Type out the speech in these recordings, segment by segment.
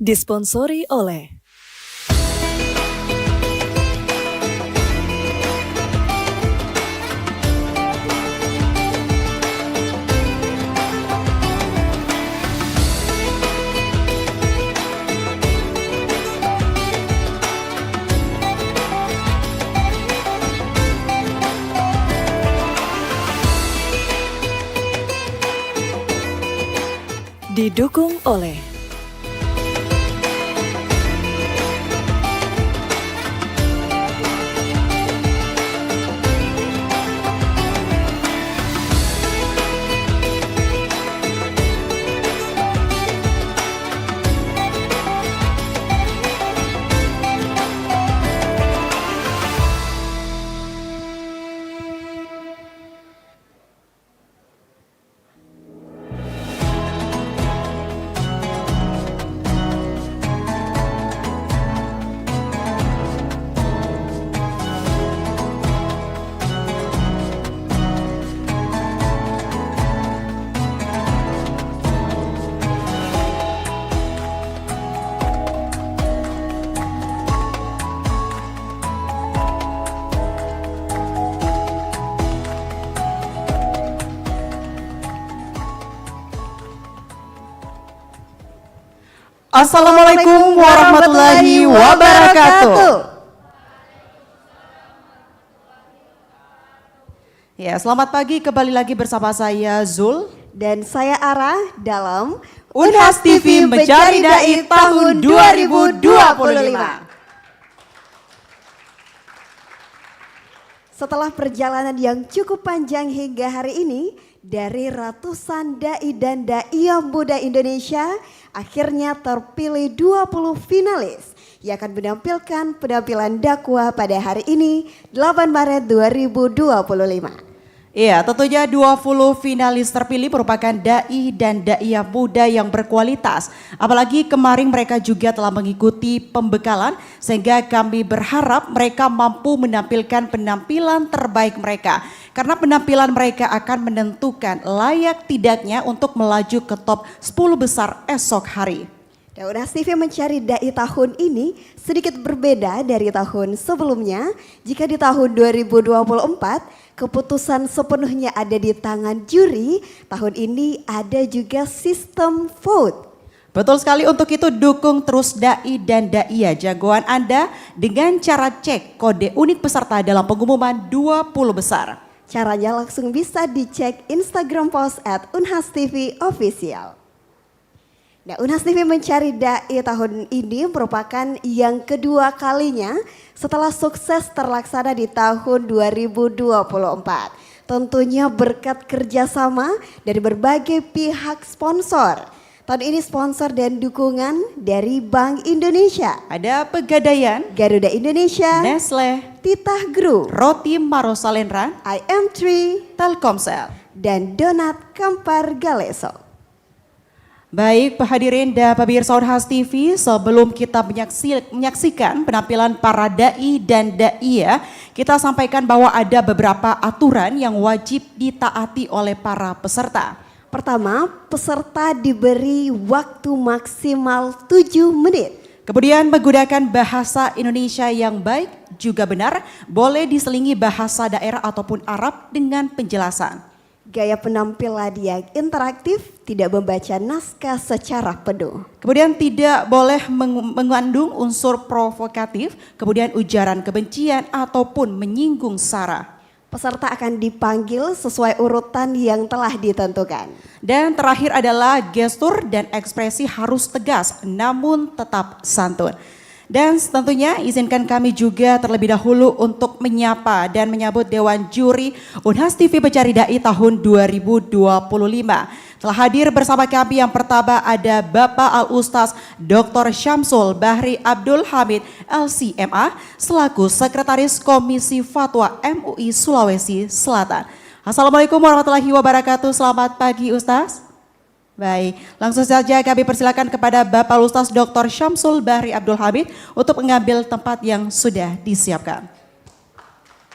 Disponsori oleh didukung oleh Assalamualaikum warahmatullahi wabarakatuh. Ya, selamat pagi, kembali lagi bersama saya Zul dan saya Ara dalam Unhas TV Mencari Dai tahun 2025. Setelah perjalanan yang cukup panjang hingga hari ini, dari ratusan dai dan daiyah muda Indonesia, akhirnya terpilih 20 finalis yang akan menampilkan penampilan dakwah pada hari ini, 8 Maret 2025. Iya, tentunya 20 finalis terpilih merupakan dai dan daiyah muda yang berkualitas. Apalagi kemarin mereka juga telah mengikuti pembekalan sehingga kami berharap mereka mampu menampilkan penampilan terbaik mereka. Karena penampilan mereka akan menentukan layak tidaknya untuk melaju ke top 10 besar esok hari. Dan Unhas TV Mencari Dai tahun ini sedikit berbeda dari tahun sebelumnya. Jika di tahun 2024 keputusan sepenuhnya ada di tangan juri, tahun ini ada juga sistem vote. Betul sekali, untuk itu dukung terus dai dan daiyah jagoan Anda dengan cara cek kode unik peserta dalam pengumuman 20 besar. Caranya langsung bisa dicek Instagram post @unhastv_official. Nah, Unhas TV Mencari Dai tahun ini merupakan yang kedua kalinya setelah sukses terlaksana di tahun 2024. Tentunya berkat kerjasama dari berbagai pihak sponsor. Tahun ini sponsor dan dukungan dari Bank Indonesia. Ada Pegadaian, Garuda Indonesia, Nestle, Titah Group, Roti Marosalendra, IM3, Telkomsel, dan Donat Kampar Galeso. Baik, hadirin dan pemirsa Unhas TV, sebelum kita menyaksikan penampilan para dai dan daiyah, kita sampaikan bahwa ada beberapa aturan yang wajib ditaati oleh para peserta. Pertama, peserta diberi waktu maksimal 7 menit. Kemudian menggunakan bahasa Indonesia yang baik juga benar, boleh diselingi bahasa daerah ataupun Arab dengan penjelasan. Gaya penampilan yang interaktif, tidak membaca naskah secara penuh. Kemudian tidak boleh mengandung unsur provokatif, kemudian ujaran kebencian ataupun menyinggung sara. Peserta akan dipanggil sesuai urutan yang telah ditentukan. Dan terakhir adalah gestur dan ekspresi harus tegas namun tetap santun. Dan tentunya izinkan kami juga terlebih dahulu untuk menyapa dan menyambut Dewan Juri Unhas TV Mencari Dai tahun 2025. Telah hadir bersama kami yang pertama ada Bapak Al-Ustaz Dr. Syamsul Bahri Abdul Hamid LCMA selaku Sekretaris Komisi Fatwa MUI Sulawesi Selatan. Assalamualaikum warahmatullahi wabarakatuh, selamat pagi Ustaz. Baik, langsung saja kami persilakan kepada Bapak Ustaz Dr. Syamsul Bahri Abdul Hamid untuk mengambil tempat yang sudah disiapkan.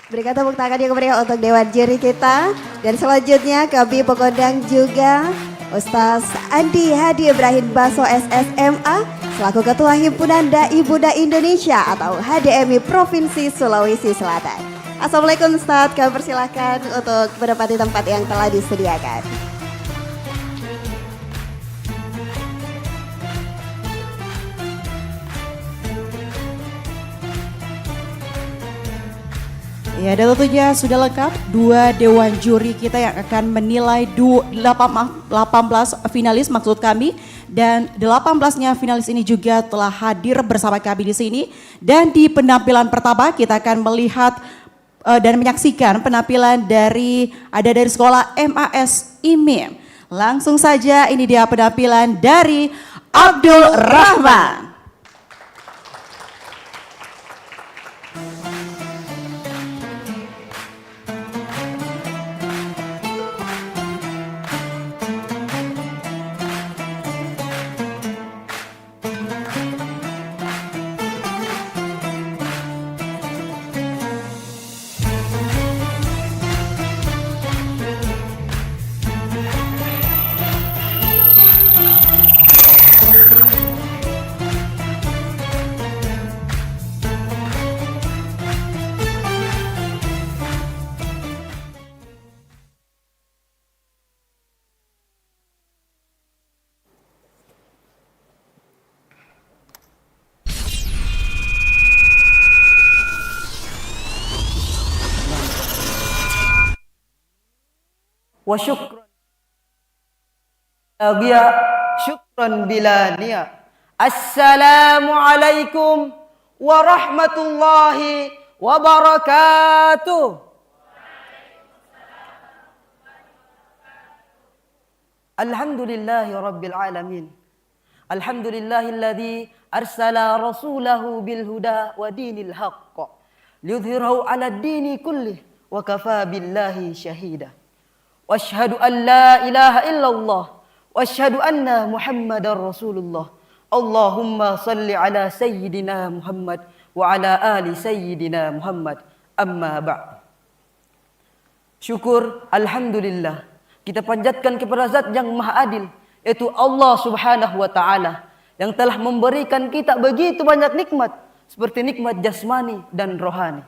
Berikan tepuk tangan yang meriah untuk Dewan Juri kita. Dan selanjutnya kami mengundang juga Ustaz Andi Hadi Ibrahim Baso SSMA selaku Ketua Himpunan Dai Buddha Indonesia atau HDMI Provinsi Sulawesi Selatan. Assalamualaikum Ustadz, kami persilahkan untuk menempati tempat yang telah disediakan. Ya, dan tentunya sudah lengkap dua dewan juri kita yang akan menilai 18 finalis maksud kami, dan 18-nya finalis ini juga telah hadir bersama kami di sini. Dan di penampilan pertama kita akan melihat dan menyaksikan penampilan dari sekolah MAS IMIM. Langsung saja ini dia penampilan dari Abdul Rahman. Wa syukran bila niya. Assalamualaikum warahmatullahi wabarakatuh. Alhamdulillahi rabbil alamin. Alhamdulillahilladzi arsala rasulahu bil huda wa dinil haqq liyudhhirahu 'ala ad-dini kullih wa kafa billahi syahida. Washhadu an la ilaha illallah wa ashhadu anna Muhammadar Rasulullah. Allahumma salli ala sayyidina Muhammad wa ala ali sayyidina Muhammad. Amma ba'd. Syukur alhamdulillah kita panjatkan kepada Zat yang Maha Adil, yaitu Allah Subhanahu wa taala yang telah memberikan kita begitu banyak nikmat seperti nikmat jasmani dan rohani.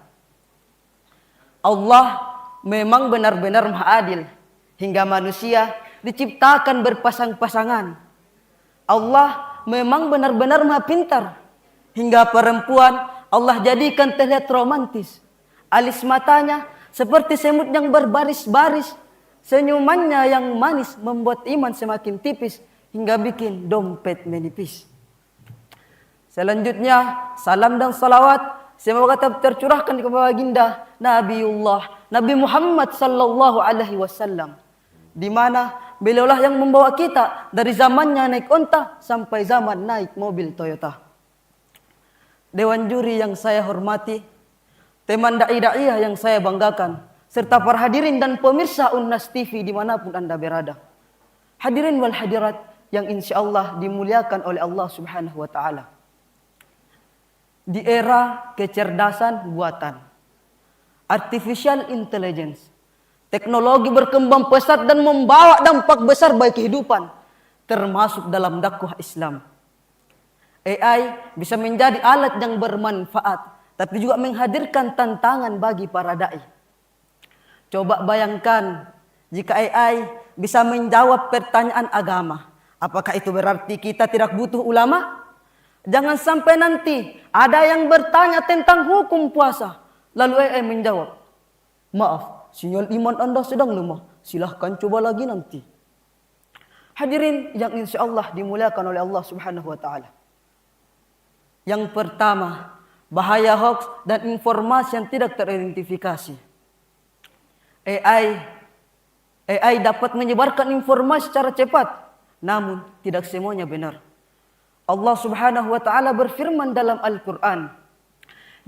Allah memang benar-benar Maha Adil. Hingga manusia diciptakan berpasang-pasangan. Allah memang benar-benar Maha Pintar. Hingga perempuan Allah jadikan terlihat romantis. Alis matanya seperti semut yang berbaris-baris. Senyumannya yang manis membuat iman semakin tipis hingga bikin dompet menipis. Selanjutnya salam dan salawat semoga tetap tercurahkan kepada baginda Nabiullah Nabi Muhammad sallallahu alaihi wasallam, di mana beliaulah yang membawa kita dari zamannya naik onta sampai zaman naik mobil Toyota. Dewan juri yang saya hormati, teman dai-da'iyah yang saya banggakan, serta para hadirin dan pemirsa Unhas TV dimanapun Anda berada. Hadirin wal hadirat yang insyaallah dimuliakan oleh Allah Subhanahu wa taala. Di era kecerdasan buatan, artificial intelligence, teknologi berkembang pesat dan membawa dampak besar bagi kehidupan, termasuk dalam dakwah Islam. AI bisa menjadi alat yang bermanfaat, tapi juga menghadirkan tantangan bagi para dai. Coba bayangkan jika AI bisa menjawab pertanyaan agama, apakah itu berarti kita tidak butuh ulama? Jangan sampai nanti ada yang bertanya tentang hukum puasa, lalu AI menjawab, maaf, sinyal iman Anda sedang lemah, silahkan coba lagi nanti. Hadirin yang insyaallah dimuliakan oleh Allah Subhanahu wa taala. Yang pertama, bahaya hoax dan informasi yang tidak teridentifikasi. AI dapat menyebarkan informasi secara cepat, namun tidak semuanya benar. Allah Subhanahu wa taala berfirman dalam Al-Qur'an,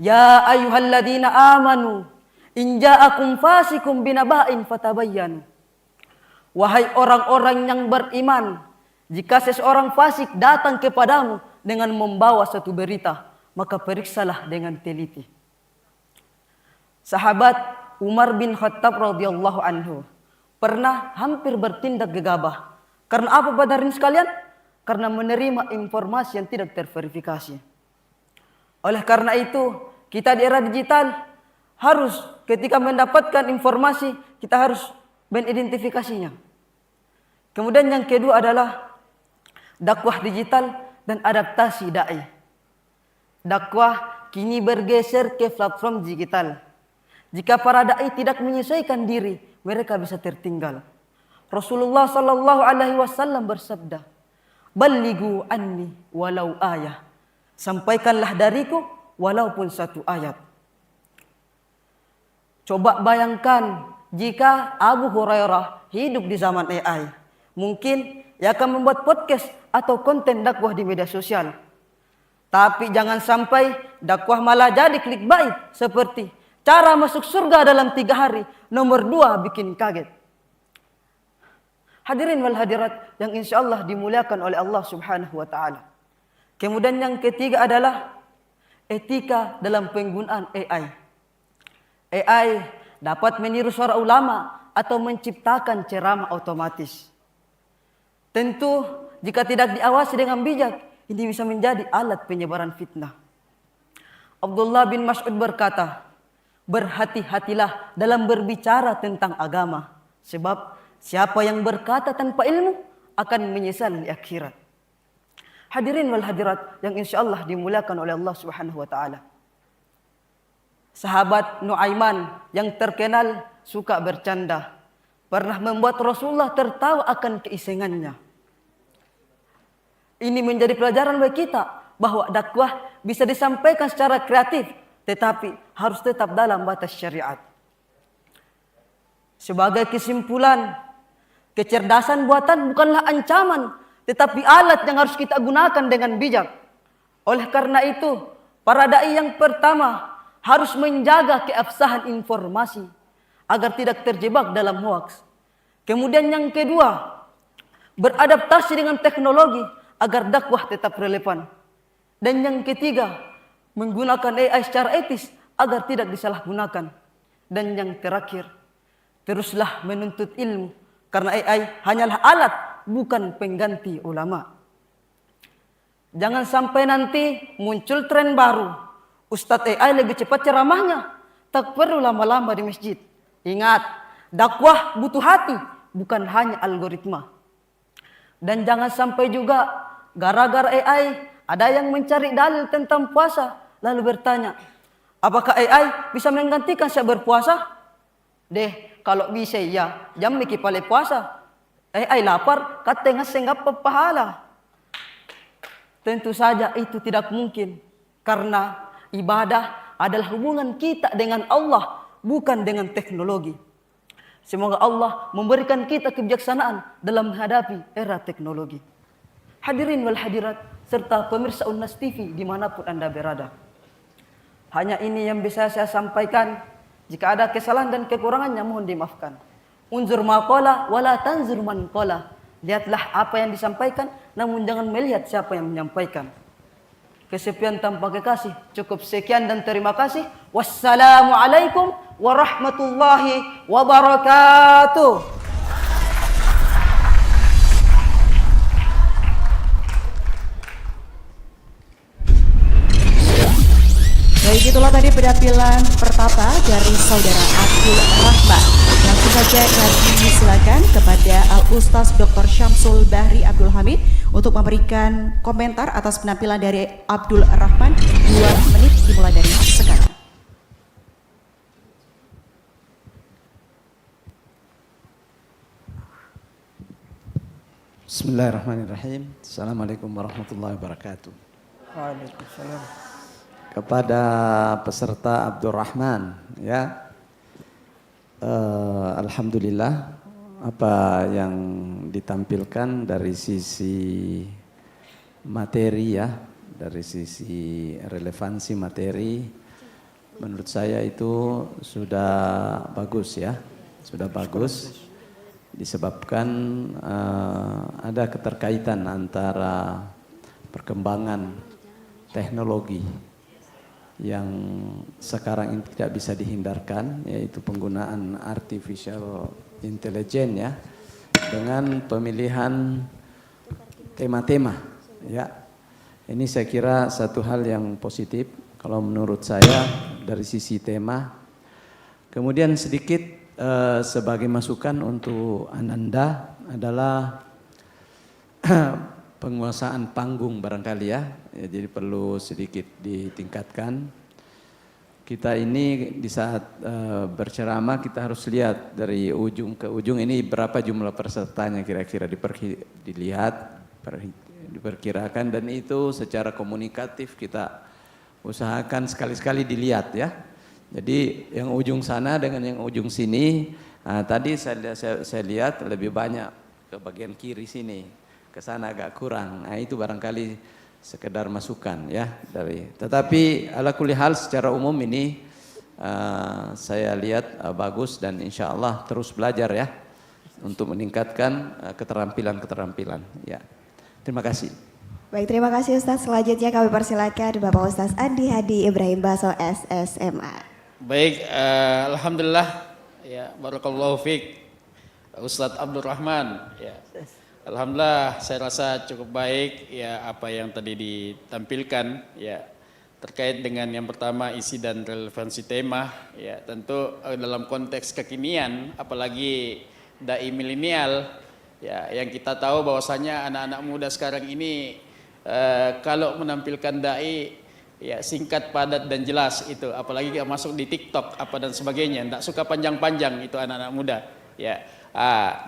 "Ya ayyuhalladzina amanu in ja'akum fasikum binaba'in fatabayyanu." Wahai orang-orang yang beriman, jika seseorang fasik datang kepadamu dengan membawa satu berita, maka periksalah dengan teliti. Sahabat Umar bin Khattab radhiyallahu anhu pernah hampir bertindak gegabah. Karena apa hadirin sekalian? karena menerima informasi yang tidak terverifikasi. Oleh karena itu, kita di era digital harus ketika mendapatkan informasi, kita harus mengidentifikasinya. Kemudian yang kedua adalah dakwah digital dan adaptasi dai. Dakwah kini bergeser ke platform digital. Jika para dai tidak menyesuaikan diri, mereka bisa tertinggal. Rasulullah sallallahu alaihi wasallam bersabda, "Ballighu anni walau ayah." Sampaikanlah dariku walaupun satu ayat. Coba bayangkan jika Abu Hurairah hidup di zaman AI. Mungkin ia akan membuat podcast atau konten dakwah di media sosial. Tapi jangan sampai dakwah malah jadi clickbait seperti cara masuk surga dalam 3 hari. Nomor 2 bikin kaget. Hadirin wal hadirat yang insya Allah dimuliakan oleh Allah subhanahu wa ta'ala. Kemudian yang ketiga adalah etika dalam penggunaan AI. AI dapat meniru suara ulama atau menciptakan ceramah otomatis. Tentu jika tidak diawasi dengan bijak, ini bisa menjadi alat penyebaran fitnah. Abdullah bin Mas'ud berkata, berhati-hatilah dalam berbicara tentang agama. Sebab siapa yang berkata tanpa ilmu akan menyesal di akhirat. Hadirin wal hadirat yang insya Allah dimuliakan oleh Allah subhanahu wa ta'ala. Sahabat Nuaiman yang terkenal suka bercanda, pernah membuat Rasulullah tertawa akan keisengannya. Ini menjadi pelajaran bagi kita bahwa dakwah bisa disampaikan secara kreatif, tetapi harus tetap dalam batas syariat. Sebagai kesimpulan, kecerdasan buatan bukanlah ancaman, tetapi alat yang harus kita gunakan dengan bijak. Oleh karena itu, para dai yang pertama harus menjaga keabsahan informasi agar tidak terjebak dalam hoaks. Kemudian yang kedua, beradaptasi dengan teknologi agar dakwah tetap relevan. Dan yang ketiga, menggunakan AI secara etis agar tidak disalahgunakan. Dan yang terakhir, teruslah menuntut ilmu karena AI hanyalah alat, bukan pengganti ulama. Jangan sampai nanti muncul tren baru. Ustadz AI lebih cepat ceramahnya. Tak perlu lama-lama di masjid. Ingat, dakwah butuh hati, bukan hanya algoritma. Dan jangan sampai juga gara-gara AI ada yang mencari dalil tentang puasa lalu bertanya, apakah AI bisa menggantikan saya berpuasa? Deh, kalau bisa ya, jam mikir pale puasa. AI lapar, katanya senggap pahala. Tentu saja itu tidak mungkin. Karena ibadah adalah hubungan kita dengan Allah, bukan dengan teknologi. Semoga Allah memberikan kita kebijaksanaan dalam menghadapi era teknologi. Hadirin wal hadirat, serta pemirsa Unhas TV dimanapun Anda berada. Hanya ini yang bisa saya sampaikan. Jika ada kesalahan dan kekurangannya mohon dimaafkan. Unzur maqala wala tanzur man qala. Lihatlah apa yang disampaikan, namun jangan melihat siapa yang menyampaikan. Kesepian tanpa kekasih. Cukup sekian dan terima kasih. Wassalamualaikum warahmatullahi wabarakatuh. Baik, itulah tadi penampilan pertama dari Saudara Abdul Rahman. Langsung saja kami silakan kepada Al-Ustaz Dr. Syamsul Bahri Abdul Hamid untuk memberikan komentar atas penampilan dari Abdul Rahman. 2 menit dimulai dari sekarang. Bismillahirrahmanirrahim. Assalamualaikum warahmatullahi wabarakatuh. Waalaikumsalam. Kepada peserta Abdurrahman, ya, alhamdulillah apa yang ditampilkan dari sisi materi, ya, dari sisi relevansi materi, menurut saya itu sudah bagus, ya, sudah bagus. Disebabkan ada keterkaitan antara perkembangan teknologi yang sekarang ini tidak bisa dihindarkan, yaitu penggunaan artificial intelligence, ya, dengan pemilihan tema-tema. Ya, ini saya kira satu hal yang positif kalau menurut saya dari sisi tema. Kemudian sedikit sebagai masukan untuk Ananda adalah penguasaan panggung barangkali ya. Jadi perlu sedikit ditingkatkan. Kita ini di saat berceramah kita harus lihat dari ujung ke ujung ini berapa jumlah pesertanya kira-kira diperkirakan, dan itu secara komunikatif kita usahakan sekali-sekali dilihat ya. Jadi yang ujung sana dengan yang ujung sini, tadi saya lihat lebih banyak ke bagian kiri sini, ke sana agak kurang. Nah itu barangkali sekedar masukan ya dari. Tetapi ala kulli hal secara umum ini saya lihat bagus, dan insya Allah terus belajar ya untuk meningkatkan keterampilan ya. Terima kasih. Baik, terima kasih Ustaz. Selanjutnya kami persilakan Bapak Ustaz Andi Hadi Ibrahim Baso SSMA. Baik, alhamdulillah ya, barakallahu fiik Ustaz Abdul Rahman ya. Alhamdulillah saya rasa cukup baik ya apa yang tadi ditampilkan ya, terkait dengan yang pertama isi dan relevansi tema ya, tentu dalam konteks kekinian apalagi dai milenial ya, yang kita tahu bahwasanya anak-anak muda sekarang ini kalau menampilkan dai ya singkat, padat dan jelas itu, apalagi masuk di TikTok apa dan sebagainya, tidak suka panjang-panjang itu anak-anak muda ya.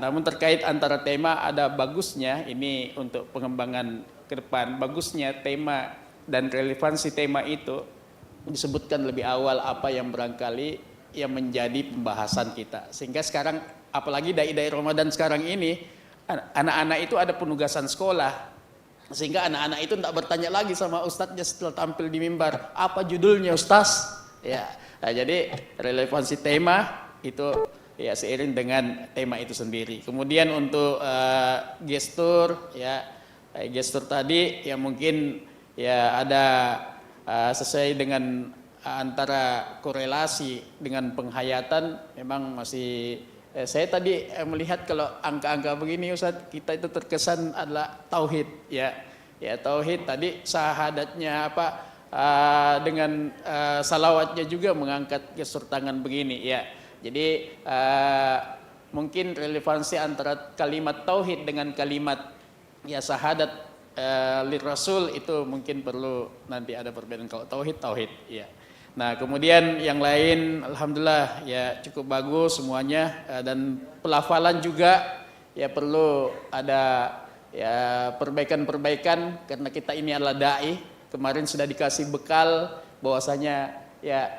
Namun terkait antara tema ada bagusnya ini untuk pengembangan ke depan, bagusnya tema dan relevansi tema itu disebutkan lebih awal apa yang barangkali yang menjadi pembahasan kita, sehingga sekarang apalagi dai-dai Ramadan sekarang ini anak-anak itu ada penugasan sekolah, sehingga anak-anak itu tidak bertanya lagi sama ustadznya setelah tampil di mimbar apa judulnya ustaz ya. Jadi relevansi tema itu ya seiring dengan tema itu sendiri. Kemudian untuk gestur ya, gestur tadi ya mungkin ya ada sesuai dengan antara korelasi dengan penghayatan, memang masih saya tadi melihat kalau angka-angka begini Ustaz, kita itu terkesan adalah tauhid ya. Ya tauhid tadi syahadatnya apa dengan salawatnya juga mengangkat gestur tangan begini ya. Jadi mungkin relevansi antara kalimat tauhid dengan kalimat ya syahadat lir rasul itu mungkin perlu nanti ada perbedaan. Kalau tauhid ya. Nah kemudian yang lain alhamdulillah ya cukup bagus semuanya, dan pelafalan juga ya perlu ada ya perbaikan-perbaikan karena kita ini adalah dai. Kemarin sudah dikasih bekal bahwasanya ya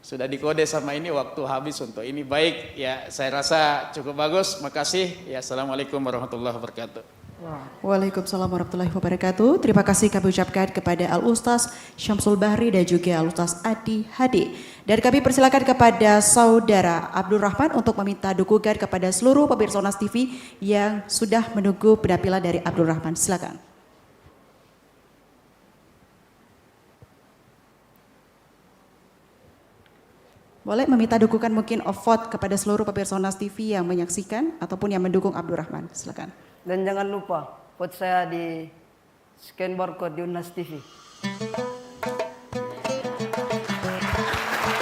sudah dikode sama ini waktu habis untuk ini. Baik ya, saya rasa cukup bagus. Makasih ya. Assalamualaikum warahmatullahi wabarakatuh. Waalaikumsalam warahmatullahi wabarakatuh. Terima kasih kami ucapkan kepada Al-Ustaz Syamsul Bahri dan juga Al-Ustaz Adi Hadi. Dan kami persilakan kepada Saudara Abdul Rahman untuk meminta dukungan kepada seluruh pemirsa Unas TV yang sudah menunggu penampilan dari Abdul Rahman. Silakan. Boleh meminta dukungan mungkin vote kepada seluruh pemirsa Unas TV yang menyaksikan ataupun yang mendukung Abdul Rahman. Silakan. Dan jangan lupa vote saya di scan barcode di Unas TV.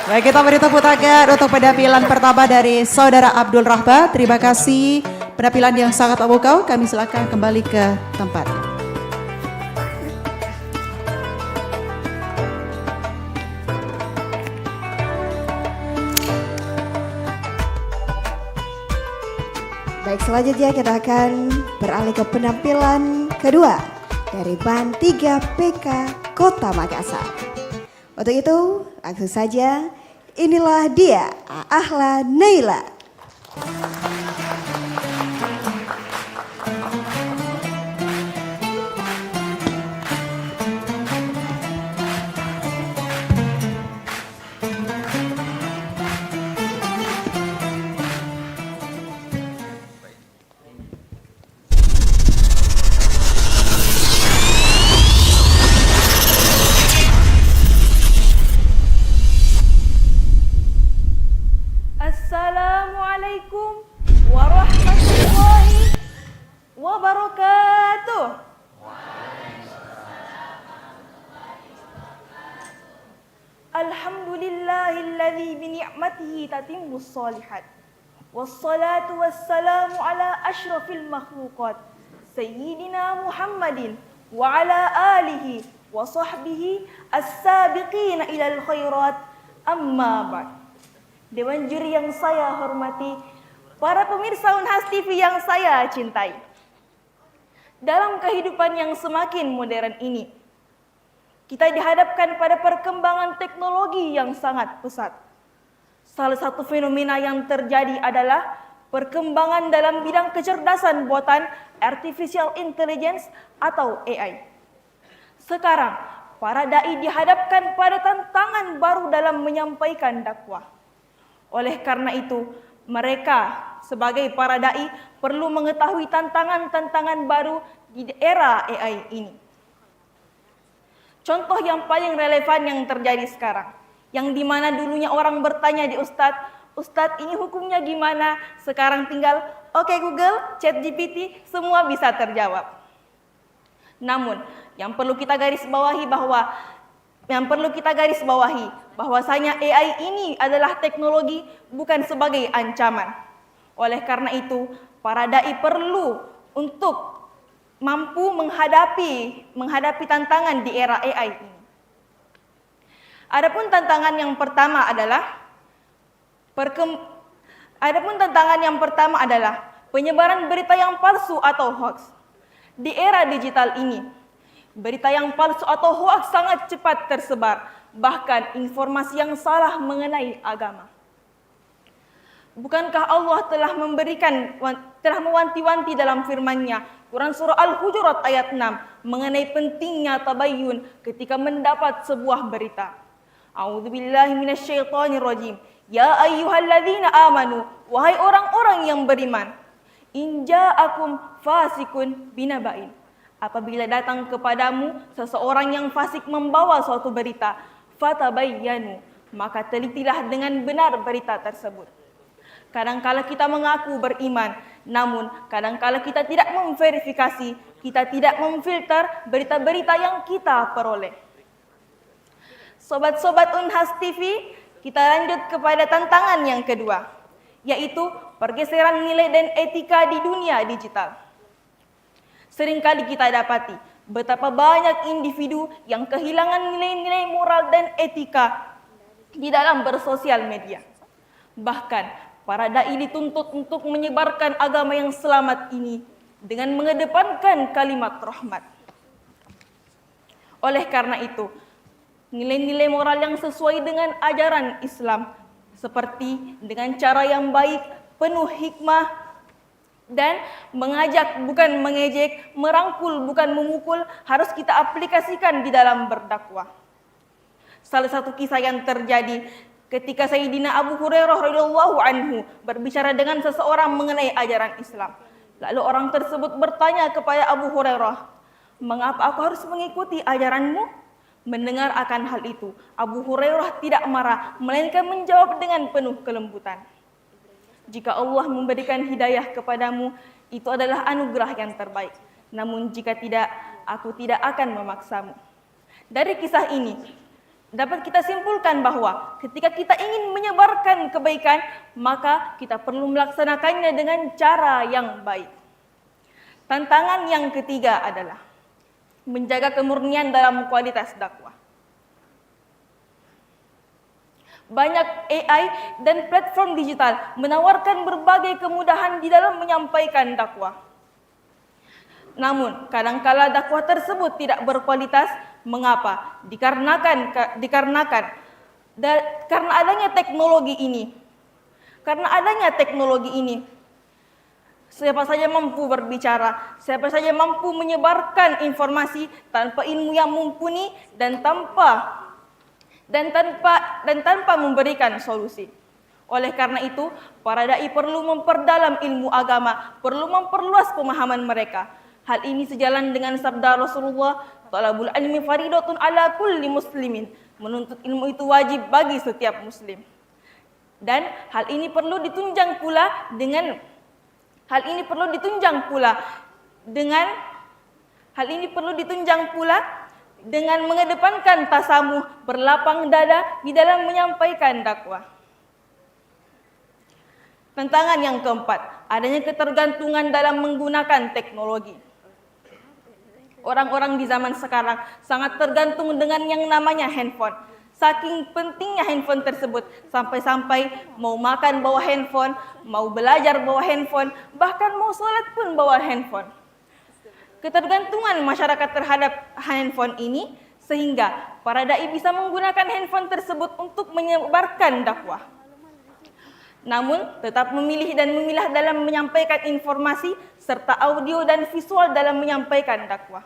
Baik, kita beri tepuk tangan untuk penampilan pertama dari Saudara Abdul Rahman. Terima kasih penampilan yang sangat memukau. Kami silakan kembali ke tempat. Baik, selanjutnya kita akan beralih ke penampilan kedua dari Band 3 PK Kota Makassar. Untuk itu, langsung saja inilah dia Ahla Naila. Assalamu hurmatihi tatimmus shalihat. Wassalatu wassalamu ala asyrafil makhluqat Sayyidina Muhammadin wa ala alihi wa sahbihi as-sabiqina ilal khairat amma ba'd. Dewan juri yang saya hormati, para pemirsa Unhas TV yang saya cintai. Dalam kehidupan yang semakin modern ini, kita dihadapkan pada perkembangan teknologi yang sangat pesat. Salah satu fenomena yang terjadi adalah perkembangan dalam bidang kecerdasan buatan artificial intelligence atau AI. Sekarang, para dai dihadapkan pada tantangan baru dalam menyampaikan dakwah. Oleh karena itu, mereka sebagai para dai perlu mengetahui tantangan-tantangan baru di era AI ini. Contoh yang paling relevan yang terjadi sekarang, yang dimana dulunya orang bertanya di Ustadz ini hukumnya gimana? Sekarang tinggal oke Google, ChatGPT, semua bisa terjawab. Namun, yang perlu kita garis bawahi bahwasanya AI ini adalah teknologi bukan sebagai ancaman. Oleh karena itu, para dai perlu untuk mampu menghadapi tantangan di era AI ini. Adapun tantangan yang pertama adalah penyebaran berita yang palsu atau hoax. Di era digital ini, berita yang palsu atau hoax sangat cepat tersebar, bahkan informasi yang salah mengenai agama. Bukankah Allah telah mewanti-wanti dalam firman-Nya, Quran surah Al-Hujurat ayat 6, mengenai pentingnya tabayyun ketika mendapat sebuah berita. A'udzubillahi minasyaitonirrajim. Ya ayyuhalladzina amanu, wahai orang-orang yang beriman, in ja'akum fasikun binaba'in. Apabila datang kepadamu seseorang yang fasik membawa suatu berita, fatabayyanu, maka telitilah dengan benar berita tersebut. Kadangkala kita mengaku beriman, namun kadangkala kita tidak memverifikasi, kita tidak memfilter berita-berita yang kita peroleh. Sobat-sobat Unhas TV, kita lanjut kepada tantangan yang kedua, yaitu pergeseran nilai dan etika di dunia digital. Seringkali kita dapati betapa banyak individu yang kehilangan nilai-nilai moral dan etika di dalam bersosial media. Bahkan, para dai dituntut untuk menyebarkan agama yang selamat ini dengan mengedepankan kalimat rahmat. Oleh karena itu, nilai-nilai moral yang sesuai dengan ajaran Islam, seperti dengan cara yang baik, penuh hikmah, dan mengajak bukan mengejek, merangkul bukan memukul, harus kita aplikasikan di dalam berdakwah. Salah satu kisah yang terjadi ketika Sayyidina Abu Hurairah radhiyallahu anhu berbicara dengan seseorang mengenai ajaran Islam. Lalu orang tersebut bertanya kepada Abu Hurairah, "Mengapa aku harus mengikuti ajaranmu?" Mendengar akan hal itu, Abu Hurairah tidak marah, melainkan menjawab dengan penuh kelembutan. Jika Allah memberikan hidayah kepadamu, itu adalah anugerah yang terbaik. Namun jika tidak, aku tidak akan memaksamu. Dari kisah ini, dapat kita simpulkan bahwa ketika kita ingin menyebarkan kebaikan, maka kita perlu melaksanakannya dengan cara yang baik. Tantangan yang ketiga adalah menjaga kemurnian dalam kualitas dakwah. Banyak AI dan platform digital menawarkan berbagai kemudahan di dalam menyampaikan dakwah. Namun, kadangkala dakwah tersebut tidak berkualitas. Mengapa? Karena adanya teknologi ini. Siapa saja mampu berbicara, siapa saja mampu menyebarkan informasi tanpa ilmu yang mumpuni dan tanpa memberikan solusi. Oleh karena itu, para dai perlu memperdalam ilmu agama, perlu memperluas pemahaman mereka. Hal ini sejalan dengan sabda Rasulullah, "Talabul ilmi faridatun ala kulli muslimin." Menuntut ilmu itu wajib bagi setiap muslim. Dan hal ini perlu ditunjang pula dengan mengedepankan tasamuh, berlapang dada di dalam menyampaikan dakwah. Tantangan yang keempat, adanya ketergantungan dalam menggunakan teknologi. Orang-orang di zaman sekarang sangat tergantung dengan yang namanya handphone. Saking pentingnya handphone tersebut, sampai-sampai mau makan bawa handphone, mau belajar bawa handphone, bahkan mau sholat pun bawa handphone. Ketergantungan masyarakat terhadap handphone ini sehingga para dai bisa menggunakan handphone tersebut untuk menyebarkan dakwah. Namun tetap memilih dan memilah dalam menyampaikan informasi serta audio dan visual dalam menyampaikan dakwah.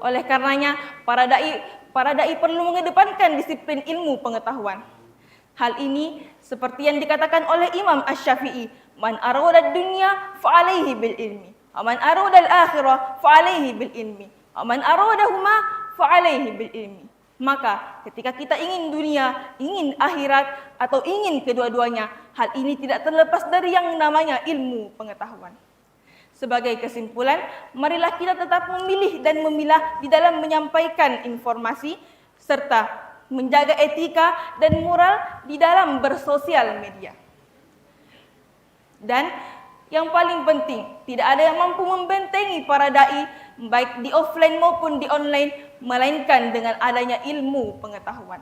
Oleh karenanya, para dai perlu mengedepankan disiplin ilmu pengetahuan. Hal ini seperti yang dikatakan oleh Imam Asy-Syafi'i, "Man arada dunya fa'alaihi bil ilmi, wa man arada al-akhirah fa'alaihi bil ilmi, wa man aradahuma fa'alaihi bil ilmi." Maka ketika kita ingin dunia, ingin akhirat, atau ingin kedua-duanya, hal ini tidak terlepas dari yang namanya ilmu pengetahuan. Sebagai kesimpulan, marilah kita tetap memilih dan memilah di dalam menyampaikan informasi, serta menjaga etika dan moral di dalam bersosial media. Dan yang paling penting, tidak ada yang mampu membentengi para dai, baik di offline maupun di online, melainkan dengan adanya ilmu pengetahuan.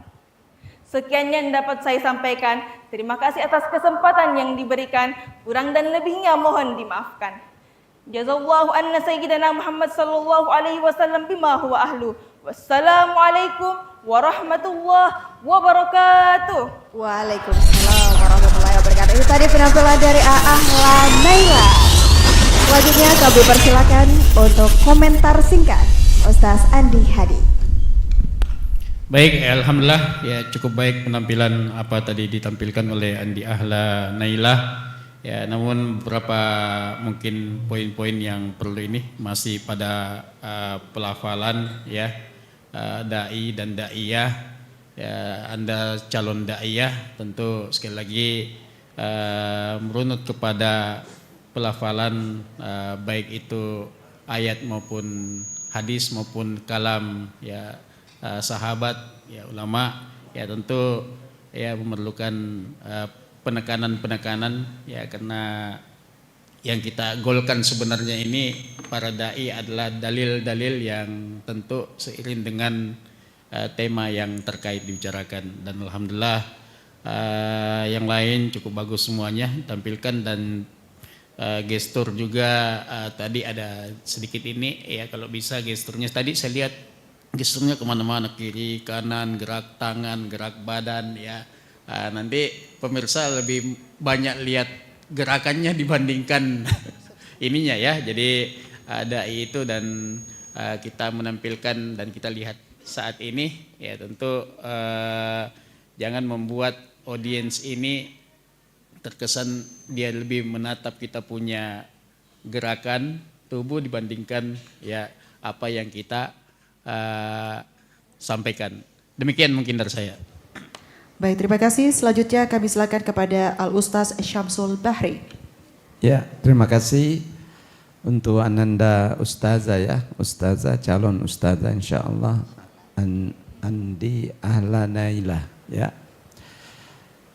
Sekian yang dapat saya sampaikan. Terima kasih atas kesempatan yang diberikan. Kurang dan lebihnya mohon dimaafkan. Jazallahu anna sayyidina Muhammad sallallahu alaihi wasallam bima huwa ahlu. Wassalamualaikum warahmatullahi wabarakatuh. Waalaikumsalam warahmatullahi wabarakatuh. Itu tadi penampilan dari Ahla Naila. Selanjutnya kami persilakan untuk komentar singkat Ustaz Andi Hadi. Baik, alhamdulillah ya, cukup baik penampilan apa tadi ditampilkan oleh Andi Ahla Naila. Ya, namun beberapa mungkin poin-poin yang perlu ini masih pada pelafalan ya, dai dan daiyah. Ya, Anda calon daiyah tentu sekali lagi merunut kepada pelafalan baik itu ayat maupun hadis maupun kalam ya, sahabat ya, ulama ya, tentu ya memerlukan penekanan ya, karena yang kita golkan sebenarnya ini para dai adalah dalil-dalil yang tentu seiring dengan tema yang terkait dibicarakan, dan alhamdulillah yang lain cukup bagus semuanya tampilkan, dan gestur juga tadi ada sedikit ini ya, kalau bisa gesturnya tadi saya lihat gesturnya kemana-mana, kiri kanan, gerak tangan, gerak badan ya. Nanti pemirsa lebih banyak lihat gerakannya dibandingkan ininya ya. Jadi ada itu, dan kita menampilkan dan kita lihat saat ini ya, tentu jangan membuat audiens ini terkesan dia lebih menatap kita punya gerakan tubuh dibandingkan ya apa yang kita sampaikan. Demikian mungkin dari saya. Baik, terima kasih. Selanjutnya kami silakan kepada Al-Ustaz Syamsul Bahri. Ya, terima kasih untuk Ananda Ustazah ya, Ustazah, calon Ustazah insyaallah Andi Ahla Naila ya.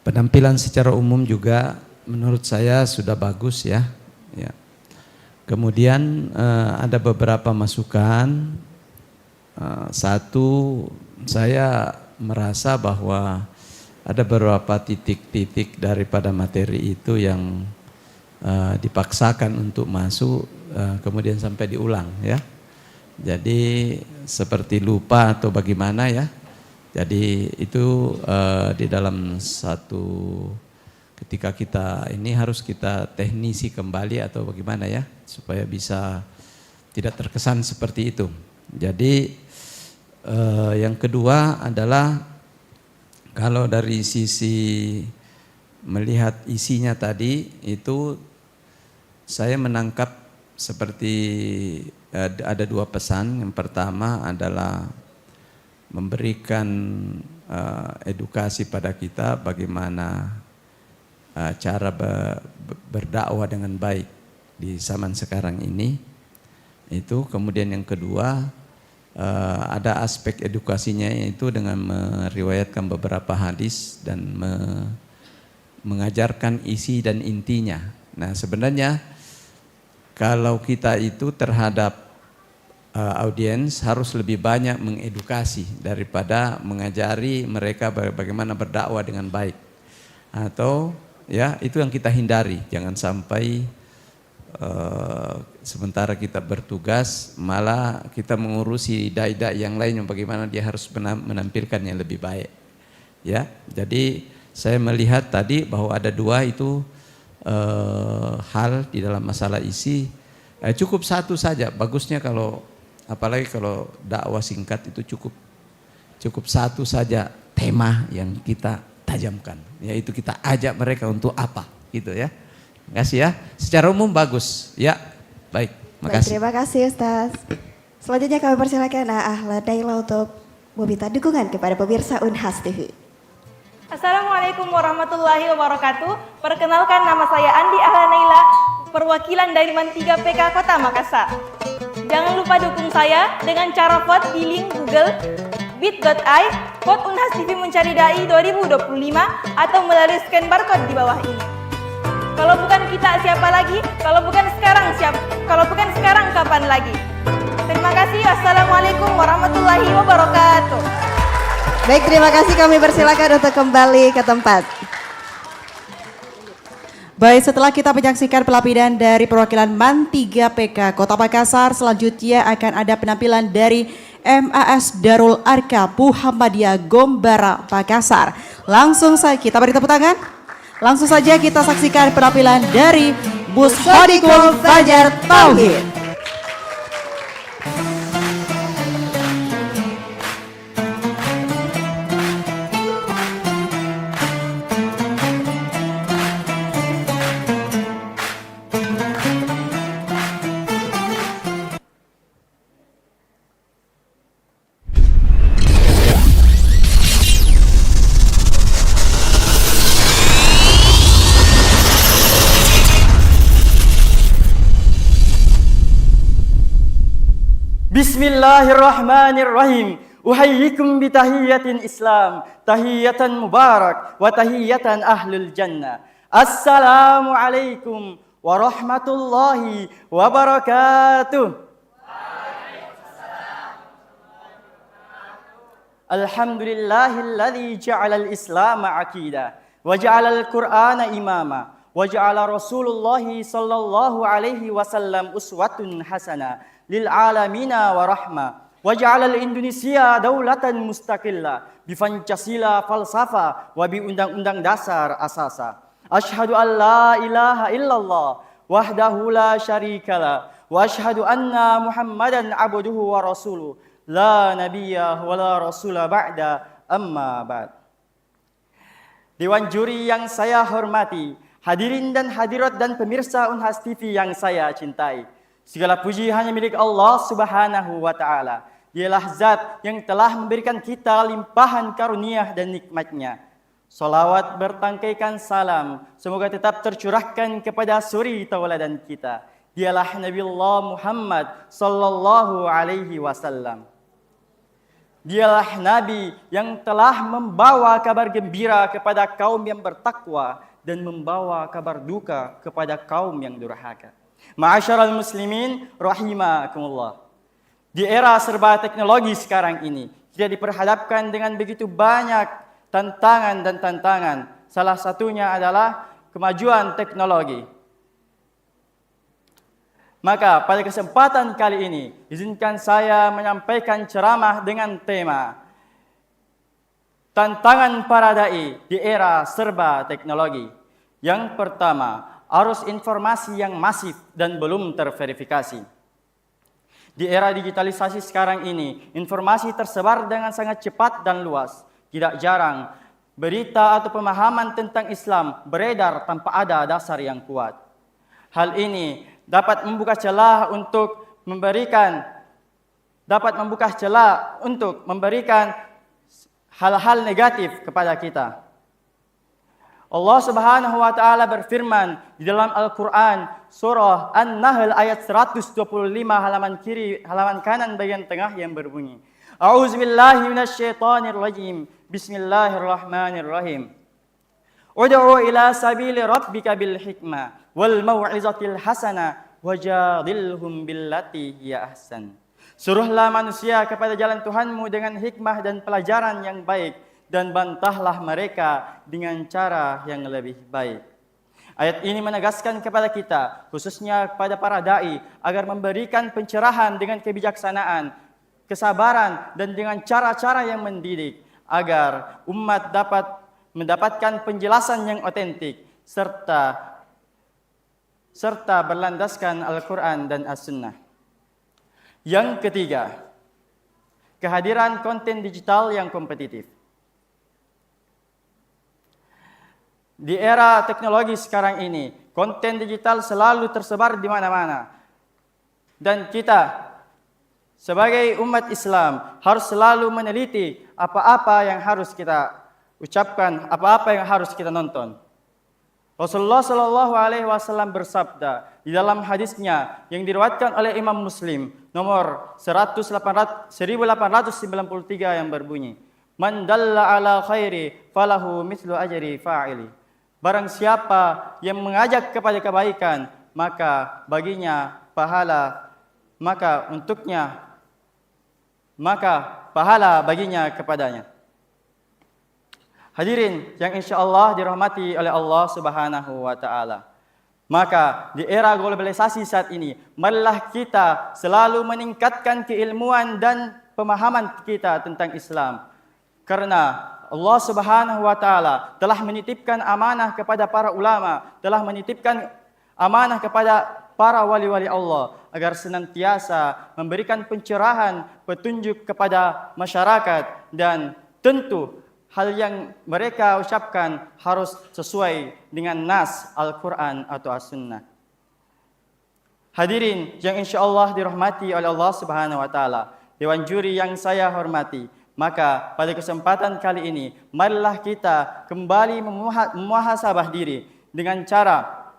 Penampilan secara umum juga menurut saya sudah bagus ya. Ya. Kemudian ada beberapa masukan. Satu, saya merasa bahwa ada beberapa titik-titik daripada materi itu yang dipaksakan untuk masuk, kemudian sampai diulang ya. Jadi seperti lupa atau bagaimana ya. Jadi itu di dalam satu ketika kita ini harus kita teknisi kembali atau bagaimana ya, supaya bisa tidak terkesan seperti itu. Jadi yang kedua adalah kalau dari sisi melihat isinya tadi itu saya menangkap seperti ada dua pesan. Yang pertama adalah memberikan edukasi pada kita bagaimana cara berdakwah dengan baik di zaman sekarang ini. Itu kemudian yang kedua ada aspek edukasinya, yaitu dengan meriwayatkan beberapa hadis dan mengajarkan isi dan intinya. Nah sebenarnya kalau kita itu terhadap audiens harus lebih banyak mengedukasi daripada mengajari mereka bagaimana berdakwah dengan baik. Atau ya itu yang kita hindari, jangan sampai sementara kita bertugas malah kita mengurusi dai-dai yang lain yang bagaimana dia harus menampilkan yang lebih baik. Ya, jadi saya melihat tadi bahwa ada dua itu hal di dalam masalah isi. Cukup satu saja, bagusnya kalau apalagi kalau dakwah singkat itu cukup satu saja tema yang kita tajamkan, yaitu kita ajak mereka untuk apa, gitu ya. Terima kasih ya. Secara umum bagus, ya. Baik, makasih. Terima kasih Ustaz. Selanjutnya kami persilakan Ahla Daila untuk meminta dukungan kepada pemirsa Unhas TV. Assalamualaikum warahmatullahi wabarakatuh. Perkenalkan, nama saya Andi Ahla Naila, perwakilan dari Mantiga PK Kota Makassar. Jangan lupa dukung saya dengan cara vote di link Google bit.ly vote Unhas TV Mencari Dai 2025 atau melalui scan barcode di bawah ini. Kalau bukan kita siapa lagi? Kalau bukan sekarang siapa? Kalau bukan sekarang kapan lagi? Terima kasih. Wassalamualaikum warahmatullahi wabarakatuh. Baik, terima kasih, kami persilakan untuk kembali ke tempat. Baik, setelah kita menyaksikan pelapidan dari perwakilan MAN 3 PK Kota Makassar, selanjutnya akan ada penampilan dari MAS Darul Arka Muhammadiyah Gombara Makassar. Langsung saja kita beri tepuk tangan. Langsung saja kita saksikan penampilan dari Bushodiqul Fajar Tauhid. Bismillahirrahmanirrahim. Uhayyikum bitahiyyatin Islam, tahiyatan mubarak wa tahiyatan ahlul jannah. Assalamualaikum warahmatullahi wabarakatuh. Alhamdulillahilladzi ja'ala al-Islam aqidah wa ja'ala al-Qur'ana imama wa ja'ala Rasulullah sallallahu alaihi wasallam uswatun hasanah lil alamina wa rahmah wa ja'ala al-Indonesia daulatan mustaqillah bi Pancasila falsafa wa bi undang-undang dasar asasa. Asyhadu an la ilaha illallah wahdahu la syarikalah wa asyhadu anna Muhammadan abduhu wa rasuluh la nabiyya wa la rasula ba'da amma ba'd. Dewan juri yang saya hormati, hadirin dan hadirat dan pemirsa Unhas TV yang saya cintai. Segala puji hanya milik Allah Subhanahu wa Ta'ala. Dialah zat yang telah memberikan kita limpahan karunia dan nikmatnya. Salawat bertangkaikan salam semoga tetap tercurahkan kepada suri tauladan kita. Dialah Nabiullah Muhammad sallallahu alaihi wasallam. Dialah Nabi yang telah membawa kabar gembira kepada kaum yang bertakwa dan membawa kabar duka kepada kaum yang durhaka. Ma'asyiral muslimin rahimakumullah. Di era serba teknologi sekarang ini, kita diperhadapkan dengan begitu banyak tantangan. Salah satunya adalah kemajuan teknologi. Maka pada kesempatan kali ini, izinkan saya menyampaikan ceramah dengan tema Tantangan para dai di era serba teknologi. Yang pertama, arus informasi yang masif dan belum terverifikasi. Di era digitalisasi sekarang ini, informasi tersebar dengan sangat cepat dan luas. Tidak jarang, berita atau pemahaman tentang Islam beredar tanpa ada dasar yang kuat. Hal ini dapat membuka celah untuk memberikan hal-hal negatif kepada kita. Allah Subhanahu wa Ta'ala berfirman di dalam Al-Quran surah An-Nahl ayat 125 halaman kanan bagian tengah yang berbunyi, A'udzubillahi minasyaitonirrajim. Bismillahirrahmanirrahim. Ud'u ila sabili rabbika bil hikmah wal mau'izatil hasanah wajadilhum billati hiya ahsan. Suruhlah manusia kepada jalan Tuhanmu dengan hikmah dan pelajaran yang baik, dan bantahlah mereka dengan cara yang lebih baik. Ayat ini menegaskan kepada kita, khususnya kepada para da'i, agar memberikan pencerahan dengan kebijaksanaan, kesabaran, dan dengan cara-cara yang mendidik, agar umat dapat mendapatkan penjelasan yang otentik, serta berlandaskan Al-Quran dan As-Sunnah. Yang ketiga, kehadiran konten digital yang kompetitif. Di era teknologi sekarang ini, konten digital selalu tersebar di mana-mana. Dan kita sebagai umat Islam harus selalu meneliti apa-apa yang harus kita ucapkan, apa-apa yang harus kita nonton. Rasulullah Shallallahu Alaihi Wasallam bersabda di dalam hadisnya yang diriwayatkan oleh Imam Muslim nomor 1893 yang berbunyi, "Man dalla ala khairi falahu mithlu ajri fa'ili." Barang siapa yang mengajak kepada kebaikan, maka baginya pahala, maka pahala baginya kepadanya. Hadirin yang insyaAllah dirahmati oleh Allah Subhanahu wa Ta'ala. Maka di era globalisasi saat ini, marilah kita selalu meningkatkan keilmuan dan pemahaman kita tentang Islam. Karena Allah Subhanahu wa Ta'ala telah menitipkan amanah kepada para ulama, telah menitipkan amanah kepada para wali-wali Allah agar senantiasa memberikan pencerahan, petunjuk kepada masyarakat, dan tentu hal yang mereka ucapkan harus sesuai dengan nas Al-Quran atau As-Sunnah. Hadirin yang insyaAllah dirahmati oleh Allah Subhanahu wa Ta'ala, Dewan Juri yang saya hormati, maka pada kesempatan kali ini, marilah kita kembali memuhasabah diri dengan cara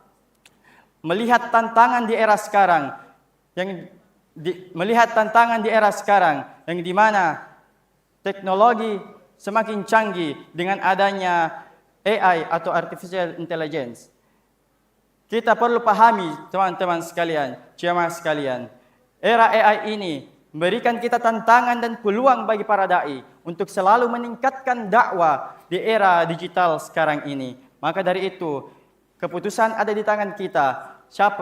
melihat tantangan di era sekarang, yang di mana teknologi semakin canggih dengan adanya AI atau Artificial Intelligence. Kita perlu pahami teman-teman sekalian, jemaah sekalian, era AI ini memberikan kita tantangan dan peluang bagi para da'i untuk selalu meningkatkan dakwah di era digital sekarang ini. Maka dari itu, keputusan ada di tangan kita.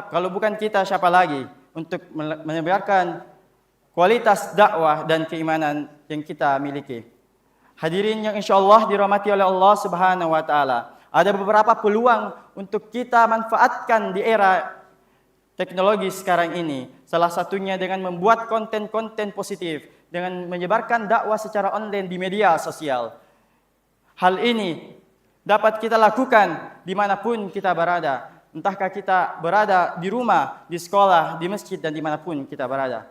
Kalau bukan kita, siapa lagi untuk menyebarkan kualitas dakwah dan keimanan yang kita miliki. Hadirin yang insyaAllah dirahmati oleh Allah Subhanahu wa Ta'ala, ada beberapa peluang untuk kita manfaatkan di era teknologi sekarang ini. Salah satunya dengan membuat konten-konten positif, dengan menyebarkan dakwah secara online di media sosial. Hal ini dapat kita lakukan dimanapun kita berada. Entahkah kita berada di rumah, di sekolah, di masjid, dan dimanapun kita berada.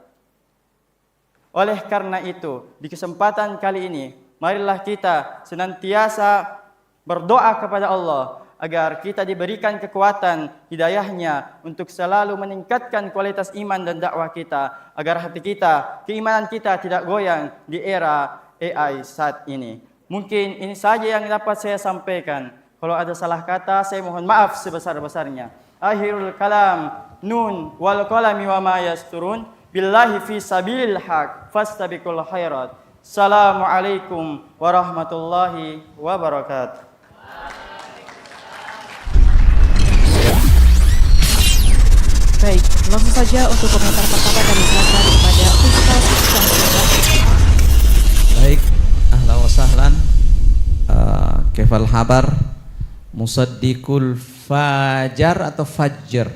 Oleh karena itu, di kesempatan kali ini, marilah kita senantiasa berdoa kepada Allah agar kita diberikan kekuatan hidayahnya untuk selalu meningkatkan kualitas iman dan dakwah kita, agar hati kita, keimanan kita tidak goyang di era AI saat ini. Mungkin ini saja yang dapat saya sampaikan. Kalau ada salah kata, saya mohon maaf sebesar-besarnya. Akhirul kalam, nun wal qalami wa ma yasturun, billahi fi sabilil haq, fastabiqul khairat. Assalamualaikum warahmatullahi wabarakatuh. Baik, langsung saja untuk komentar pertama kami silakan kepada Ustaz Syamsuddin. Baik, ahlan wa sahlan. Kaifal habar? Musaddiqul fajar atau fajr?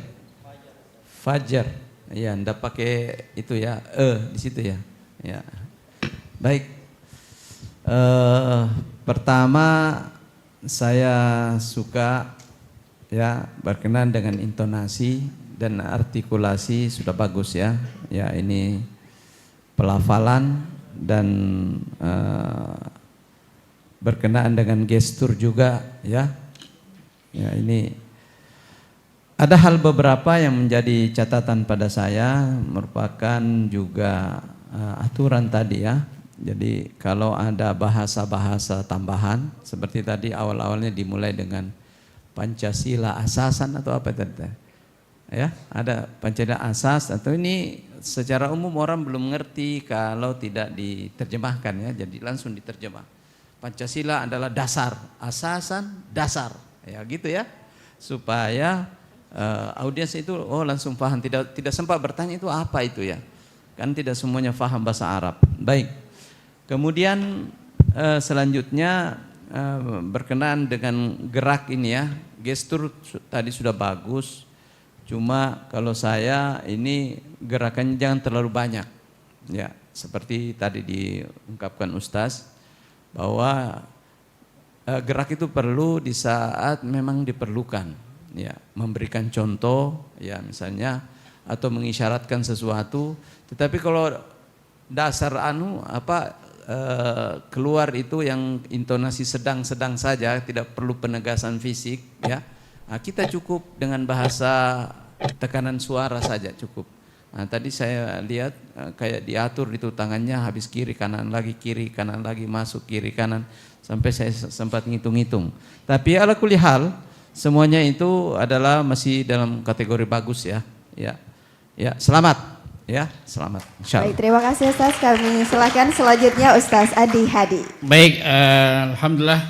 Fajar. Ya, ndak pakai itu ya, di situ ya. Ya. Baik, pertama saya suka ya berkenan dengan intonasi dan artikulasi sudah bagus ya. Ya, ini pelafalan dan berkenaan dengan gestur juga ya. Ya, ini ada hal beberapa yang menjadi catatan pada saya, merupakan juga aturan tadi ya. Jadi kalau ada bahasa-bahasa tambahan seperti tadi awal-awalnya dimulai dengan Pancasila asasan atau apa tadi? Ya, ada Pancasila asas atau ini secara umum orang belum mengerti kalau tidak diterjemahkan ya, jadi langsung diterjemah. Pancasila adalah dasar, asasan dasar, ya gitu ya, supaya audiens itu langsung paham, tidak sempat bertanya itu apa itu ya, kan tidak semuanya paham bahasa Arab. Baik, kemudian selanjutnya berkenaan dengan gerak ini ya, gestur tadi sudah bagus. Cuma kalau saya ini gerakannya jangan terlalu banyak. Ya, seperti tadi diungkapkan Ustaz bahwa gerak itu perlu di saat memang diperlukan. Ya, memberikan contoh ya misalnya atau mengisyaratkan sesuatu. Tetapi kalau dasar keluar itu yang intonasi sedang-sedang saja, tidak perlu penegasan fisik ya. Nah, kita cukup dengan bahasa tekanan suara saja cukup. Nah, tadi saya lihat kayak diatur itu tangannya habis kiri kanan lagi masuk kiri kanan sampai saya sempat ngitung-ngitung. Tapi ala kulli hal semuanya itu adalah masih dalam kategori bagus ya. Ya, selamat ya, selamat. Insyaallah. Baik, terima kasih Ustaz. Kami silakan selanjutnya Ustaz Adi Hadi. Baik, alhamdulillah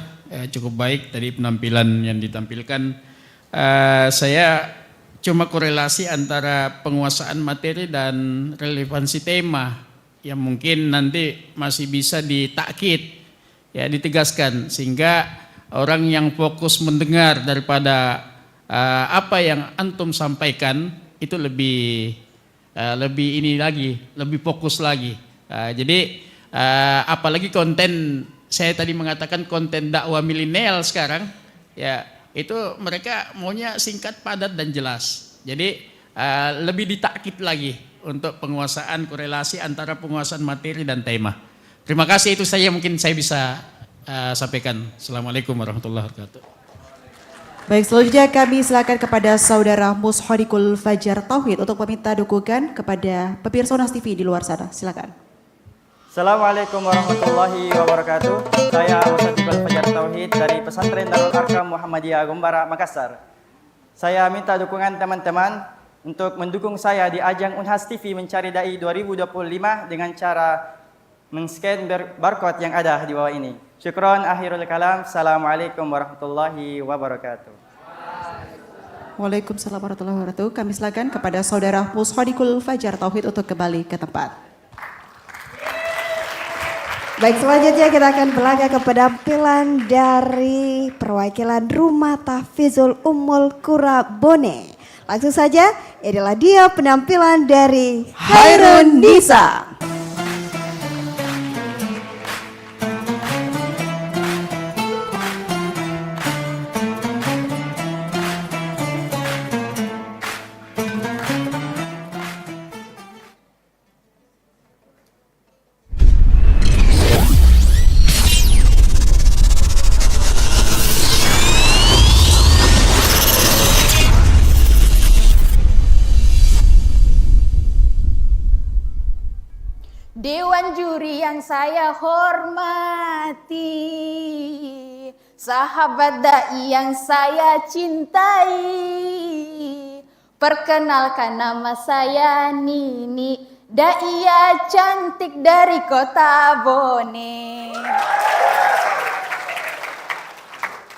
cukup baik tadi penampilan yang ditampilkan. Saya cuma korelasi antara penguasaan materi dan relevansi tema yang mungkin nanti masih bisa ditakkid ya, ditegaskan sehingga orang yang fokus mendengar daripada apa yang antum sampaikan itu lebih ini lagi, lebih fokus lagi. Jadi apalagi konten, saya tadi mengatakan konten dakwah milenial sekarang ya, itu mereka maunya singkat, padat dan jelas. Jadi lebih ditakkid lagi untuk penguasaan korelasi antara penguasaan materi dan tema. Terima kasih, itu saja mungkin saya bisa sampaikan. Assalamualaikum warahmatullahi wabarakatuh. Baik, selanjutnya kami silakan kepada Saudara Mushodikul Fajar Tauhid untuk meminta dukungan kepada pemirsa Unas TV di luar sana. Silakan. Assalamualaikum warahmatullahi wabarakatuh. Saya Mushodikul Fajar Tauhid dari Pesantren Darul Arkam Muhammadiyah Gombara, Makassar. Saya minta dukungan teman-teman untuk mendukung saya di ajang Unhas TV Mencari Dai 2025 dengan cara men-scan barcode yang ada di bawah ini. Syukron, akhirul kalam. Assalamualaikum warahmatullahi wabarakatuh. Waalaikumsalam warahmatullahi wabarakatuh. Kami silakan kepada Saudara Mushodikul Fajar Tauhid untuk kembali ke tempat. Baik, selanjutnya kita akan berlagak ke penampilan dari perwakilan Rumah Tahfizul Ummul Qura Bone. Langsung saja, inilah dia penampilan dari Khairun Nisa. Dewan juri yang saya hormati, sahabat dai yang saya cintai, perkenalkan nama saya Nini, daia cantik dari kota Bone.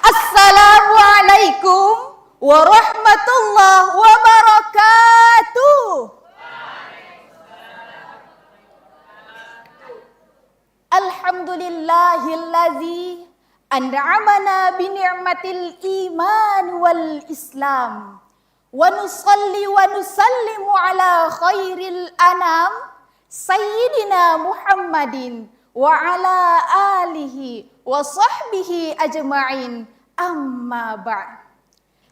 Assalamualaikum warahmatullahi wabarakatuh. Alhamdulillahillazi an'amana bi ni'matil iman wal islam wa nusalli wa nusallimu ala khairil anam sayyidina Muhammadin wa ala alihi wa sahbihi ajma'in, amma ba'd.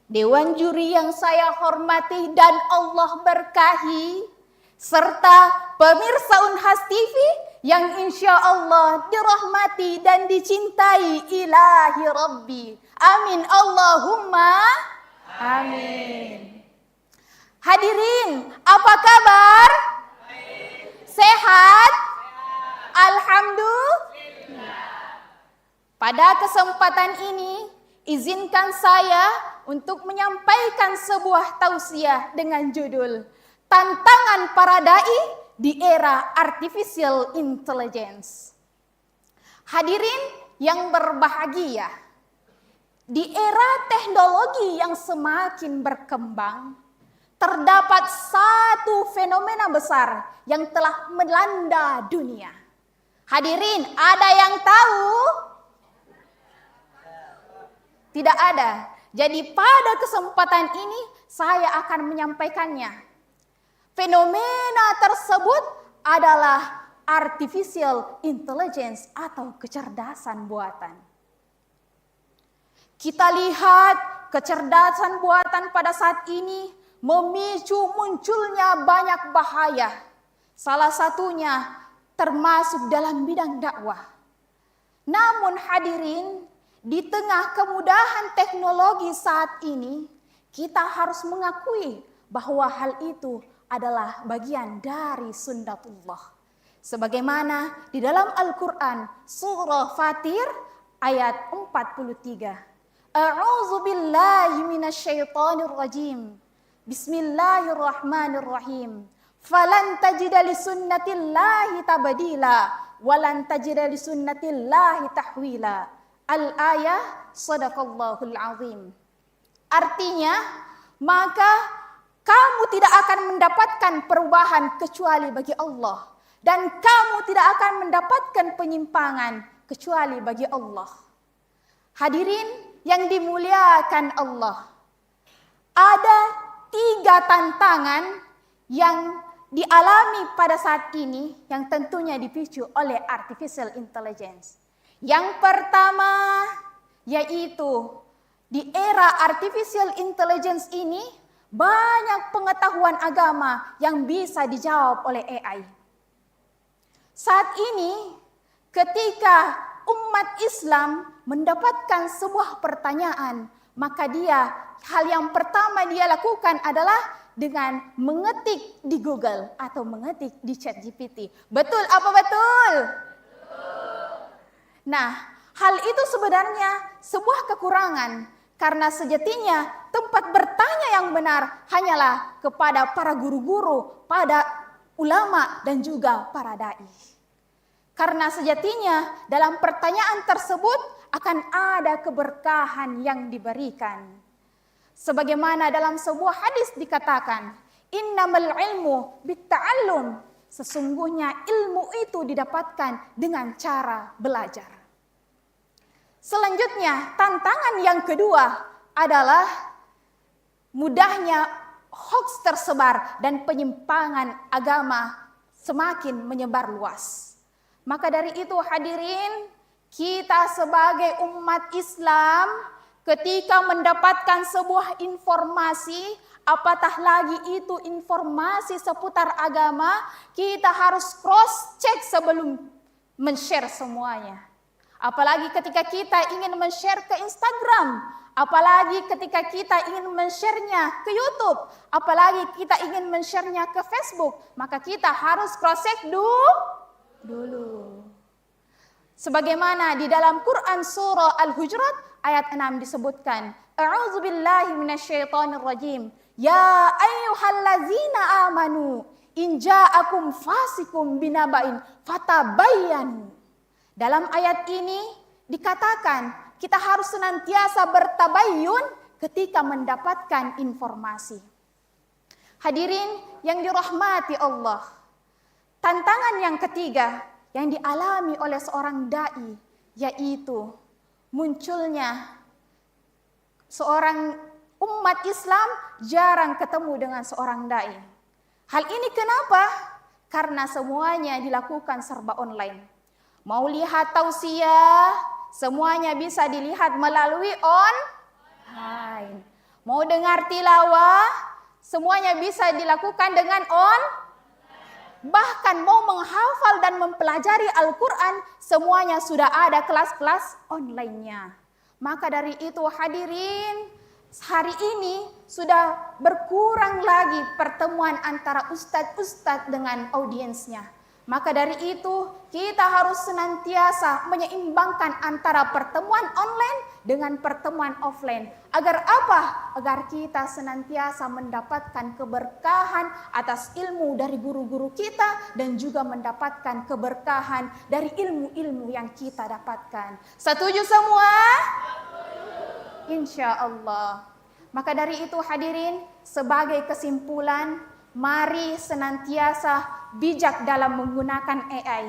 Dewan juri yang saya hormati dan Allah berkahi, serta pemirsa Unhas TV yang insya Allah dirahmati dan dicintai ilahi Rabbi. Amin Allahumma amin. Hadirin, apa kabar? Sehat? Alhamdulillah. Pada kesempatan ini, izinkan saya untuk menyampaikan sebuah tausiah dengan judul Tantangan Para Dai di Era Artificial Intelligence. Hadirin yang berbahagia, di era teknologi yang semakin berkembang, terdapat satu fenomena besar yang telah melanda dunia. Hadirin, ada yang tahu? Tidak ada. Jadi pada kesempatan ini saya akan menyampaikannya. Fenomena tersebut adalah artificial intelligence atau kecerdasan buatan. Kita lihat kecerdasan buatan pada saat ini memicu munculnya banyak bahaya. Salah satunya termasuk dalam bidang dakwah. Namun hadirin, di tengah kemudahan teknologi saat ini, kita harus mengakui bahwa hal itu adalah bagian dari sunnatullah. Sebagaimana di dalam Al-Quran surah Fatir ayat 43. A'udzu billahi minasyaitonir rajim. Bismillahirrahmanirrahim. Falan tajida li sunnatillahi tabdila walan tajida li sunnatillahi tahwila. Al-ayah sadaqallahul azim. Artinya, maka kamu tidak akan mendapatkan perubahan kecuali bagi Allah, dan kamu tidak akan mendapatkan penyimpangan kecuali bagi Allah. Hadirin yang dimuliakan Allah, ada 3 tantangan yang dialami pada saat ini yang tentunya dipicu oleh artificial intelligence. Yang pertama yaitu di era artificial intelligence ini banyak pengetahuan agama yang bisa dijawab oleh AI. Saat ini ketika umat Islam mendapatkan sebuah pertanyaan, maka hal yang pertama dia lakukan adalah dengan mengetik di Google atau mengetik di ChatGPT. Betul apa betul? Nah, hal itu sebenarnya sebuah kekurangan, karena sejatinya tempat bertanya yang benar hanyalah kepada para guru-guru, pada ulama dan juga para dai. Karena sejatinya dalam pertanyaan tersebut akan ada keberkahan yang diberikan. Sebagaimana dalam sebuah hadis dikatakan, innamal ilmu bitta'allum. Sesungguhnya ilmu itu didapatkan dengan cara belajar. Selanjutnya, tantangan yang kedua adalah mudahnya hoax tersebar dan penyimpangan agama semakin menyebar luas. Maka dari itu hadirin, kita sebagai umat Islam ketika mendapatkan sebuah informasi, apatah lagi itu informasi seputar agama, kita harus cross check sebelum men-share semuanya. Apalagi ketika kita ingin men-share ke Instagram, apalagi ketika kita ingin men-share-nya ke YouTube, apalagi kita ingin men-share-nya ke Facebook, maka kita harus cross check dulu. Sebagaimana di dalam Quran surah Al-Hujurat ayat 6 disebutkan, A'udzu billahi minasyaitonir rajim. Ya ayyuhallazina amanu in ja'akum fasikum binaba'in fatabayyanu. Dalam ayat ini dikatakan kita harus senantiasa bertabayyun ketika mendapatkan informasi. Hadirin yang dirahmati Allah, tantangan yang ketiga yang dialami oleh seorang dai yaitu munculnya seorang umat Islam jarang ketemu dengan seorang dai. Hal ini kenapa? Karena semuanya dilakukan serba online. Mau lihat tausiah, semuanya bisa dilihat melalui online. Mau dengar tilawah, semuanya bisa dilakukan dengan Bahkan mau menghafal dan mempelajari Al-Quran, semuanya sudah ada kelas-kelas online-nya. Maka dari itu hadirin, hari ini sudah berkurang lagi pertemuan antara ustadz-ustadz dengan audiensnya. Maka dari itu, kita harus senantiasa menyeimbangkan antara pertemuan online dengan pertemuan offline. Agar apa? Agar kita senantiasa mendapatkan keberkahan atas ilmu dari guru-guru kita dan juga mendapatkan keberkahan dari ilmu-ilmu yang kita dapatkan. Setuju semua? Insya Allah. Maka dari itu hadirin, sebagai kesimpulan, mari senantiasa bijak dalam menggunakan AI.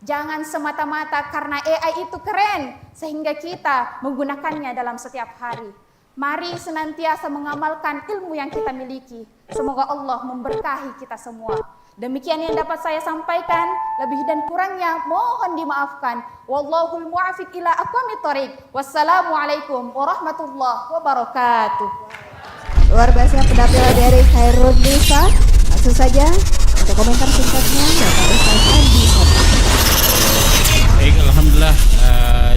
Jangan semata-mata karena AI itu keren sehingga kita menggunakannya dalam setiap hari. Mari senantiasa mengamalkan ilmu yang kita miliki. Semoga Allah memberkahi kita semua. Demikian yang dapat saya sampaikan, lebih dan kurangnya mohon dimaafkan. Wallahul muwaffiq ila aqwamit thoriq. Wassalamualaikum warahmatullahi wabarakatuh. Luar biasa penampilan dari Khairun Nisa. Langsung saja untuk komentar singkatnya Bapak Ustaz Andi. Baik, alhamdulillah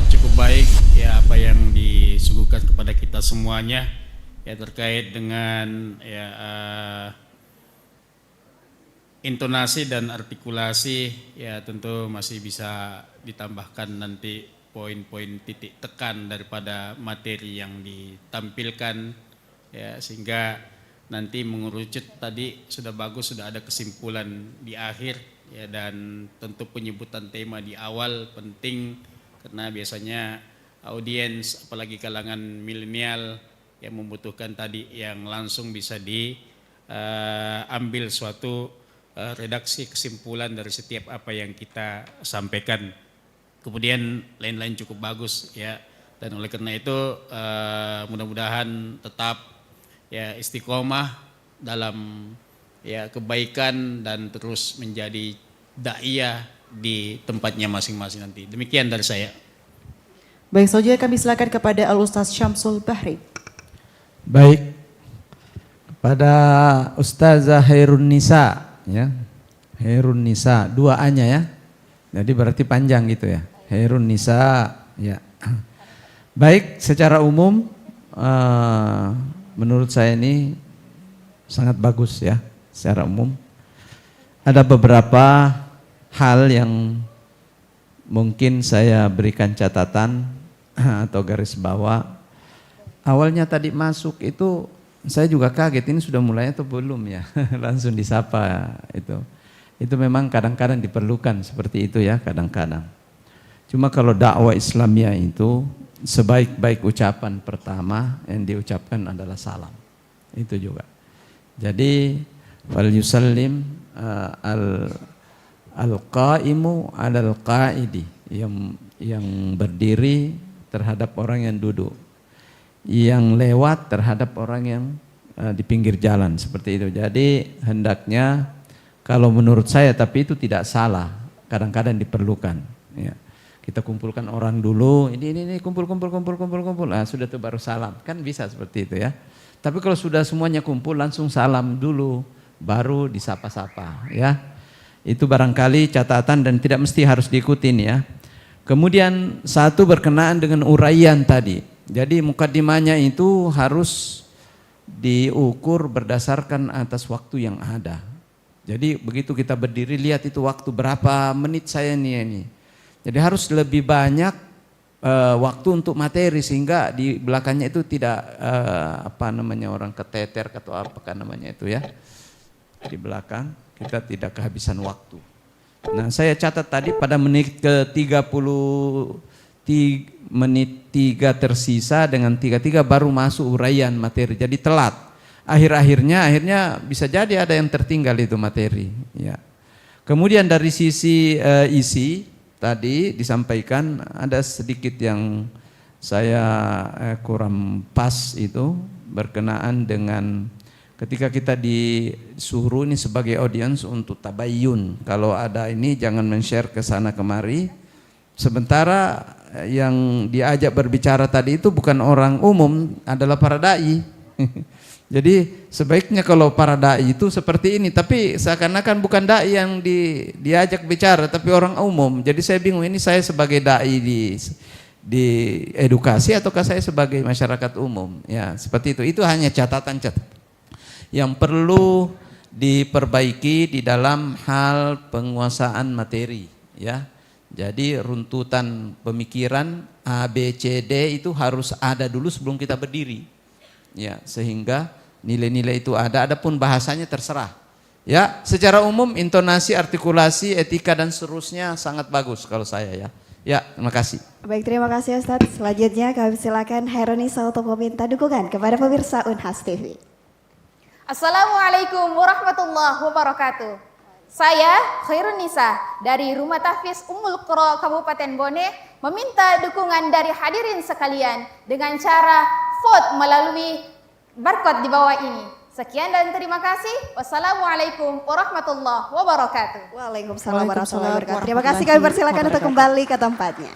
cukup baik ya apa yang disuguhkan kepada kita semuanya ya terkait dengan ya intonasi dan artikulasi ya tentu masih bisa ditambahkan nanti poin-poin titik tekan daripada materi yang ditampilkan ya sehingga nanti mengerucut tadi sudah bagus, sudah ada kesimpulan di akhir ya dan tentu penyebutan tema di awal penting karena biasanya audiens apalagi kalangan milenial yang membutuhkan tadi yang langsung bisa diambil suatu redaksi kesimpulan dari setiap apa yang kita sampaikan. Kemudian lain-lain cukup bagus ya dan oleh karena itu mudah-mudahan tetap ya istiqomah dalam ya kebaikan dan terus menjadi daiyah di tempatnya masing-masing nanti. Demikian dari saya. Baik, saja kami silakan kepada Al-Ustaz Syamsul Bahri. Baik, kepada Ustazah Khairun Nisa ya, Khairun Nisa, dua A-nya ya, jadi berarti panjang gitu ya, Khairun Nisa ya. Baik, secara umum menurut saya ini sangat bagus ya, secara umum. Ada beberapa hal yang mungkin saya berikan catatan atau garis bawah. Awalnya tadi masuk itu saya juga kaget, ini sudah mulai atau belum ya, langsung disapa itu. Itu memang kadang-kadang diperlukan seperti itu ya, kadang-kadang. Cuma kalau dakwah Islamiyah itu sebaik-baik ucapan pertama yang diucapkan adalah salam. Itu juga. Jadi fal yusallim al-qaimu 'alal qaidi, yang berdiri terhadap orang yang duduk, yang lewat terhadap orang yang di pinggir jalan, seperti itu. Jadi hendaknya kalau menurut saya, tapi itu tidak salah, kadang-kadang diperlukan ya. Kita kumpulkan orang dulu, ini kumpul, nah sudah tuh baru salam, kan bisa seperti itu ya. Tapi kalau sudah semuanya kumpul langsung salam dulu, baru disapa-sapa ya. Itu barangkali catatan dan tidak mesti harus diikutin ya. Kemudian satu berkenaan dengan uraian tadi. Jadi mukaddimahnya itu harus diukur berdasarkan atas waktu yang ada. Jadi begitu kita berdiri lihat itu waktu berapa menit saya ini. Jadi harus lebih banyak waktu untuk materi sehingga di belakangnya itu tidak orang keteter atau apa namanya itu ya. Di belakang kita tidak kehabisan waktu. Nah, saya catat tadi pada menit ke-30 menit 3 tersisa dengan 33 baru masuk uraian materi. Jadi telat. Akhirnya bisa jadi ada yang tertinggal itu materi ya. Kemudian dari sisi isi tadi disampaikan ada sedikit yang saya kurang pas itu berkenaan dengan ketika kita disuruh ini sebagai audiens untuk tabayyun. Kalau ada ini jangan men-share ke sana kemari. Sementara yang diajak berbicara tadi itu bukan orang umum, adalah para dai. Jadi sebaiknya kalau para dai itu seperti ini, tapi seakan-akan bukan dai yang diajak bicara, tapi orang umum. Jadi saya bingung, ini saya sebagai dai di edukasi ataukah saya sebagai masyarakat umum? Ya seperti itu. Itu hanya catatan yang perlu diperbaiki di dalam hal penguasaan materi, ya. Jadi runtutan pemikiran A, B, C, D itu harus ada dulu sebelum kita berdiri, ya, sehingga nilai-nilai itu ada. Adapun bahasanya terserah, ya. Secara umum intonasi, artikulasi, etika dan seterusnya sangat bagus kalau saya, ya. Ya, terima kasih. Baik, terima kasih Ustadz. Selanjutnya kami silakan Heronisa untuk meminta dukungan kepada pemirsa Unhas TV. Assalamualaikum warahmatullahi wabarakatuh. Saya Khairunisa dari Rumah Tahfiz Ummul Qura Kabupaten Bone meminta dukungan dari hadirin sekalian dengan cara vote melalui barcode di bawah ini. Sekian dan terima kasih. Wassalamualaikum warahmatullahi wabarakatuh. Waalaikumsalam warahmatullahi wabarakatuh. Terima kasih, kami persilakan untuk kembali ke tempatnya.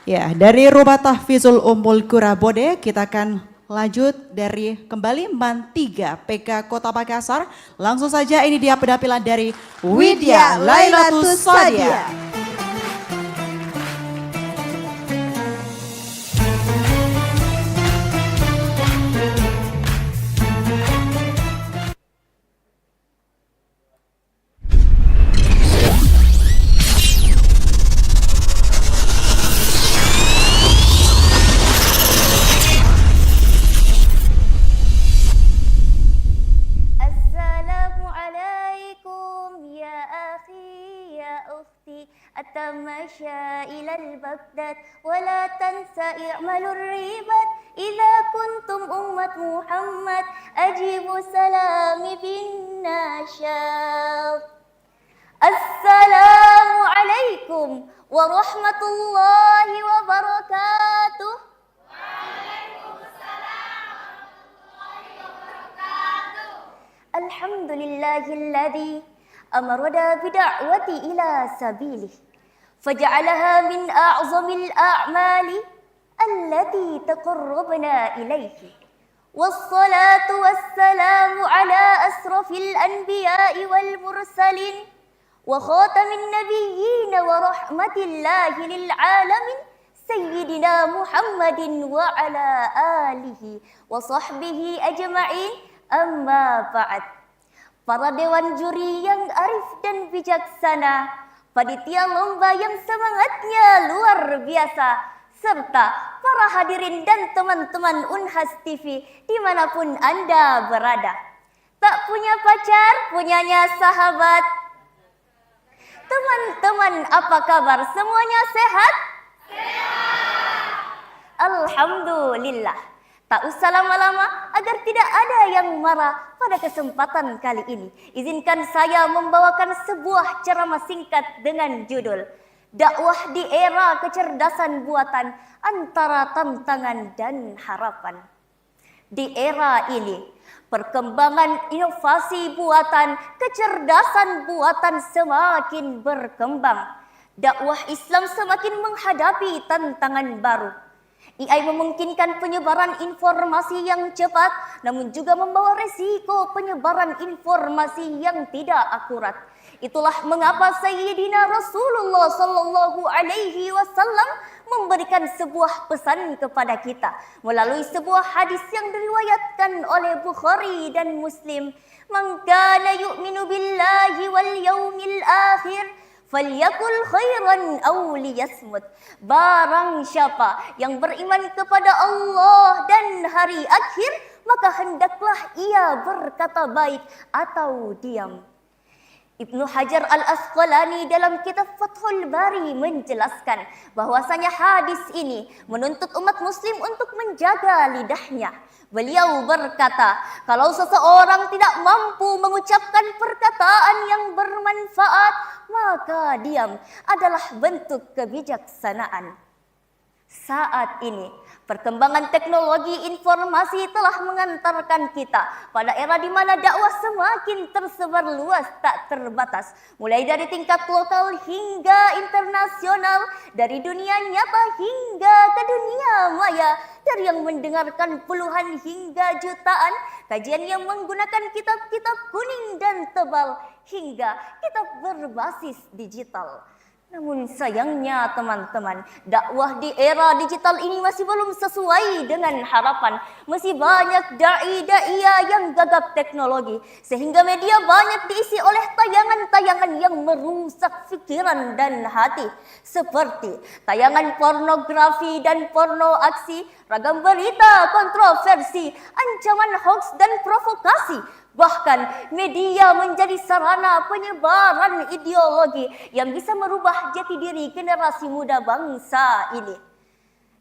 Ya, dari Rumah Tahfizul Ummul Qura Bone kita akan lanjut dari kembali MAN 3 PK Kota Makassar. Langsung saja ini dia penampilan dari Widya Lailatus Sadia. التمشى إلى البغداد ولا تنسى إعمال الرباط إذا كنتم أمة محمد أجيبوا السلام بالنشاط السلام عليكم ورحمة الله وبركاته. وعليكم السلام ورحمة الله وبركاته. الحمد لله الذي أمرنا بدعوتي إلى سبيله فجعلها من أعظم الأعمال التي تقربنا إليه والصلاة والسلام على أشرف الأنبياء والمرسلين وخاتم النبيين ورحمة الله للعالمين سيدنا محمد وعلى آله وصحبه أجمعين. أما بعد, para dewan juri yang arif dan bijaksana, panitia lomba yang semangatnya luar biasa, serta para hadirin dan teman-teman Unhas TV dimanapun Anda berada. Tak punya pacar, punyanya sahabat. Teman-teman, apa kabar? Semuanya sehat? Sehat. Alhamdulillah. Tak usah lama-lama agar tidak ada yang marah pada kesempatan kali ini. Izinkan saya membawakan sebuah ceramah singkat dengan judul Dakwah di Era Kecerdasan Buatan Antara Tantangan dan Harapan. Di era ini, perkembangan inovasi buatan, kecerdasan buatan semakin berkembang. Dakwah Islam semakin menghadapi tantangan baru. AI memungkinkan penyebaran informasi yang cepat, namun juga membawa resiko penyebaran informasi yang tidak akurat. Itulah mengapa Sayyidina Rasulullah Sallallahu Alaihi Wasallam memberikan sebuah pesan kepada kita melalui sebuah hadis yang diriwayatkan oleh Bukhari dan Muslim. Man kana yu'minu billahi wal yaumil akhir falyakul khairan aw liyasmut. Barang siapa yang beriman kepada Allah dan hari akhir, maka hendaklah ia berkata baik atau diam. Ibnu Hajar Al-Asqalani dalam kitab Fathul Bari menjelaskan bahwasanya hadis ini menuntut umat muslim untuk menjaga lidahnya. Beliau berkata, kalau seseorang tidak mampu mengucapkan perkataan yang bermanfaat, maka diam adalah bentuk kebijaksanaan. Saat ini, perkembangan teknologi informasi telah mengantarkan kita pada era di mana dakwah semakin tersebar luas tak terbatas. Mulai dari tingkat lokal hingga internasional, dari dunia nyata hingga ke dunia maya. Dari yang mendengarkan puluhan hingga jutaan, kajian yang menggunakan kitab-kitab kuning dan tebal, hingga kitab berbasis digital. Namun sayangnya teman-teman, dakwah di era digital ini masih belum sesuai dengan harapan. Masih banyak dai-da'iyah yang gagap teknologi, sehingga media banyak diisi oleh tayangan-tayangan yang merusak pikiran dan hati. Seperti tayangan pornografi dan porno aksi, ragam berita kontroversi, ancaman hoax dan provokasi. Bahkan media menjadi sarana penyebaran ideologi yang bisa merubah jati diri generasi muda bangsa ini.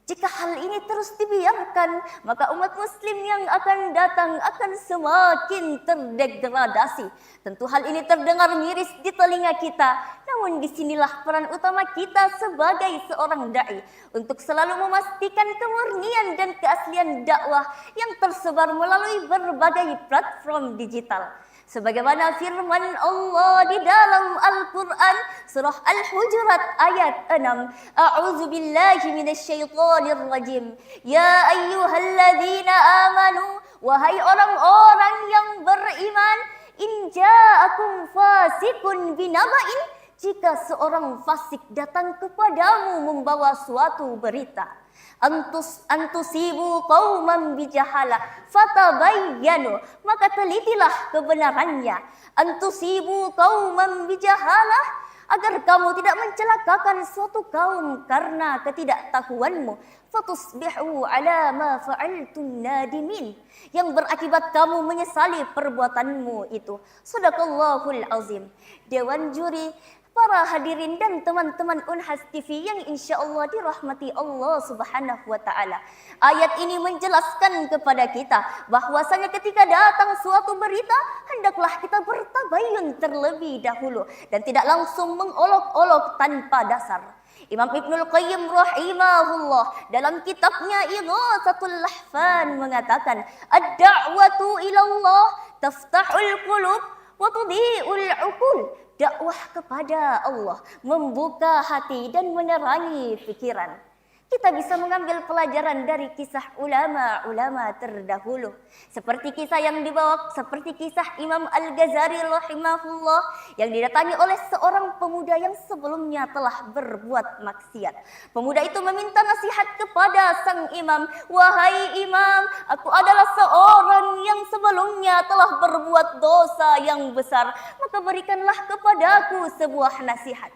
Jika hal ini terus dibiarkan, maka umat muslim yang akan datang akan semakin terdegradasi. Tentu hal ini terdengar miris di telinga kita, namun disinilah peran utama kita sebagai seorang da'i untuk selalu memastikan kemurnian dan keaslian dakwah yang tersebar melalui berbagai platform digital. Sebagaimana firman Allah di dalam Al-Quran surah Al-Hujurat ayat 6. A'udzu billahi minasyaitonir rajim. Ya ayyuhalladzina amanu, wahai orang-orang yang beriman, in ja'akum fasikun binaba'in, jika seorang fasik datang kepadamu membawa suatu berita, antusibu qauman bijahala fatabayyanu, maka telitilah kebenarannya. Antusibu qauman bijahala, agar kamu tidak mencelakakan suatu kaum karena ketidaktahuanmu. Fatusbihu ala ma fa'altum nadimin, yang berakibat kamu menyesali perbuatanmu itu. Shadaqallahul azim. Dewan juri, para hadirin dan teman-teman Unhas TV yang insya Allah dirahmati Allah Subhanahu wa Ta'ala. Ayat ini menjelaskan kepada kita bahwasanya ketika datang suatu berita, hendaklah kita bertabayun terlebih dahulu dan tidak langsung mengolok-olok tanpa dasar. Imam Ibnul Qayyim rahimahullah dalam kitabnya Ighatsatul Lahfan mengatakan, ad-da'watu ilallah taftahul qulub wa tudhi'ul uqul. Dakwah kepada Allah membuka hati dan menerangi pikiran. Kita bisa mengambil pelajaran dari kisah ulama-ulama terdahulu. Seperti kisah yang dibawa, seperti kisah Imam Al-Ghazali rahimahullah yang didatangi oleh seorang pemuda yang sebelumnya telah berbuat maksiat. Pemuda itu meminta nasihat kepada sang imam. Wahai imam, aku adalah seorang yang sebelumnya telah berbuat dosa yang besar. Maka berikanlah kepadaku sebuah nasihat.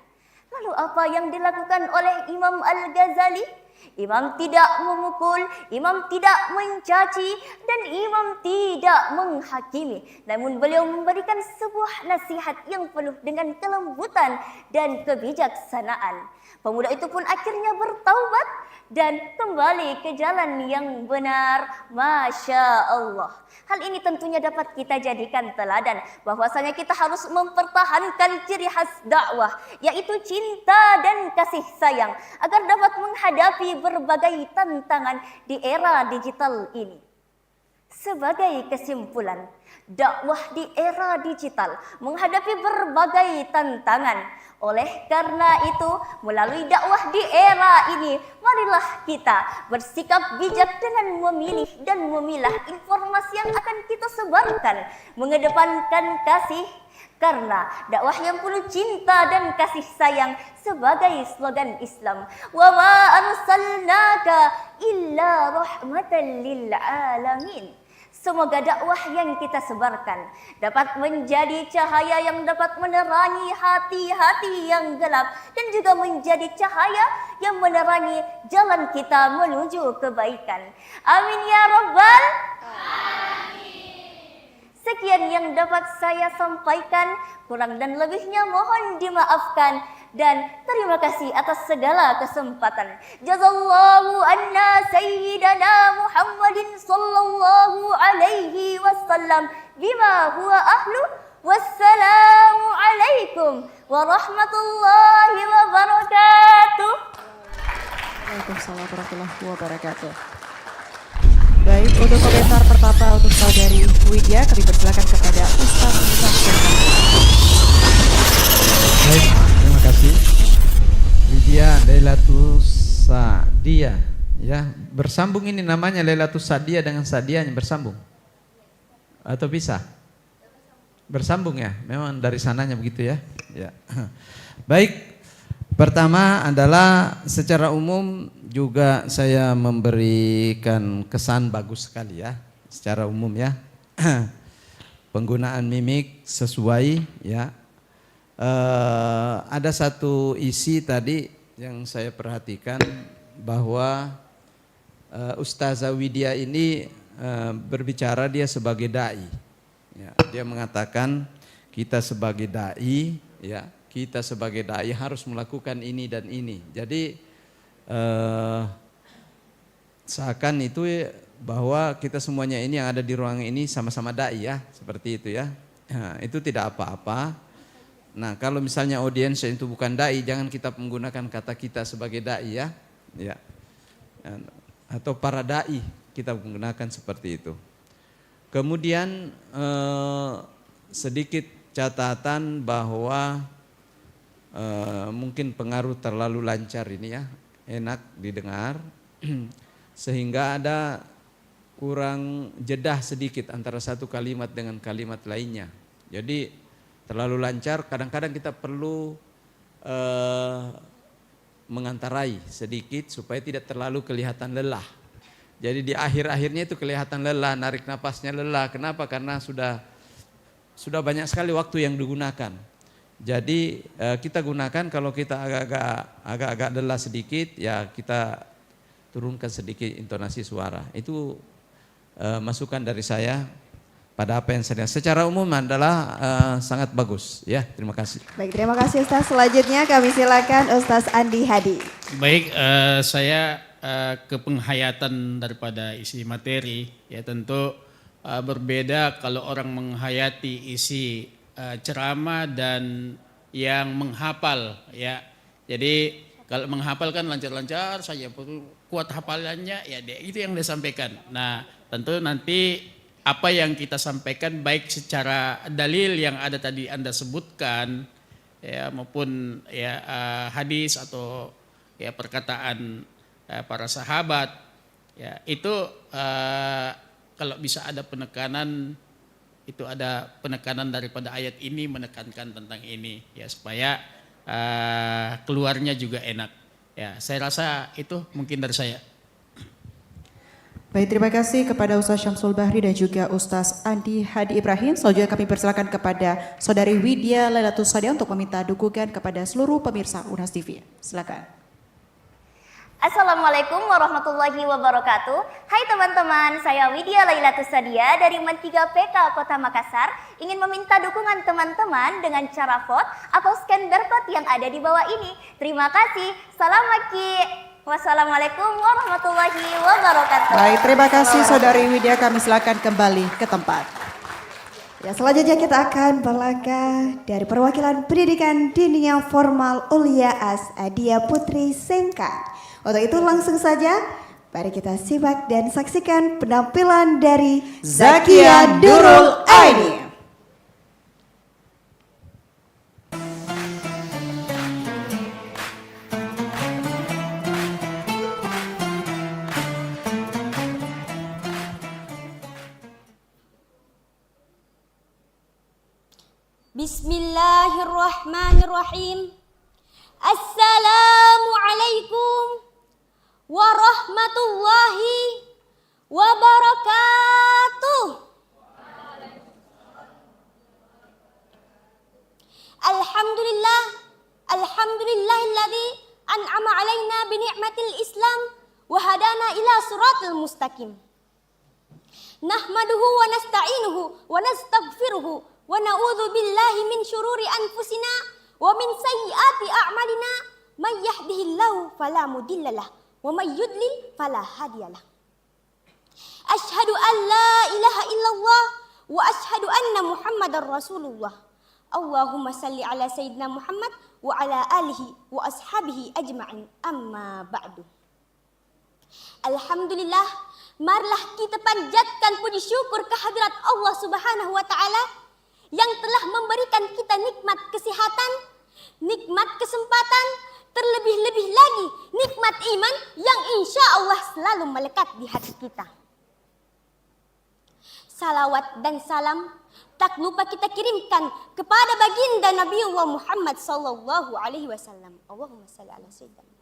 Lalu apa yang dilakukan oleh Imam Al-Ghazali? Imam tidak memukul, imam tidak mencaci, dan imam tidak menghakimi. Namun beliau memberikan sebuah nasihat yang penuh dengan kelembutan dan kebijaksanaan. Pemuda itu pun akhirnya bertaubat dan kembali ke jalan yang benar. Masya Allah. Hal ini tentunya dapat kita jadikan teladan bahwasanya kita harus mempertahankan ciri khas dakwah, yaitu cinta dan kasih sayang, agar dapat menghadapi berbagai tantangan di era digital ini. Sebagai kesimpulan, dakwah di era digital menghadapi berbagai tantangan. Oleh karena itu, melalui dakwah di era ini, marilah kita bersikap bijak dengan memilih dan memilah informasi yang akan kita sebarkan, mengedepankan kasih, karena dakwah yang penuh cinta dan kasih sayang sebagai slogan Islam. Wa ma arsalnaka illa rahmatan lil alamin. Semoga dakwah yang kita sebarkan dapat menjadi cahaya yang dapat menerangi hati-hati yang gelap, dan juga menjadi cahaya yang menerangi jalan kita menuju kebaikan. Amin ya Rabbal Alamin. Sekian yang dapat saya sampaikan, kurang dan lebihnya mohon dimaafkan. Dan terima kasih atas segala kesempatan. Jazallahu anna sayyidana Muhammadin sallallahu alaihi wasallam bima huwa ahlu. Wassalamu alaikum warahmatullahi wabarakatuh. Waalaikumsalam warahmatullahi wabarakatuh. Baik, untuk komentar pertama untuk saudari Widya, kami persilakan kepada Ustaz Syafir. Baik, terima kasih. Widya Lailatus Sadia, ya, bersambung ini namanya Lailatus Sadia dengan Sadianya bersambung atau bisa? Bersambung ya, memang dari sananya begitu ya. Ya. Baik, Pertama adalah secara umum juga saya memberikan kesan bagus sekali ya, secara umum ya. Penggunaan mimik sesuai ya. Ada satu isi tadi yang saya perhatikan bahwa Ustazah Widya ini berbicara dia sebagai dai. Ya, dia mengatakan kita sebagai dai ya. Kita sebagai dai harus melakukan ini dan ini. Jadi seakan itu bahwa kita semuanya ini yang ada di ruang ini sama-sama dai ya, seperti itu ya. Nah, itu tidak apa-apa. Nah, kalau misalnya audiens itu bukan dai, jangan kita menggunakan kata kita sebagai dai ya. Ya. Atau para dai kita menggunakan seperti itu. Kemudian sedikit catatan bahwa mungkin pengaruh terlalu lancar ini ya, enak didengar sehingga ada kurang jedah sedikit antara satu kalimat dengan kalimat lainnya. Jadi terlalu lancar, kadang-kadang kita perlu mengantarai sedikit supaya tidak terlalu kelihatan lelah. Jadi di akhir-akhirnya itu kelihatan lelah, narik napasnya lelah. Kenapa? Karena sudah banyak sekali waktu yang digunakan. Jadi kita gunakan kalau kita agak-agak lelah sedikit, ya kita turunkan sedikit intonasi suara. Itu masukan dari saya pada apa yang saya lihat. Secara umum adalah sangat bagus. Ya, terima kasih. Baik, terima kasih Ustaz. Selanjutnya kami silakan Ustaz Andi Hadi. Baik, saya ke penghayatan daripada isi materi. Ya tentu berbeda kalau orang menghayati isi ceramah dan yang menghafal ya. Jadi kalau menghafal kan lancar-lancar saja, kuat hafalannya ya itu yang disampaikan. Nah, tentu nanti apa yang kita sampaikan baik secara dalil yang ada tadi Anda sebutkan ya maupun ya hadis atau ya perkataan para sahabat ya itu kalau bisa ada penekanan, itu ada penekanan daripada ayat ini menekankan tentang ini ya supaya keluarnya juga enak ya. Saya rasa itu mungkin dari saya. Baik, terima kasih kepada Ustaz Syamsul Bahri dan juga Ustaz Andi Hadi Ibrahim. Selanjutnya kami persilakan kepada Saudari Widya Lailatul Sadia untuk meminta dukungan kepada seluruh pemirsa Unhas TV. Silakan. Assalamualaikum warahmatullahi wabarakatuh. Hai teman-teman, saya Widya Lailatul Sadia dari Men 3 PK Kota Makassar. Ingin meminta dukungan teman-teman dengan cara vote atau scan barcode yang ada di bawah ini. Terima kasih. Salam Maki. Wassalamualaikum warahmatullahi wabarakatuh. Baik, terima kasih Saudari Widya. Kami silakan kembali ke tempat. Ya, selanjutnya kita akan berlagak dari perwakilan pendidikan Dinia Formal Ulia As Adia Putri Sengkang. Untuk itu langsung saja mari kita simak dan saksikan penampilan dari Zakia Durul Aini. Bismillahirrahmanirrahim. Assalamualaikum warahmatullahi wabarakatuh. Alhamdulillahilladzi an'ama alaina bi ni'matil Islam wa hadana ila siratal mustaqim. Nahmaduhu wa nasta'inuhu wa nastaghfiruhu wa na'udzu billahi min syururi anfusina wa min sayyiati a'malina may yahdihillahu fala mudhillalah wa may yudlil fala hadiyalah. Asyhadu an la ilaha illallah wa asyhadu anna Muhammadar Rasulullah. Allahumma salli ala sayyidina Muhammad wa ala alihi wa ashabihi ajma'in. Amma ba'du. Alhamdulillah, marilah kita panjatkan puji syukur kehadirat Allah Subhanahu wa taala yang telah memberikan kita nikmat kesehatan, nikmat kesempatan, terlebih-lebih lagi nikmat iman yang insya Allah selalu melekat di hati kita. Salawat dan salam tak lupa kita kirimkan kepada baginda Nabiullah Muhammad sallallahu alaihi wasallam. Allahumma shalli ala sayyidina.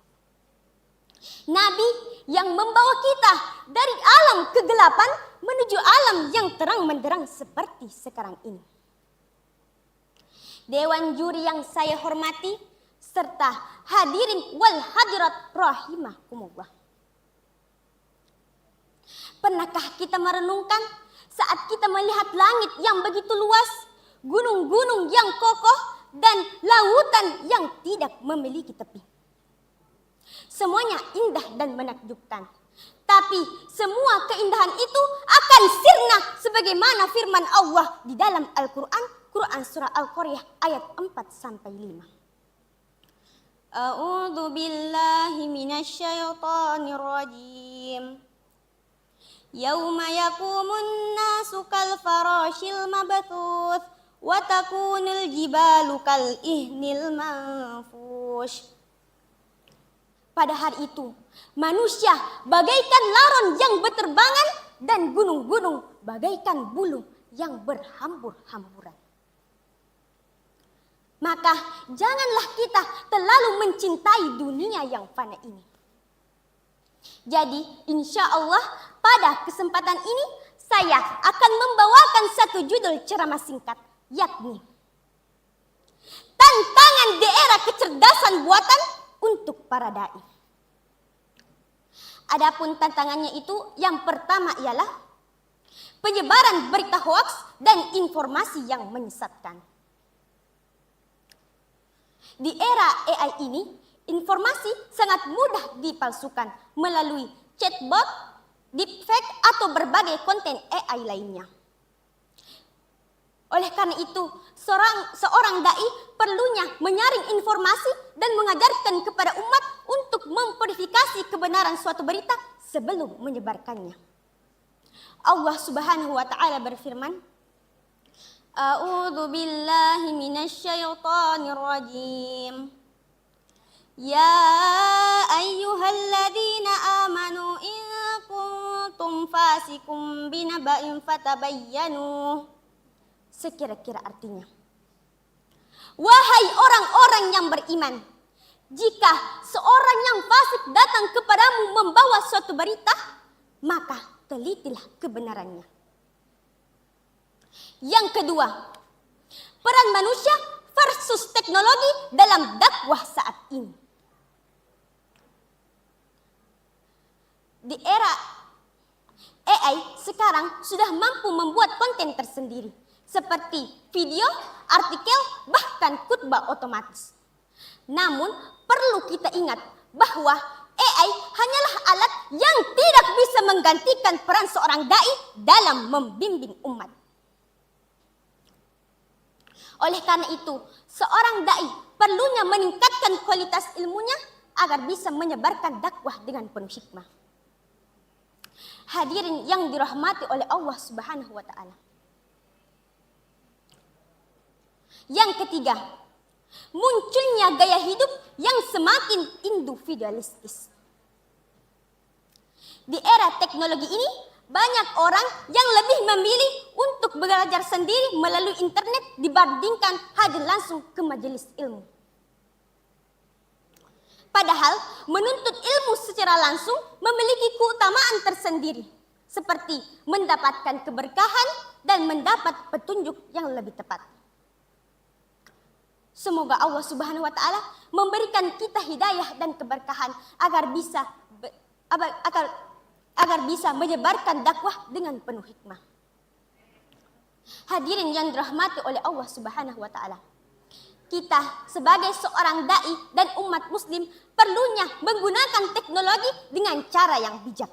Nabi yang membawa kita dari alam kegelapan menuju alam yang terang menderang seperti sekarang ini. Dewan juri yang saya hormati serta hadirin wal hadirat rahimakumullah. Pernahkah kita merenungkan saat kita melihat langit yang begitu luas, gunung-gunung yang kokoh, dan lautan yang tidak memiliki tepi? Semuanya indah dan menakjubkan. Tapi semua keindahan itu akan sirna sebagaimana firman Allah di dalam Al-Quran, Quran surah Al-Qaryah ayat 4-5. A'udzu billahi minasyaitonir rajim. Yauma yaqumun nasu kal farashil mabthuth wa takunul jibalu kal ihnil manfush. Pada hari itu, manusia bagaikan laron yang berterbangan dan gunung-gunung bagaikan bulu yang berhambur-hamburan. Maka janganlah kita terlalu mencintai dunia yang fana ini. Jadi insya Allah pada kesempatan ini saya akan membawakan satu judul ceramah singkat, yakni Tantangan di Era Kecerdasan Buatan untuk para dai. Adapun tantangannya itu yang pertama ialah penyebaran berita hoaks dan informasi yang menyesatkan. Di era AI ini, informasi sangat mudah dipalsukan melalui chatbot, deepfake, atau berbagai konten AI lainnya. Oleh karena itu, seorang dai perlunya menyaring informasi dan mengajarkan kepada umat untuk memverifikasi kebenaran suatu berita sebelum menyebarkannya. Allah Subhanahu wa taala berfirman, A'udzu billahi minasyaitonir rajim. Ya ayyuhalladzina amanu in kuntum fasikum binaba'in fatabayyanu. Sekira-kira artinya, wahai orang-orang yang beriman, jika seorang yang fasik datang kepadamu membawa suatu berita, maka telitilah kebenarannya. Yang kedua, peran manusia versus teknologi dalam dakwah saat ini. Di era AI sekarang sudah mampu membuat konten tersendiri, seperti video, artikel, bahkan khutbah otomatis. Namun perlu kita ingat bahwa AI hanyalah alat yang tidak bisa menggantikan peran seorang dai dalam membimbing umat. Oleh karena itu, seorang dai perlunya meningkatkan kualitas ilmunya agar bisa menyebarkan dakwah dengan penuh hikmah. Hadirin yang dirahmati oleh Allah Subhanahu wa taala. Yang ketiga, munculnya gaya hidup yang semakin individualistis. Di era teknologi ini, banyak orang yang lebih memilih untuk belajar sendiri melalui internet dibandingkan hadir langsung ke majelis ilmu. Padahal menuntut ilmu secara langsung memiliki keutamaan tersendiri, seperti mendapatkan keberkahan dan mendapat petunjuk yang lebih tepat. Semoga Allah Subhanahu wa taala memberikan kita hidayah dan keberkahan agar bisa menyebarkan dakwah dengan penuh hikmah. Hadirin yang dirahmati oleh Allah Subhanahu wa taala. Kita sebagai seorang dai dan umat muslim perlunya menggunakan teknologi dengan cara yang bijak.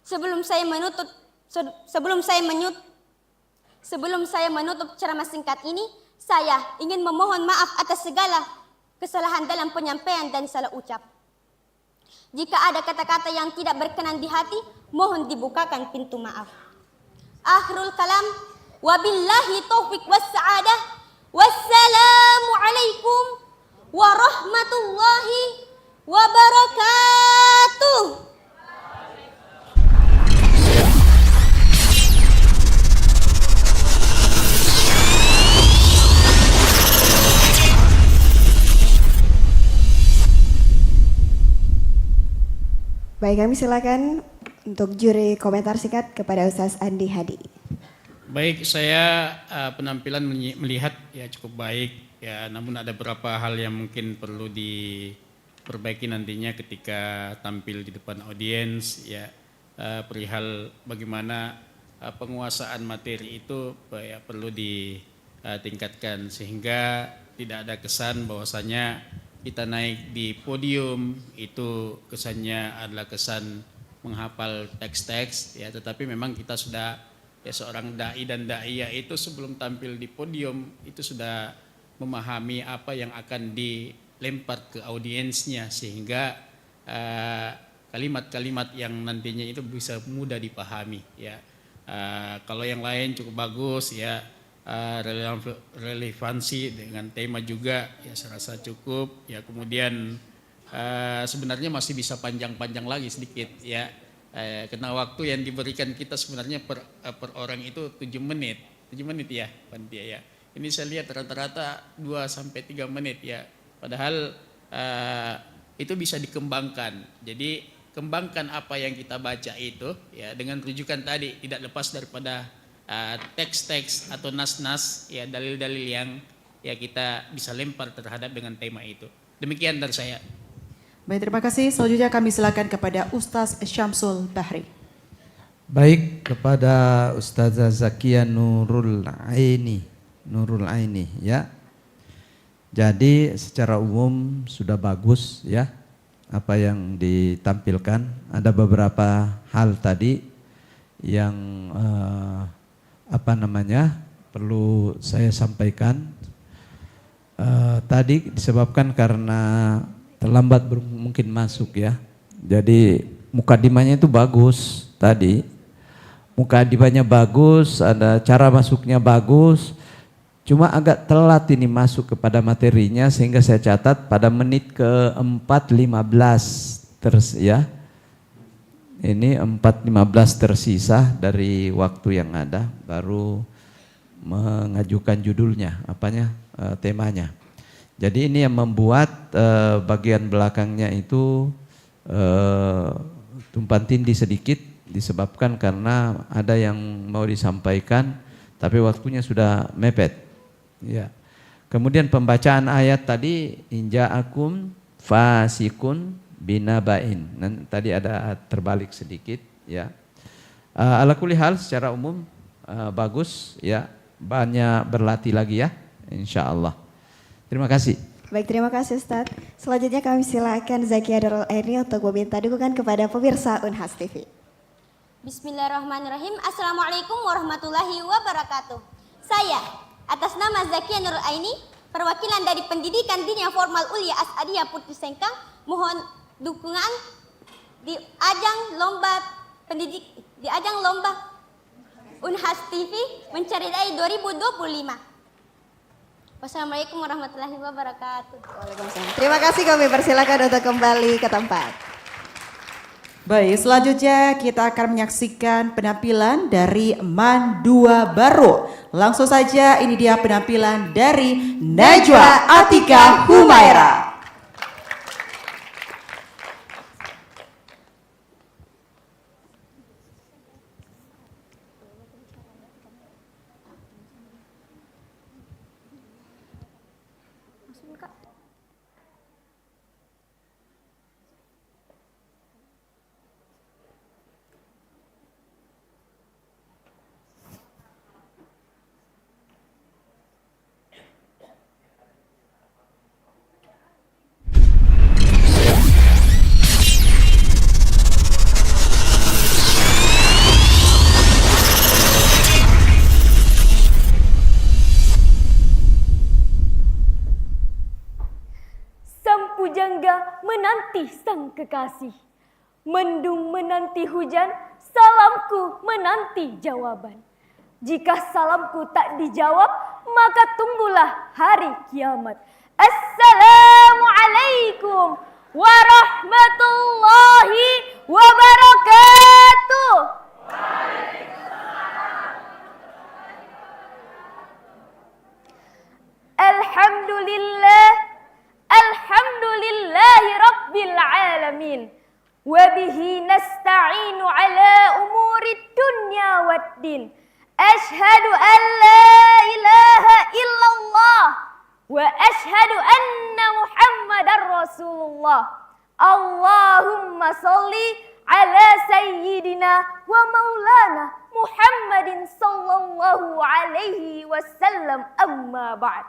Sebelum saya menutup ceramah singkat ini, saya ingin memohon maaf atas segala kesalahan dalam penyampaian dan salah ucap. Jika ada kata-kata yang tidak berkenan di hati, mohon dibukakan pintu maaf. Akhirul kalam, wabillahi taufiq was sa'adah. Wassalamualaikum warahmatullahi wabarakatuh. Baik, kami silakan untuk juri komentar singkat kepada Ustaz Andi Hadi. Baik, saya penampilan melihat ya cukup baik ya, namun ada beberapa hal yang mungkin perlu diperbaiki nantinya ketika tampil di depan audiens ya, perihal bagaimana penguasaan materi itu ya perlu ditingkatkan sehingga tidak ada kesan bahwasanya kita naik di podium itu kesannya adalah kesan menghafal teks-teks ya, tetapi memang kita sudah ya seorang dai dan daiyah itu sebelum tampil di podium itu sudah memahami apa yang akan dilempar ke audiensnya sehingga kalimat-kalimat yang nantinya itu bisa mudah dipahami ya. Kalau yang lain cukup bagus ya, relevansi dengan tema juga ya saya rasa cukup ya, kemudian sebenarnya masih bisa panjang-panjang lagi sedikit ya, karena waktu yang diberikan kita sebenarnya per orang itu 7 menit ya panitia ya, ini saya lihat rata-rata 2-3 menit ya, padahal itu bisa dikembangkan. Jadi kembangkan apa yang kita baca itu ya dengan rujukan tadi, tidak lepas daripada teks-teks atau nas-nas ya, dalil-dalil yang ya kita bisa lempar terhadap dengan tema itu. Demikian dari saya. Baik, terima kasih. Selanjutnya kami silakan kepada Ustaz Syamsul Bahri. Baik, kepada Ustazah Zakia Nurul Aini ya. Jadi secara umum sudah bagus ya apa yang ditampilkan. Ada beberapa hal tadi yang perlu saya sampaikan. Tadi disebabkan karena terlambat mungkin masuk ya. Jadi mukadimahnya itu bagus tadi. Mukadimahnya bagus, ada cara masuknya bagus. Cuma agak telat ini masuk kepada materinya sehingga saya catat pada menit ke-4:15 ya. Ini 4:15 tersisa dari waktu yang ada baru mengajukan judulnya, temanya. Jadi ini yang membuat bagian belakangnya itu tumpang tindih sedikit disebabkan karena ada yang mau disampaikan tapi waktunya sudah mepet. Ya. Kemudian pembacaan ayat tadi inja'akum fasikun binabain. Tadi ada terbalik sedikit ya. Ala kulli hal secara umum bagus ya. Banyak berlatih lagi ya insyaallah. Terima kasih. Baik, terima kasih Ustaz. Selanjutnya kami silakan Zakia Nurul Aini untuk meminta dukungan kepada pemirsa Unhas TV. Bismillahirrahmanirrahim. Assalamualaikum warahmatullahi wabarakatuh. Saya atas nama Zakia Nurul Aini, perwakilan dari Pendidikan Diniyah Formal Ulia As'adiyah Putri Sengkang, mohon dukungan di ajang lomba Unhas TV Mencari Dai 2025. Wassalamualaikum warahmatullahi wabarakatuh. Waalaikumsalam. Terima kasih, kami persilakan untuk kembali ke tempat. Baik, selanjutnya kita akan menyaksikan penampilan dari Mandua Baru. Langsung saja ini dia penampilan dari Najwa Atika Humaira. Pujangga menanti sang kekasih, mendung menanti hujan, salamku menanti jawaban. Jika salamku tak dijawab, maka tunggulah hari kiamat. Assalamualaikum warahmatullahi wabarakatuh. Alhamdulillahi rabbil alamin. Wabihi nasta'inu ala umuri dunya waddin. Ashhadu an la ilaha illallah wa ashhadu anna Muhammadar Rasulullah. Allahumma salli ala sayyidina wa maulana Muhammadin sallallahu alaihi wasallam, amma ba'd.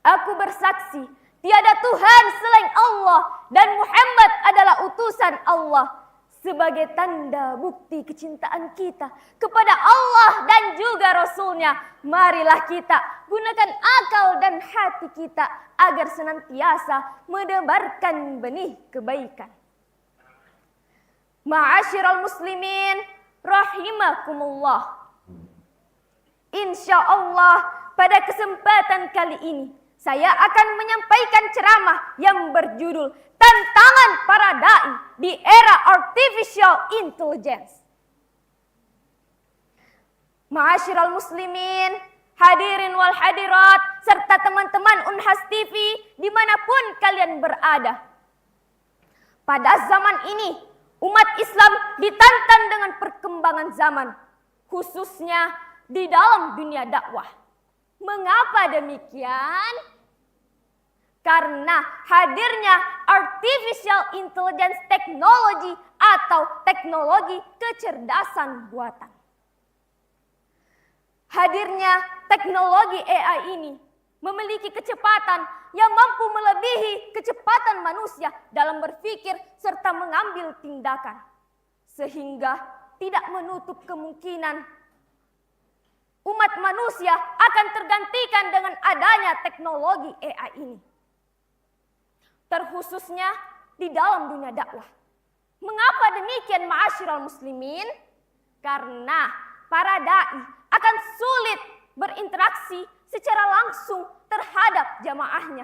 Aku bersaksi tiada Tuhan selain Allah dan Muhammad adalah utusan Allah. Sebagai tanda bukti kecintaan kita kepada Allah dan juga Rasulnya, marilah kita gunakan akal dan hati kita agar senantiasa menebarkan benih kebaikan. Ma'asyiral muslimin rahimakumullah. Insya Allah pada kesempatan kali ini saya akan menyampaikan ceramah yang berjudul Tantangan Para Dai di Era Artificial Intelligence. Ma'asyiral muslimin, hadirin wal hadirat, serta teman-teman Unhas TV dimanapun kalian berada. Pada zaman ini, umat Islam ditantang dengan perkembangan zaman, khususnya di dalam dunia dakwah. Mengapa demikian? Karena hadirnya artificial intelligence technology atau teknologi kecerdasan buatan. Hadirnya teknologi AI ini memiliki kecepatan yang mampu melebihi kecepatan manusia dalam berpikir serta mengambil tindakan. Sehingga tidak menutup kemungkinan umat manusia akan tergantikan dengan adanya teknologi AI ini. Terkhususnya di dalam dunia dakwah. Mengapa demikian ma'asyiral muslimin? Karena para dai akan sulit berinteraksi secara langsung terhadap jamaahnya.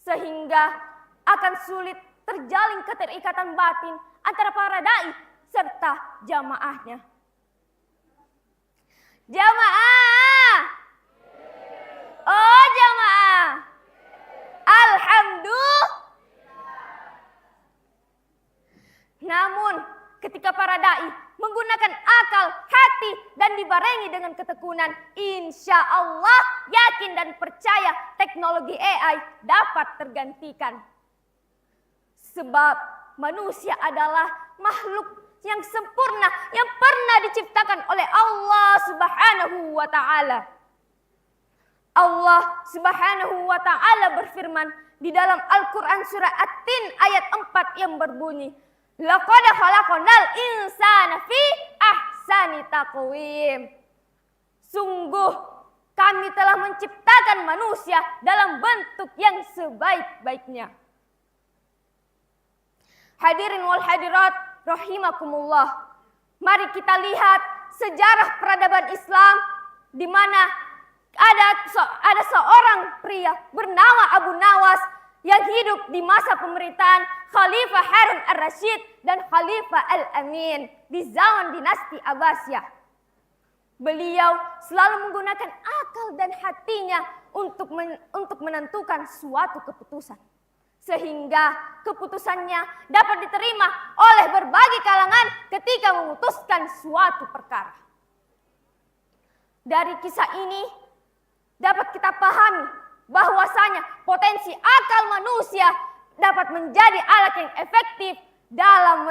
Sehingga akan sulit terjalin keterikatan batin antara para dai serta jamaahnya. Jamaah! Oh jamaah! Alhamdulillah. Namun ketika para dai menggunakan akal, hati, dan dibarengi dengan ketekunan, insya Allah yakin dan percaya teknologi AI dapat tergantikan. Sebab manusia adalah makhluk yang sempurna yang pernah diciptakan oleh Allah Subhanahu wa Ta'ala. Allah Subhanahu wa Ta'ala berfirman di dalam Al-Quran surah At-Tin ayat 4 yang berbunyi, Laqad khalaqnal insana fi ahsani taqwim. Sungguh kami telah menciptakan manusia dalam bentuk yang sebaik-baiknya. Hadirin wal hadirat rahimakumullah. Mari kita lihat sejarah peradaban Islam di mana ada seorang pria bernama Abu Nawas yang hidup di masa pemerintahan Khalifah Harun ar-Rasyid dan Khalifah al-Amin di zaman dinasti Abbasiyah. Beliau selalu menggunakan akal dan hatinya untuk menentukan suatu keputusan. Sehingga keputusannya dapat diterima oleh berbagai kalangan ketika memutuskan suatu perkara. Dari kisah ini dapat kita pahami bahwasanya potensi akal manusia dapat menjadi alat yang efektif dalam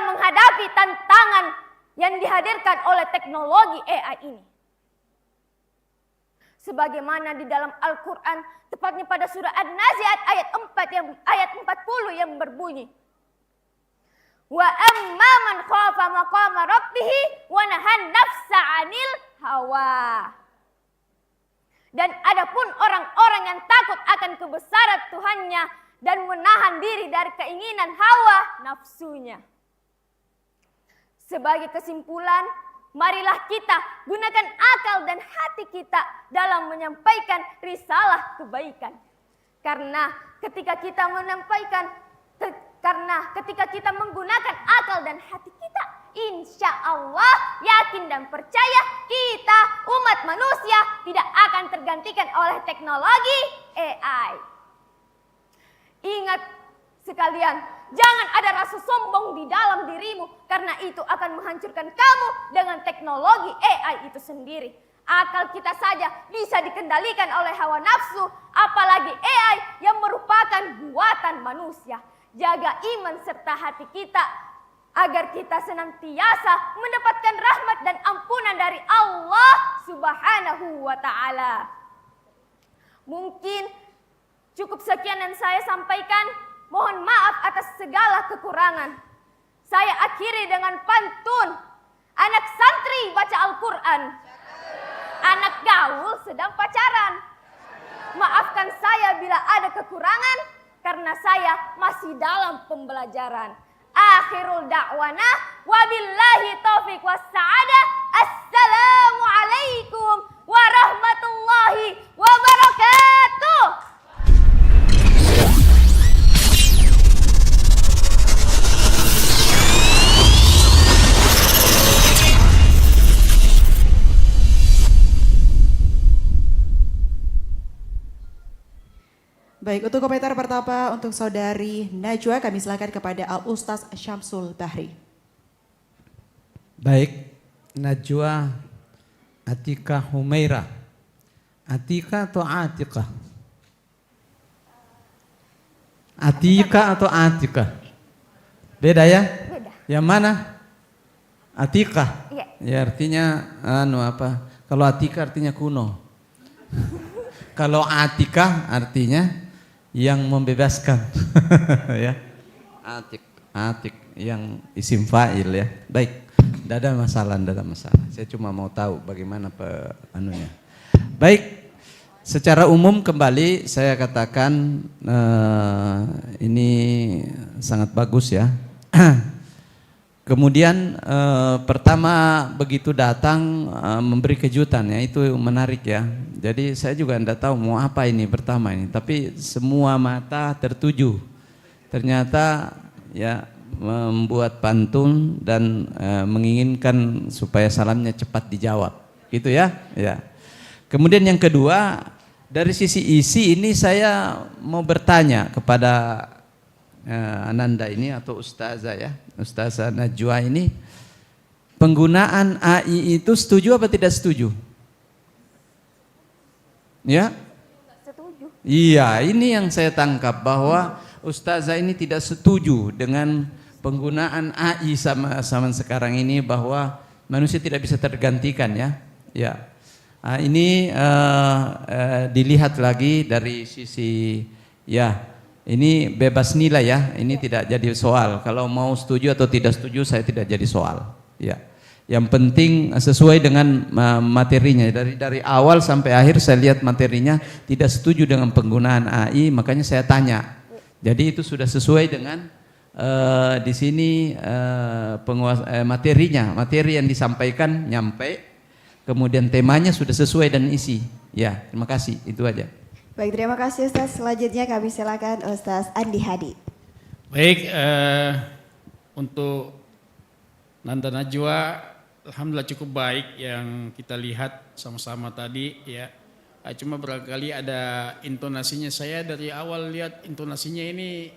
menghadapi tantangan yang dihadirkan oleh teknologi AI ini. Sebagaimana di dalam Al-Quran, tepatnya pada surah An-Nazi'at ayat 40 yang berbunyi, Wa amma man khafa maqama rabbih wa nahan nafsa 'anil hawa. Dan adapun orang-orang yang takut akan kebesaran Tuhannya dan menahan diri dari keinginan hawa nafsunya. Sebagai kesimpulan, marilah kita gunakan akal dan hati kita dalam menyampaikan risalah kebaikan. Karena ketika kita menggunakan akal dan hati kita, insya Allah yakin dan percaya kita umat manusia tidak akan tergantikan oleh teknologi AI. Ingat sekalian, jangan ada rasa sombong di dalam dirimu karena itu akan menghancurkan kamu dengan teknologi AI itu sendiri. Akal kita saja bisa dikendalikan oleh hawa nafsu, apalagi AI yang merupakan buatan manusia. Jaga iman serta hati kita agar kita senantiasa mendapatkan rahmat dan ampunan dari Allah Subhanahu wa Ta'ala. Mungkin cukup sekian yang saya sampaikan. Mohon maaf atas segala kekurangan. Saya akhiri dengan pantun. Anak santri baca Al-Quran. Anak gaul sedang pacaran. Maafkan saya bila ada kekurangan, karena saya masih dalam pembelajaran. Akhirul da'wana wabillahi taufiq wassa'adah. Assalamualaikum warahmatullahi wabarakatuh. Baik, untuk komentar pertama untuk saudari Najwa, kami silakan kepada Al-Ustaz Syamsul Bahri. Baik, Najwa Atika Humaira. Atika atau Atika? Atika atau Atika? Beda ya? Beda. Yang mana? Atika. Iya. Ya artinya apa? Kalau Atika artinya kuno. Kalau Atika artinya yang membebaskan. Ya. Atik yang isim fa'il ya. Baik. Tidak ada masalah. Saya cuma mau tahu bagaimana anunya. Baik. Secara umum kembali saya katakan ini sangat bagus ya. Kemudian pertama begitu datang memberi kejutan ya, itu menarik ya. Jadi saya juga tidak tahu mau apa ini pertama ini, tapi semua mata tertuju. Ternyata ya membuat pantun dan menginginkan supaya salamnya cepat dijawab, gitu ya. Ya. Kemudian yang kedua, dari sisi isi ini saya mau bertanya kepada Ananda ini atau Ustazah ya, Ustazah Najwa ini, penggunaan AI itu setuju apa tidak setuju? Ya? Setuju. Iya, ini yang saya tangkap bahwa Ustazah ini tidak setuju dengan penggunaan AI sama sekarang ini, bahwa manusia tidak bisa tergantikan ya. Ya. Ini dilihat lagi dari sisi ya. Ini bebas nilai ya, ini tidak jadi soal. Kalau mau setuju atau tidak setuju saya tidak jadi soal. Ya, yang penting sesuai dengan materinya. Dari awal sampai akhir saya lihat materinya tidak setuju dengan penggunaan AI, makanya saya tanya. Jadi itu sudah sesuai dengan di sini materinya, materi yang disampaikan nyampe, kemudian temanya sudah sesuai dan isi. Ya, terima kasih, itu aja. Baik, terima kasih Ustaz. Selanjutnya kami silakan Ustaz Andi Hadi. Baik, untuk Nanda Najwa, alhamdulillah cukup baik yang kita lihat sama-sama tadi ya. Cuma barangkali ada intonasinya, saya dari awal lihat intonasinya ini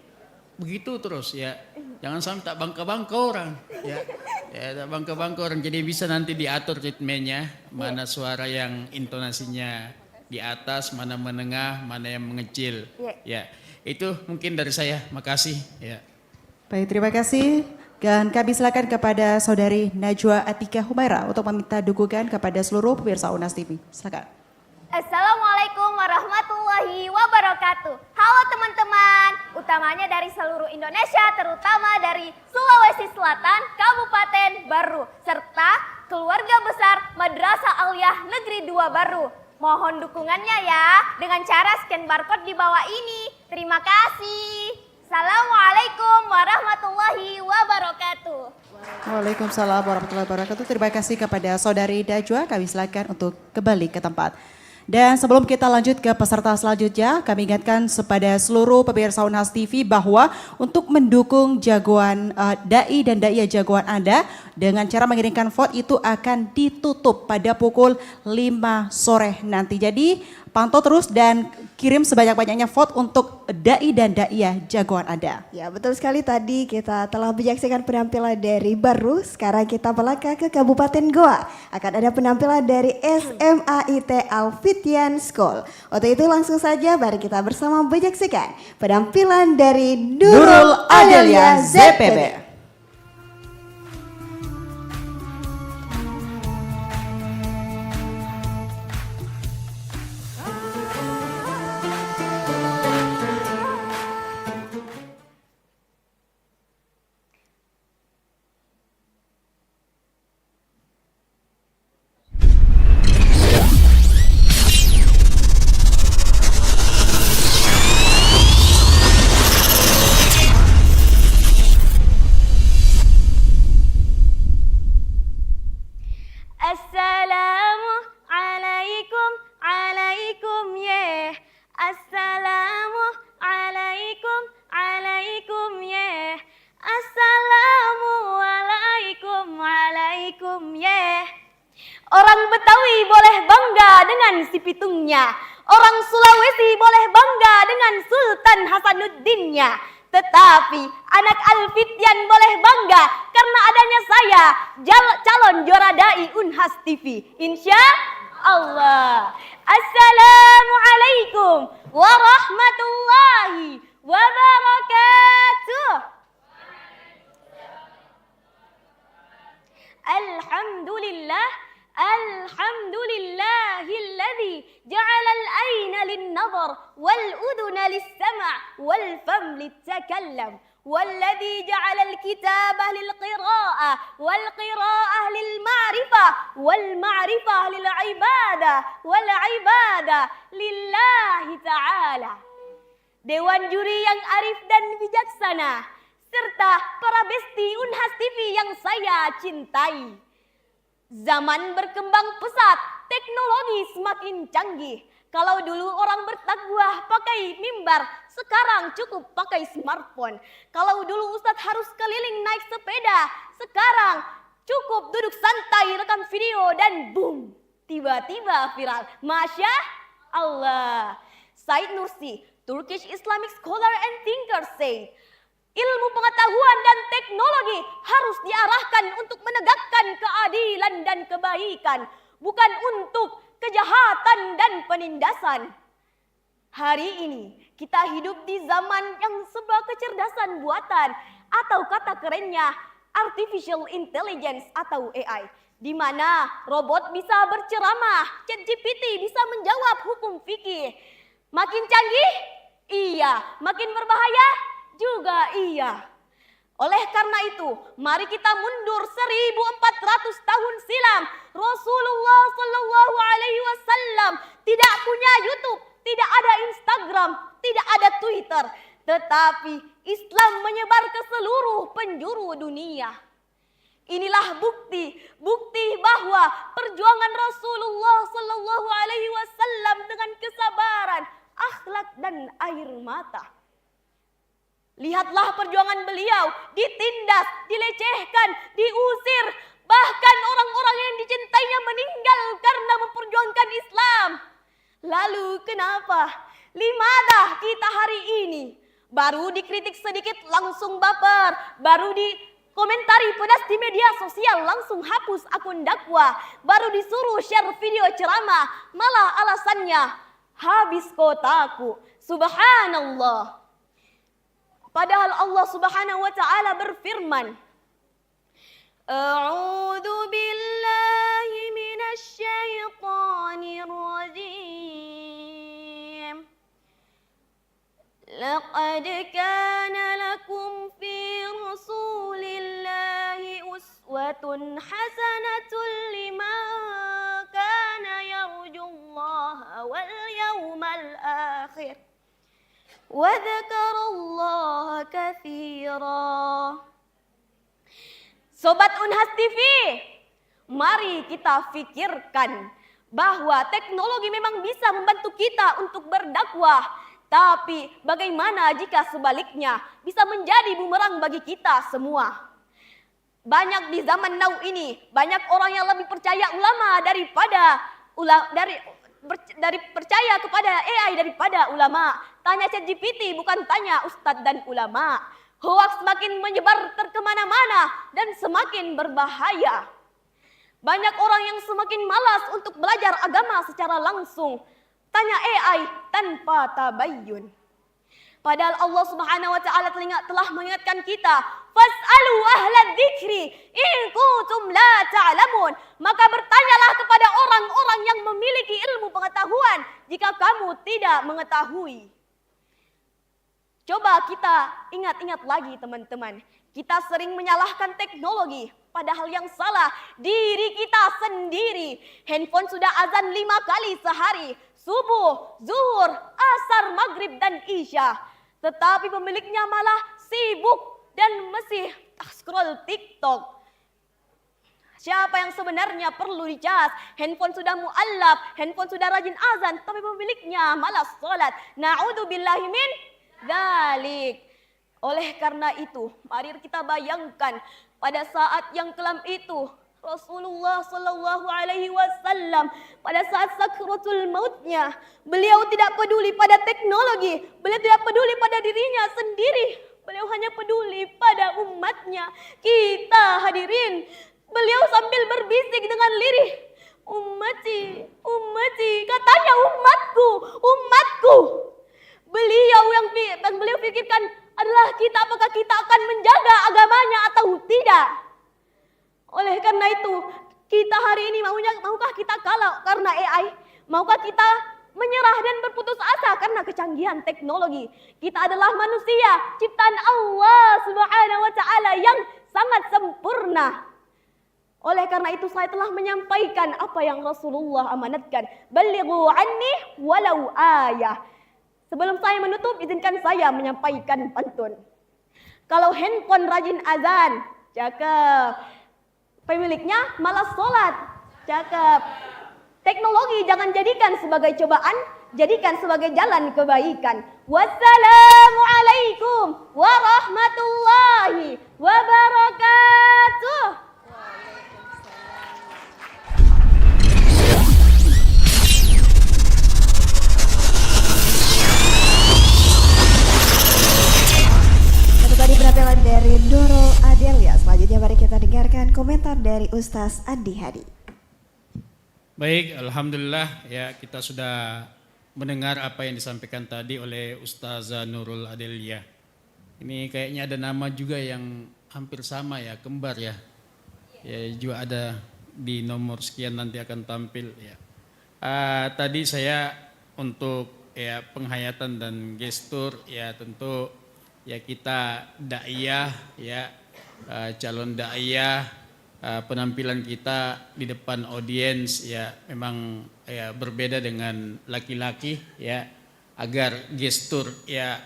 begitu terus ya. Jangan sampai tak bangka-bangka orang ya. Ya, tak bangka-bangka orang, jadi bisa nanti diatur ritmenya, mana suara yang intonasinya di atas, mana menengah, mana yang mengecil. Ya, itu mungkin dari saya. Makasih. Ya. Baik, terima kasih. Dan kami silakan kepada saudari Najwa Atika Humaira untuk meminta dukungan kepada seluruh pemirsa Unas TV. Silakan. Assalamualaikum warahmatullahi wabarakatuh. Halo teman-teman, utamanya dari seluruh Indonesia, terutama dari Sulawesi Selatan, Kabupaten Baru, serta keluarga besar Madrasah Aliyah Negeri 2 Baru. Mohon dukungannya ya dengan cara scan barcode di bawah ini. Terima kasih. Assalamualaikum warahmatullahi wabarakatuh. Waalaikumsalam warahmatullahi wabarakatuh. Terima kasih kepada Saudari Najwa. Kami silakan untuk kembali ke tempat. Dan sebelum kita lanjut ke peserta selanjutnya, kami ingatkan kepada seluruh pemirsa Unhas TV bahwa untuk mendukung jagoan dai dan daiyah jagoan Anda dengan cara mengirimkan vote itu akan ditutup pada pukul 5 sore nanti. Jadi pantau terus dan kirim sebanyak-banyaknya vote untuk dai dan daiyah jagoan Anda. Ya betul sekali, tadi kita telah menyaksikan penampilan dari Baru. Sekarang kita melangkah ke Kabupaten Goa. Akan ada penampilan dari SMAIT Alfitian School. Untuk itu langsung saja mari kita bersama menyaksikan penampilan dari Nurul Adelia ZPB. Orang Betawi boleh bangga dengan si pitungnya. Orang Sulawesi boleh bangga dengan Sultan Hasanuddinnya. Tetapi anak Alfitian boleh bangga karena adanya saya, calon juara dai Unhas TV. Insya Allah. Assalamualaikum warahmatullahi wabarakatuh. Alhamdulillah. Alhamdulillahilladzi ja'ala al-'ayna lin-nadhar wal-udhuna lis-sam' wal-fam lit-takallam والذي جعل الكتابة للقراءة والقراءة للمعرفة والمعرفة للعبادة والعبادة لله تعالى. Dewan juri yang arif dan bijaksana serta para besti Unhas TV yang saya cintai. Zaman berkembang pesat, teknologi semakin canggih. Kalau dulu orang bertakwa pakai mimbar, sekarang cukup pakai smartphone. Kalau dulu Ustadz harus keliling naik sepeda, sekarang cukup duduk santai rekam video dan boom, tiba-tiba viral. Masya Allah. Said Nursi, Turkish Islamic scholar and thinker said, ilmu pengetahuan dan teknologi harus diarahkan untuk menegakkan keadilan dan kebaikan, bukan untuk kejahatan dan penindasan. Hari ini kita hidup di zaman yang serba kecerdasan buatan atau kata kerennya artificial intelligence atau AI, di mana robot bisa berceramah, ChatGPT bisa menjawab hukum fikih. Makin canggih? Iya. Makin berbahaya? Juga iya. Oleh karena itu, mari kita mundur 1400 tahun silam. Rasulullah Sallallahu Alaihi Wasallam tidak punya YouTube, tidak ada Instagram, tidak ada Twitter, tetapi Islam menyebar ke seluruh penjuru dunia. Inilah bukti bahwa perjuangan Rasulullah Sallallahu Alaihi Wasallam dengan kesabaran, akhlak dan air mata. Lihatlah perjuangan beliau, ditindas, dilecehkan, diusir, bahkan orang-orang yang dicintainya meninggal karena memperjuangkan Islam. Lalu kenapa? Limadah kita hari ini baru dikritik sedikit langsung baper, baru dikomentari pedas di media sosial langsung hapus akun dakwah, baru disuruh share video ceramah, malah alasannya habis kotaku. Subhanallah. Padahal Allah Subhanahu wa taala berfirman, A'udzu billahi minasy syaithanir rajim. Laqad kana lakum fi Rasulillahi uswatun hasanatun liman kana yarjullaha wal yawmal akhir. وذكر الله كثيرا. Sobat Unhas TV, mari kita pikirkan bahwa teknologi memang bisa membantu kita untuk berdakwah. Tapi bagaimana jika sebaliknya bisa menjadi bumerang bagi kita semua? Banyak di zaman now ini, banyak orang yang lebih percaya ulama daripada percaya kepada AI daripada ulama. Tanya ChatGPT bukan tanya ustadz dan ulama. Hoaks semakin menyebar terkemana-mana dan semakin berbahaya. Banyak orang yang semakin malas untuk belajar agama secara langsung. Tanya AI tanpa tabayyun. Padahal Allah Subhanahu wa taala telah mengingatkan kita, "Fas'alu ahla dzikri in kuntum la ta'lamun." Maka bertanyalah kepada orang-orang yang memiliki ilmu pengetahuan jika kamu tidak mengetahui. Coba kita ingat-ingat lagi teman-teman. Kita sering menyalahkan teknologi, padahal yang salah diri kita sendiri. Handphone sudah azan 5 kali sehari, subuh, zuhur, asar, maghrib, dan isya. Tetapi pemiliknya malah sibuk dan masih scroll TikTok. Siapa yang sebenarnya perlu dicas? Handphone sudah mu'allaf, handphone sudah rajin azan, tapi pemiliknya malah sholat. Na'udzubillahi min dzalik. Oleh karena itu, mari kita bayangkan pada saat yang kelam itu, Rasulullah Sallallahu Alaihi Wasallam pada saat sakratul mautnya, beliau tidak peduli pada teknologi, beliau tidak peduli pada dirinya sendiri, beliau hanya peduli pada umatnya. Kita hadirin, beliau sambil berbisik dengan lirih, ummati, ummati, katanya umatku, umatku. Beliau yang beliau pikirkan adalah kita, apakah kita akan menjaga agamanya atau tidak. Oleh karena itu, kita hari ini maukah kita kalah karena AI? Maukah kita menyerah dan berputus asa karena kecanggihan teknologi? Kita adalah manusia, ciptaan Allah Subhanahu wa taala yang sangat sempurna. Oleh karena itu saya telah menyampaikan apa yang Rasulullah amanatkan. Balighu anni walau ayah. Sebelum saya menutup, izinkan saya menyampaikan pantun. Kalau handphone rajin azan, cakep. Pemiliknya malas sholat, cakep. Teknologi jangan jadikan sebagai cobaan, jadikan sebagai jalan kebaikan. Wassalamualaikum warahmatullahi wabarakatuh. Tadi penampilan dari Nurul Adelia. Selanjutnya mari kita dengarkan komentar dari Ustaz Adi Hadi. Baik, alhamdulillah ya kita sudah mendengar apa yang disampaikan tadi oleh Ustazah Nurul Adelia. Ini kayaknya ada nama juga yang hampir sama ya, kembar ya. Ya juga ada di nomor sekian nanti akan tampil ya. Tadi saya untuk ya penghayatan dan gestur ya tentu ya kita daiyah ya calon daiyah penampilan kita di depan audiens ya memang ya berbeda dengan laki-laki ya agar gestur ya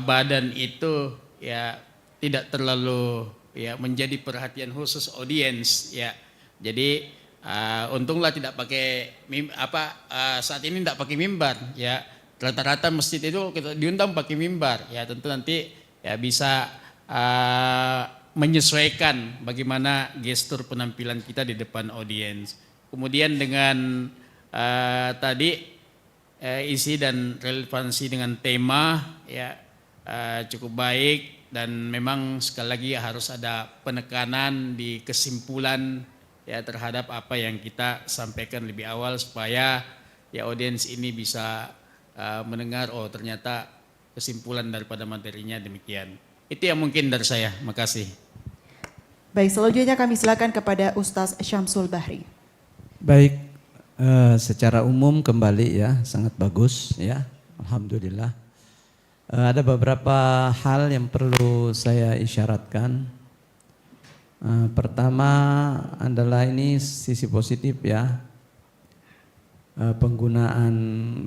badan itu ya tidak terlalu ya menjadi perhatian khusus audiens ya. Jadi untunglah tidak pakai saat ini tidak pakai mimbar ya. Rata-rata masjid itu kita diundang pakai mimbar ya, tentu nanti ya bisa menyesuaikan bagaimana gestur penampilan kita di depan audiens. Kemudian dengan tadi isi dan relevansi dengan tema ya cukup baik dan memang sekali lagi harus ada penekanan di kesimpulan ya terhadap apa yang kita sampaikan lebih awal supaya ya audiens ini bisa mendengar oh ternyata kesimpulan daripada materinya demikian. Itu yang mungkin dari saya. Makasih. Baik, selanjutnya kami silakan kepada Ustaz Syamsul Bahri. Baik, secara umum kembali ya sangat bagus ya, alhamdulillah. Ada beberapa hal yang perlu saya isyaratkan. Pertama adalah ini sisi positif ya. penggunaan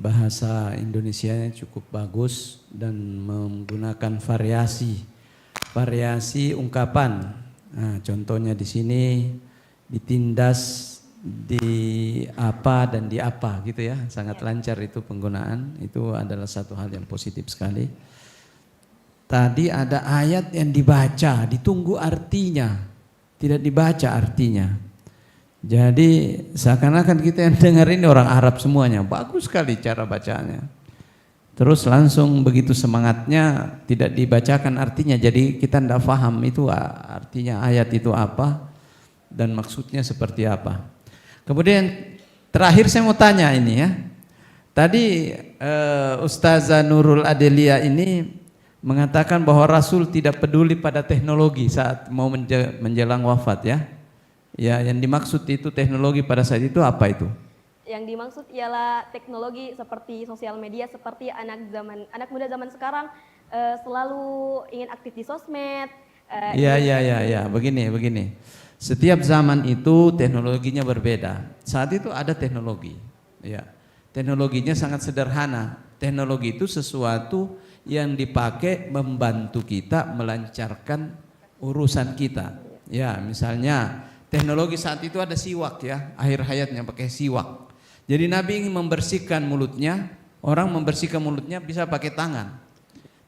bahasa Indonesianya cukup bagus dan menggunakan variasi ungkapan. Nah, contohnya di sini ditindas, di apa dan di apa gitu ya, sangat lancar itu penggunaan. Itu adalah satu hal yang positif sekali. Tadi ada ayat yang dibaca, ditunggu artinya, tidak dibaca artinya. Jadi seakan-akan kita yang dengar ini orang Arab semuanya, bagus sekali cara bacanya. Terus langsung begitu semangatnya tidak dibacakan artinya, jadi kita tidak paham itu artinya ayat itu apa dan maksudnya seperti apa. Kemudian terakhir saya mau tanya ini ya, tadi Ustazah Nurul Adelia ini mengatakan bahwa Rasul tidak peduli pada teknologi saat mau menjelang wafat ya. Ya, yang dimaksud itu teknologi pada saat itu apa itu? Yang dimaksud ialah teknologi seperti sosial media, seperti anak muda zaman sekarang selalu ingin aktif di sosmed. Ya, begini. Setiap zaman itu teknologinya berbeda. Saat itu ada teknologi, ya. Teknologinya sangat sederhana. Teknologi itu sesuatu yang dipakai membantu kita melancarkan urusan kita. Ya, misalnya teknologi saat itu ada siwak ya, akhir hayatnya pakai siwak. Jadi Nabi ingin membersihkan mulutnya, orang membersihkan mulutnya bisa pakai tangan.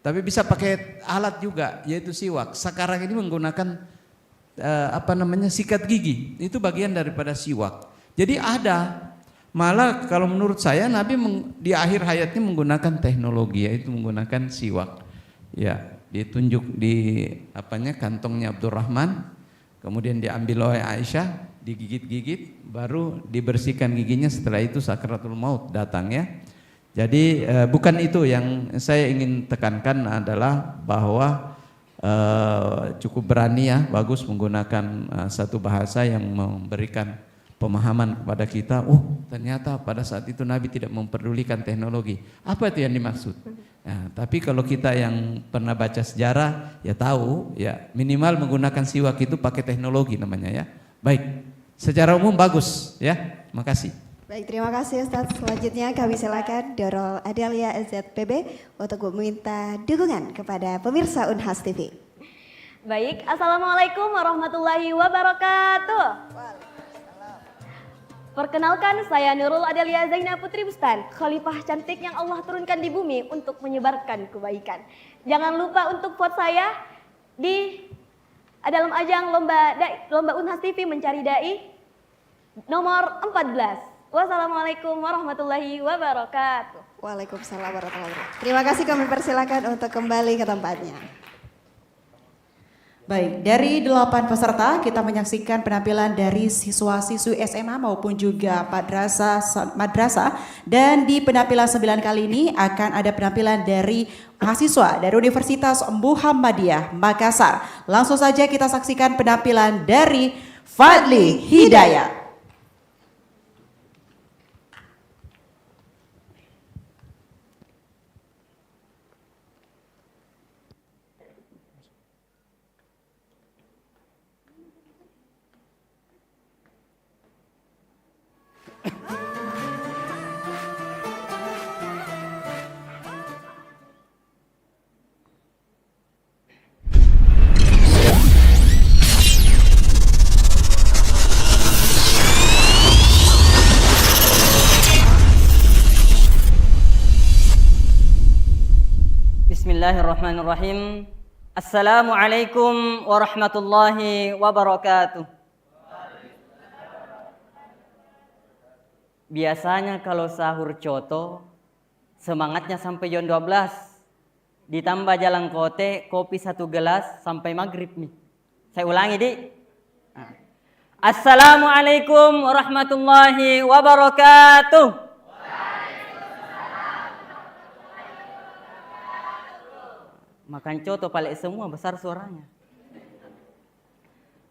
Tapi bisa pakai alat juga, yaitu siwak. Sekarang ini menggunakan sikat gigi, itu bagian daripada siwak. Jadi ada, malah kalau menurut saya Nabi di akhir hayatnya menggunakan teknologi, yaitu menggunakan siwak. Ya, ditunjuk di kantongnya Abdurrahman. Kemudian diambil oleh Aisyah, digigit-gigit, baru dibersihkan giginya. Setelah itu sakratul maut datang ya. Jadi bukan itu yang saya ingin tekankan, adalah bahwa cukup berani ya, bagus menggunakan satu bahasa yang memberikan pemahaman kepada kita. Ternyata pada saat itu Nabi tidak memperdulikan teknologi. Apa itu yang dimaksud? Nah, tapi kalau kita yang pernah baca sejarah ya tahu ya, minimal menggunakan siwak itu pakai teknologi namanya ya. Baik, secara umum bagus ya. Makasih. Baik, terima kasih Ustaz. Selanjutnya kami silakan Nurul Adelia SZPB untuk meminta dukungan kepada pemirsa Unhas TV. Baik, Assalamualaikum warahmatullahi wabarakatuh. Perkenalkan, saya Nurul Adelia Zainab Putri Bustan, khalifah cantik yang Allah turunkan di bumi untuk menyebarkan kebaikan. Jangan lupa untuk vote saya di dalam ajang lomba Unhas TV mencari dai nomor 14. Wassalamualaikum warahmatullahi wabarakatuh. Waalaikumsalam warahmatullahi wabarakatuh. Terima kasih, kami persilakan untuk kembali ke tempatnya. Baik, dari 8 peserta kita menyaksikan penampilan dari siswa-siswi SMA maupun juga madrasah, dan di penampilan 9 kali ini akan ada penampilan dari mahasiswa dari Universitas Muhammadiyah Makassar. Langsung saja kita saksikan penampilan dari Fadli Hidayat. Bismillahirrahmanirrahim. Assalamualaikum warahmatullahi wabarakatuh. Biasanya kalau sahur coto, semangatnya sampai jam 12. Ditambah jalan kopi 1 gelas sampai maghrib nih. Saya ulangi, Dik. Assalamualaikum warahmatullahi wabarakatuh. Makan coto paling semua besar suaranya.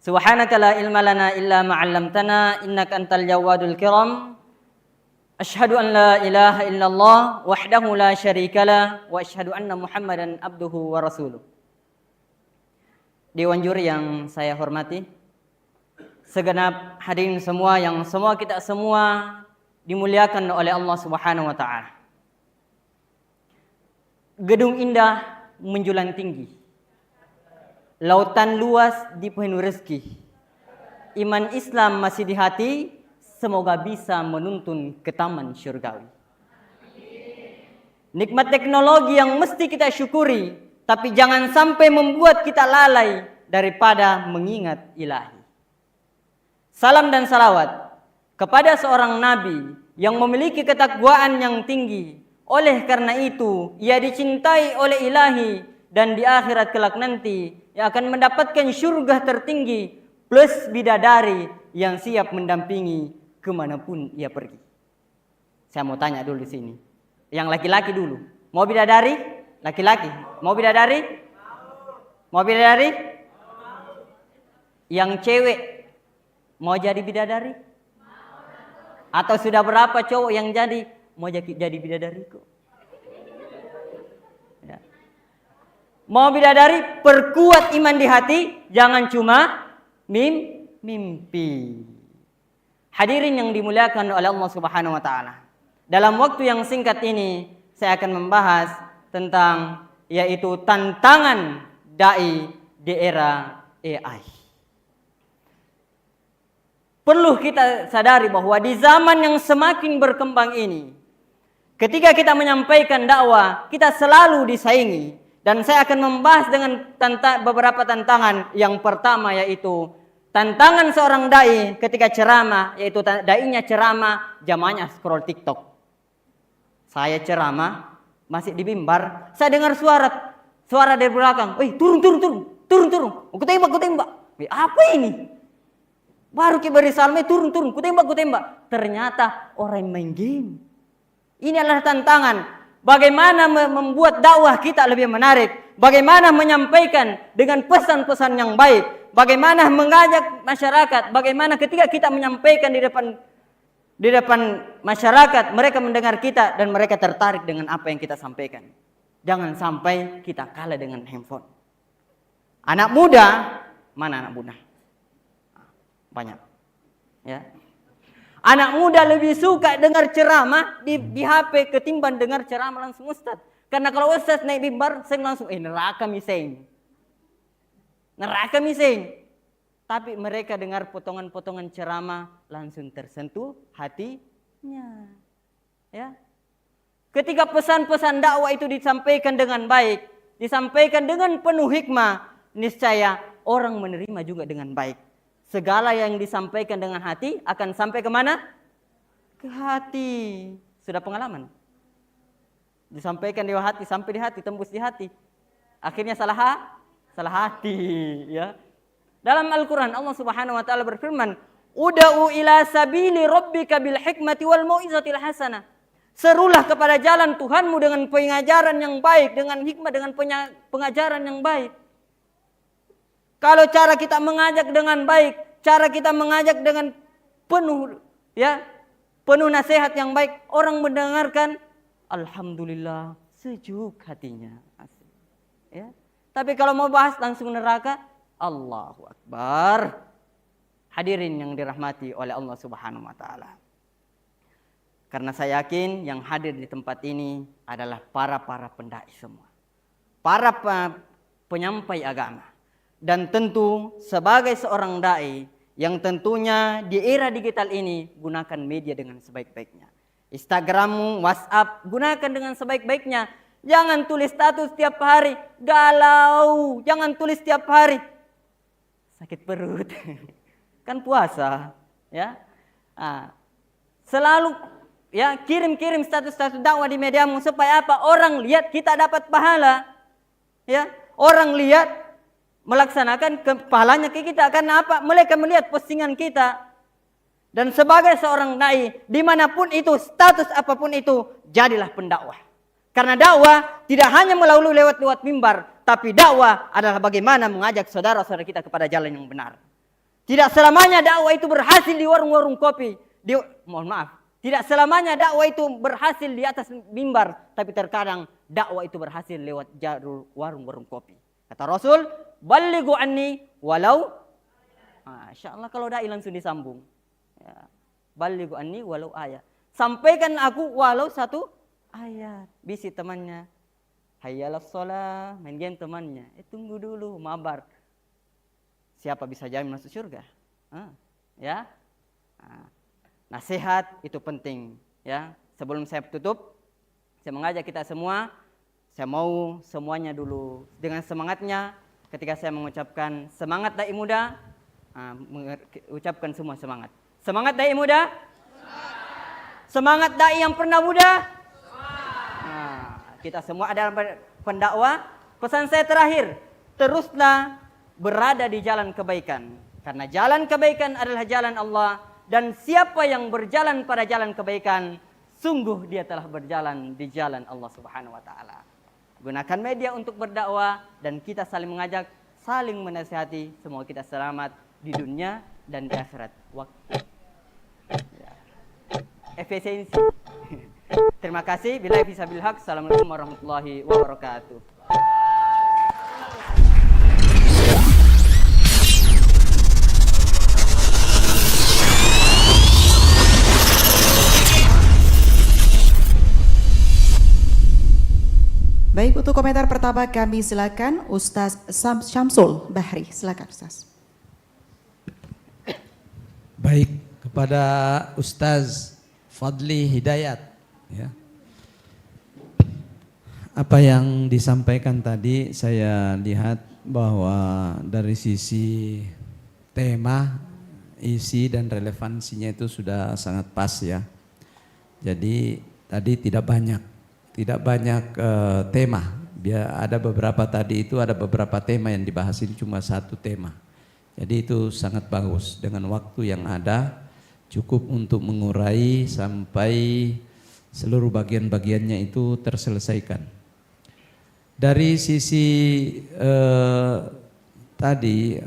Subhanaka la ilma lana illa ma 'allamtana innaka antal jawadul kiram. Asyhadu an la ilaha illallah wahdahu la syarikalah wa asyhadu anna Muhammadan abduhu wa rasuluh. Dewan juri yang saya hormati, segenap hadirin semua yang semua kita semua dimuliakan oleh Allah Subhanahu wa taala. Gedung indah menjulang tinggi. Lautan luas dipenuhi rezeki. Iman Islam masih di hati, semoga bisa menuntun ke taman syurgawi. Nikmat teknologi yang mesti kita syukuri, tapi jangan sampai membuat kita lalai daripada mengingat ilahi. Salam dan salawat kepada seorang nabi yang memiliki ketakwaan yang tinggi. Oleh karena itu, ia dicintai oleh ilahi dan di akhirat kelak nanti yang akan mendapatkan syurga tertinggi plus bidadari yang siap mendampingi kemanapun ia pergi. Saya mau tanya dulu di sini. Yang laki-laki dulu. Mau bidadari? Laki-laki. Mau bidadari? Mau bidadari? Yang cewek mau jadi bidadari? Atau sudah berapa cowok yang mau jadi bidadari kok? Ya. Mau bidadari, perkuat iman di hati, jangan cuma mimpi. Hadirin yang dimuliakan oleh Allah Subhanahu wa taala. Dalam waktu yang singkat ini saya akan membahas tentang yaitu tantangan dai di era AI. Perlu kita sadari bahwa di zaman yang semakin berkembang ini, ketika kita menyampaikan dakwah, kita selalu disaingi. Dan saya akan membahas dengan beberapa tantangan. Yang pertama yaitu tantangan seorang dai ketika ceramah, yaitu dainya ceramah, jamaahnya scroll TikTok. Saya ceramah, masih di mimbar, saya dengar suara dari belakang. Turun. Aku tembak. Apa ini? Baru beri salme, turun. Ku tembak. Ternyata orang main game. Ini adalah tantangan. Bagaimana membuat dakwah kita lebih menarik. Bagaimana menyampaikan dengan pesan-pesan yang baik. Bagaimana mengajak masyarakat. Bagaimana ketika kita menyampaikan di depan masyarakat, mereka mendengar kita dan mereka tertarik dengan apa yang kita sampaikan. Jangan sampai kita kalah dengan handphone. Anak muda, mana anak muda? Banyak. Ya. Anak muda lebih suka dengar ceramah di HP ketimbang dengar ceramah langsung ustaz. Karena kalau ustaz naik mimbar, saya langsung neraka miseng. Tapi mereka dengar potongan-potongan ceramah langsung tersentuh hatinya. Ya. Ketika pesan-pesan dakwah itu disampaikan dengan baik, disampaikan dengan penuh hikmah, niscaya orang menerima juga dengan baik. Segala yang disampaikan dengan hati akan sampai kemana? Ke hati. Sudah pengalaman. Disampaikan di hati, sampai di hati, tembus di hati. Akhirnya salah hati. Ya. Dalam Al-Quran Allah Subhanahu wa taala berfirman, "Ud'u ila sabili rabbika bil hikmati wal mau'izatil hasanah." Serulah kepada jalan Tuhanmu dengan pengajaran yang baik, dengan hikmah, dengan pengajaran yang baik. Kalau cara kita mengajak dengan baik, cara kita mengajak dengan penuh nasihat yang baik, orang mendengarkan, alhamdulillah, sejuk hatinya. Ya. Tapi kalau mau bahas langsung neraka, Allahu Akbar. Hadirin yang dirahmati oleh Allah Subhanahu wa taala. Karena saya yakin yang hadir di tempat ini adalah para pendai semua. Para penyampai agama. Dan tentu sebagai seorang dai yang tentunya di era digital ini gunakan media dengan sebaik-baiknya. Instagrammu, WhatsApp, gunakan dengan sebaik-baiknya. Jangan tulis status tiap hari, galau. Jangan tulis tiap hari, sakit perut. Kan puasa, ya. Selalu kirim status-status dakwah di mediamu supaya apa? Orang lihat kita dapat pahala. Ya, orang lihat melaksanakan pahalanya ke kita. Karena apa? Mereka melihat postingan kita. Dan sebagai seorang dai, dimanapun itu, status apapun itu, jadilah pendakwah. Karena dakwah tidak hanya melalui lewat mimbar, tapi dakwah adalah bagaimana mengajak saudara-saudara kita kepada jalan yang benar. Tidak selamanya dakwah itu berhasil di warung-warung kopi. Tidak selamanya dakwah itu berhasil di atas mimbar, tapi terkadang dakwah itu berhasil lewat jalur warung-warung kopi. Kata Rasul, "Ballighu anni walau." Insya Allah kalau dai langsung disambung. Ya. "Ballighu anni walau ayat." sampaikan aku walau satu ayat. Bisi temannya, hayyalas sholah, main game temannya. Tunggu dulu, mabar. Siapa bisa jamin masuk surga? Ya. Nasihat itu penting. Ya. Sebelum saya tutup, saya mengajak kita semua. Saya mau semuanya dulu dengan semangatnya. Ketika saya mengucapkan semangat dai muda, ucapkan semua semangat. Semangat dai muda. Semangat dai yang pernah muda. Kita semua adalah pendakwah. Pesan saya terakhir, teruslah berada di jalan kebaikan. Karena jalan kebaikan adalah jalan Allah. Dan siapa yang berjalan pada jalan kebaikan, sungguh dia telah berjalan di jalan Allah Subhanahu wa Ta'ala. Gunakan media untuk berdakwah dan kita saling mengajak, saling menasihati. Semoga kita selamat di dunia dan di akhirat. Efisiensi. Terima kasih. Billahi fisabilil haq. Assalamualaikum warahmatullahi wabarakatuh. Baik, untuk komentar pertama kami silakan Ustaz Syamsul Bahri. Silakan Ustaz. Baik, kepada Ustaz Fadli Hidayat, ya. Apa yang disampaikan tadi saya lihat bahwa dari sisi tema, isi dan relevansinya itu sudah sangat pas ya. Jadi tadi tidak banyak tema. Biar ada beberapa tadi itu ada beberapa tema yang dibahas, ini cuma satu tema. Jadi itu sangat bagus, dengan waktu yang ada cukup untuk mengurai sampai seluruh bagian-bagiannya itu terselesaikan. Dari sisi tadi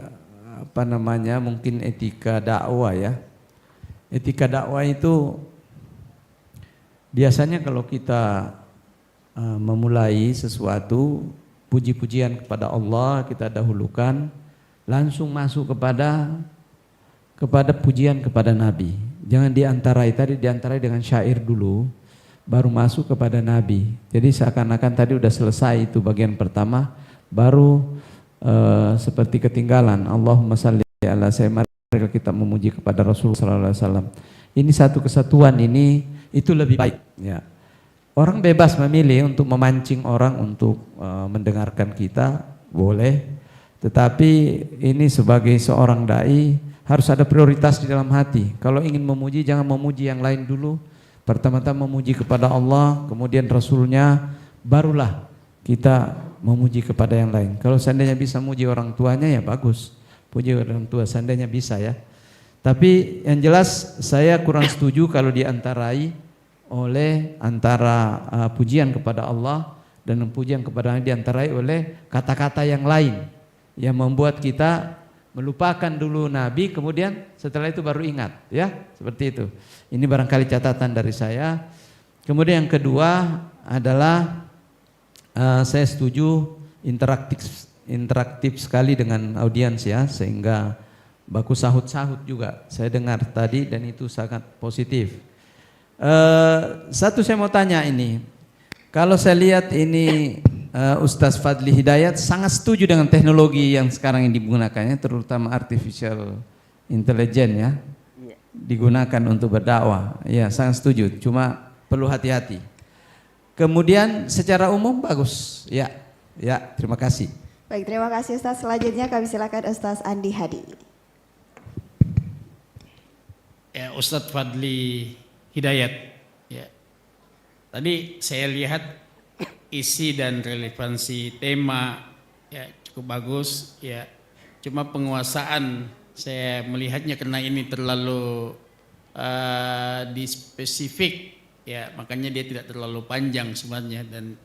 mungkin etika dakwah ya. Etika dakwah itu biasanya kalau kita memulai sesuatu, puji-pujian kepada Allah kita dahulukan, langsung masuk kepada pujian kepada Nabi. Jangan diantarai dengan syair dulu, baru masuk kepada Nabi. Jadi seakan-akan tadi udah selesai itu bagian pertama, baru seperti ketinggalan. Allahumma salli ala sayyidina, mari kita memuji kepada Rasulullah sallallahu alaihi wasallam. Ini satu kesatuan, ini itu lebih baik ya. Orang bebas memilih untuk memancing orang untuk mendengarkan kita, boleh. Tetapi ini sebagai seorang dai harus ada prioritas di dalam hati. Kalau ingin memuji, jangan memuji yang lain dulu. Pertama-tama memuji kepada Allah, kemudian Rasulnya, barulah kita memuji kepada yang lain. Kalau seandainya bisa memuji orang tuanya ya bagus, puji orang tua seandainya bisa ya. Tapi yang jelas saya kurang setuju kalau diantarai oleh antara pujian kepada Allah dan pujian kepada Nabi diantarai oleh kata-kata yang lain yang membuat kita melupakan dulu Nabi, kemudian setelah itu baru ingat ya, seperti itu. Ini barangkali catatan dari saya. Kemudian yang kedua adalah saya setuju interaktif sekali dengan audiens ya, sehingga baku sahut-sahut juga saya dengar tadi dan itu sangat positif. Satu saya mau tanya ini, kalau saya lihat ini Ustaz Fadli Hidayat sangat setuju dengan teknologi yang sekarang ini digunakannya, terutama artificial intelligence ya, digunakan untuk berdakwah. Ya, sangat setuju. Cuma perlu hati-hati. Kemudian secara umum bagus. Ya, terima kasih. Baik, terima kasih Ustaz. Selanjutnya kami silakan Ustaz Andi Hadi. Ya, Ustaz Fadli Hidayat. Ya. Tadi saya lihat isi dan relevansi tema ya cukup bagus ya. Cuma penguasaan saya melihatnya karena ini terlalu dispesifik ya, makanya dia tidak terlalu panjang sebenarnya, dan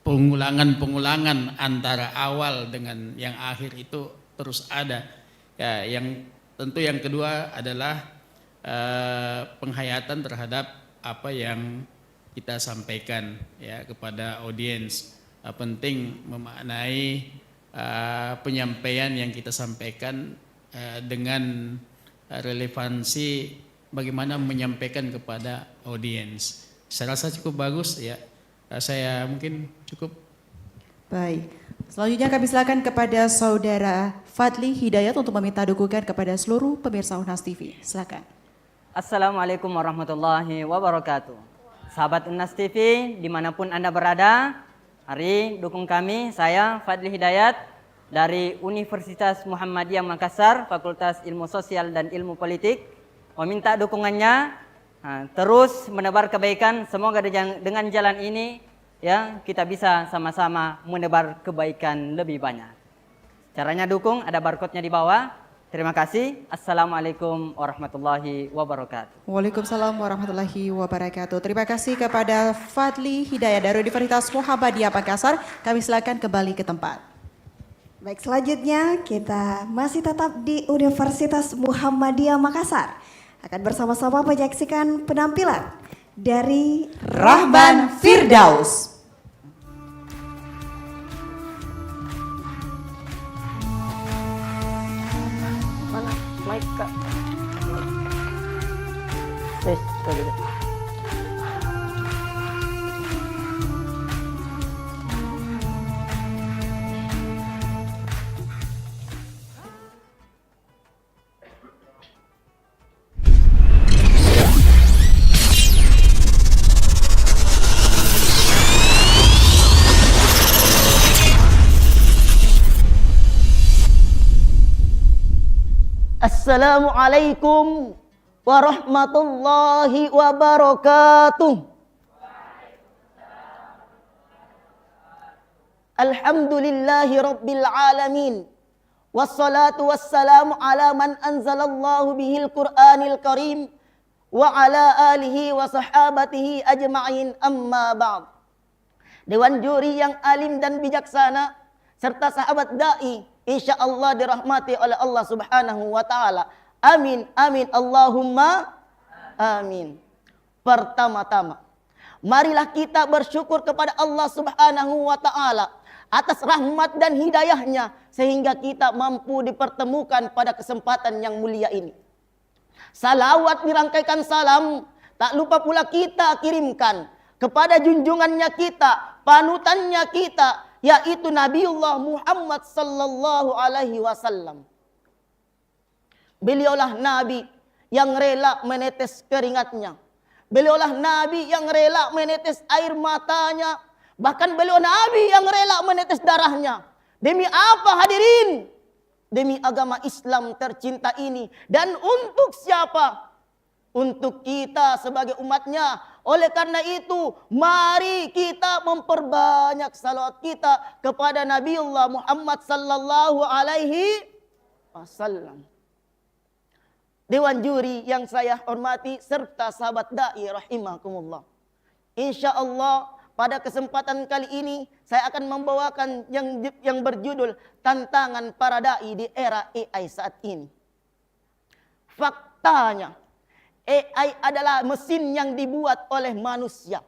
pengulangan antara awal dengan yang akhir itu terus ada. Ya, yang tentu yang kedua adalah penghayatan terhadap apa yang kita sampaikan ya kepada audiens. Penting memaknai penyampaian yang kita sampaikan dengan relevansi bagaimana menyampaikan kepada audiens. Saya rasa cukup bagus ya. Saya mungkin cukup. Baik. Selanjutnya kami silakan kepada Saudara Fadli Hidayat untuk meminta dukungan kepada seluruh pemirsa Unhas TV. Silakan. Assalamualaikum warahmatullahi wabarakatuh. Sahabat Unhas TV dimanapun Anda berada, mari dukung kami, saya Fadli Hidayat dari Universitas Muhammadiyah Makassar, Fakultas Ilmu Sosial dan Ilmu Politik. Meminta dukungannya terus menebar kebaikan, semoga dengan jalan ini ya kita bisa sama-sama menebar kebaikan lebih banyak. Caranya dukung, ada barcode-nya di bawah. Terima kasih. Assalamualaikum warahmatullahi wabarakatuh. Waalaikumsalam warahmatullahi wabarakatuh. Terima kasih kepada Fadli Hidayat dari Universitas Muhammadiyah Makassar. Kami silakan kembali ke tempat. Baik, selanjutnya kita masih tetap di Universitas Muhammadiyah Makassar. Akan bersama-sama menyaksikan penampilan dari Rahman Firdaus. Mana mic Kak? Assalamualaikum warahmatullahi wabarakatuh. Alhamdulillahi rabbil alamin. Wassalatu wassalamu ala man anzalallahu bihil Qur'anil karim wa ala alihi wa sahabatihi ajma'in, amma ba'd. Dewan juri yang alim dan bijaksana serta sahabat dai insya Allah dirahmati oleh Allah Subhanahu wa ta'ala. Amin, amin, Allahumma amin. Pertama-tama, marilah kita bersyukur kepada Allah Subhanahu wa ta'ala atas rahmat dan hidayahnya sehingga kita mampu dipertemukan pada kesempatan yang mulia ini. Salawat dirangkaikan salam, tak lupa pula kita kirimkan kepada junjungannya kita, panutannya kita, yaitu Nabiullah Muhammad sallallahu alaihi wasallam. Beliaulah Nabi yang rela menetes keringatnya. Beliaulah Nabi yang rela menetes air matanya. Bahkan beliau Nabi yang rela menetes darahnya. Demi apa hadirin? Demi agama Islam tercinta ini. Dan untuk siapa? Untuk kita sebagai umatnya. Oleh karena itu, mari kita memperbanyak salawat kita kepada Nabiullah Muhammad sallallahu alaihi wasallam. Dewan juri yang saya hormati serta sahabat dai rahimakumullah. Insya Allah pada kesempatan kali ini saya akan membawakan yang berjudul tantangan para dai di era AI saat ini. Faktanya, AI adalah mesin yang dibuat oleh manusia.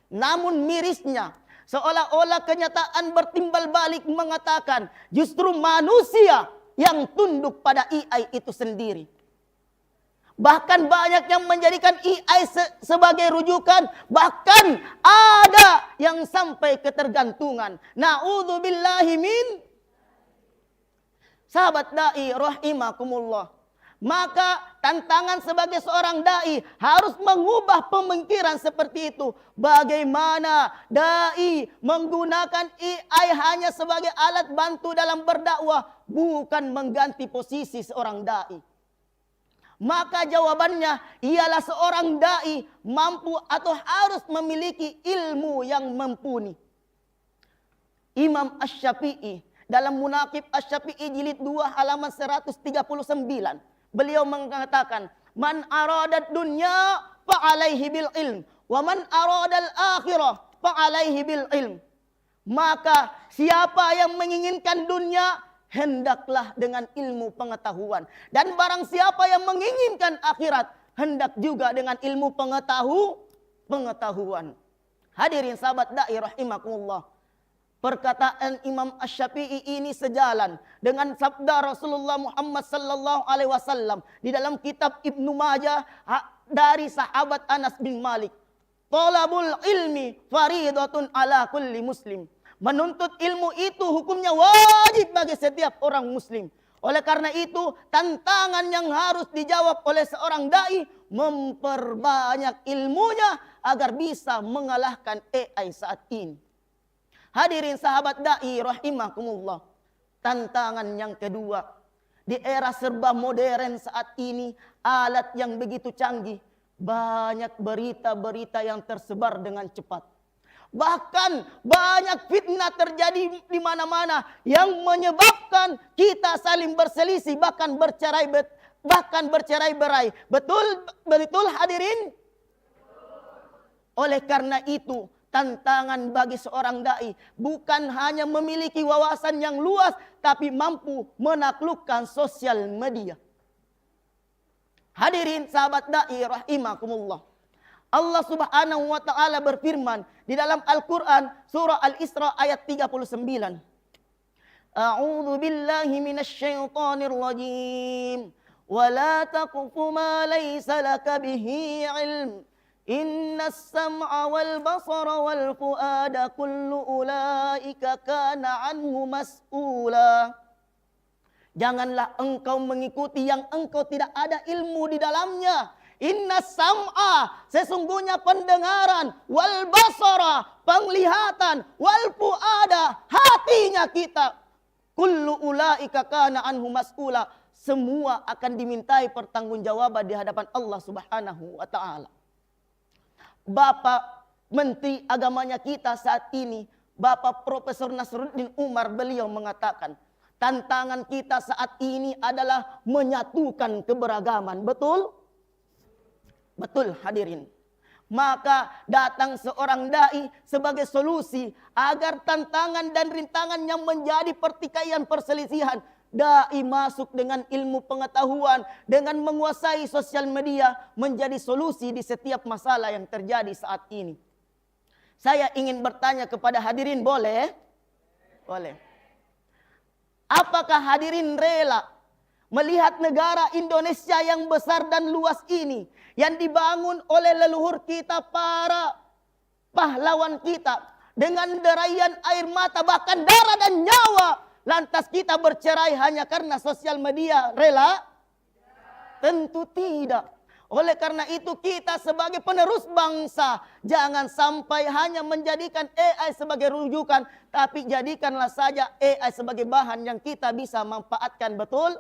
Namun mirisnya, seolah-olah kenyataan bertimbal balik mengatakan justru manusia yang tunduk pada AI itu sendiri. Bahkan banyak yang menjadikan AI sebagai rujukan. Bahkan ada yang sampai ketergantungan. Na'udzubillahi min. Sahabat da'i rahimakumullah. Maka tantangan sebagai seorang da'i harus mengubah pemikiran seperti itu. Bagaimana da'i menggunakan AI hanya sebagai alat bantu dalam berdakwah. Bukan mengganti posisi seorang da'i. Maka jawabannya ialah seorang da'i mampu atau harus memiliki ilmu yang mumpuni. Imam Asy-Syafi'i dalam Munaqib Asy-Syafi'i jilid 2 halaman 139. Beliau mengatakan, man aradat dunya fa'alaihi bil ilm. Wa man aradal akhirah fa'alaihi bil ilm. Maka siapa yang menginginkan dunia, hendaklah dengan ilmu pengetahuan. Dan barang siapa yang menginginkan akhirat, hendak juga dengan ilmu pengetahuan. Hadirin sahabat da'i rahimakumullah. Perkataan Imam Asy-Syafi'i ini sejalan dengan sabda Rasulullah Muhammad sallallahu alaihi wasallam di dalam kitab Ibnu Majah dari sahabat Anas bin Malik. Talabul ilmi faridatun ala kulli muslim. Menuntut ilmu itu hukumnya wajib bagi setiap orang muslim. Oleh karena itu, tantangan yang harus dijawab oleh seorang dai memperbanyak ilmunya agar bisa mengalahkan AI saat ini. Hadirin sahabat dai rahimakumullah. Tantangan yang kedua, di era serba modern saat ini, alat yang begitu canggih, banyak berita-berita yang tersebar dengan cepat. Bahkan banyak fitnah terjadi di mana-mana yang menyebabkan kita saling berselisih, bahkan bercerai-berai. Betul hadirin? Oleh karena itu, tantangan bagi seorang dai bukan hanya memiliki wawasan yang luas, tapi mampu menaklukkan sosial media. Hadirin sahabat dai rahimakumullah. Allah Subhanahu wa taala berfirman di dalam Al-Qur'an surah Al-Isra ayat 39. A'udzu billahi minasyaitonir rajim. Wa la taqfu ma laysa laka bihi 'ilm. Innas sam'a wal basara wal fuada kullu ulaika kana anhu mas'ula. Janganlah engkau mengikuti yang engkau tidak ada ilmu di dalamnya. Innas sam'a, sesungguhnya pendengaran, wal basara, penglihatan, wal fuada, hatinya kita. Kullu ulaika kana anhu mas'ula. Semua akan dimintai pertanggungjawaban di hadapan Allah Subhanahu wa taala. Bapak Menteri Agamanya kita saat ini, Bapak Profesor Nasruddin Umar, beliau mengatakan, tantangan kita saat ini adalah menyatukan keberagaman. Betul? Betul hadirin. Maka datang seorang dai sebagai solusi agar tantangan dan rintangan yang menjadi pertikaian perselisihan, dai masuk dengan ilmu pengetahuan, dengan menguasai sosial media menjadi solusi di setiap masalah yang terjadi saat ini. Saya ingin bertanya kepada hadirin, boleh? Boleh. Apakah hadirin rela melihat negara Indonesia yang besar dan luas ini, yang dibangun oleh leluhur kita, para pahlawan kita, dengan derayan air mata, bahkan darah dan nyawa, lantas kita bercerai hanya karena sosial media? Rela? Tentu tidak. Oleh karena itu kita sebagai penerus bangsa, jangan sampai hanya menjadikan AI sebagai rujukan, tapi jadikanlah saja AI sebagai bahan yang kita bisa manfaatkan. Betul?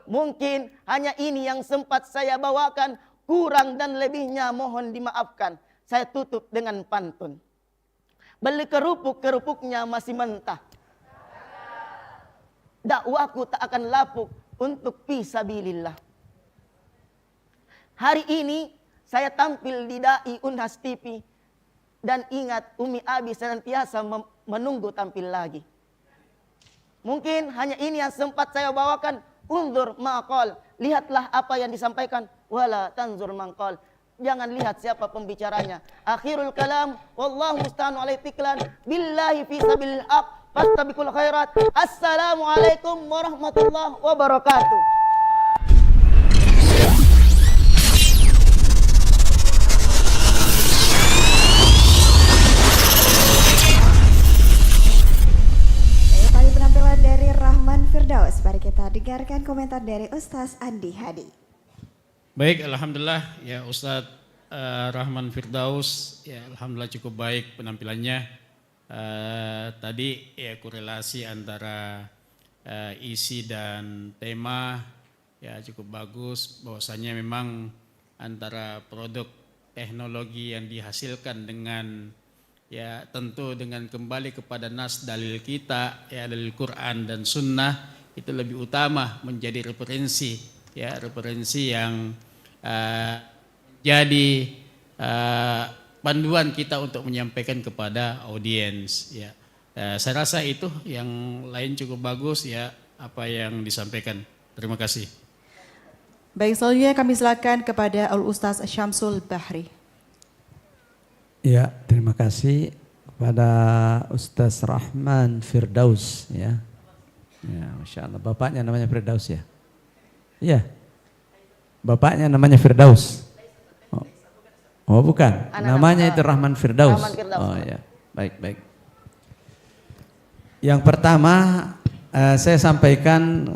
Mungkin hanya ini yang sempat saya bawakan, kurang dan lebihnya mohon dimaafkan. Saya tutup dengan pantun. Beli kerupuk-kerupuknya masih mentah. Dakwaku tak akan lapuk untuk fisabilillah. Hari ini saya tampil di Dai Unhas TV dan ingat Umi Abi senantiasa menunggu tampil lagi. Mungkin hanya ini yang sempat saya bawakan. Unzur maqal, lihatlah apa yang disampaikan, wala tanzur maqal. Jangan lihat siapa pembicaranya. Akhirul kalam, wallahu musta'an alaihi tiklan, billahi fi sabilil haq, fastabiqul khairat. Assalamualaikum warahmatullahi wabarakatuh. Mari kita dengarkan komentar dari Ustaz Andi Hadi. Baik, alhamdulillah ya Ustaz Rahman Firdaus, ya alhamdulillah cukup baik penampilannya. Tadi ya korelasi antara isi dan tema ya cukup bagus, bahwasanya memang antara produk teknologi yang dihasilkan dengan ya tentu dengan kembali kepada nas dalil kita, ya dalil Quran dan Sunnah, itu lebih utama menjadi referensi, ya referensi yang jadi panduan kita untuk menyampaikan kepada audiens. Ya, saya rasa itu, yang lain cukup bagus ya apa yang disampaikan. Terima kasih. Baik, selanjutnya kami silakan kepada Al Ustaz Syamsul Bahri. Ya, terima kasih kepada Ustaz Rahman Firdaus ya. Ya, Masya Allah. Bapaknya namanya Firdaus ya? Iya. Bapaknya namanya Firdaus. Oh bukan. Namanya itu Rahman Firdaus. Oh ya. Baik. Yang pertama saya sampaikan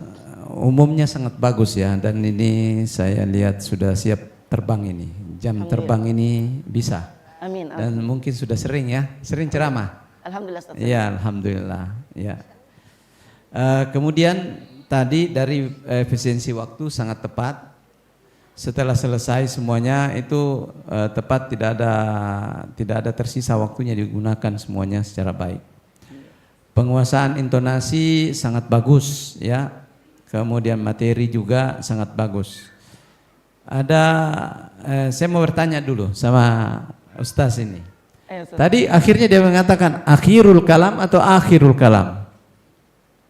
umumnya sangat bagus ya, dan ini saya lihat sudah siap terbang ini. Jam terbang ini bisa. Amin. Dan mungkin sudah sering ya, sering ceramah. Alhamdulillah. Iya, alhamdulillah. Ya. Kemudian tadi dari efisiensi waktu sangat tepat. Setelah selesai semuanya itu tepat, tidak ada tersisa waktunya, digunakan semuanya secara baik. Penguasaan intonasi sangat bagus ya. Kemudian materi juga sangat bagus. Saya mau bertanya dulu sama Ustaz ini. Tadi akhirnya dia mengatakan akhirul kalam atau akhirul kalam?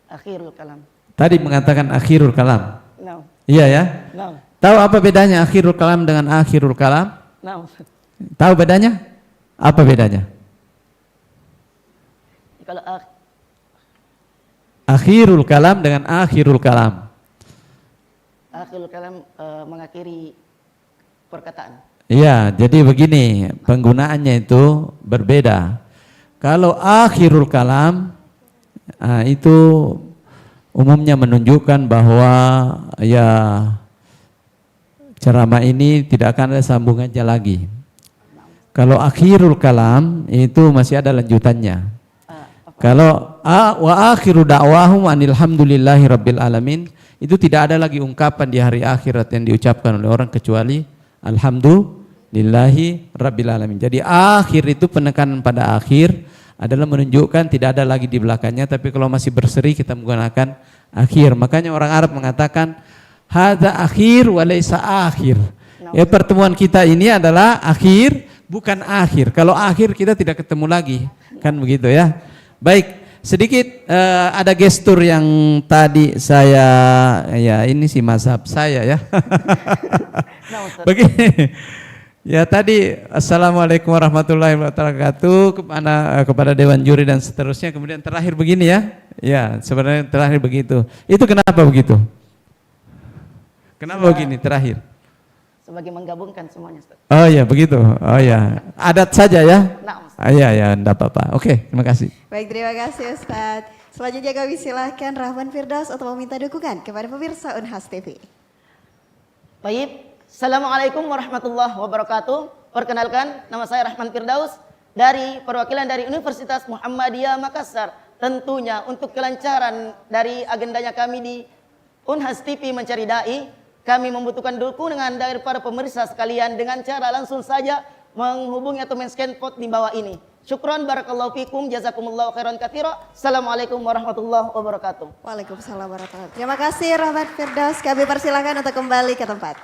Akhirul kalam. Tadi mengatakan akhirul kalam. No. Iya ya? No. Tahu apa bedanya akhirul kalam dengan akhirul kalam? No. Tahu bedanya? Apa bedanya? Kalau akhirul kalam dengan akhirul kalam. akhirul kalam mengakhiri perkataan. Iya, jadi begini, penggunaannya itu berbeda. Kalau akhirul kalam itu umumnya menunjukkan bahwa ya ceramah ini tidak akan ada sambungannya lagi. Kalau akhirul kalam itu masih ada lanjutannya. Kalau wa akhiru da'wahum anilhamdulillahi rabbil alamin, itu tidak ada lagi ungkapan di hari akhirat yang diucapkan oleh orang kecuali alhamdulillahi rabbil alamin. Jadi akhir itu penekanan pada akhir adalah menunjukkan tidak ada lagi di belakangnya, tapi kalau masih berseri kita menggunakan akhir. Makanya orang Arab mengatakan hadza akhir wa laisa akhir. Ya, pertemuan kita ini adalah akhir, bukan akhir. Kalau akhir kita tidak ketemu lagi. Kan begitu ya. Baik, sedikit ada gestur yang tadi saya, ya ini sih mazhab saya ya. Begini, ya tadi assalamualaikum warahmatullahi wabarakatuh kepada Dewan Juri dan seterusnya, kemudian terakhir begini ya, ya sebenarnya terakhir begitu. Itu kenapa begitu? Kenapa begini terakhir? Sebagai menggabungkan semuanya, Ustaz. Oh ya begitu, oh ya adat saja ya. Iya, enggak apa-apa. Oke, terima kasih. Baik, terima kasih Ustadz. Selanjutnya kami silahkan Rahman Firdaus untuk meminta dukungan kepada pemirsa Unhas TV. Baik, Assalamualaikum warahmatullahi wabarakatuh. Perkenalkan, nama saya Rahman Firdaus dari perwakilan dari Universitas Muhammadiyah Makassar. Tentunya untuk kelancaran dari agendanya kami di Unhas TV Mencari Dai, kami membutuhkan dukungan dari para pemirsa sekalian dengan cara langsung saja menghubungi atau men-scan code di bawah ini. Syukran, barakallahu fikum, jazakumullahu khairan katsira. Assalamualaikum warahmatullahi wabarakatuh. Waalaikumsalam warahmatullahi wabarakatuh. Terima kasih Rahman Firdaus. Kami persilakan untuk kembali ke tempat.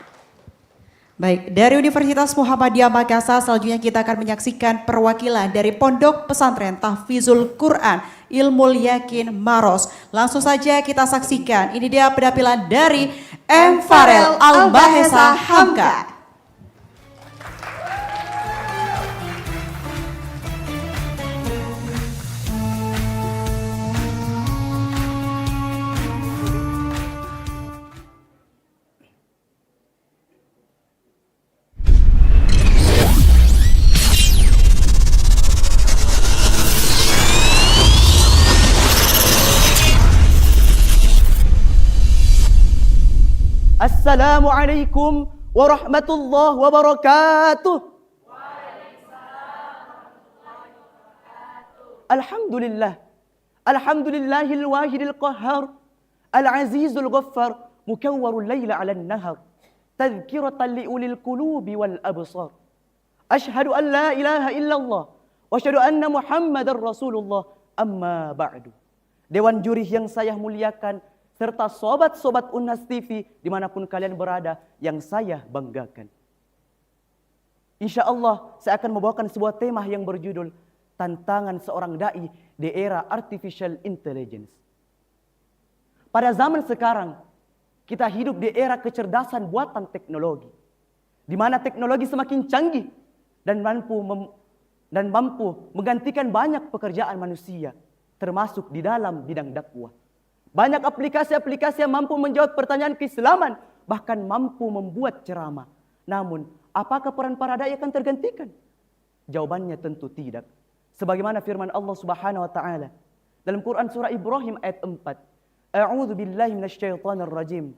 Baik, dari Universitas Muhammadiyah Makassar selanjutnya kita akan menyaksikan perwakilan dari Pondok Pesantren Tahfizul Quran Ilmul Yakin Maros. Langsung saja kita saksikan, ini dia penampilan dari M. Farel Al-Bahesa Hamka. Assalamualaikum warahmatullahi wabarakatuh. Alhamdulillah. Alhamdulillahil wahidil qahhar. Al-azizul ghaffar. Mukawwarul layla 'alan nahar. Tadhkiratan liulil qulubi wal absar. Ashhadu an la ilaha illallah wa asyhadu anna Muhammadar Rasulullah. Amma ba'du. Dewan juri yang saya muliakan, serta sobat-sobat Unhas TV dimanapun kalian berada yang saya banggakan. Insya Allah saya akan membawakan sebuah tema yang berjudul Tantangan Seorang Da'i di Era Artificial Intelligence. Pada zaman sekarang, kita hidup di era kecerdasan buatan teknologi, di mana teknologi semakin canggih dan mampu dan mampu menggantikan banyak pekerjaan manusia, termasuk di dalam bidang dakwah. Banyak aplikasi-aplikasi yang mampu menjawab pertanyaan keislaman, bahkan mampu membuat ceramah. Namun, apakah peran para dai akan tergantikan? Jawabannya tentu tidak. Sebagaimana firman Allah Subhanahu wa taala dalam Quran surah Ibrahim ayat 4. A'udzu billahi minasyaitonir rajim.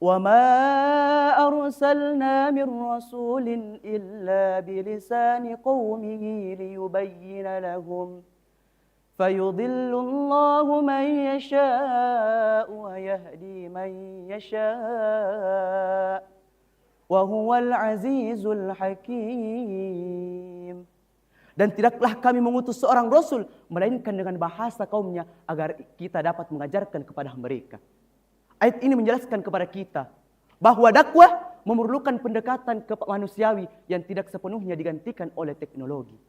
Wa ma arsalna min rasulin illa bilisani qaumihi liyubayyana lahum fayudhillu Allahu man yasha'u wa yahdi man yasha' wa huwal azizul hakim. Dan tidaklah kami mengutus seorang rasul melainkan dengan bahasa kaumnya agar kita dapat mengajarkan kepada mereka. Ayat ini menjelaskan kepada kita bahwa dakwah memerlukan pendekatan manusiawi yang tidak sepenuhnya digantikan oleh teknologi.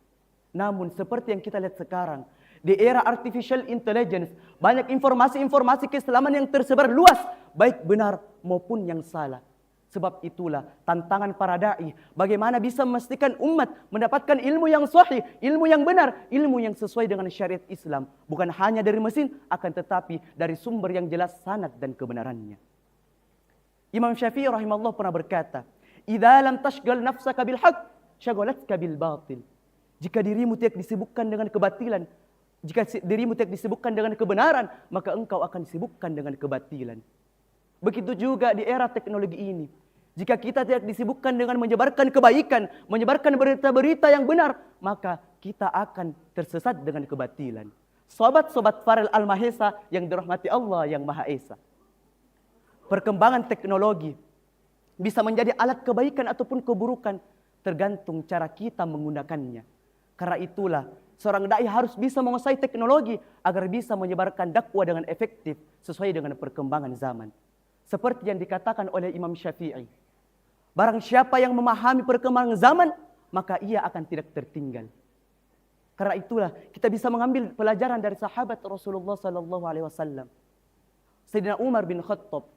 Namun seperti yang kita lihat sekarang, di era artificial intelligence, banyak informasi-informasi keislaman yang tersebar luas, baik benar maupun yang salah. Sebab itulah tantangan para da'i, bagaimana bisa memastikan umat mendapatkan ilmu yang sahih, ilmu yang benar, ilmu yang sesuai dengan syariat Islam. Bukan hanya dari mesin, akan tetapi dari sumber yang jelas sanad dan kebenarannya. Imam Syafi'i rahimahullah pernah berkata, "Idza lam tashghal nafsaka bil haqq, syagalatka bil batil." Jika dirimu tidak disibukkan dengan kebatilan, jika dirimu tidak disibukkan dengan kebenaran, maka engkau akan disibukkan dengan kebatilan. Begitu juga di era teknologi ini. Jika kita tidak disibukkan dengan menyebarkan kebaikan, menyebarkan berita-berita yang benar, maka kita akan tersesat dengan kebatilan. Sobat-sobat Farel Al-Mahesa yang dirahmati Allah yang Maha Esa. Perkembangan teknologi bisa menjadi alat kebaikan ataupun keburukan, tergantung cara kita menggunakannya. Karena itulah, seorang dai harus bisa menguasai teknologi agar bisa menyebarkan dakwah dengan efektif sesuai dengan perkembangan zaman. Seperti yang dikatakan oleh Imam Syafi'i, barang siapa yang memahami perkembangan zaman, maka ia akan tidak tertinggal. Karena itulah kita bisa mengambil pelajaran dari sahabat Rasulullah SAW. Sayyidina Umar bin Khattab,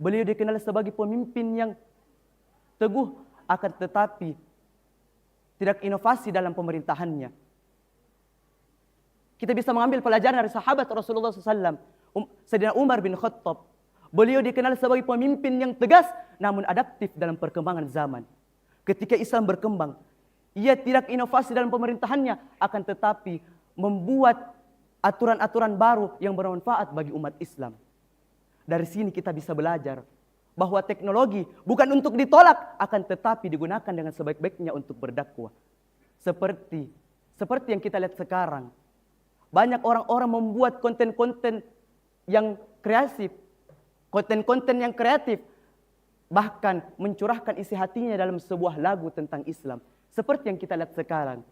beliau dikenal sebagai pemimpin yang teguh, akan tetapi tidak inovasi dalam pemerintahannya. Kita bisa mengambil pelajaran dari sahabat Rasulullah SAW. Sayyidina Umar bin Khattab, beliau dikenal sebagai pemimpin yang tegas namun adaptif dalam perkembangan zaman. Ketika Islam berkembang, ia tidak inovasi dalam pemerintahannya, akan tetapi membuat aturan-aturan baru yang bermanfaat bagi umat Islam. Dari sini kita bisa belajar bahwa teknologi bukan untuk ditolak, akan tetapi digunakan dengan sebaik-baiknya untuk berdakwah. Seperti yang kita lihat sekarang, banyak orang-orang membuat konten-konten yang kreatif, konten-konten yang kreatif, bahkan mencurahkan isi hatinya dalam sebuah lagu tentang Islam. Seperti yang kita lihat sekarang.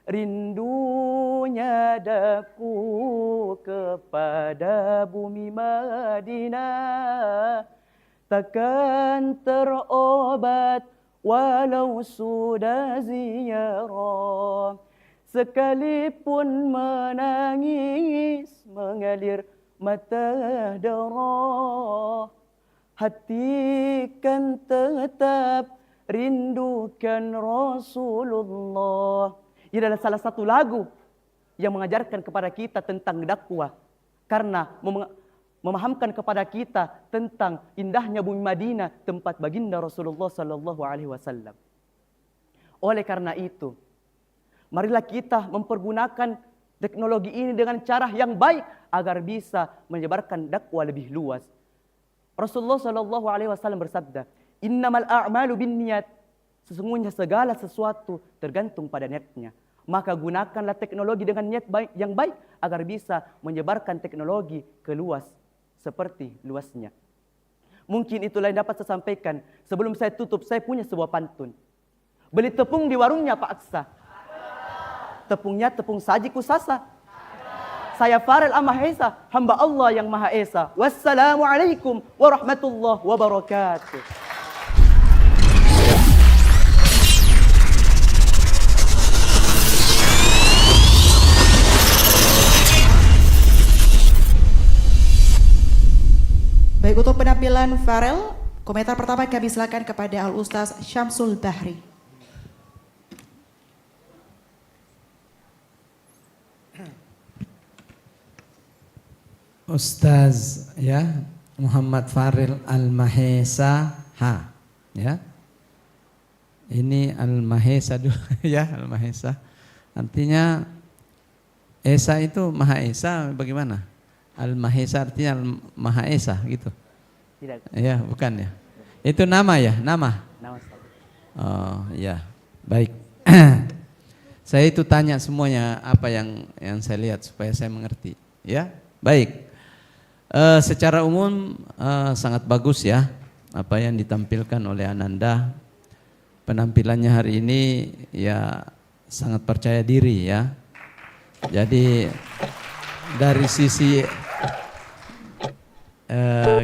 Rindunya daku kepada bumi Madinah, takkan terobat walau sudah ziarah. Sekalipun menangis mengalir mata darah, hati kan tetap rindukan Rasulullah. Ini adalah salah satu lagu yang mengajarkan kepada kita tentang dakwah, karena memahamkan kepada kita tentang indahnya bumi Madinah, tempat baginda Rasulullah SAW. Oleh karena itu, marilah kita mempergunakan teknologi ini dengan cara yang baik agar bisa menyebarkan dakwah lebih luas. Rasulullah SAW bersabda, "Innamal a'malu binniyat." Sesungguhnya segala sesuatu tergantung pada niatnya. Maka gunakanlah teknologi dengan niat yang baik agar bisa menyebarkan teknologi ke luas seperti luasnya. Mungkin itulah yang dapat saya sampaikan. Sebelum saya tutup, saya punya sebuah pantun. Beli tepung di warungnya Pak Aksa. Tepungnya tepung saji kusasa. Saya Farel Al-Mahesa, hamba Allah yang Maha Esa. Wassalamualaikum warahmatullahi wabarakatuh. Baik, untuk penampilan Farel, komentar pertama kami silakan kepada Al-Ustaz Syamsul Bahri. Ustaz ya Muhammad Faril Al-Mahesa ya. Ini Al-Mahesa dulu ya, Al-Mahesa. Artinya Esa itu Maha Esa bagaimana? Al-Mahesa artinya Maha Esa gitu. Tidak. Ya, bukan ya. Itu nama ya, nama. Nama Ustaz. Oh, ya. Baik. Saya itu tanya semuanya apa yang saya lihat supaya saya mengerti, ya. Baik. Secara umum sangat bagus ya apa yang ditampilkan oleh Ananda. Penampilannya hari ini ya sangat percaya diri ya. Jadi dari sisi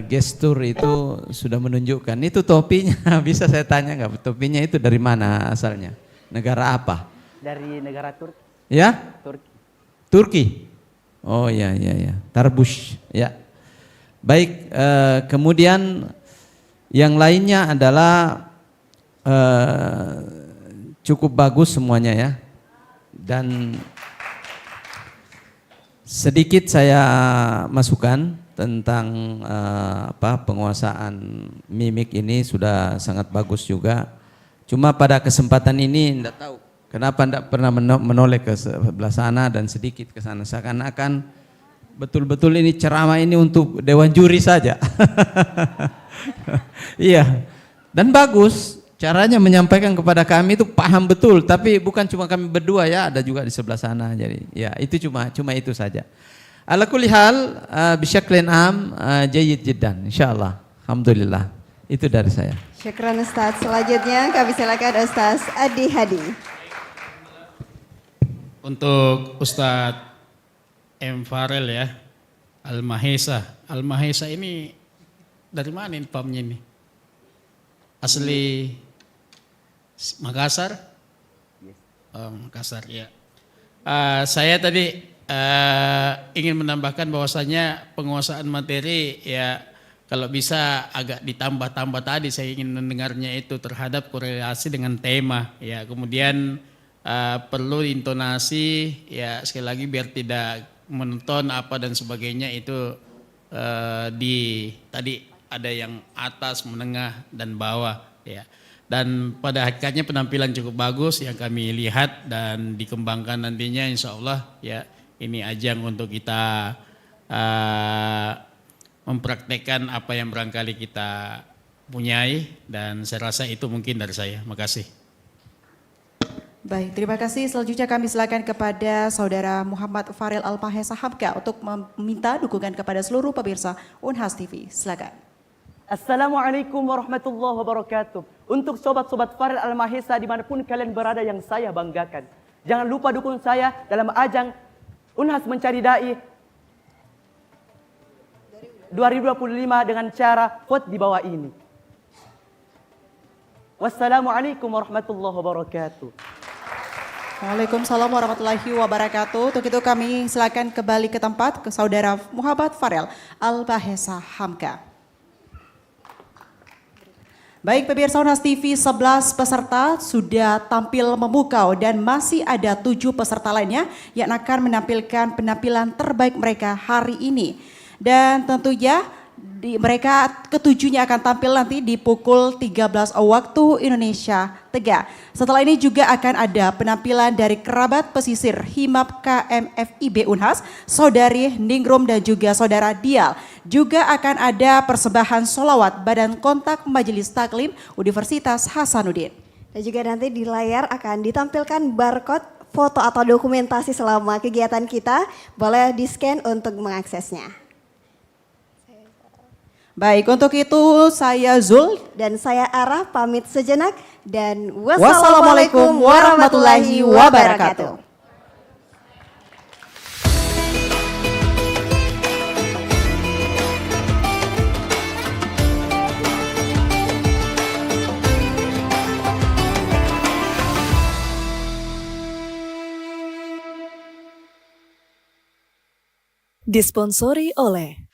gestur itu sudah menunjukkan. Itu topinya bisa saya tanya nggak? Topinya itu dari mana asalnya? Negara apa? Dari negara Turki. Ya? Turki. Turki. Oh ya ya ya. Tarbush ya. Baik, kemudian yang lainnya adalah cukup bagus semuanya ya. Dan sedikit saya masukkan tentang penguasaan mimik ini sudah sangat bagus juga. Cuma pada kesempatan ini enggak tahu kenapa enggak pernah menoleh ke sebelah sana dan sedikit ke sana. Seakan-akan betul-betul ini ceramah ini untuk dewan juri saja. Iya. Dan bagus caranya menyampaikan kepada kami itu paham betul, tapi bukan cuma kami berdua ya, ada juga di sebelah sana. Jadi ya itu cuma itu saja. Ala kulli hal bisyaklin am jayyid jiddan insyaallah. Alhamdulillah. Itu dari saya. Syukran Ustaz. Selanjutnya kami silakan Ustaz Adi Hadi. Untuk Ustadz M. Farel ya, Al-Mahesa. Al-Mahesa ini dari mana infamnya ini? Asli Makassar? Oh, Makassar ya. Saya tadi ingin menambahkan bahwasanya penguasaan materi ya kalau bisa agak ditambah-tambah tadi saya ingin mendengarnya itu terhadap korelasi dengan tema ya. Kemudian perlu intonasi ya sekali lagi biar tidak menonton apa dan sebagainya itu tadi ada yang atas, menengah dan bawah ya. Dan pada hakikatnya penampilan cukup bagus yang kami lihat dan dikembangkan nantinya insya Allah ya ini ajang untuk kita mempraktekkan apa yang barangkali kita punyai dan saya rasa itu mungkin dari saya. Makasih. Baik, terima kasih. Selanjutnya kami silakan kepada Saudara Muhammad Faril Al-Mahesa Hamka untuk meminta dukungan kepada seluruh pemirsa Unhas TV. Silakan. Assalamualaikum warahmatullahi wabarakatuh. Untuk sobat-sobat Faril Al-Mahesa dimanapun kalian berada yang saya banggakan. Jangan lupa dukung saya dalam ajang Unhas Mencari Dai 2025 dengan cara vote di bawah ini. Wassalamualaikum warahmatullahi wabarakatuh. Waalaikumsalam warahmatullahi wabarakatuh. Untuk itu kami silakan kembali ke tempat ke Saudara Muhammad Farel Al-Mahesa Hamka. Baik pemirsa Unhas TV, 11 peserta sudah tampil memukau dan masih ada 7 peserta lainnya yang akan menampilkan penampilan terbaik mereka hari ini. Dan tentunya mereka ketujuhnya akan tampil nanti di pukul 13 waktu Indonesia Tengah. Setelah ini juga akan ada penampilan dari kerabat pesisir Himap KMFIB Unhas, Saudari Ningrum dan juga Saudara Dial. Juga akan ada persembahan solawat Badan Kontak Majelis Taklim Universitas Hasanuddin. Dan juga nanti di layar akan ditampilkan barcode foto atau dokumentasi selama kegiatan kita. Boleh di-scan untuk mengaksesnya. Baik, untuk itu saya Zul dan saya Ara pamit sejenak dan wassalamualaikum warahmatullahi wabarakatuh. Disponsori oleh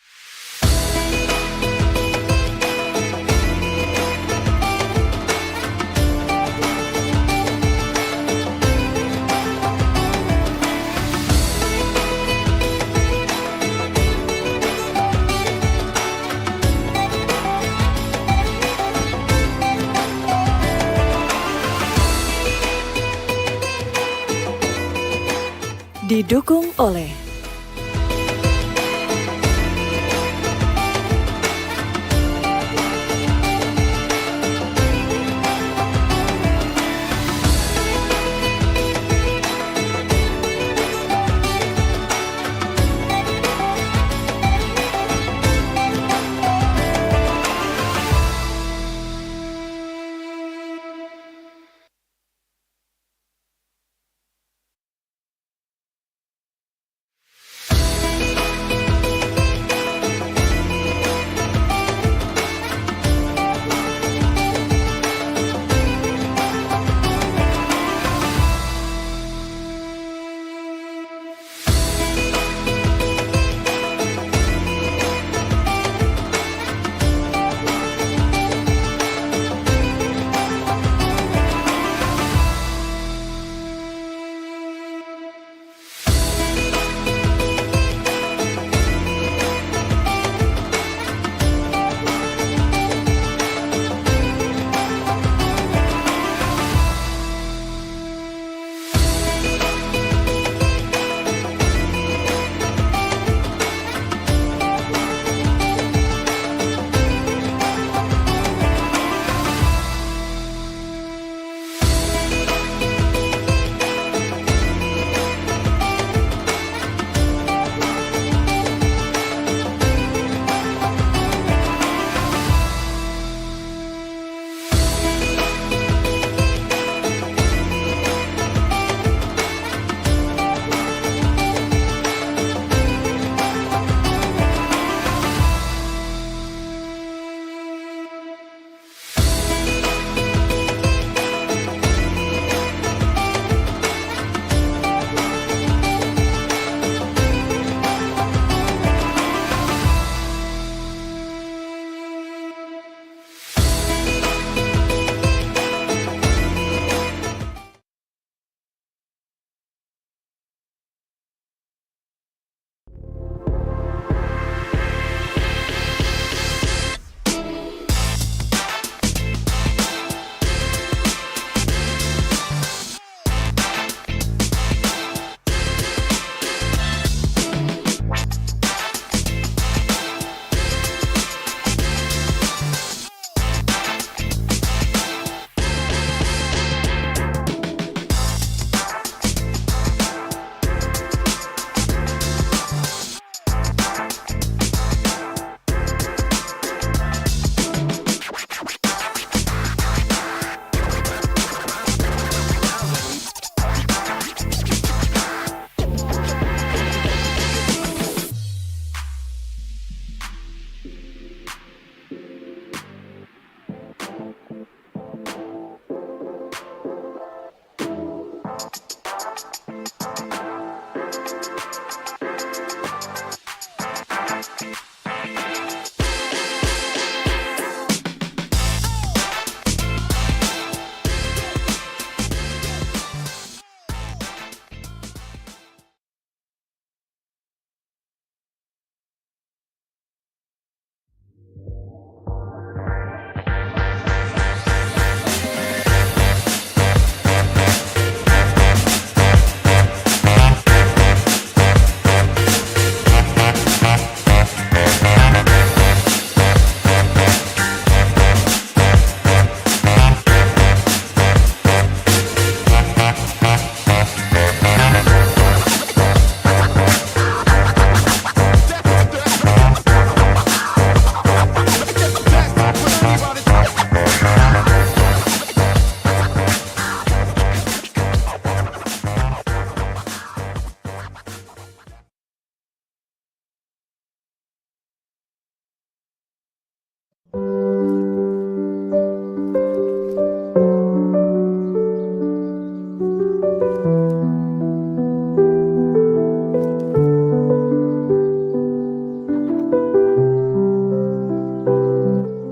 Didukung oleh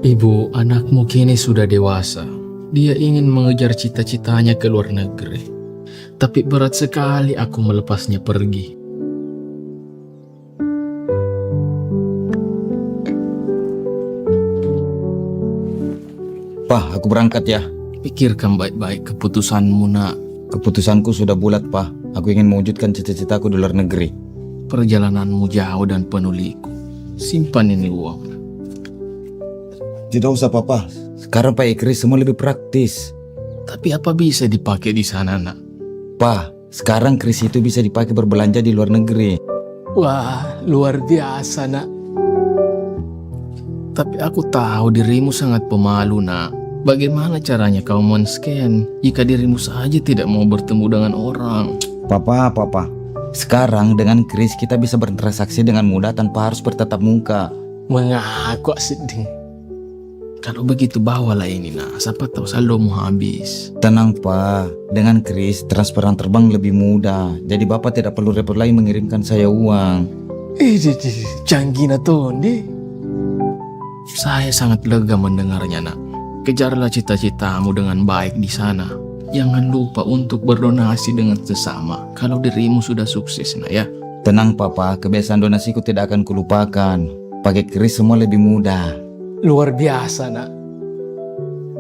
Ibu, anakmu kini sudah dewasa. Dia ingin mengejar cita-citanya ke luar negeri. Tapi berat sekali aku melepasnya pergi. Pak, aku berangkat ya. Pikirkan baik-baik keputusanmu, nak. Keputusanku sudah bulat, Pak. Aku ingin mewujudkan cita-citaku di luar negeri. Perjalananmu jauh dan penuh liku. Simpan ini uang. Tidak usah papa. Sekarang pakai kris semua lebih praktis. Tapi apa bisa dipakai di sana, nak? Pa, sekarang kris itu bisa dipakai berbelanja di luar negeri. Wah, luar biasa, nak. Tapi aku tahu dirimu sangat pemalu, nak. Bagaimana caranya kau men-scan jika dirimu saja tidak mau bertemu dengan orang? Papa. Sekarang dengan kris kita bisa bertransaksi dengan mudah tanpa harus bertatap muka. Mengaku sedih. Kalau begitu bawalah ini, nak. Siapa tahu saldomu habis. Tenang, Pa. Dengan kris transferan terbang lebih mudah. Jadi Bapak tidak perlu repot lagi mengirimkan saya uang. Canggih na Tondi. Saya sangat lega mendengarnya, nak. Kejarlah cita-citamu dengan baik di sana. Jangan lupa untuk berdonasi dengan sesama kalau dirimu sudah sukses, nak ya. Tenang, Papa. Kebiasaan donasiku tidak akan kulupakan. Pakai kris semua lebih mudah. Luar biasa, nak.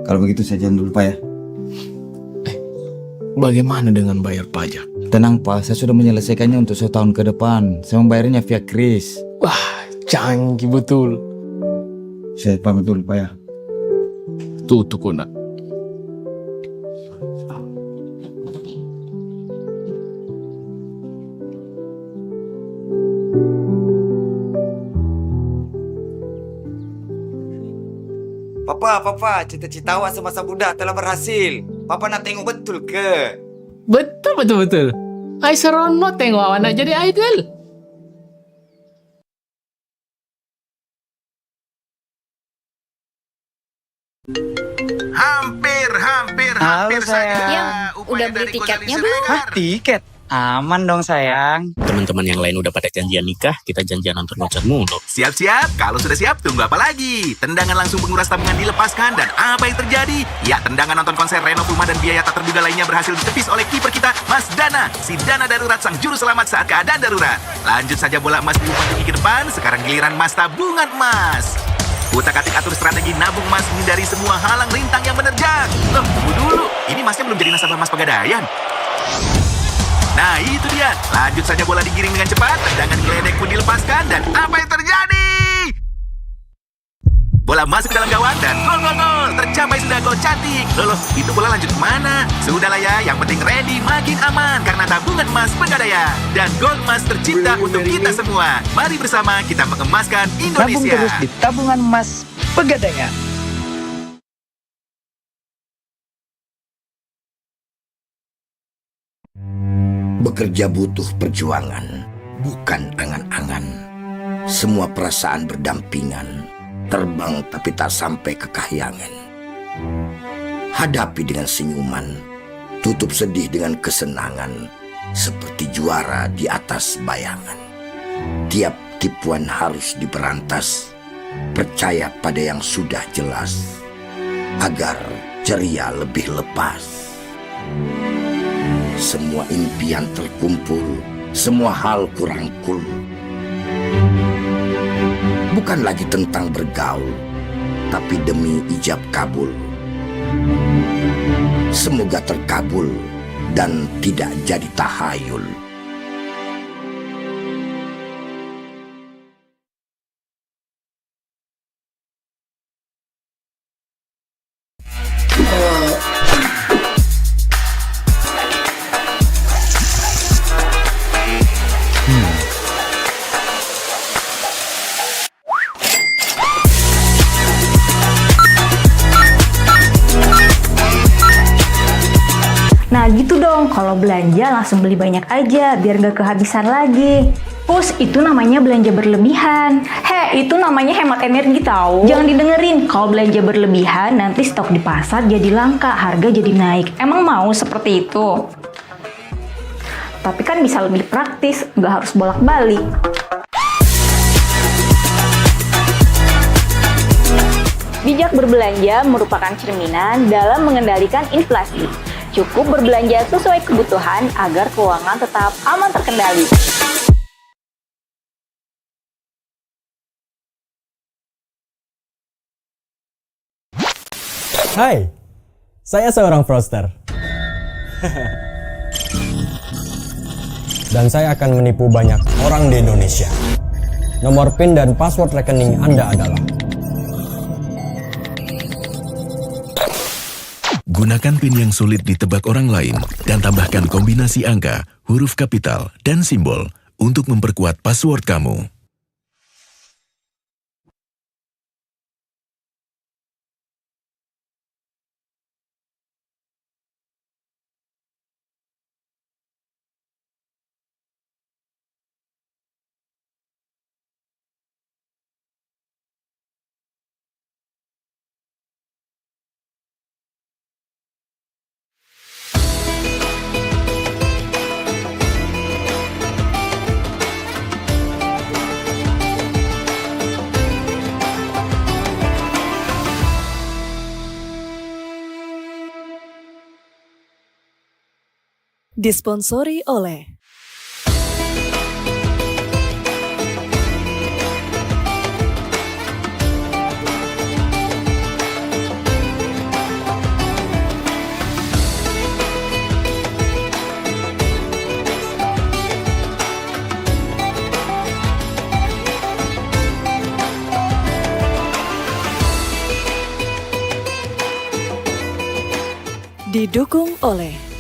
Kalau begitu saya jalan dulu, Pak ya. Bagaimana dengan bayar pajak? Tenang, Pak. Saya sudah menyelesaikannya untuk 1 tahun ke depan. Saya membayarnya via kris. Wah, canggih betul. Saya pamit dulu, Pak ya. Tutup, nak. Papa, cita-cita awak semasa muda telah berhasil. Papa nak tengok betul ke? Betul. Ai serono tengok awak nak jadi idol. Hampir sayang. saja. Udah beli tiketnya belum? Hah, tiket? Aman dong sayang. Teman-teman yang lain udah pada janjian nikah, kita janjian nonton konser mulu. Siap-siap, kalau sudah siap tunggu apa lagi? Tendangan langsung penguras tabungan dilepaskan dan apa yang terjadi? Ya, tendangan nonton konser Renov Rumah dan biaya tak terduga lainnya berhasil ditepis oleh kiper kita, Mas Dana. Si Dana darurat sang juru selamat saat keadaan darurat. Lanjut saja bola emas diumpan tinggi ke depan, sekarang giliran Mas tabungan emas. Utak-atik atur strategi nabung emas menghindari semua halang rintang yang menerjang. Loh, tunggu dulu. Ini masnya belum jadi nasabah Mas Pegadaian. Nah, itu dia. Lanjut saja bola digiring dengan cepat, tendangan geledek pun dilepaskan, dan apa yang terjadi? Bola masuk ke dalam gawang dan gol. Tercapai sudah gol cantik. Loh, itu bola lanjut kemana? Sudahlah ya, yang penting ready makin aman karena tabungan emas Pegadaian. Dan gol emas tercipta untuk kita semua. Mari bersama kita mengemaskan Indonesia. Tabung terus di tabungan emas Pegadaian. Bekerja butuh perjuangan, bukan angan-angan. Semua perasaan berdampingan, terbang tapi tak sampai ke kahyangan. Hadapi dengan senyuman, tutup sedih dengan kesenangan, seperti juara di atas bayangan. Tiap tipuan harus diberantas, percaya pada yang sudah jelas, agar ceria lebih lepas. Semua impian terkumpul, semua hal kurangkul. Bukan lagi tentang bergaul, tapi demi ijab kabul. Semoga terkabul dan tidak jadi tahayul. Nah gitu dong, kalau belanja langsung beli banyak aja biar gak kehabisan lagi. Pus, itu namanya belanja berlebihan. Itu namanya hemat energi tahu. Jangan didengerin, kalau belanja berlebihan nanti stok di pasar jadi langka, harga jadi naik. Emang mau seperti itu? Tapi kan bisa lebih praktis, gak harus bolak-balik. Bijak berbelanja merupakan cerminan dalam mengendalikan inflasi. Cukup berbelanja sesuai kebutuhan agar keuangan tetap aman terkendali. Hai, saya seorang fraudster. dan saya akan menipu banyak orang di Indonesia. Nomor PIN dan password rekening Anda adalah... Gunakan PIN yang sulit ditebak orang lain dan tambahkan kombinasi angka, huruf kapital, dan simbol untuk memperkuat password kamu. Disponsori oleh didukung oleh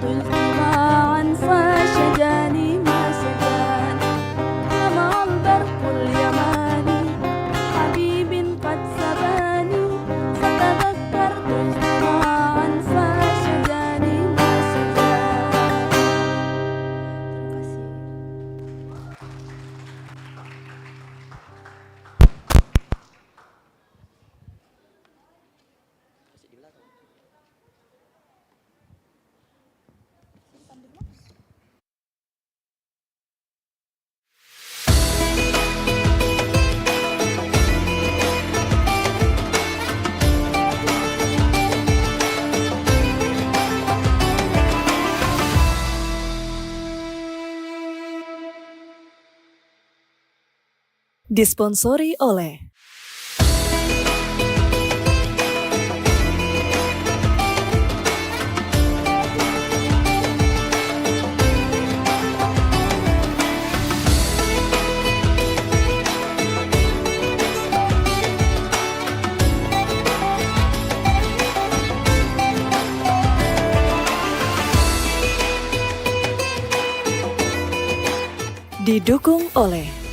صدقت اجتماعا فشجاني ما شجاني لمع البرق اليماني حبيب قد سباني فتذكرت اجتماعا فشجاني ما شجاني. Disponsori oleh didukung oleh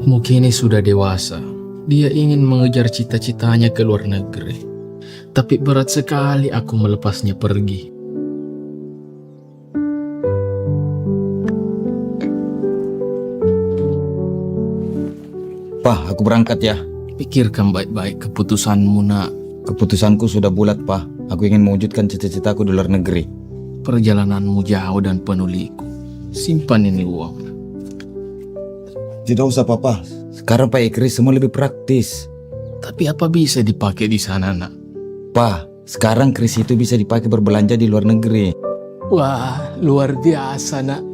Anakmu kini sudah dewasa. Dia ingin mengejar cita-citanya ke luar negeri. Tapi berat sekali aku melepasnya pergi. Pak, aku berangkat ya. Pikirkan baik-baik keputusanmu, nak. Keputusanku sudah bulat, Pak. Aku ingin mewujudkan cita-citaku di luar negeri. Perjalananmu jauh dan penuh liku. Simpan ini uang. Tidak usah, Papa. Sekarang Pak Ikris semua lebih praktis. Tapi apa bisa dipakai di sana, nak? Pak, sekarang kris itu bisa dipakai berbelanja di luar negeri. Wah, luar biasa, nak.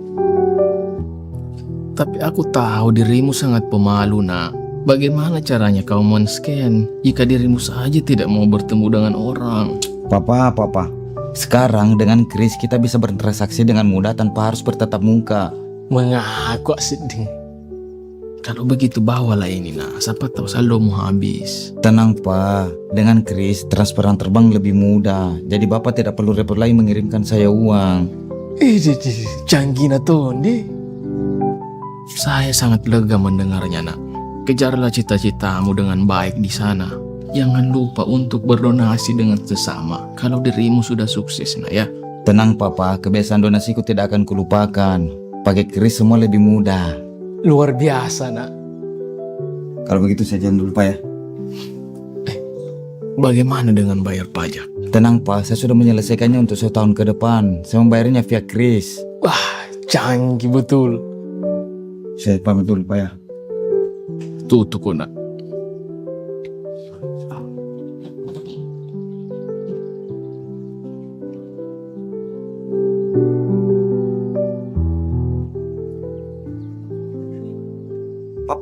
Tapi aku tahu dirimu sangat pemalu, nak. Bagaimana caranya kau men-scan jika dirimu saja tidak mau bertemu dengan orang? Papa. Sekarang dengan kris kita bisa bertransaksi dengan mudah tanpa harus bertatap muka. Mengaku sedih. Kalau begitu bawalah ini, nak. Siapa tahu saldomu habis. Tenang, Pak. Dengan kris transferan terbang lebih mudah. Jadi Bapak tidak perlu repot lagi mengirimkan saya uang. Canggih na tuh, Saya sangat lega mendengarnya, nak. Kejarlah cita-citamu dengan baik di sana. Jangan lupa untuk berdonasi dengan sesama. Kalau dirimu sudah sukses, nak ya. Tenang, Papa. Kebiasaan donasiku tidak akan kulupakan. Pakai kris semua lebih mudah. Luar biasa, nak. Kalau begitu saya jalan dulu, Pak ya. Bagaimana dengan bayar pajak? Tenang, Pak. Saya sudah menyelesaikannya untuk 1 tahun ke depan. Saya membayarnya via kris. Wah, canggih betul. Saya pamit dulu, Pak ya. Tutup, nak.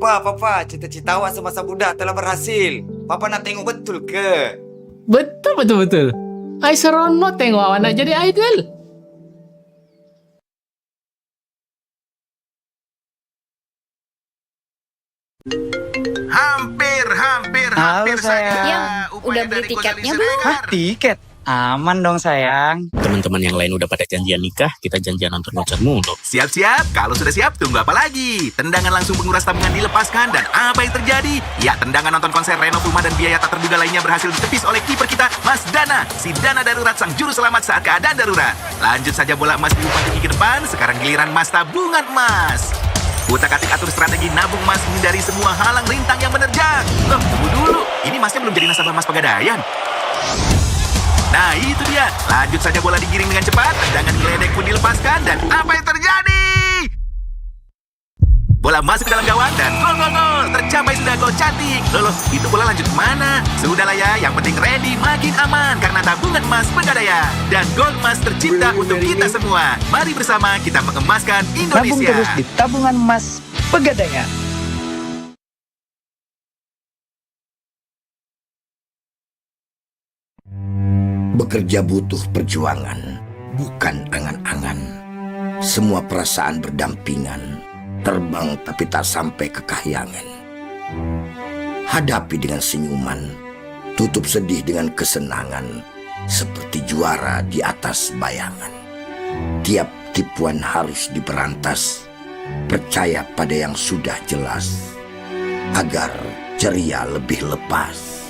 Papa, cita-cita awak semasa muda telah berhasil. Papa nak tengok betul ke? Betul. Ai seronok tengok awak nak jadi idol. Halo saya. sayang, Udah beli tiketnya belum? Hah, tiket? Aman dong sayang. Teman-teman yang lain udah pada janjian nikah, kita janjian nonton konser mulu. Siap-siap, kalau sudah siap tunggu apa lagi? Tendangan langsung penguras tabungan dilepaskan dan apa yang terjadi? Ya, tendangan nonton konser Renov Rumah dan biaya tak terduga lainnya berhasil ditepis oleh kiper kita, Mas Dana. Si Dana darurat sang juru selamat saat keadaan darurat. Lanjut saja bola emas diumpan tinggi ke depan, sekarang giliran Mas tabungan emas. Utak-atik atur strategi nabung emas menghindari semua halang rintang yang menerjang. Loh, tunggu dulu. Ini masnya belum jadi nasabah Mas Pegadaian. Nah, itu dia. Lanjut saja bola digiring dengan cepat, tendangan geledek pun dilepaskan, dan apa yang terjadi? Bola masuk ke dalam gawang dan gol. Tercapai sudah gol cantik. Loh, itu bola lanjut kemana? Sudahlah ya, yang penting ready makin aman karena tabungan emas Pegadaian. Dan gol emas tercipta untuk kita semua. Mari bersama kita mengemaskan Indonesia. Nabung terus di tabungan emas Pegadaian. Bekerja butuh perjuangan, bukan angan-angan. Semua perasaan berdampingan, terbang tapi tak sampai ke kahyangan. Hadapi dengan senyuman, tutup sedih dengan kesenangan, seperti juara di atas bayangan. Tiap tipuan harus diberantas, percaya pada yang sudah jelas, agar ceria lebih lepas.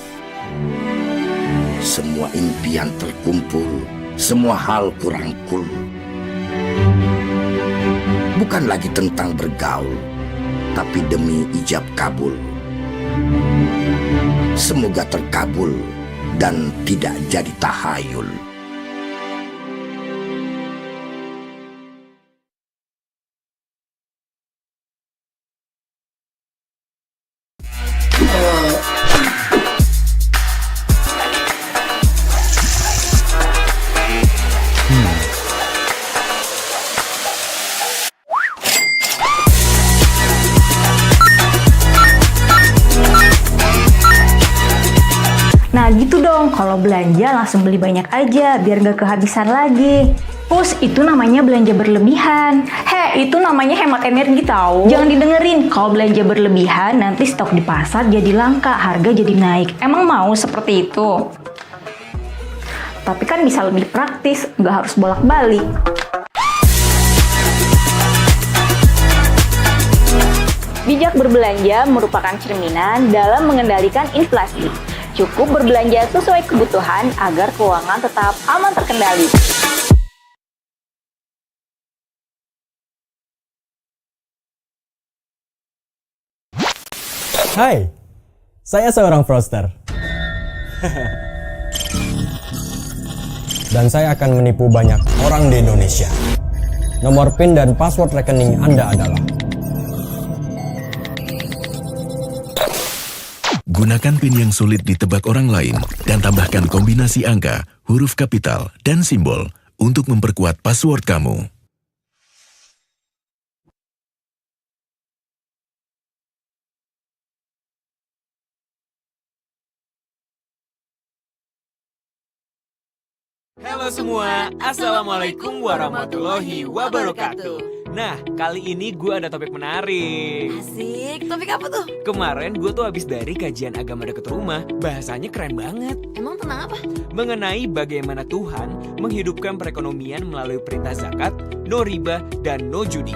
Semua impian terkumpul, semua hal kurangkul. Bukan lagi tentang bergaul, tapi demi ijab kabul. Semoga terkabul dan tidak jadi tahayul. Nah gitu dong, kalau belanja langsung beli banyak aja biar gak kehabisan lagi. Pus, itu namanya belanja berlebihan. Itu namanya hemat energi tahu. Jangan didengerin, kalau belanja berlebihan nanti stok di pasar jadi langka, harga jadi naik. Emang mau seperti itu? Tapi kan bisa lebih praktis, gak harus bolak-balik. Bijak berbelanja merupakan cerminan dalam mengendalikan inflasi. Cukup berbelanja sesuai kebutuhan agar keuangan tetap aman terkendali. Hai, saya seorang fraudster. Dan saya akan menipu banyak orang di Indonesia. Nomor PIN dan password rekening Anda adalah... Gunakan PIN yang sulit ditebak orang lain dan tambahkan kombinasi angka, huruf kapital, dan simbol untuk memperkuat password kamu. Halo semua, Assalamualaikum warahmatullahi wabarakatuh. Nah, kali ini gue ada topik menarik. Asik, topik apa tuh? Kemarin gue tuh habis dari kajian agama dekat rumah. Bahasanya keren banget. Emang tentang apa? Mengenai bagaimana Tuhan menghidupkan perekonomian melalui perintah zakat, no riba, dan no judi.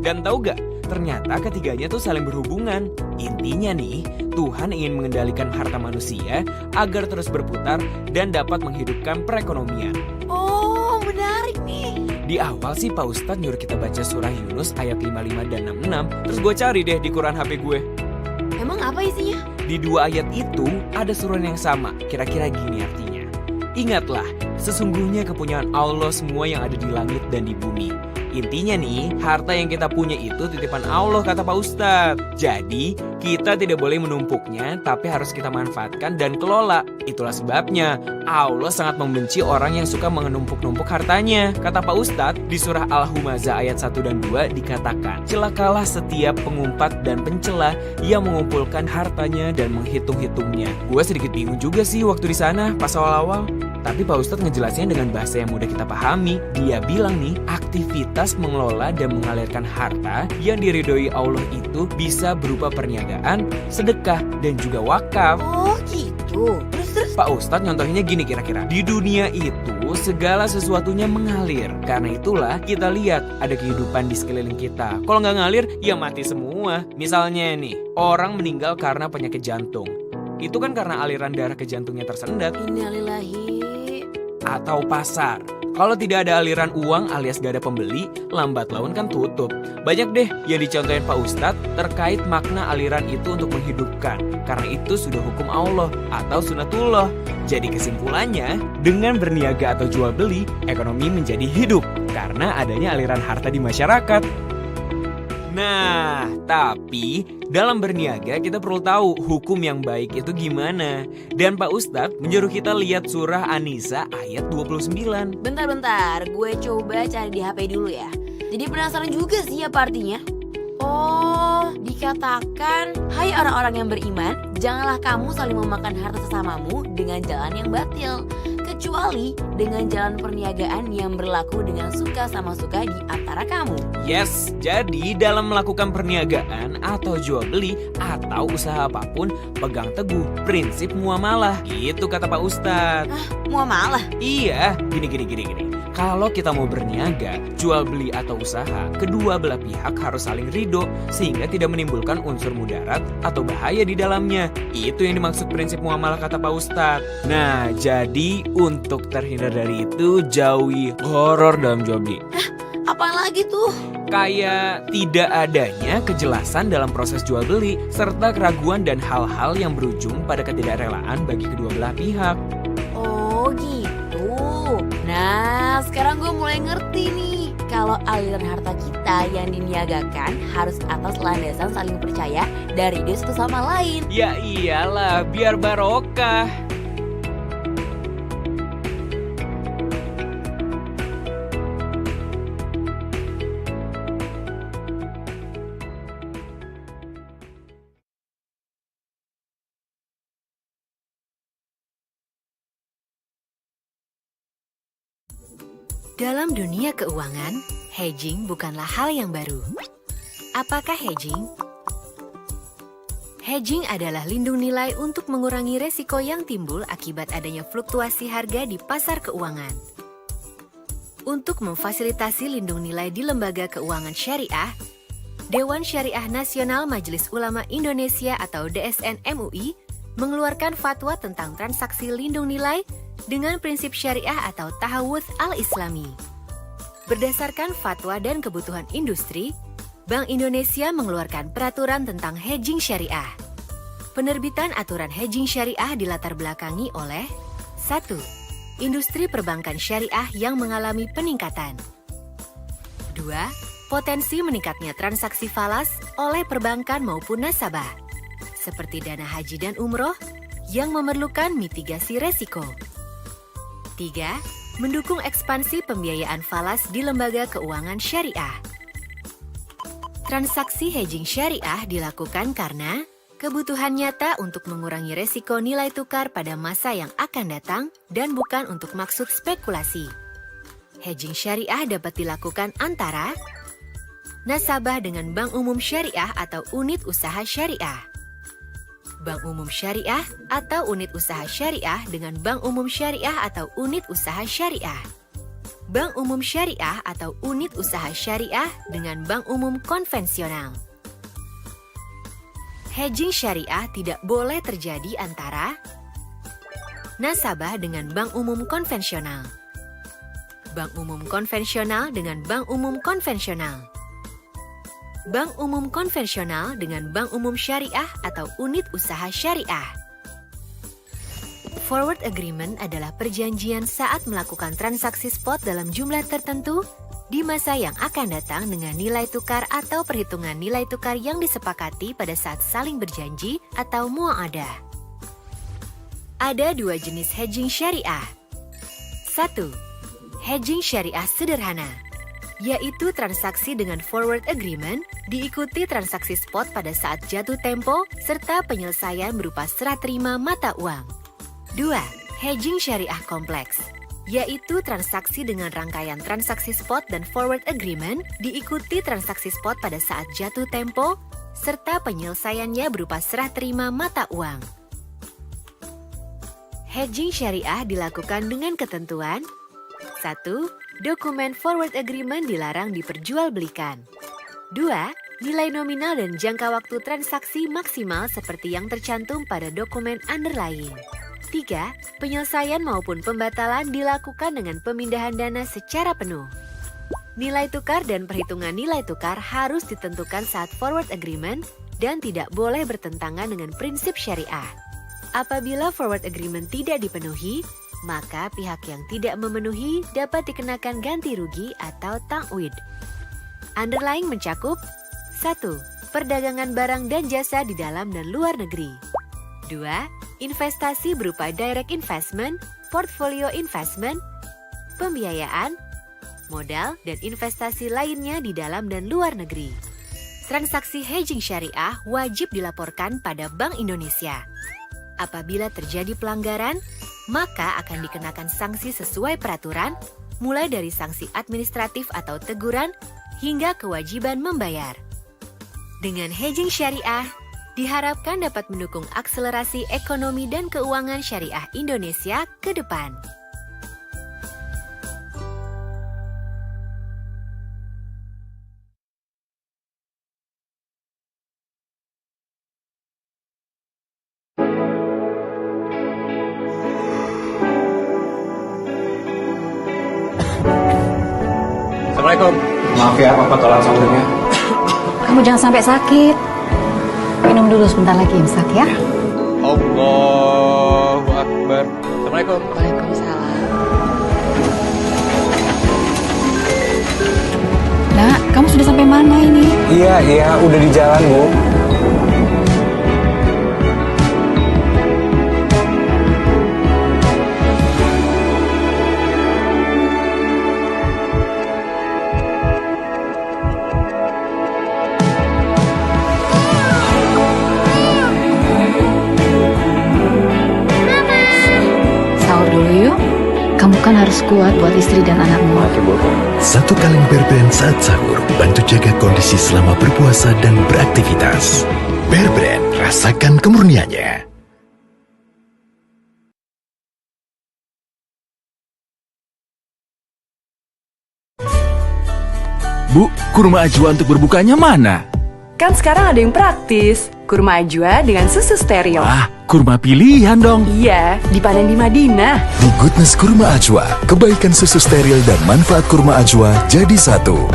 Dan tahu gak? Ternyata ketiganya tuh saling berhubungan. Intinya nih, Tuhan ingin mengendalikan harta manusia agar terus berputar dan dapat menghidupkan perekonomian. Oh, menarik nih. Di awal sih Pak Ustadz nyuruh kita baca surah Yunus ayat 55 dan 66. Terus gue cari deh di Quran HP gue. Emang apa isinya? Di dua ayat itu ada suruhan yang sama. Kira-kira gini artinya. Ingatlah, sesungguhnya kepunyaan Allah semua yang ada di langit dan di bumi. Intinya nih, harta yang kita punya itu titipan Allah, kata Pak Ustadz. Jadi, kita tidak boleh menumpuknya, tapi harus kita manfaatkan dan kelola. Itulah sebabnya Allah sangat membenci orang yang suka menumpuk-numpuk hartanya. Kata Pak Ustadz, di surah Al-Humazah ayat 1 dan 2 dikatakan, celakalah setiap pengumpat dan pencela yang mengumpulkan hartanya dan menghitung-hitungnya. Gue sedikit bingung juga sih waktu di sana pas awal-awal. Tapi Pak Ustadz ngejelasinnya dengan bahasa yang mudah kita pahami. Dia bilang nih, aktivitas mengelola dan mengalirkan harta yang diridhoi Allah itu bisa berupa perniagaan, sedekah, dan juga wakaf. Oh gitu. Terus? Pak Ustadz nyontohinnya gini kira-kira. Di dunia itu segala sesuatunya mengalir. Karena itulah kita lihat ada kehidupan di sekeliling kita. Kalau nggak ngalir, ya mati semua. Misalnya nih, orang meninggal karena penyakit jantung. Itu kan karena aliran darah ke jantungnya tersendat. Innalillahi. Atau pasar. Kalau tidak ada aliran uang alias gak ada pembeli, lambat laun kan tutup. Banyak deh yang dicontohin Pak Ustadz terkait makna aliran itu untuk menghidupkan. Karena itu sudah hukum Allah atau sunatullah. Jadi kesimpulannya, dengan berniaga atau jual beli, ekonomi menjadi hidup. Karena adanya aliran harta di masyarakat. Nah, tapi dalam berniaga kita perlu tahu hukum yang baik itu gimana. Dan Pak Ustadz menyuruh kita lihat surah An-Nisa ayat 29. Bentar, gue coba cari di HP dulu ya. Jadi penasaran juga sih apa artinya. Oh, dikatakan, hai orang-orang yang beriman, janganlah kamu saling memakan harta sesamamu dengan jalan yang batil, kecuali dengan jalan perniagaan yang berlaku dengan suka sama suka di antara kamu. Yes, jadi dalam melakukan perniagaan atau jual beli atau usaha apapun, pegang teguh prinsip muamalah. Itu kata Pak Ustadz. Muamalah? Iya, gini. Kalau kita mau berniaga, jual beli atau usaha, kedua belah pihak harus saling ridho sehingga tidak menimbulkan unsur mudarat atau bahaya di dalamnya. Itu yang dimaksud prinsip muamalah kata Pak Ustadz. Nah, jadi untuk terhindar dari itu, jauhi horor dalam jual beli. Apa lagi tuh? Kayak tidak adanya kejelasan dalam proses jual beli serta keraguan dan hal-hal yang berujung pada ketidakrelaan bagi kedua belah pihak. Oh gitu. Nah, sekarang gue mulai ngerti nih. Kalau aliran harta kita yang diniagakan harus atas landasan saling percaya dari dia satu sama lain. Ya iyalah, biar barokah. Dalam dunia keuangan, hedging bukanlah hal yang baru. Apakah hedging? Hedging adalah lindung nilai untuk mengurangi resiko yang timbul akibat adanya fluktuasi harga di pasar keuangan. Untuk memfasilitasi lindung nilai di lembaga keuangan syariah, Dewan Syariah Nasional Majelis Ulama Indonesia atau DSN MUI mengeluarkan fatwa tentang transaksi lindung nilai dengan prinsip syariah atau tahawudz al-islami. Berdasarkan fatwa dan kebutuhan industri, Bank Indonesia mengeluarkan peraturan tentang hedging syariah. Penerbitan aturan hedging syariah dilatar belakangi oleh 1. Industri perbankan syariah yang mengalami peningkatan. 2. Potensi meningkatnya transaksi falas oleh perbankan maupun nasabah, seperti dana haji dan umroh yang memerlukan mitigasi resiko. 3. Mendukung ekspansi pembiayaan falas di lembaga keuangan syariah. Transaksi hedging syariah dilakukan karena kebutuhan nyata untuk mengurangi resiko nilai tukar pada masa yang akan datang dan bukan untuk maksud spekulasi. Hedging syariah dapat dilakukan antara nasabah dengan bank umum syariah atau unit usaha syariah, bank umum syariah atau unit usaha syariah dengan bank umum syariah atau unit usaha syariah, bank umum syariah atau unit usaha syariah dengan bank umum konvensional. Hedging syariah tidak boleh terjadi antara nasabah dengan bank umum konvensional, bank umum konvensional dengan bank umum konvensional, bank umum konvensional dengan bank umum syariah atau unit usaha syariah. Forward agreement adalah perjanjian saat melakukan transaksi spot dalam jumlah tertentu di masa yang akan datang dengan nilai tukar atau perhitungan nilai tukar yang disepakati pada saat saling berjanji atau mu'adah. Ada dua jenis hedging syariah. 1. Hedging syariah sederhana, yaitu transaksi dengan forward agreement diikuti transaksi spot pada saat jatuh tempo serta penyelesaian berupa serah terima mata uang. 2. Hedging syariah kompleks, yaitu transaksi dengan rangkaian transaksi spot dan forward agreement diikuti transaksi spot pada saat jatuh tempo serta penyelesaiannya berupa serah terima mata uang. Hedging syariah dilakukan dengan ketentuan 1. Dokumen forward agreement dilarang diperjualbelikan. 2. Nilai nominal dan jangka waktu transaksi maksimal seperti yang tercantum pada dokumen underlying. 3. Penyelesaian maupun pembatalan dilakukan dengan pemindahan dana secara penuh. Nilai tukar dan perhitungan nilai tukar harus ditentukan saat forward agreement dan tidak boleh bertentangan dengan prinsip syariah. Apabila forward agreement tidak dipenuhi, maka pihak yang tidak memenuhi dapat dikenakan ganti rugi atau ta'wid. Underlying mencakup 1. Perdagangan barang dan jasa di dalam dan luar negeri. 2. Investasi berupa direct investment, portfolio investment, pembiayaan, modal, dan investasi lainnya di dalam dan luar negeri. Transaksi hedging syariah wajib dilaporkan pada Bank Indonesia. Apabila terjadi pelanggaran, maka akan dikenakan sanksi sesuai peraturan, mulai dari sanksi administratif atau teguran hingga kewajiban membayar. Dengan hedging syariah, diharapkan dapat mendukung akselerasi ekonomi dan keuangan syariah Indonesia ke depan. Assalamualaikum. Maaf ya, Papa tolong sahurnya. Kamu jangan sampai sakit. Minum dulu sebentar lagi, Imsak ya. Allahu Akbar. Assalamualaikum. Waalaikumsalam. Nak, kamu sudah sampai mana ini? Iya, udah di jalan, Bu. Kamu kan harus kuat buat istri dan anakmu. Satu kaleng Bear Brand saat sahur, bantu jaga kondisi selama berpuasa dan beraktivitas. Bear Brand, rasakan kemurniannya. Bu, kurma ajwa untuk berbukanya mana? Kan sekarang ada yang praktis, kurma ajwa dengan susu steril. Wah, kurma pilihan dong. Iya, dipanen di Madinah. Di Goodness Kurma Ajwa, kebaikan susu steril dan manfaat kurma ajwa jadi satu.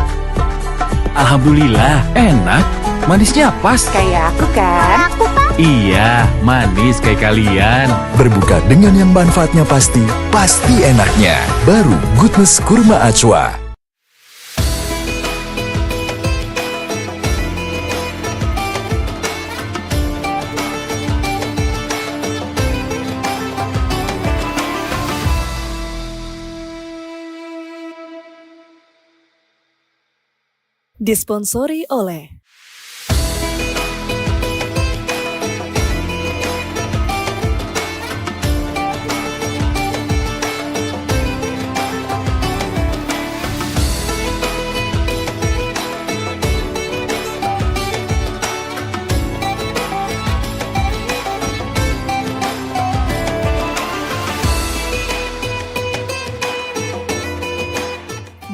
Alhamdulillah, enak. Manisnya pas. Kayak aku kan? Iya, manis kayak kalian. Berbuka dengan yang manfaatnya pasti, pasti enaknya. Baru Goodness Kurma Ajwa. Disponsori oleh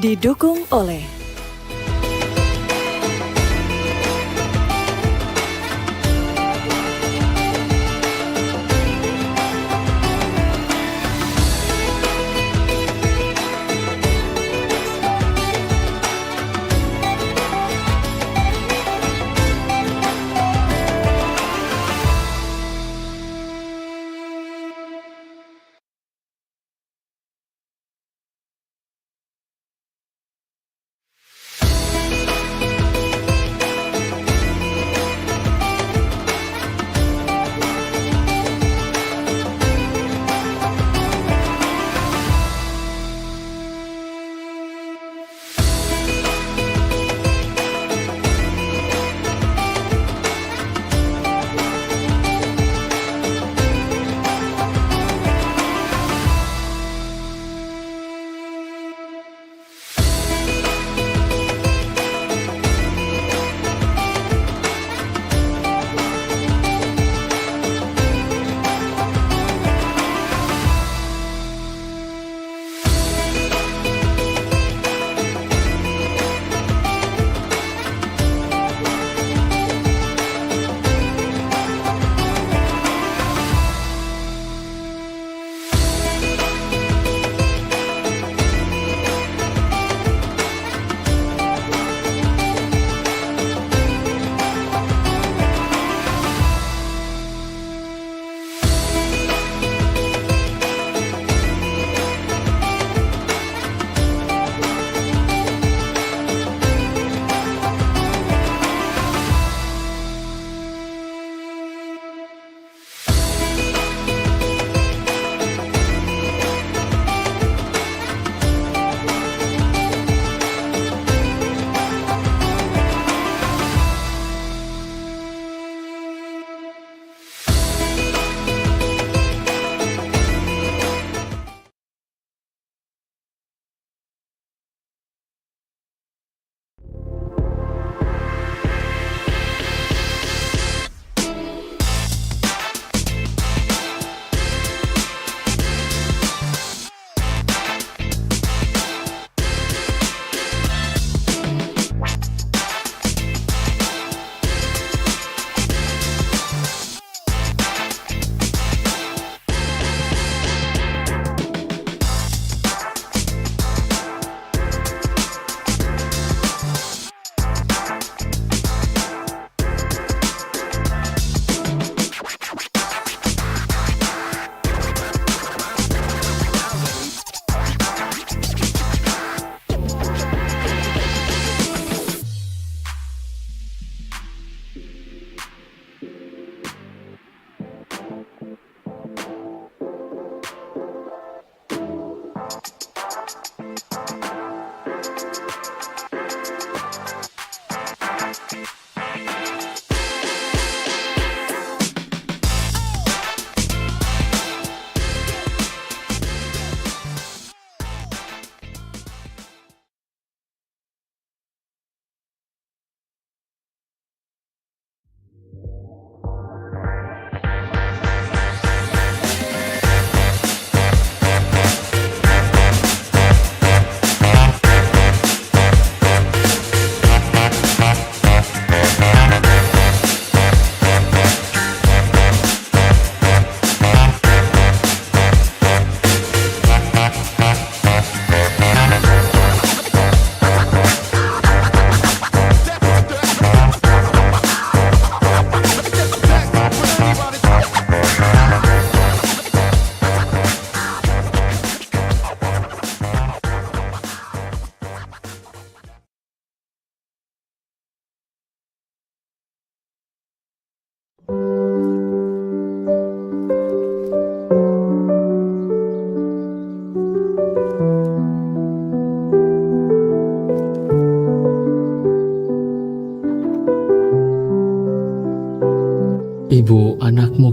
didukung oleh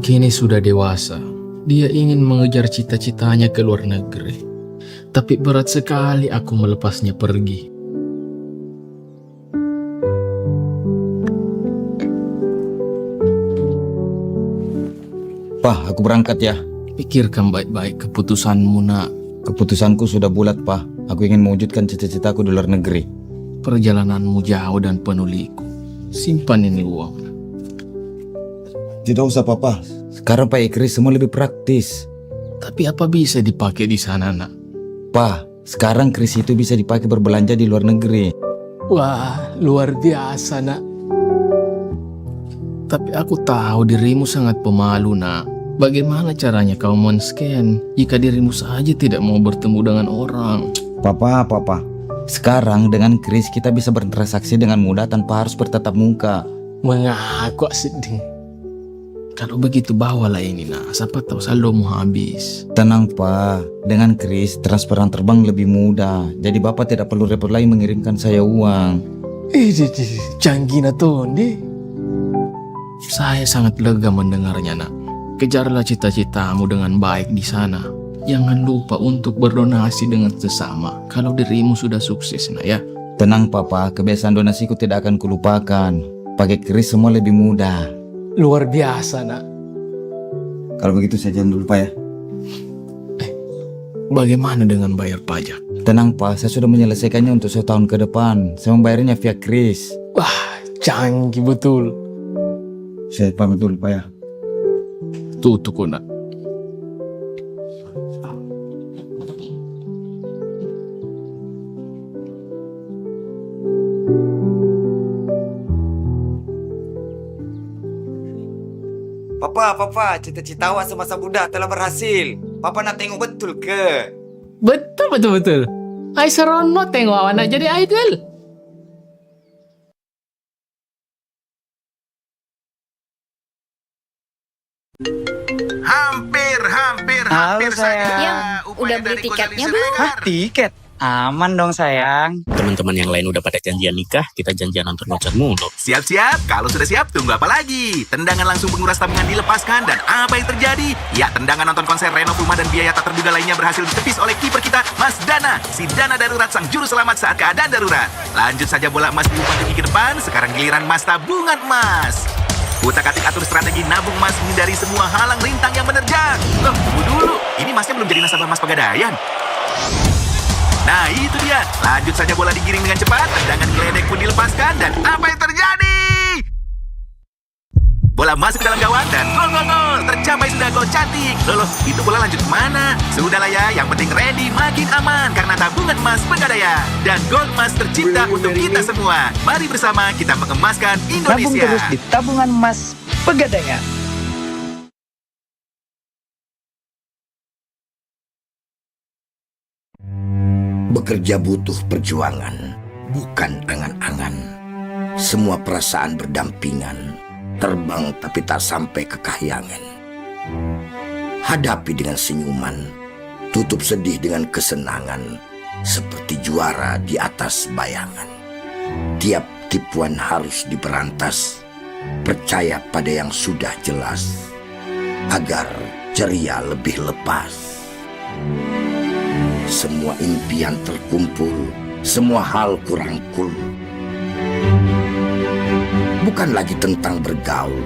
kini sudah dewasa. Dia ingin mengejar cita-citanya ke luar negeri. Tapi berat sekali aku melepasnya pergi. Pak, aku berangkat ya. Pikirkan baik-baik keputusanmu, nak. Keputusanku sudah bulat, Pak. Aku ingin mewujudkan cita-citaku di luar negeri. Perjalananmu jauh dan penuh liku. Simpan ini uang. Tidak usah, Papa. Sekarang Pak Ikris semua lebih praktis. Tapi apa bisa dipakai di sana, nak? Pak, sekarang kris itu bisa dipakai berbelanja di luar negeri. Wah, luar biasa, nak. Tapi aku tahu dirimu sangat pemalu, nak. Bagaimana caranya kau men-scan jika dirimu saja tidak mau bertemu dengan orang? Papa. Sekarang dengan kris kita bisa bertransaksi dengan mudah tanpa harus bertatap muka. Mengaku sedih. Kalau begitu bawalah ini, nak. Siapa tahu saldomu habis. Tenang, Pak. Dengan kris transferan terbang lebih mudah. Jadi Bapak tidak perlu repot lagi mengirimkan saya uang. Canggih tuh, Saya sangat lega mendengarnya, nak. Kejarlah cita-citamu dengan baik di sana. Jangan lupa untuk berdonasi dengan sesama kalau dirimu sudah sukses, nak ya. Tenang, Papa. Kebiasaan donasiku tidak akan kulupakan. Pakai kris semua lebih mudah. Luar biasa, nak. Kalau begitu saya jalan dulu, Pak ya. Bagaimana dengan bayar pajak? Tenang, Pak. Saya sudah menyelesaikannya untuk 1 tahun ke depan. Saya membayarnya via kris. Wah, canggih betul. Saya pamit dulu, Pak ya. Tutup, nak. Papa, cita-cita awak semasa muda telah berhasil. Papa nak tengok betul ke? Betul. Ai seronok tengok awak nak jadi idol. Hampir Yang udah beli tiketnya belum? Tiket? Aman dong sayang. Teman-teman yang lain udah pada janjian nikah, kita janjian nonton konser mulu. Siap-siap, kalau sudah siap tunggu apa lagi? Tendangan langsung penguras tabungan dilepaskan dan apa yang terjadi? Ya, tendangan nonton konser renov rumah dan biaya tak terduga lainnya berhasil ditepis oleh kiper kita, Mas Dana. Si Dana darurat sang juru selamat saat keadaan darurat. Lanjut saja bola emas diumpan ke depan, sekarang giliran Mas tabungan emas. Utak-atik atur strategi nabung emas menghindari semua halang rintang yang menerjang. Loh, tunggu dulu. Ini emasnya belum jadi nasabah Mas Pegadaian. Nah, itu dia. Lanjut saja bola digiring dengan cepat, tendangan geledek pun dilepaskan, dan apa yang terjadi? Bola masuk ke dalam gawang dan gol. Tercapai sudah gol cantik. Loh, itu bola lanjut kemana? Sudahlah ya, yang penting ready makin aman karena tabungan emas Pegadaian. Dan gol emas tercipta untuk kita semua. Mari bersama kita mengemaskan Indonesia. Tabung terus di tabungan emas Pegadaian. Bekerja butuh perjuangan, bukan angan-angan. Semua perasaan berdampingan, terbang tapi tak sampai ke kahyangan. Hadapi dengan senyuman, tutup sedih dengan kesenangan, seperti juara di atas bayangan. Tiap tipuan harus diberantas, percaya pada yang sudah jelas, agar ceria lebih lepas. Semua impian terkumpul, semua hal kurangkul. Bukan lagi tentang bergaul,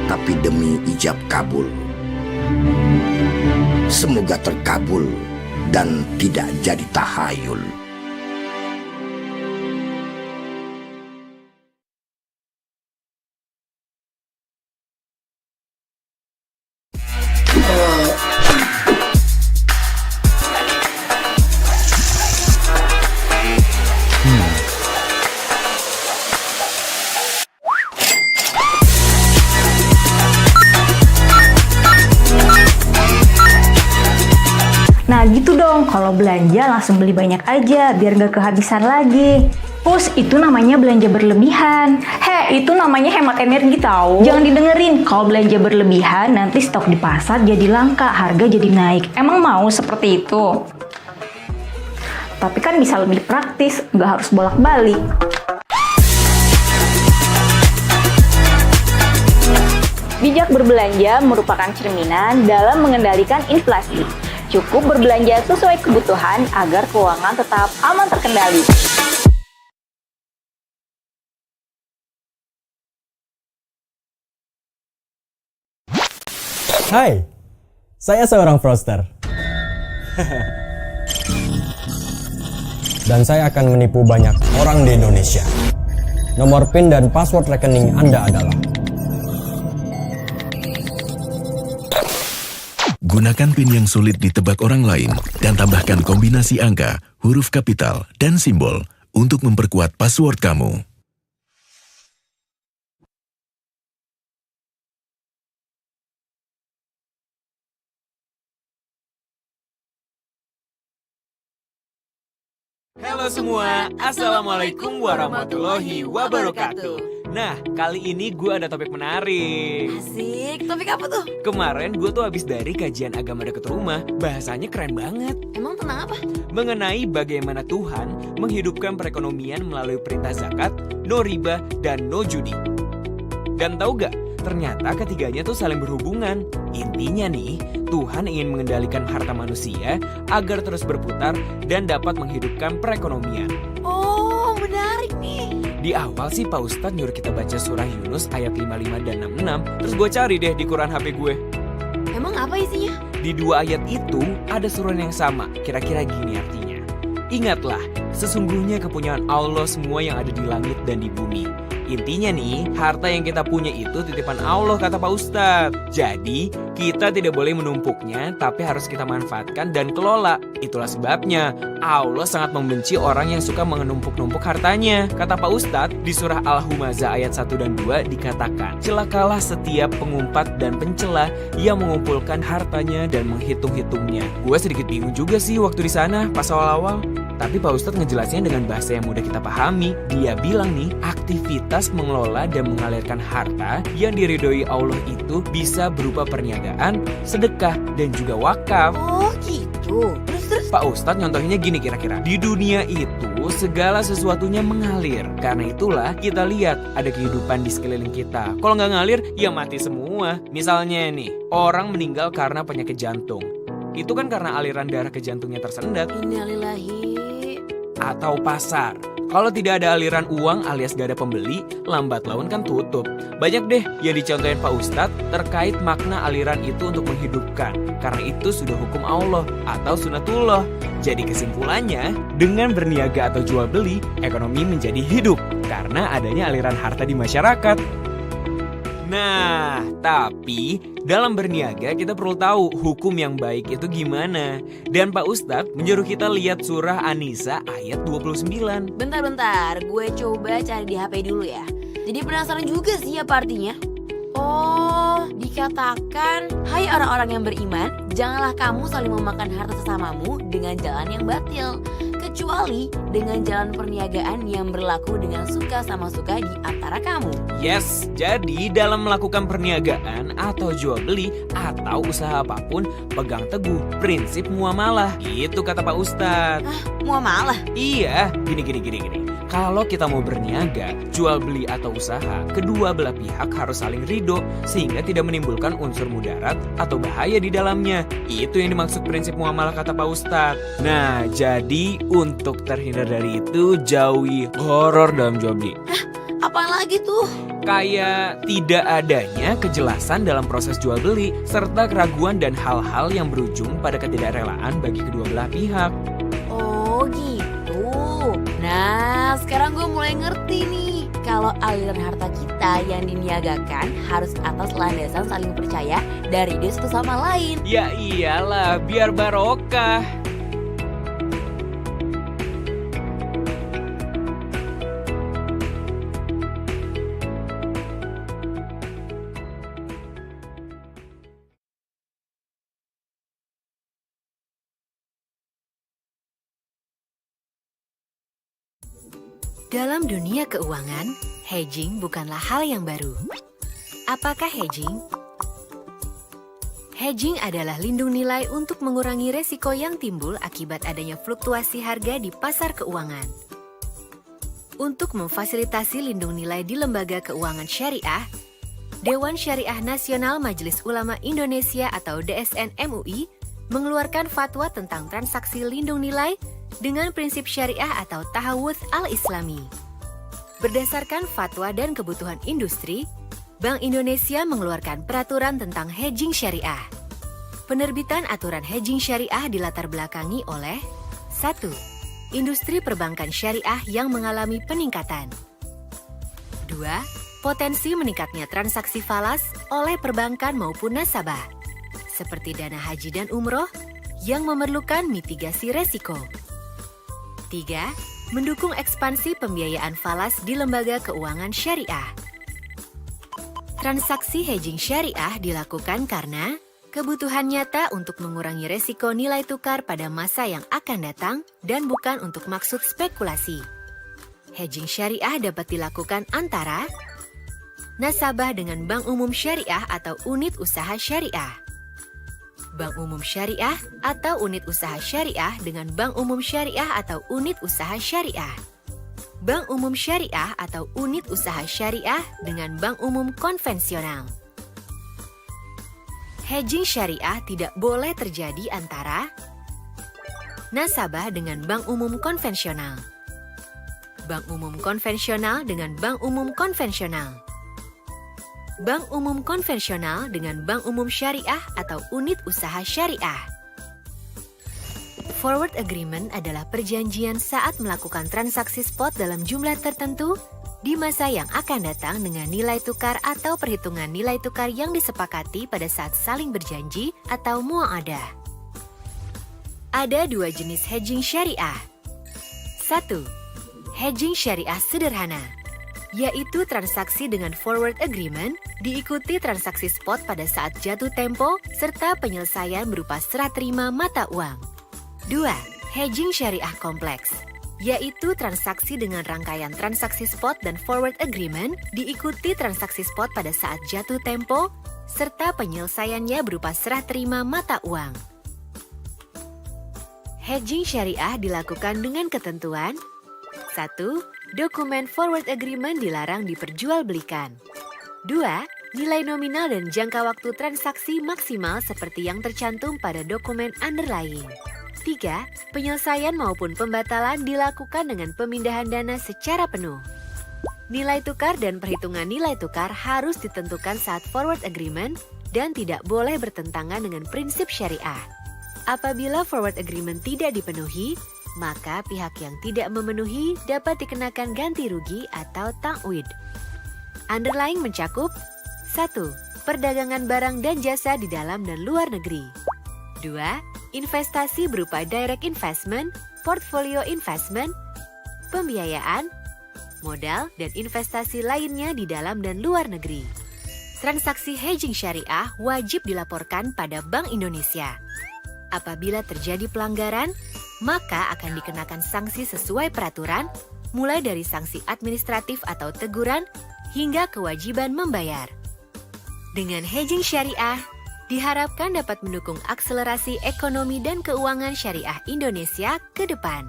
tapi demi ijab kabul. Semoga terkabul dan tidak jadi tahayul. Nah gitu dong, kalau belanja langsung beli banyak aja biar nggak kehabisan lagi. Terus itu namanya belanja berlebihan. Itu namanya hemat energi tahu. Jangan didengerin, kalau belanja berlebihan nanti stok di pasar jadi langka, harga jadi naik. Emang mau seperti itu? Tapi kan bisa lebih praktis, nggak harus bolak-balik. Bijak berbelanja merupakan cerminan dalam mengendalikan inflasi. Cukup berbelanja sesuai kebutuhan agar keuangan tetap aman terkendali. Hai, saya seorang fraudster. Dan saya akan menipu banyak orang di Indonesia. Nomor PIN dan password rekening Anda adalah... Gunakan PIN yang sulit ditebak orang lain dan tambahkan kombinasi angka, huruf kapital, dan simbol untuk memperkuat password kamu. Halo semua, Assalamualaikum warahmatullahi wabarakatuh. Nah, kali ini gue ada topik menarik. Asik, topik apa tuh? Kemarin gue tuh habis dari kajian agama dekat rumah. Bahasanya keren banget. Emang tentang apa? Mengenai bagaimana Tuhan menghidupkan perekonomian melalui perintah zakat, no riba, dan no judi. Dan tahu gak? Ternyata ketiganya tuh saling berhubungan. Intinya nih, Tuhan ingin mengendalikan harta manusia agar terus berputar dan dapat menghidupkan perekonomian. Oh, menarik nih. Di awal sih Pak Ustadz nyuruh kita baca surah Yunus ayat 55 dan 66. Terus gue cari deh di Quran HP gue. Emang apa isinya? Di dua ayat itu ada suruhan yang sama. Kira-kira gini artinya. Ingatlah, sesungguhnya kepunyaan Allah semua yang ada di langit dan di bumi. Intinya nih, harta yang kita punya itu titipan Allah, kata Pak Ustadz. Jadi, kita tidak boleh menumpuknya, tapi harus kita manfaatkan dan kelola. Itulah sebabnya Allah sangat membenci orang yang suka menumpuk-numpuk hartanya. Kata Pak Ustadz, di surah Al-Humazah ayat 1 dan 2 dikatakan, celakalah setiap pengumpat dan pencela yang mengumpulkan hartanya dan menghitung-hitungnya. Gue sedikit bingung juga sih waktu di sana pas awal-awal. Tapi Pak Ustadz ngejelasinnya dengan bahasa yang mudah kita pahami. Dia bilang nih, aktivitas mengelola dan mengalirkan harta yang diridhoi Allah itu bisa berupa perniagaan, sedekah, dan juga wakaf. Oh gitu. Terus? Pak Ustadz nyontohinnya gini kira-kira. Di dunia itu segala sesuatunya mengalir. Karena itulah kita lihat ada kehidupan di sekeliling kita. Kalau nggak ngalir, ya mati semua. Misalnya nih, orang meninggal karena penyakit jantung. Itu kan karena aliran darah ke jantungnya tersendat. Innalillahi. Atau pasar. Kalau tidak ada aliran uang alias gak ada pembeli, lambat laun kan tutup. Banyak deh yang dicontohin Pak Ustadz terkait makna aliran itu untuk menghidupkan. Karena itu sudah hukum Allah atau sunatullah. Jadi kesimpulannya, dengan berniaga atau jual beli, ekonomi menjadi hidup. Karena adanya aliran harta di masyarakat. Nah, tapi dalam berniaga kita perlu tahu hukum yang baik itu gimana. Dan Pak Ustadz menyuruh kita lihat surah An-Nisa ayat 29. Bentar, gue coba cari di HP dulu ya. Jadi penasaran juga sih apa artinya. Oh, dikatakan, hai orang-orang yang beriman, janganlah kamu saling memakan harta sesamamu dengan jalan yang batil, kecuali dengan jalan perniagaan yang berlaku dengan suka sama suka di antara kamu. Yes, jadi dalam melakukan perniagaan atau jual beli atau usaha apapun, pegang teguh prinsip muamalah. Itu kata Pak Ustadz. Hah, muamalah? Iya, gini. Kalau kita mau berniaga, jual beli atau usaha, kedua belah pihak harus saling ridho sehingga tidak menimbulkan unsur mudarat atau bahaya di dalamnya. Itu yang dimaksud prinsip muamalah kata Pak Ustadz. Nah, jadi untuk terhindar dari itu, jauhi horor dalam jual beli. Hah, apa lagi tuh? Kayak tidak adanya kejelasan dalam proses jual beli serta keraguan dan hal-hal yang berujung pada ketidakrelaan bagi kedua belah pihak. Oh gitu. Nah, sekarang gue mulai ngerti nih. Kalau aliran harta kita yang diniagakan harus atas landasan saling percaya dari dia satu sama lain. Ya iyalah, biar barokah. Dalam dunia keuangan, hedging bukanlah hal yang baru. Apakah hedging? Hedging adalah lindung nilai untuk mengurangi resiko yang timbul akibat adanya fluktuasi harga di pasar keuangan. Untuk memfasilitasi lindung nilai di lembaga keuangan syariah, Dewan Syariah Nasional Majelis Ulama Indonesia atau DSN MUI mengeluarkan fatwa tentang transaksi lindung nilai dengan prinsip syariah atau tahawudz al-islami. Berdasarkan fatwa dan kebutuhan industri, Bank Indonesia mengeluarkan peraturan tentang hedging syariah. Penerbitan aturan hedging syariah dilatar belakangi oleh 1. Industri perbankan syariah yang mengalami peningkatan. 2. Potensi meningkatnya transaksi falas oleh perbankan maupun nasabah, seperti dana haji dan umroh yang memerlukan mitigasi resiko. 3. Mendukung ekspansi pembiayaan falas di lembaga keuangan syariah. Transaksi hedging syariah dilakukan karena kebutuhan nyata untuk mengurangi resiko nilai tukar pada masa yang akan datang dan bukan untuk maksud spekulasi. Hedging syariah dapat dilakukan antara nasabah dengan bank umum syariah atau unit usaha syariah, bank umum syariah atau unit usaha syariah dengan bank umum syariah atau unit usaha syariah, bank umum syariah atau unit usaha syariah dengan bank umum konvensional. Hedging syariah tidak boleh terjadi antara nasabah dengan bank umum konvensional, bank umum konvensional dengan bank umum konvensional, bank umum konvensional dengan bank umum syariah atau unit usaha syariah. Forward agreement adalah perjanjian saat melakukan transaksi spot dalam jumlah tertentu di masa yang akan datang dengan nilai tukar atau perhitungan nilai tukar yang disepakati pada saat saling berjanji atau mu'adah. Ada dua jenis hedging syariah. 1. Hedging syariah sederhana, yaitu transaksi dengan forward agreement diikuti transaksi spot pada saat jatuh tempo serta penyelesaian berupa serah terima mata uang. 2. Hedging syariah kompleks, yaitu transaksi dengan rangkaian transaksi spot dan forward agreement diikuti transaksi spot pada saat jatuh tempo, serta penyelesaiannya berupa serah terima mata uang. Hedging syariah dilakukan dengan ketentuan 1. Dokumen forward agreement dilarang diperjualbelikan. 2. Nilai nominal dan jangka waktu transaksi maksimal seperti yang tercantum pada dokumen underlying. 3. Penyelesaian maupun pembatalan dilakukan dengan pemindahan dana secara penuh. Nilai tukar dan perhitungan nilai tukar harus ditentukan saat forward agreement dan tidak boleh bertentangan dengan prinsip syariah. Apabila forward agreement tidak dipenuhi, maka pihak yang tidak memenuhi dapat dikenakan ganti rugi atau ta'wid. Underlying mencakup 1. Perdagangan barang dan jasa di dalam dan luar negeri. 2. Investasi berupa direct investment, portfolio investment, pembiayaan, modal, dan investasi lainnya di dalam dan luar negeri. Transaksi hedging syariah wajib dilaporkan pada Bank Indonesia. Apabila terjadi pelanggaran, maka akan dikenakan sanksi sesuai peraturan, mulai dari sanksi administratif atau teguran, hingga kewajiban membayar. Dengan hedging syariah, diharapkan dapat mendukung akselerasi ekonomi dan keuangan syariah Indonesia ke depan.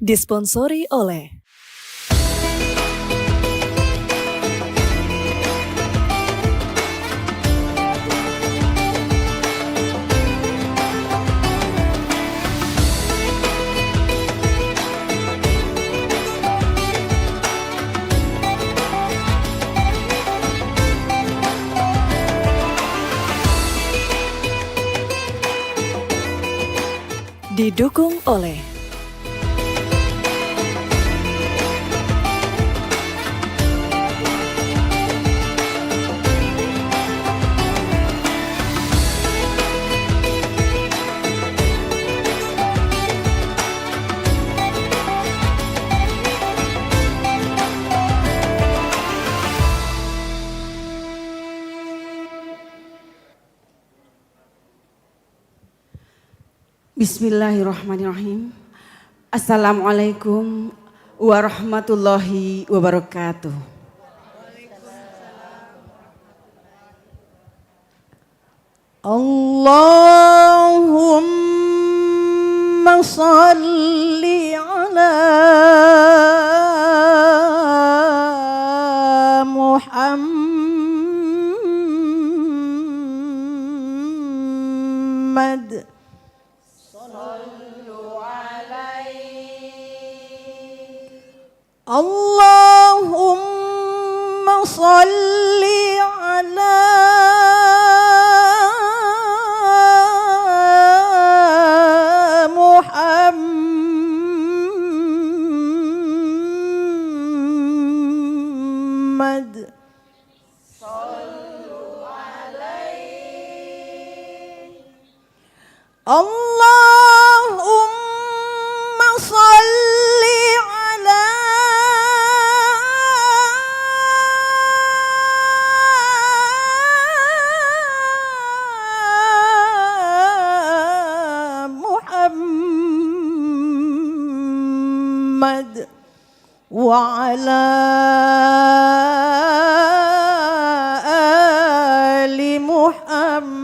Disponsori oleh didukung oleh Bismillahirrahmanirrahim. Assalamualaikum warahmatullahi wabarakatuh. Allahumma salli ala Muhammad. Allahumma salli ala Muhammad. Allahumma salli ala Muhammad wa ala ali Muhammad.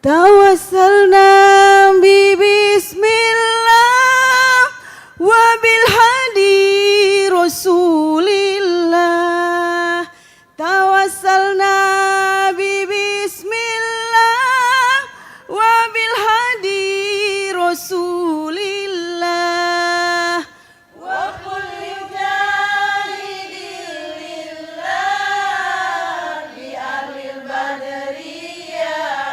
Tawassalna bi bismillah wa bil hadi rasulillah. Tawassalna bi bismillah wa bil hadi rasulillah. Wa kulli jahidin lillah bi ahlil badri ya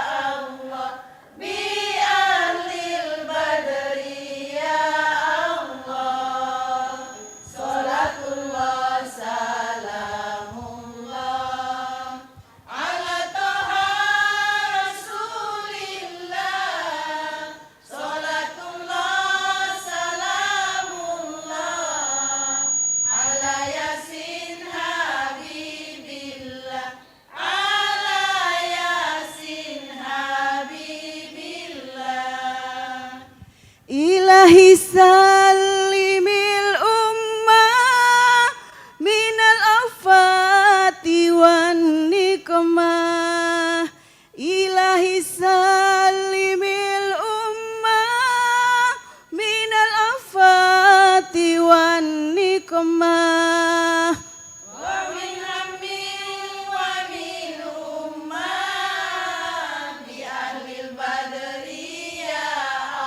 Ilahi salimil ummah minal afati wan nikmah. Ilahi salimil ummah minal afati wan nikmah. Wa min hammin wa min ummah bi ahlil badri ya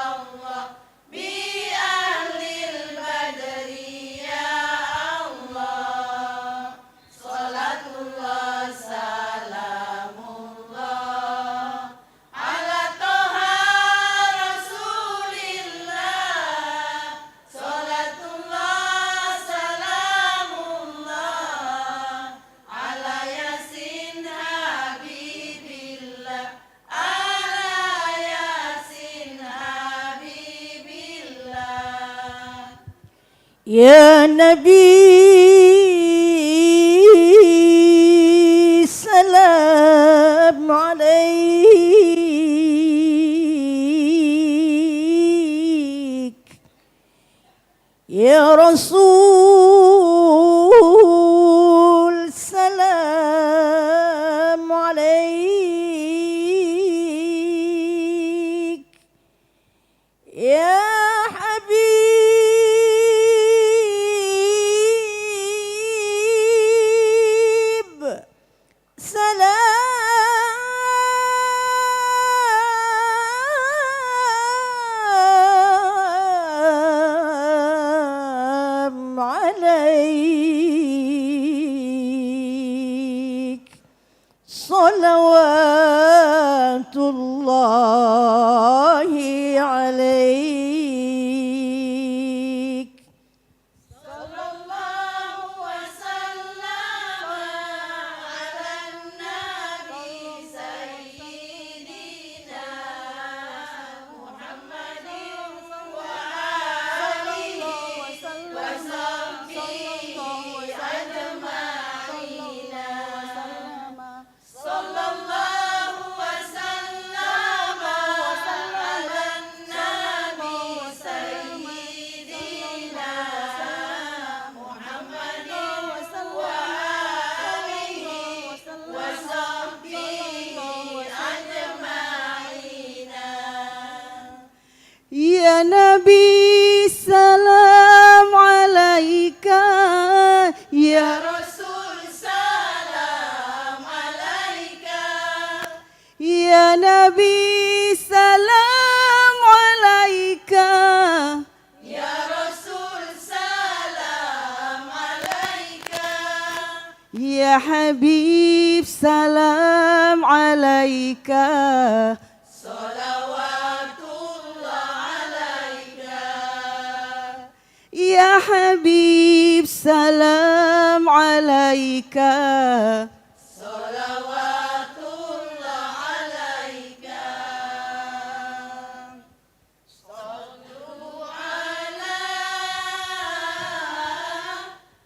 Allah. Bi ahlil badri ya Allah. Salatullah salamullah ala toha rasulillah. Salatullah salamullah ala yasin habibillah. Ala yasin habibillah. Ya Nabi salam alaik. Ya Rasul salam alaik. Ya Habib Ya Nabi salam alaika, ya Rasul salam alaika, ya Nabi salam alaika, ya Rasul salam alaika, ya Habib salam alaika. Ya Habib salam alaika, salawatullah alaika. Sallu ala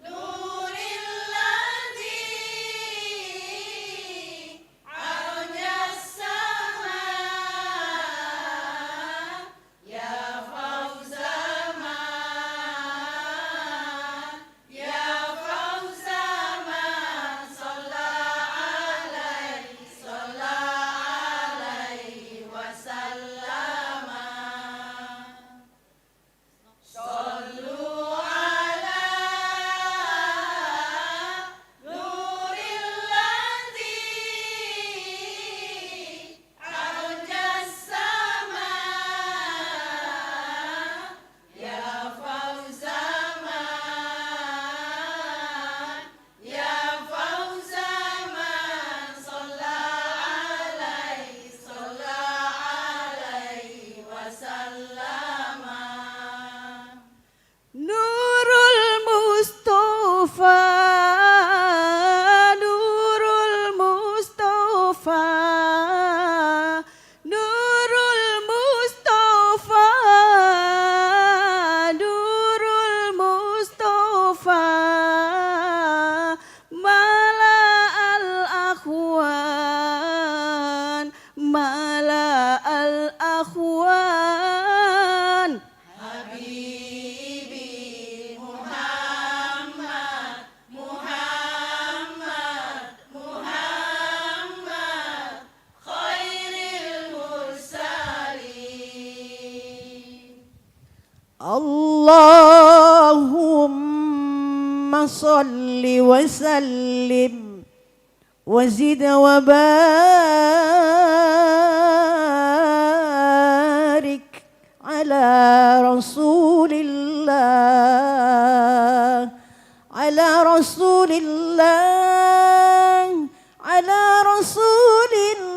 nuril ladzi arjas sama, ya fawza Allahumma salli wa sallim wa zid wa barik ala rasulillah, ala rasulillah, ala rasulillah.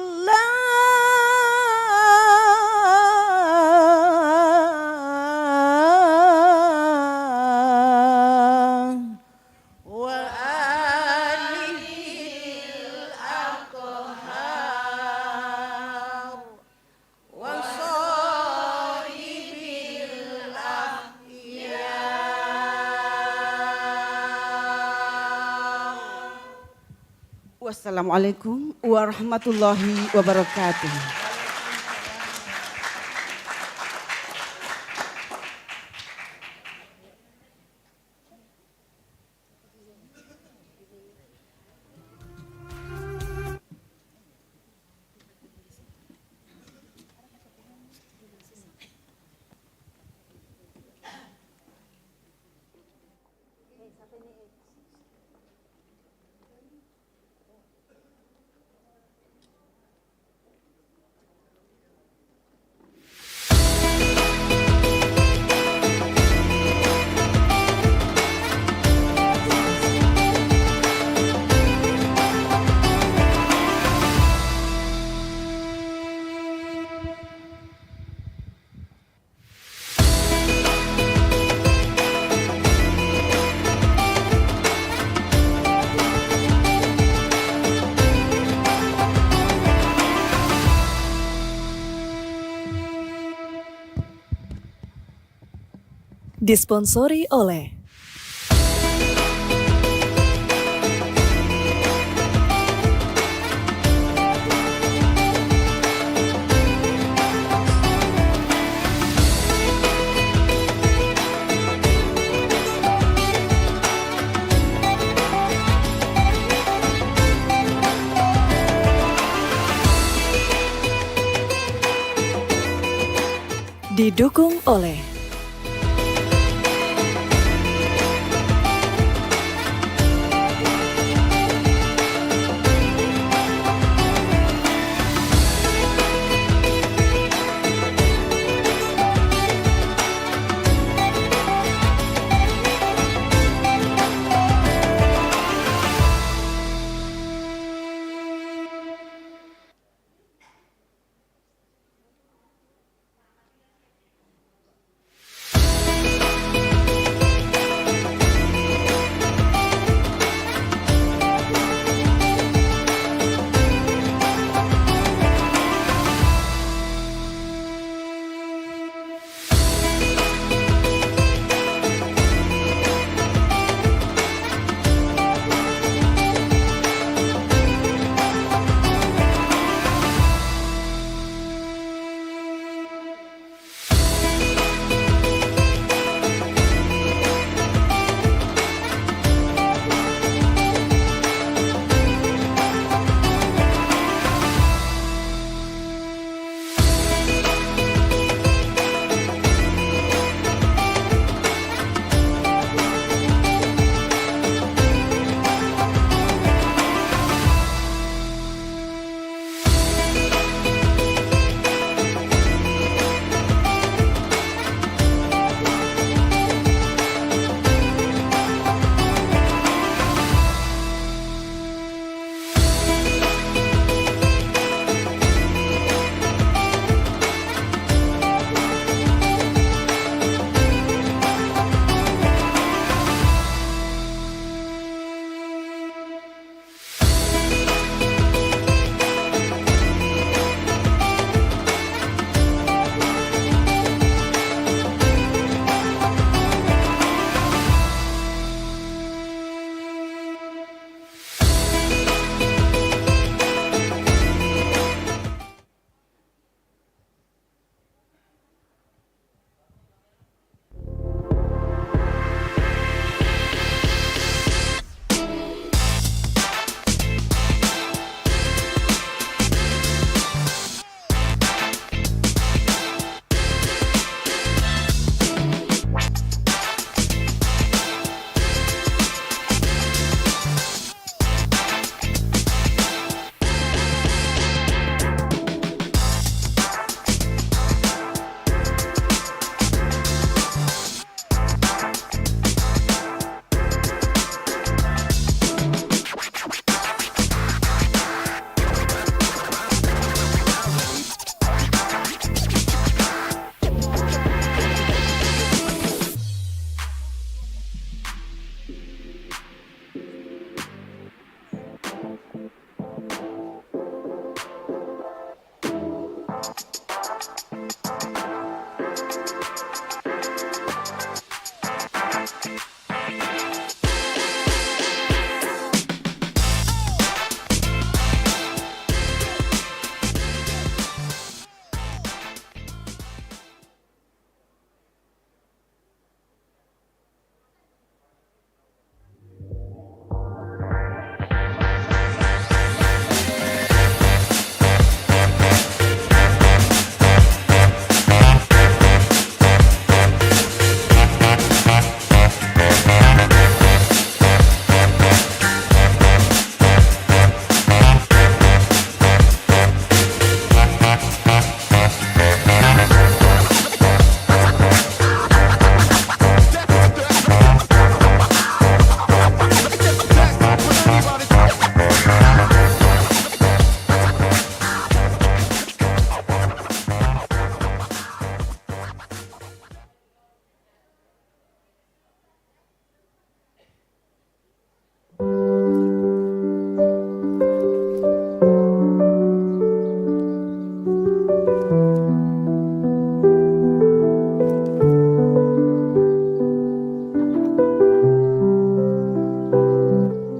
Wassalamualaikum warahmatullahi wabarakatuh. Disponsori oleh Didukung oleh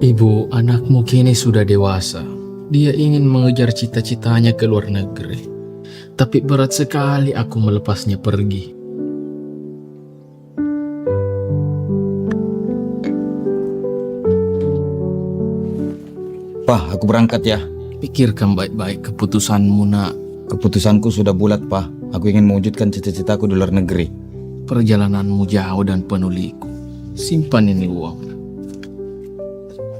Ibu, anakmu kini sudah dewasa. Dia ingin mengejar cita-citanya ke luar negeri. Tapi berat sekali aku melepasnya pergi. Pak, aku berangkat ya. Pikirkan baik-baik keputusanmu, nak. Keputusanku sudah bulat, Pak. Aku ingin mewujudkan cita-citaku di luar negeri. Perjalananmu jauh dan penuh liku. Simpan ini uang.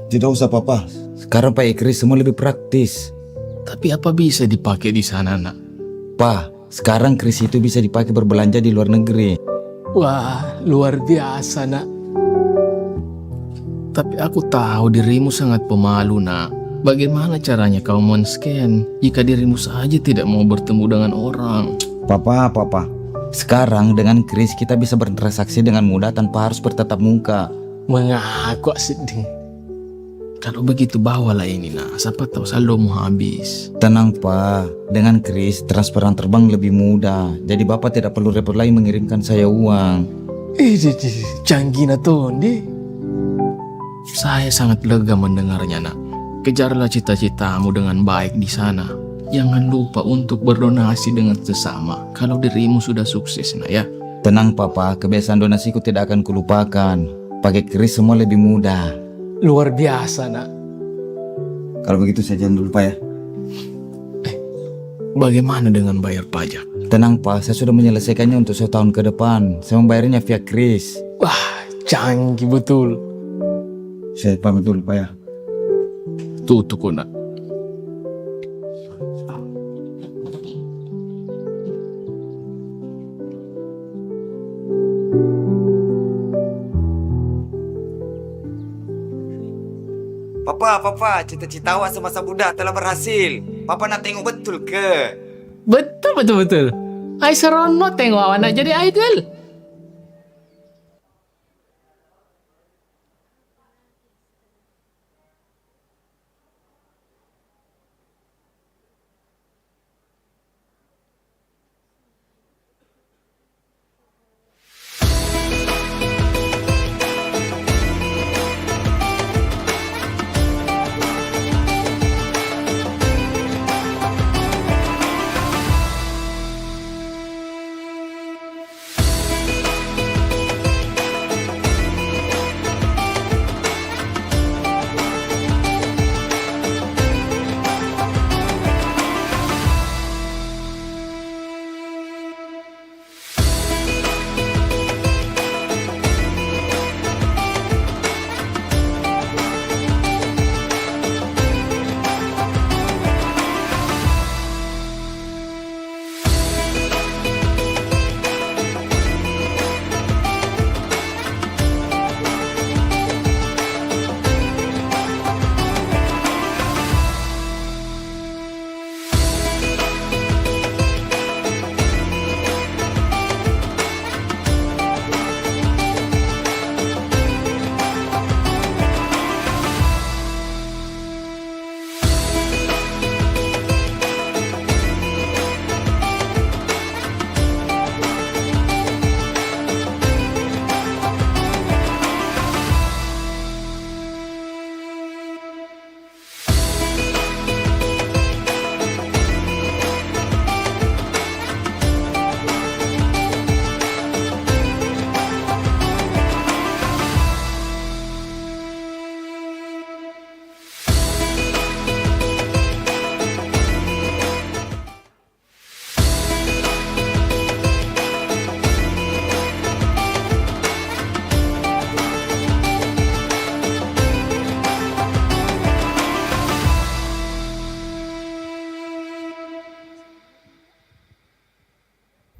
Tidak usah papa. Sekarang Pak Ikris semua lebih praktis. Tapi apa bisa dipakai di sana, nak? Pak, sekarang kris itu bisa dipakai berbelanja di luar negeri. Wah, luar biasa, nak. Tapi aku tahu dirimu sangat pemalu, nak. Bagaimana caranya kau men-scan jika dirimu saja tidak mau bertemu dengan orang? Papa. Sekarang dengan kris kita bisa bertransaksi dengan mudah tanpa harus bertatap muka. Mengaku sedih. Kalau begitu bawalah ini, nak. Siapa tahu saldomu habis. Tenang Pak, dengan kris transferan terbang lebih mudah. Jadi Bapak tidak perlu repot lagi mengirimkan saya uang. Canggih na Tondi. Saya sangat lega mendengarnya, nak. Kejarlah cita-citamu dengan baik di sana. Jangan lupa untuk berdonasi dengan sesama kalau dirimu sudah sukses, nak ya. Tenang Papa, kebiasaan donasiku tidak akan kulupakan. Pakai kris semua lebih mudah. Luar biasa, nak. Kalau begitu saya jalan dulu Pak ya. Bagaimana dengan bayar pajak? Tenang Pak, saya sudah menyelesaikannya untuk 1 tahun ke depan. Saya membayarnya via kris. Wah, canggih betul. Saya pamit dulu Pak ya. Tutup, nak. Papa, cita-cita awak semasa muda telah berhasil. Papa nak tengok betul ke? Betul. Ai seronok tengok awak nak jadi idol.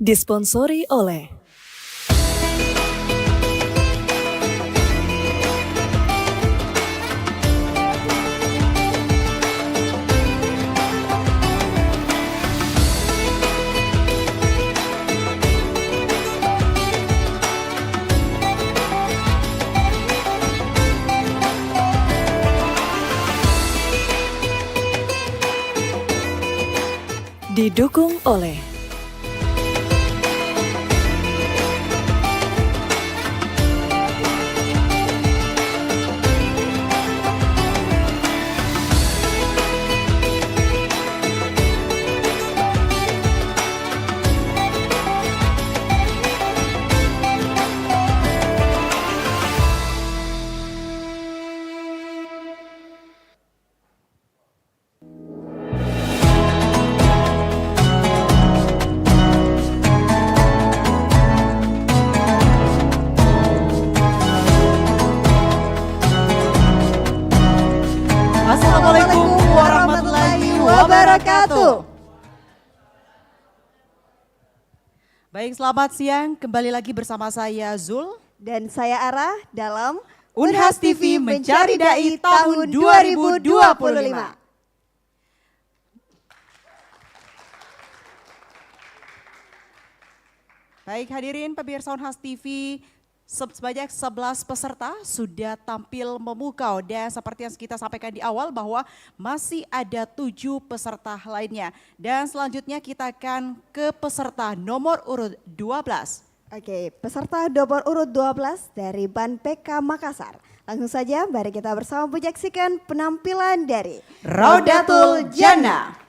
Disponsori oleh didukung oleh Baik, selamat siang. Kembali lagi bersama saya Zul dan saya Ara dalam Unhas TV Mencari Dai tahun 2025. Baik, hadirin pemirsa Unhas TV, sebanyak 11 peserta sudah tampil memukau dan seperti yang kita sampaikan di awal bahwa masih ada 7 peserta lainnya. Dan selanjutnya kita akan ke peserta nomor urut 12. Oke, peserta nomor urut 12 dari Ban PK Makassar. Langsung saja mari kita bersama menyaksikan penampilan dari Raudatul Jannah.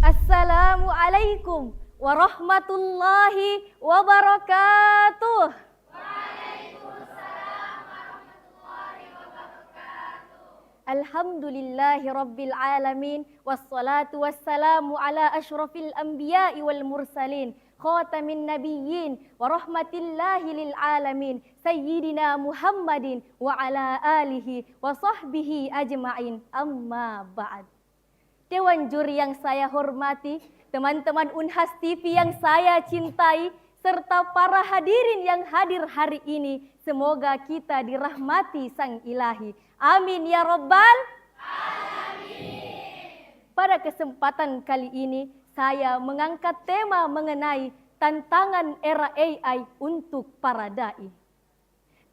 Assalamualaikum warahmatullahi wabarakatuh. Alhamdulillahi rabbil alamin wassalatu wassalamu ala asyrafil anbiya'i wal mursalin khatamin nabiyyin wa rahmatillahi lil alamin sayyidina Muhammadin wa ala alihi wa sahbihi ajma'in amma ba'd. Dewan juri yang saya hormati, teman-teman Unhas TV yang saya cintai, serta para hadirin yang hadir hari ini, semoga kita dirahmati Sang Ilahi. Amin ya Rabbal Alamin. Pada kesempatan kali ini, saya mengangkat tema mengenai tantangan era AI untuk para da'i.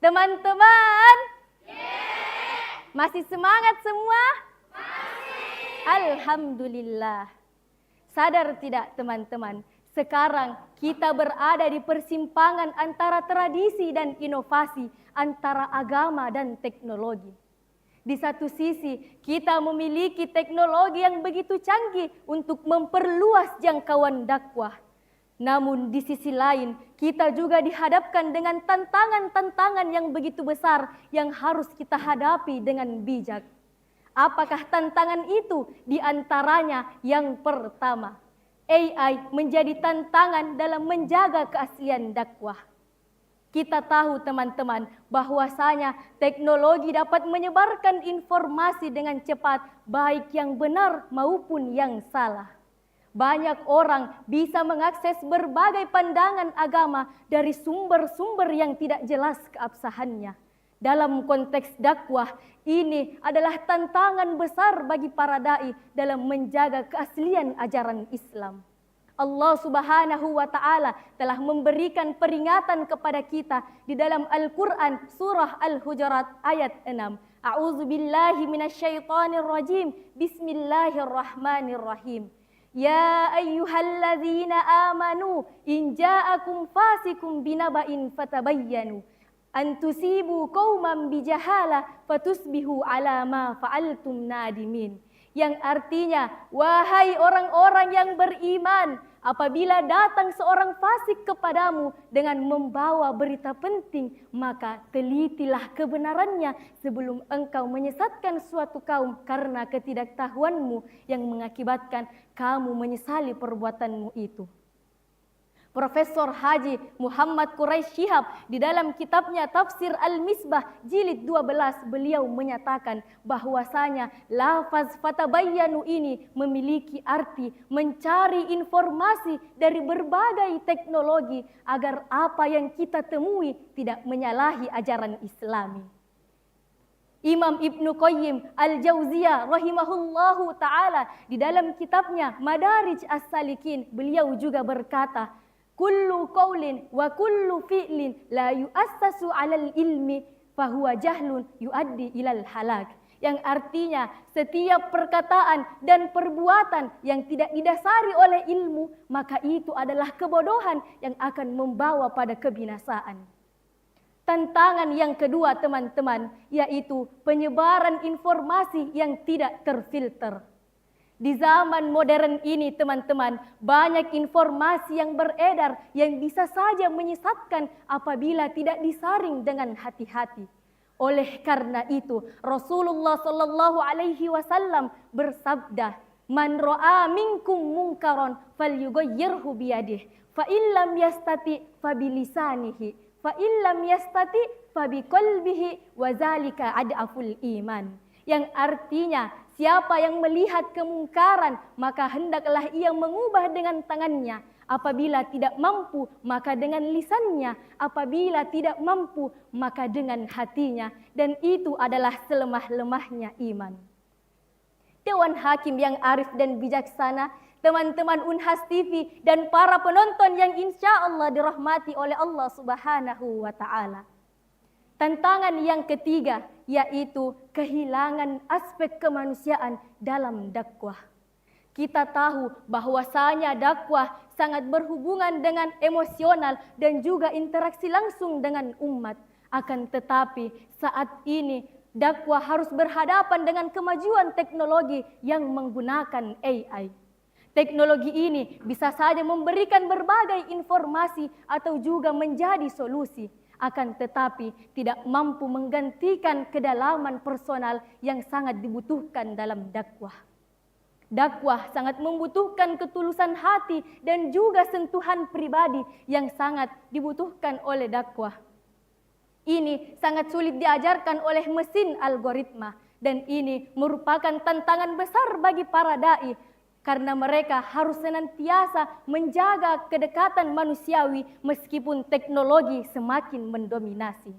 Teman-teman, masih semangat semua? Alhamdulillah. Sadar tidak teman-teman, sekarang kita berada di persimpangan antara tradisi dan inovasi, antara agama dan teknologi. Di satu sisi, kita memiliki teknologi yang begitu canggih untuk memperluas jangkauan dakwah. Namun di sisi lain, kita juga dihadapkan dengan tantangan-tantangan yang begitu besar yang harus kita hadapi dengan bijak. Apakah tantangan itu? Di antaranya yang pertama, AI menjadi tantangan dalam menjaga keaslian dakwah. Kita tahu teman-teman bahwasanya teknologi dapat menyebarkan informasi dengan cepat, baik yang benar maupun yang salah. Banyak orang bisa mengakses berbagai pandangan agama dari sumber-sumber yang tidak jelas keabsahannya. Dalam konteks dakwah, ini adalah tantangan besar bagi para da'i dalam menjaga keaslian ajaran Islam. Allah Subhanahu wa Ta'ala telah memberikan peringatan kepada kita di dalam Al-Quran surah Al-Hujurat ayat 6. A'udzu billahi minasyaitonir rajim. Bismillahirrahmanirrahim. Ya ayyuhalladzina amanu in ja'akum fasikum binaba'in fatabayyanu an tusibu qauman bijahala fatusbihu ala ma fa'altum nadimin. Yang artinya, wahai orang-orang yang beriman, apabila datang seorang fasik kepadamu dengan membawa berita penting, maka telitilah kebenarannya sebelum engkau menyesatkan suatu kaum karena ketidaktahuanmu yang mengakibatkan kamu menyesali perbuatanmu itu. Profesor Haji Muhammad Quraisy Shihab di dalam kitabnya Tafsir Al-Misbah jilid 12 beliau menyatakan bahwasanya lafaz fatabayyanu ini memiliki arti mencari informasi dari berbagai teknologi agar apa yang kita temui tidak menyalahi ajaran Islami. Imam Ibnu Qayyim Al-Jauziyah rahimahullahu ta'ala di dalam kitabnya Madarij As-Salikin beliau juga berkata, kullu qaulin wa kullu fi'lin la yu'assasu 'alal ilmi fahuwa jahlun yuaddi ilal halak. Yang artinya setiap perkataan dan perbuatan yang tidak didasari oleh ilmu, maka itu adalah kebodohan yang akan membawa pada kebinasaan. Tantangan yang kedua teman-teman, yaitu penyebaran informasi yang tidak terfilter. Di zaman modern ini teman-teman, banyak informasi yang beredar yang bisa saja menyesatkan apabila tidak disaring dengan hati-hati. Oleh karena itu, Rasulullah Shallallahu Alaihi Wasallam bersabda, "Man ro'a minkum munkaron falyughayyirhu biyadihi, fa illam yastati fa bilisanihi, fa illam yastati fa biqalbihi, wa zalika ad'aful iman." Yang artinya, siapa yang melihat kemungkaran, maka hendaklah ia mengubah dengan tangannya. Apabila tidak mampu, maka dengan lisannya. Apabila tidak mampu, maka dengan hatinya. Dan itu adalah selemah-lemahnya iman. Dewan Hakim yang arif dan bijaksana, teman-teman Unhas TV, dan para penonton yang insya Allah dirahmati oleh Allah Subhanahu wa Ta'ala. Tantangan yang ketiga yaitu kehilangan aspek kemanusiaan dalam dakwah. Kita tahu bahwasanya dakwah sangat berhubungan dengan emosional dan juga interaksi langsung dengan umat. Akan tetapi saat ini dakwah harus berhadapan dengan kemajuan teknologi yang menggunakan AI. Teknologi ini bisa saja memberikan berbagai informasi atau juga menjadi solusi. Akan tetapi tidak mampu menggantikan kedalaman personal yang sangat dibutuhkan dalam dakwah. Dakwah sangat membutuhkan ketulusan hati dan juga sentuhan pribadi yang sangat dibutuhkan oleh dakwah. Ini sangat sulit diajarkan oleh mesin algoritma dan ini merupakan tantangan besar bagi para dai. Karena mereka harus senantiasa menjaga kedekatan manusiawi meskipun teknologi semakin mendominasi.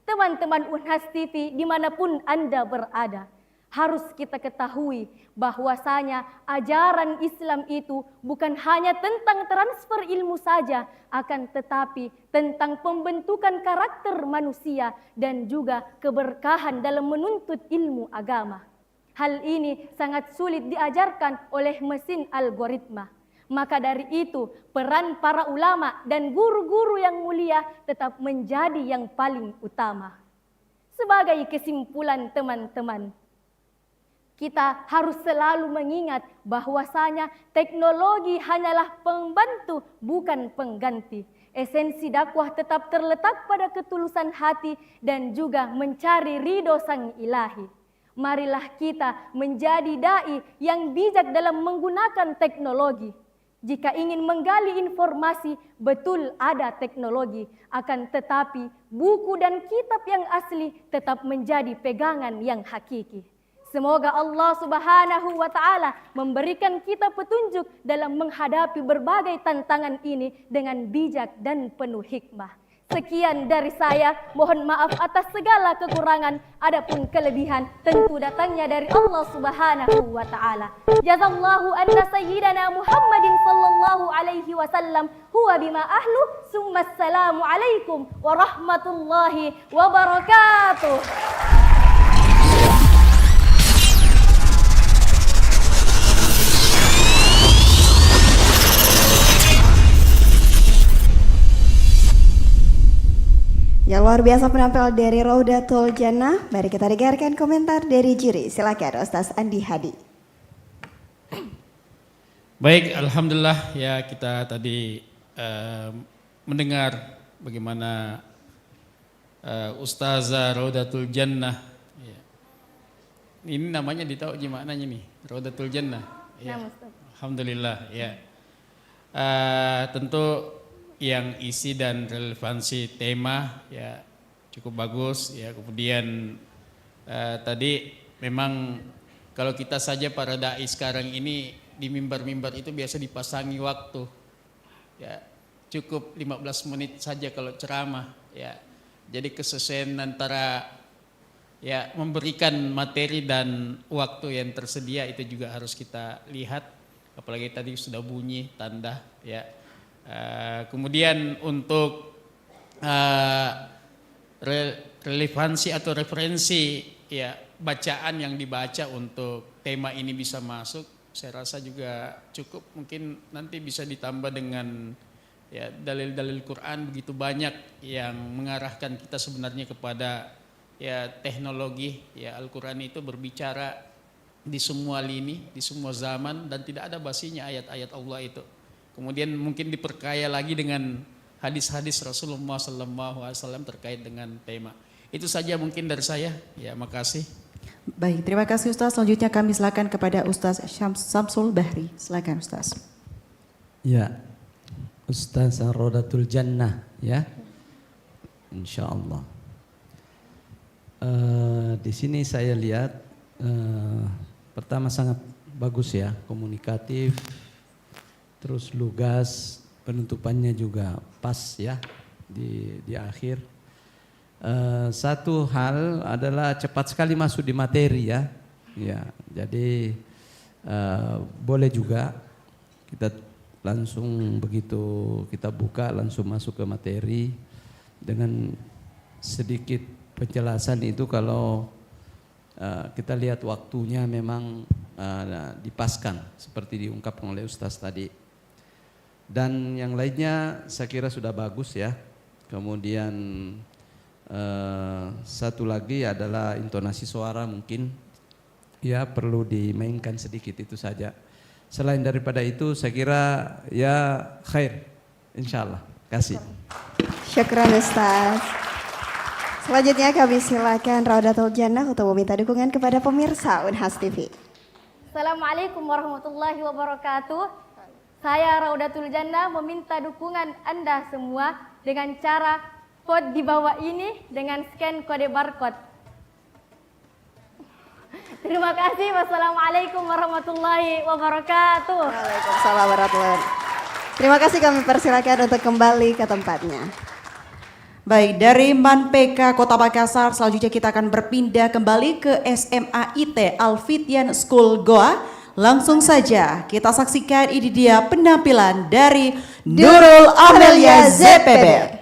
Teman-teman Unhas TV dimanapun Anda berada, harus kita ketahui bahwasanya ajaran Islam itu bukan hanya tentang transfer ilmu saja, akan tetapi tentang pembentukan karakter manusia dan juga keberkahan dalam menuntut ilmu agama. Hal ini sangat sulit diajarkan oleh mesin algoritma. Maka dari itu, peran para ulama dan guru-guru yang mulia tetap menjadi yang paling utama. Sebagai kesimpulan teman-teman, kita harus selalu mengingat bahwasanya teknologi hanyalah pembantu bukan pengganti. Esensi dakwah tetap terletak pada ketulusan hati dan juga mencari ridho Sang Ilahi. Marilah kita menjadi dai yang bijak dalam menggunakan teknologi. Jika ingin menggali informasi, betul ada teknologi. Akan tetapi buku dan kitab yang asli tetap menjadi pegangan yang hakiki. Semoga Allah Subhanahu wa Ta'ala memberikan kita petunjuk dalam menghadapi berbagai tantangan ini dengan bijak dan penuh hikmah. Sekian dari saya, mohon maaf atas segala kekurangan, adapun kelebihan tentu datangnya dari Allah Subhanahu wa Ta'ala. Jazallahu anna sayyidana Muhammadin sallallahu alaihi wasallam huwa bima ahlu, summa assalamu alaikum warahmatullahi wabarakatuh. Yang luar biasa penampil dari Raudatul Jannah. Mari kita dengarkan komentar dari juri. Silakan Ustaz Andi Hadi. Baik, alhamdulillah ya kita tadi mendengar bagaimana Ustazah Raudatul Jannah. Ya. Ini namanya ditahu gimananya nih, Raudatul Jannah. Ya. Alhamdulillah ya. Tentu yang isi dan relevansi tema ya cukup bagus ya. Kemudian tadi memang kalau kita saja para dai sekarang ini di mimbar-mimbar itu biasa dipasangi waktu ya, cukup 15 menit saja kalau ceramah ya. Jadi kesesuaian antara ya memberikan materi dan waktu yang tersedia itu juga harus kita lihat, apalagi tadi sudah bunyi tanda ya. Kemudian untuk relevansi atau referensi ya bacaan yang dibaca untuk tema ini bisa masuk, saya rasa juga cukup. Mungkin nanti bisa ditambah dengan ya dalil-dalil Quran begitu banyak yang mengarahkan kita sebenarnya kepada ya teknologi ya. Al-Quran itu berbicara di semua lini, di semua zaman, dan tidak ada basinya ayat-ayat Allah itu. Kemudian mungkin diperkaya lagi dengan hadis-hadis Rasulullah SAW terkait dengan tema. Itu saja mungkin dari saya. Ya, makasih. Baik, terima kasih Ustaz. Selanjutnya kami silakan kepada Ustaz Samsul Bahri. Silakan Ustaz. Ya, Ustaz Rodatul Jannah ya, insya Allah. Di sini saya lihat pertama sangat bagus ya, komunikatif, terus lugas, penutupannya juga pas ya di akhir. Satu hal adalah cepat sekali masuk di materi ya, jadi boleh juga kita langsung begitu kita buka langsung masuk ke materi dengan sedikit penjelasan itu kalau kita lihat waktunya memang dipaskan seperti diungkapkan oleh Ustaz tadi. Dan yang lainnya saya kira sudah bagus ya. Kemudian satu lagi adalah intonasi suara mungkin ya perlu dimainkan sedikit, itu saja. Selain daripada itu saya kira ya khair insyaallah. Kasih. Syukran Ustaz. Selanjutnya kami silakan Raudatul Jannah untuk meminta dukungan kepada pemirsa Unhas TV. Assalamualaikum warahmatullahi wabarakatuh. Saya Raudatul Jannah meminta dukungan Anda semua dengan cara vote di bawah ini dengan scan kode barcode. Terima kasih. Wassalamualaikum warahmatullahi wabarakatuh. Waalaikumsalam warahmatullahi wabarakatuh. Terima kasih, kami persilakan untuk kembali ke tempatnya. Baik, dari MANPK Kota Makassar selanjutnya kita akan berpindah kembali ke SMA IT Al-Fityan School Goa. Langsung saja kita saksikan, ini dia penampilan dari Nurul Amelia ZPB.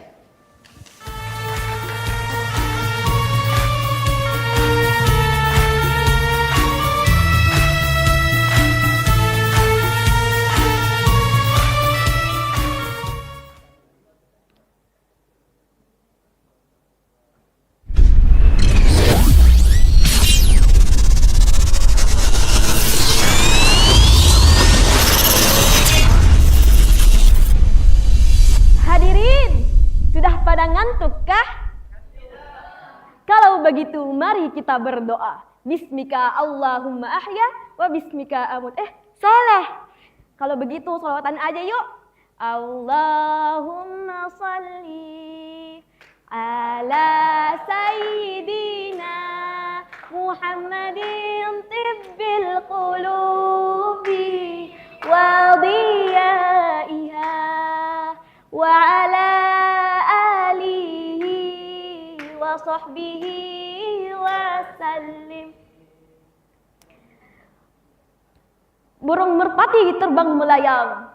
Kalau begitu mari kita berdoa. Bismika Allahumma ahya wa bismika amut. Salah. Kalau begitu salawatan aja yuk. Allahumma salli ala sayyidina Muhammadin tibbil qulubi wa diyaiha wa ala sahbihi wasallim. Burung merpati terbang melayang.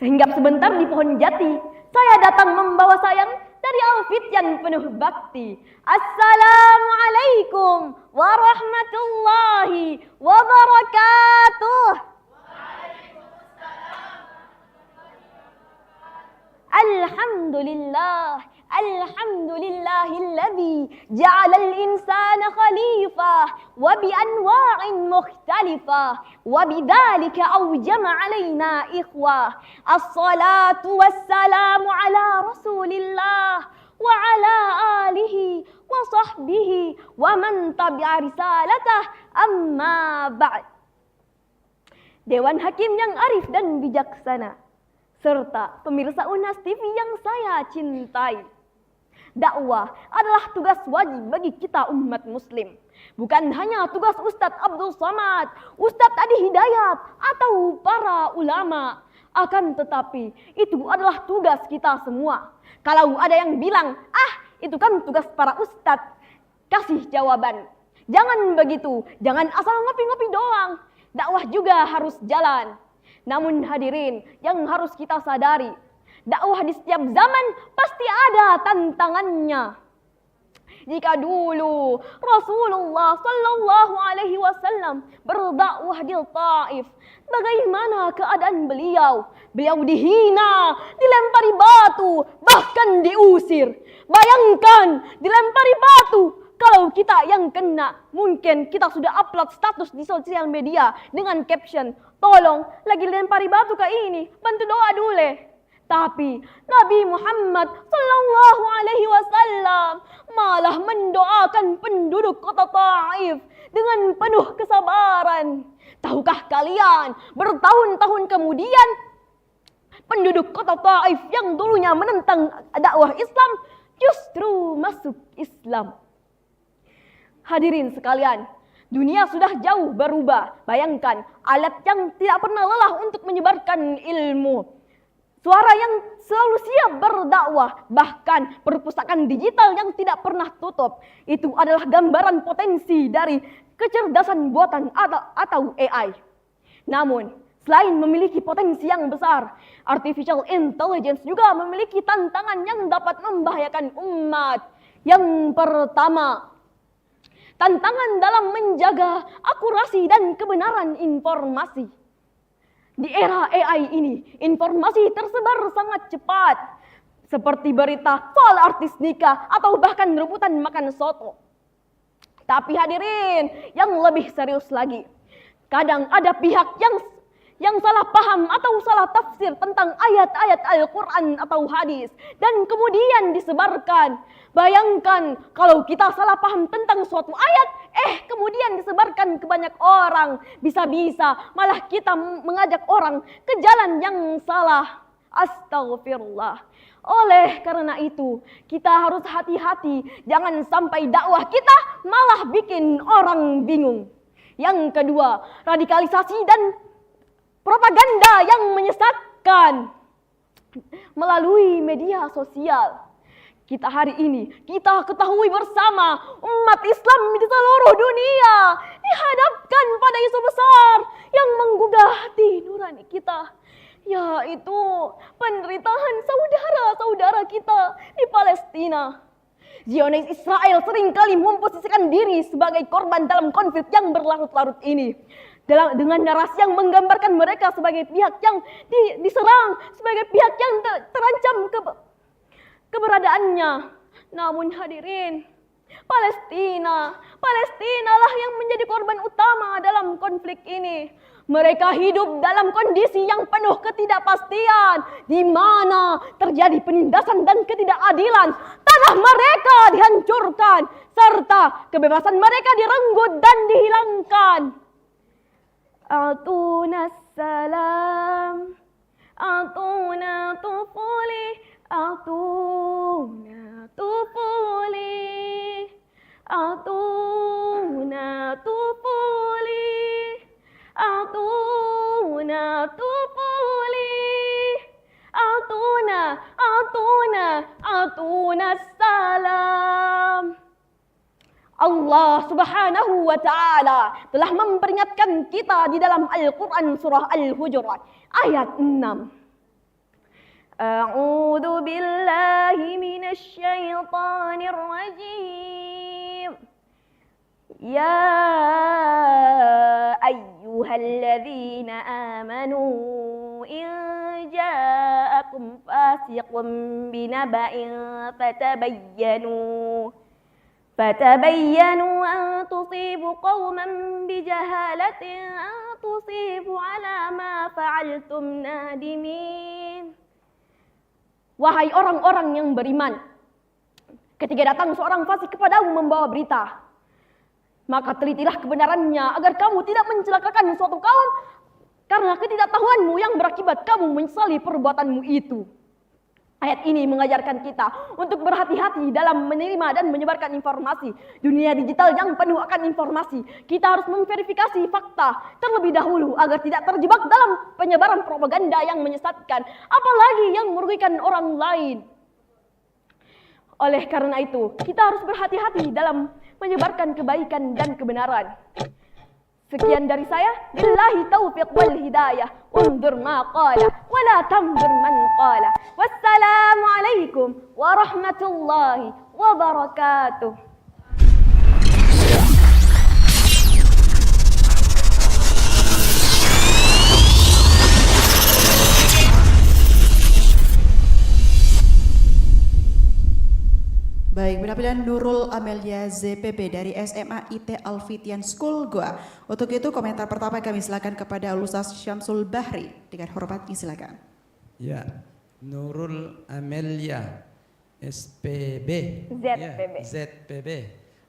Sehingga sebentar di pohon jati saya datang membawa sayang dari Al-Fityan penuh bakti. Assalamualaikum warahmatullahi wabarakatuh. Alhamdulillah, alhamdulillahilladzi ja'alal insana khalifah wa bi anwa'in mukhtalifah wa bidzalika awjama 'alaina ikhwah. As-salatu wassalamu ala Rasulillah wa ala alihi wa sahbihi wa man tabi'a risalatah, amma ba'd. Dewan Hakim yang arif dan bijaksana, serta pemirsa Unhas TV yang saya cintai. Dakwah adalah tugas wajib bagi kita umat muslim. Bukan hanya tugas Ustadz Abdul Somad, Ustadz Adi Hidayat, atau para ulama. Akan tetapi itu adalah tugas kita semua. Kalau ada yang bilang, itu kan tugas para ustadz, kasih jawaban. Jangan begitu, jangan asal ngopi-ngopi doang. Dakwah juga harus jalan. Namun hadirin, yang harus kita sadari, dakwah di setiap zaman pasti ada tantangannya. Jika dulu Rasulullah Sallallahu Alaihi Wasallam berdakwah di Taif, bagaimana keadaan beliau? Beliau dihina, dilempari batu, bahkan diusir. Bayangkan, dilempari batu, Kalau kita yang kena, mungkin kita sudah upload status di sosial media dengan caption, tolong lagi lempari batu ke ini, bantu doa dulu. Tapi Nabi Muhammad sallallahu alaihi wasallam malah mendoakan penduduk kota Taif dengan penuh kesabaran. Tahukah kalian, bertahun-tahun kemudian penduduk kota Taif yang dulunya menentang dakwah Islam justru masuk Islam. Hadirin sekalian, dunia sudah jauh berubah. Bayangkan, alat yang tidak pernah lelah untuk menyebarkan ilmu. Suara yang selalu siap berdakwah, bahkan perpustakaan digital yang tidak pernah tutup. Itu adalah gambaran potensi dari kecerdasan buatan atau AI. Namun, selain memiliki potensi yang besar, artificial intelligence juga memiliki tantangan yang dapat membahayakan umat. Yang pertama, tantangan dalam menjaga akurasi dan kebenaran informasi. Di era AI ini, informasi tersebar sangat cepat. Seperti berita soal artis nikah atau bahkan rebutan makan soto. Tapi hadirin, yang lebih serius lagi. Kadang ada pihak yang salah paham atau salah tafsir tentang ayat-ayat Al-Quran atau hadis. Dan kemudian disebarkan. Bayangkan kalau kita salah paham tentang suatu ayat, kemudian disebarkan ke banyak orang. Bisa-bisa malah kita mengajak orang ke jalan yang salah. Astagfirullah. Oleh karena itu, kita harus hati-hati. Jangan sampai dakwah kita malah bikin orang bingung. Yang kedua, radikalisasi dan propaganda yang menyesatkan melalui media sosial. Kita hari ini, kita ketahui bersama umat Islam di seluruh dunia dihadapkan pada isu besar yang menggugah hati nurani kita, yaitu penderitaan saudara-saudara kita di Palestina. Zionis Israel seringkali memposisikan diri sebagai korban dalam konflik yang berlarut-larut ini. Dengan narasi yang menggambarkan mereka sebagai pihak yang diserang, sebagai pihak yang terancam keberadaannya. Namun hadirin, Palestina lah yang menjadi korban utama dalam konflik ini. Mereka hidup dalam kondisi yang penuh ketidakpastian, di mana terjadi penindasan dan ketidakadilan. Tanah mereka dihancurkan, serta kebebasan mereka direnggut dan dihilangkan. Atuna salam, atuna tufuli, atuna tufuli, atuna tufuli, atuna tufuli, atuna salam. Allah Subhanahu wa Ta'ala telah memperingatkan kita di dalam Al-Quran surah Al-Hujurat ayat 6. A'udzu billahi minasy syaithanir rajim. Ya ayyuhalladzina amanu in ja'akum fasiqun binaba'in فتبينوا أن تصيبوا قوما بجهالة أن تصيبوا على ما فعلتم نادمين. Wahai orang-orang yang beriman, ketika datang seorang fasik kepadamu membawa berita, maka telitilah kebenarannya agar kamu tidak mencelakakan suatu kaum karena ketidaktahuanmu yang berakibat kamu menyesali perbuatanmu itu. Ayat ini mengajarkan kita untuk berhati-hati dalam menerima dan menyebarkan informasi. Dunia digital yang penuh akan informasi. Kita harus memverifikasi fakta terlebih dahulu agar tidak terjebak dalam penyebaran propaganda yang menyesatkan, apalagi yang merugikan orang lain. Oleh karena itu, kita harus berhati-hati dalam menyebarkan kebaikan dan kebenaran. Sekian dari saya. Billahi taufiq wal hidayah. Undur ma qala wa la tamdur man qala. Wassalamu alaikum warahmatullahi wabarakatuh. Baik, penampilan Nurul Amelia ZPB dari SMA IT Alfitian School Goa. Untuk itu komentar pertama kami silakan kepada Ustaz Syamsul Bahri. Dengan hormat disilakan. Ya, Nurul Amelia SPB. ZPB. Ya, ZPB.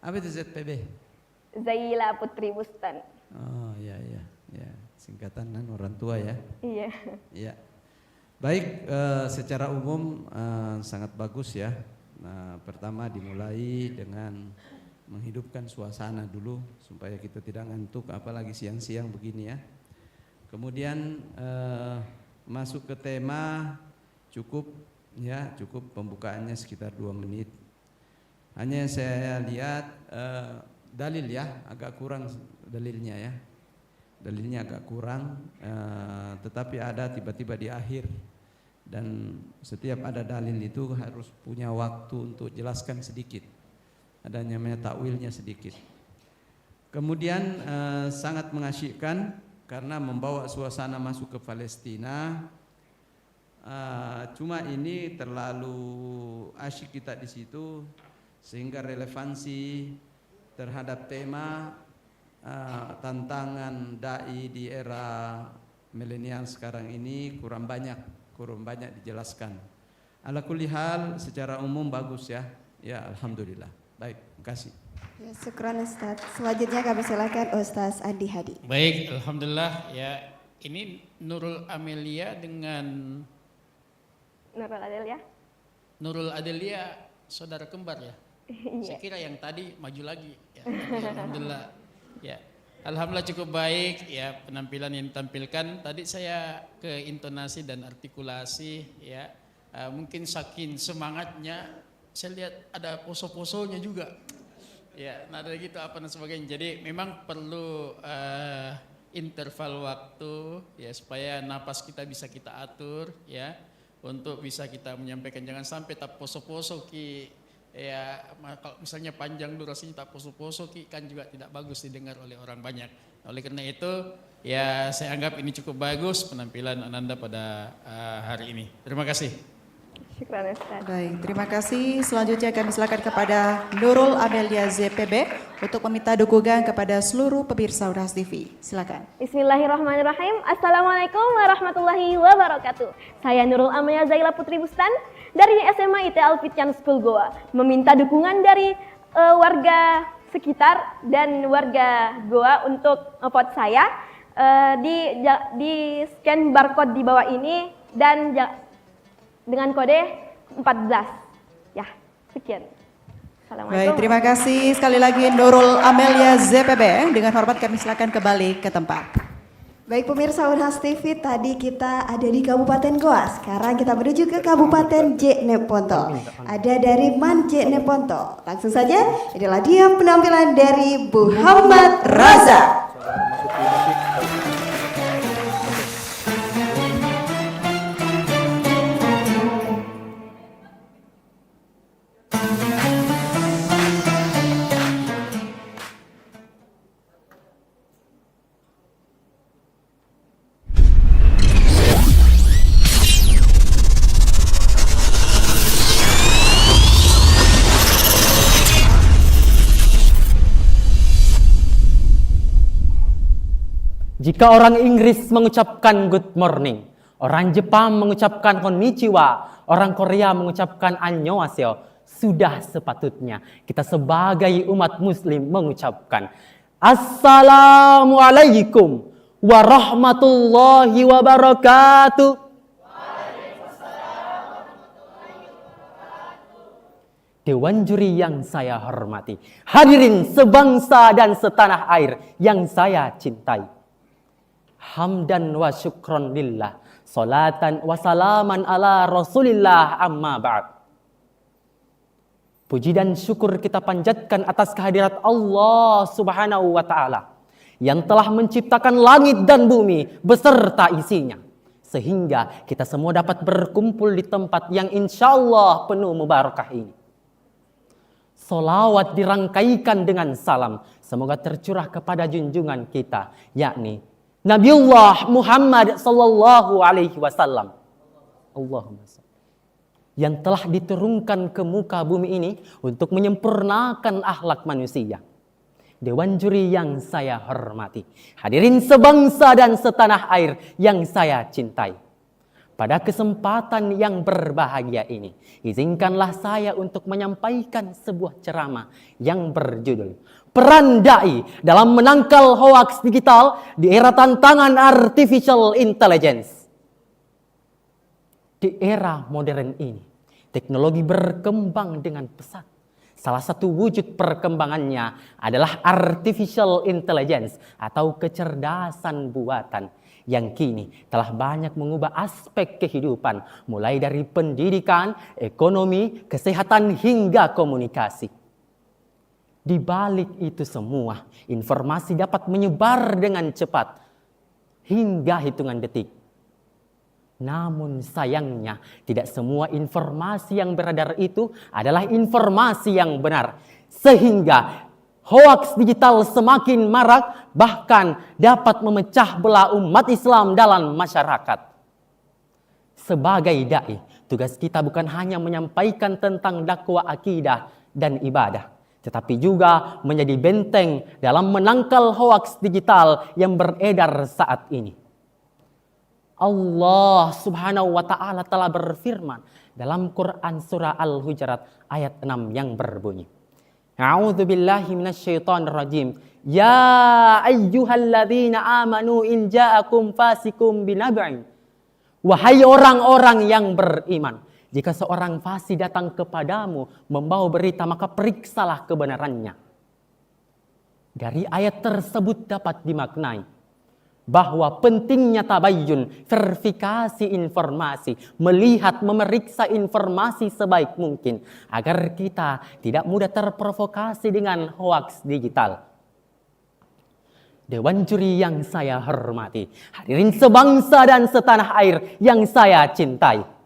Apa itu ZPB? Zaila Putri Bustan. Oh ya, singkatan orang tua ya. Iya. Iya. Baik, secara umum sangat bagus ya. Nah, pertama dimulai dengan menghidupkan suasana dulu supaya kita tidak ngantuk, apalagi siang-siang begini ya. Kemudian masuk ke tema cukup pembukaannya sekitar 2 menit. Hanya saya lihat dalil ya, agak kurang dalilnya ya. Dalilnya agak kurang, tetapi ada tiba-tiba di akhir. Dan setiap ada dalil itu harus punya waktu untuk jelaskan sedikit. Ada namanya takwilnya sedikit. Kemudian sangat mengasyikkan karena membawa suasana masuk ke Palestina. Cuma ini terlalu asyik kita di situ sehingga relevansi terhadap tema tantangan dai di era milenial sekarang ini kurang banyak dijelaskan. Ala kulli hal secara umum bagus ya. Ya, alhamdulillah. Baik, terima kasih. Ya, syukran Ustaz. Selanjutnya kami silakan Ustaz Andi Hadi. Baik, alhamdulillah ya. Ini Nurul Amelia dengan Nurul Adelia. Nurul Adelia saudara kembar ya. Iya. Saya kira yang tadi maju lagi. Ya, alhamdulillah. Ya. Alhamdulillah cukup baik ya penampilan yang ditampilkan. Tadi saya ke intonasi dan artikulasi ya. Mungkin saking semangatnya saya lihat ada poso-posonya juga. Ya, nada gitu apa dan sebagainya. Jadi memang perlu interval waktu ya supaya napas kita bisa kita atur ya untuk bisa kita menyampaikan, jangan sampai tak poso-poso ki. Ya, kalau misalnya panjang durasinya tak poso-poso kan juga tidak bagus didengar oleh orang banyak. Oleh karena itu, ya saya anggap ini cukup bagus penampilan Ananda pada hari ini. Terima kasih. Syukran Ustaz. Baik, terima kasih. Selanjutnya kami silakan kepada Nurul Amelia ZPB untuk meminta dukungan kepada seluruh pemirsa Uras TV. Silakan. Bismillahirrahmanirrahim. Assalamualaikum warahmatullahi wabarakatuh. Saya Nurul Amelia Zaila Putri Bustan dari SMA IT Alfitian School Goa. Meminta dukungan dari warga sekitar dan warga Goa untuk vote saya. Di scan barcode di bawah ini dan dengan kode 14. Ya, sekian. Baik, terima kasih sekali lagi Nurul Amelia ZPB. Dengan hormat kami silakan kembali ke tempat. Baik pemirsa Unhas TV, tadi kita ada di Kabupaten Goa. Sekarang kita menuju ke Kabupaten Jeneponto. Ada dari Man Jeneponto. Langsung saja, inilah dia penampilan dari Muhammad Raza. Jika orang Inggris mengucapkan good morning, orang Jepang mengucapkan konnichiwa, orang Korea mengucapkan annyeonghaseyo, sudah sepatutnya kita sebagai umat muslim mengucapkan Assalamualaikum warahmatullahi wabarakatuh. Dewan juri yang saya hormati, hadirin sebangsa dan setanah air yang saya cintai. Hamdan wa syukron lillah, salatan wa salaman ala rasulillah, amma ba'd. Puji dan syukur kita panjatkan atas kehadirat Allah subhanahu wa ta'ala yang telah menciptakan langit dan bumi beserta isinya, sehingga kita semua dapat berkumpul di tempat yang insya Allah penuh mubarakah ini. Salawat dirangkaikan dengan salam, semoga tercurah kepada junjungan kita, yakni Nabiullah Muhammad sallallahu alaihi wasallam. Allahumma salli. yang telah diturunkan ke muka bumi ini untuk menyempurnakan akhlak manusia. Dewan juri yang saya hormati, hadirin sebangsa dan setanah air yang saya cintai. Pada kesempatan yang berbahagia ini, izinkanlah saya untuk menyampaikan sebuah ceramah yang berjudul Peran Dai dalam Menangkal Hoaks Digital di Era Tantangan Artificial Intelligence. Di era modern ini, teknologi berkembang dengan pesat. Salah satu wujud perkembangannya adalah artificial intelligence atau kecerdasan buatan yang kini telah banyak mengubah aspek kehidupan mulai dari pendidikan, ekonomi, kesehatan hingga komunikasi. Di balik itu semua, informasi dapat menyebar dengan cepat hingga hitungan detik. Namun sayangnya, tidak semua informasi yang beredar itu adalah informasi yang benar. Sehingga hoaks digital semakin marak, bahkan dapat memecah belah umat Islam dalam masyarakat. Sebagai dai, tugas kita bukan hanya menyampaikan tentang dakwah akidah dan ibadah, tetapi juga menjadi benteng dalam menangkal hoaks digital yang beredar saat ini. Allah Subhanahu wa Ta'ala telah berfirman dalam Quran surah Al-Hujurat ayat 6 yang berbunyi, A'udzubillahi minasyaitonirrajim. Ya ayyuhalladzina amanu in ja'akum fasikum binaba'in. Wahai orang-orang yang beriman, jika seorang fasik datang kepadamu membawa berita, maka periksalah kebenarannya. Dari ayat tersebut dapat dimaknai bahwa pentingnya tabayyun, verifikasi informasi, melihat, memeriksa informasi sebaik mungkin agar kita tidak mudah terprovokasi dengan hoaks digital. Dewan juri yang saya hormati, hadirin sebangsa dan setanah air yang saya cintai.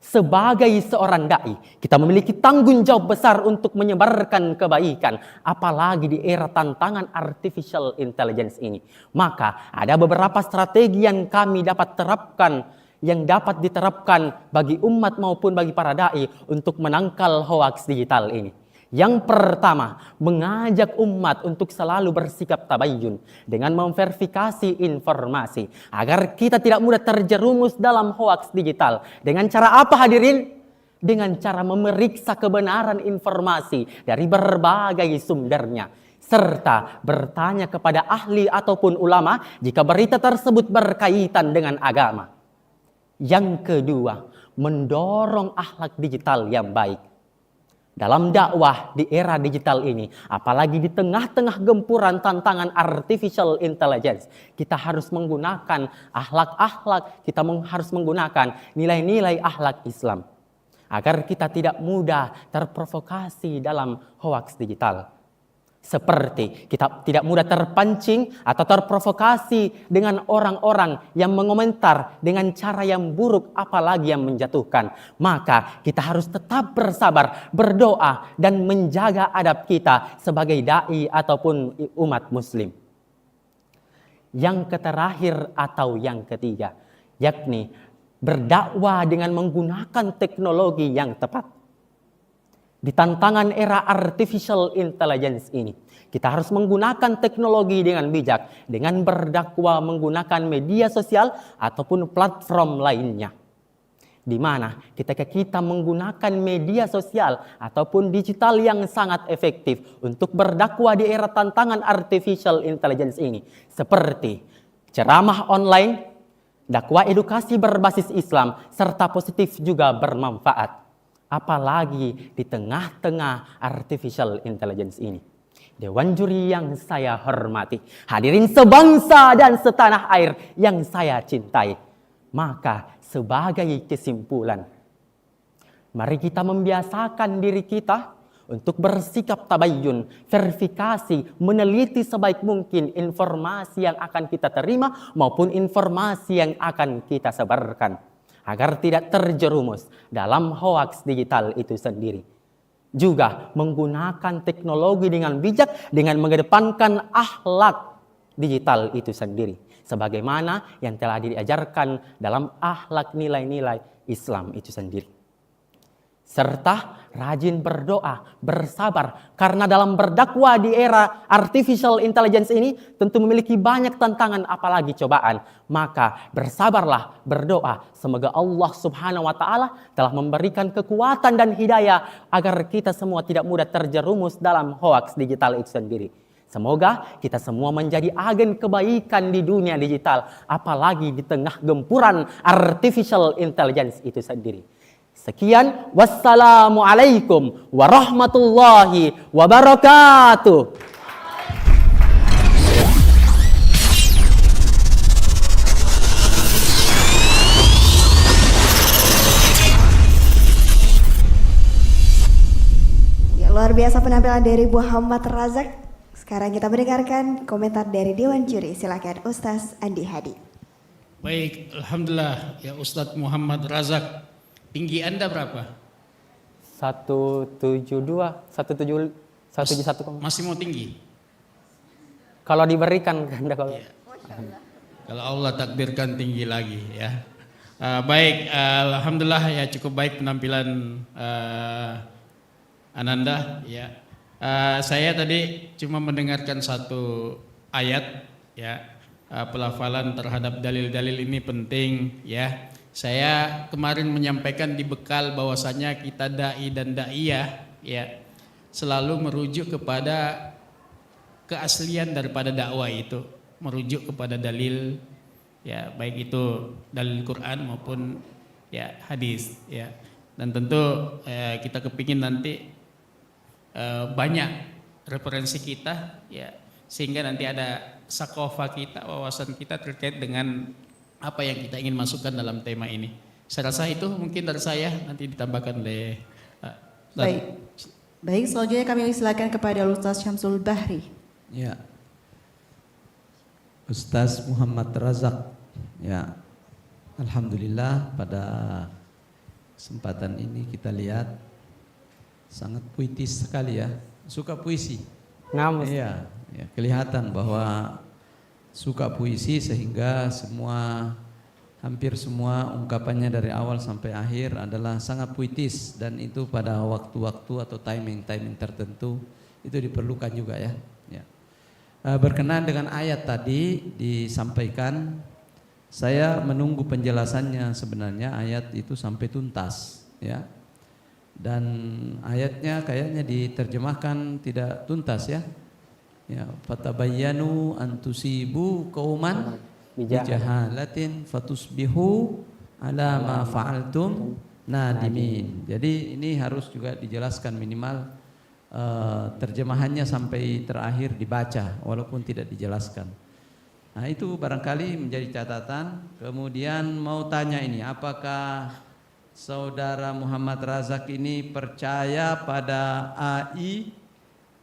Sebagai seorang dai, kita memiliki tanggung jawab besar untuk menyebarkan kebaikan, apalagi di era tantangan artificial intelligence ini. Maka ada beberapa strategi yang kami dapat terapkan, yang dapat diterapkan bagi umat maupun bagi para dai untuk menangkal hoaks digital ini. Yang pertama, mengajak umat untuk selalu bersikap tabayyun dengan memverifikasi informasi agar kita tidak mudah terjerumus dalam hoaks digital. Dengan cara apa hadirin? Dengan cara memeriksa kebenaran informasi dari berbagai sumbernya, serta bertanya kepada ahli ataupun ulama jika berita tersebut berkaitan dengan agama. Yang kedua, mendorong akhlak digital yang baik. Dalam dakwah di era digital ini, apalagi di tengah-tengah gempuran tantangan artificial intelligence, kita harus menggunakan akhlak-akhlak, kita harus menggunakan nilai-nilai akhlak Islam agar kita tidak mudah terprovokasi dalam hoaks digital. Seperti kita tidak mudah terpancing atau terprovokasi dengan orang-orang yang mengomentar dengan cara yang buruk apalagi yang menjatuhkan. Maka kita harus tetap bersabar, berdoa dan menjaga adab kita sebagai dai ataupun umat muslim. Yang terakhir atau yang ketiga, yakni berdakwah dengan menggunakan teknologi yang tepat. Di tantangan era artificial intelligence ini, kita harus menggunakan teknologi dengan bijak, dengan berdakwah menggunakan media sosial ataupun platform lainnya. Di mana ketika kita menggunakan media sosial ataupun digital yang sangat efektif untuk berdakwah di era tantangan artificial intelligence ini, seperti ceramah online, dakwah edukasi berbasis Islam, serta positif juga bermanfaat. Apalagi di tengah-tengah artificial intelligence ini. Dewan juri yang saya hormati, hadirin sebangsa dan setanah air yang saya cintai. Maka sebagai kesimpulan, mari kita membiasakan diri kita untuk bersikap tabayyun, verifikasi, meneliti sebaik mungkin informasi yang akan kita terima maupun informasi yang akan kita sebarkan, agar tidak terjerumus dalam hoaks digital itu sendiri. Juga menggunakan teknologi dengan bijak dengan mengedepankan akhlak digital itu sendiri. Sebagaimana yang telah diajarkan dalam akhlak nilai-nilai Islam itu sendiri. serta rajin berdoa, bersabar, karena dalam berdakwah di era artificial intelligence ini tentu memiliki banyak tantangan apalagi cobaan. Maka bersabarlah, berdoa, semoga Allah Subhanahu wa taala telah memberikan kekuatan dan hidayah agar kita semua tidak mudah terjerumus dalam hoaks digital itu sendiri. Semoga kita semua menjadi agen kebaikan di dunia digital, apalagi di tengah gempuran artificial intelligence itu sendiri. Sekian, wassalamualaikum warahmatullahi wabarakatuh. Ya, luar biasa penampilan dari Muhammad Razak. Sekarang kita mendengarkan komentar dari Dewan Juri. Silakan Ustaz Andi Hadi. Baik, alhamdulillah ya Ustadz Muhammad Razak. Tinggi Anda berapa? 171. Masih mau tinggi? Kalau diberikan Anda kalau Kalau Allah takdirkan tinggi lagi ya. Baik, alhamdulillah ya cukup baik penampilan Ananda ya. Saya tadi cuma mendengarkan satu ayat ya. Pelafalan terhadap dalil-dalil ini penting ya. Saya kemarin menyampaikan di bekal bahwasanya kita dai dan daiyah ya selalu merujuk kepada keaslian daripada dakwah itu, merujuk kepada dalil ya, baik itu dalil Quran maupun ya hadis ya. Dan tentu kita kepingin nanti banyak referensi kita ya, sehingga nanti ada sakofa kita, wawasan kita terkait dengan apa yang kita ingin masukkan dalam tema ini. Saya rasa itu mungkin dari saya, nanti ditambahkan oleh Baik, selanjutnya kami silakan kepada Ustaz Syamsul Bahri. Ya, Ustaz Muhammad Razak. Ya, alhamdulillah pada kesempatan ini kita lihat sangat puitis sekali ya. Suka puisi. Iya, ya, kelihatan bahwa suka puisi sehingga hampir semua ungkapannya dari awal sampai akhir adalah sangat puitis, dan itu pada waktu-waktu atau timing tertentu itu diperlukan juga ya. Berkenaan dengan ayat tadi disampaikan, saya menunggu penjelasannya sebenarnya ayat itu sampai tuntas ya. Dan ayatnya kayaknya diterjemahkan tidak tuntas ya. Ya, fatabayyanu an tusibu qauman bijahalatin fatusbihu ala ma fa'altum nadimin. Jadi ini harus juga dijelaskan minimal terjemahannya sampai terakhir dibaca walaupun tidak dijelaskan. Nah, itu barangkali menjadi catatan. Kemudian mau tanya ini, apakah saudara Muhammad Razak ini percaya pada AI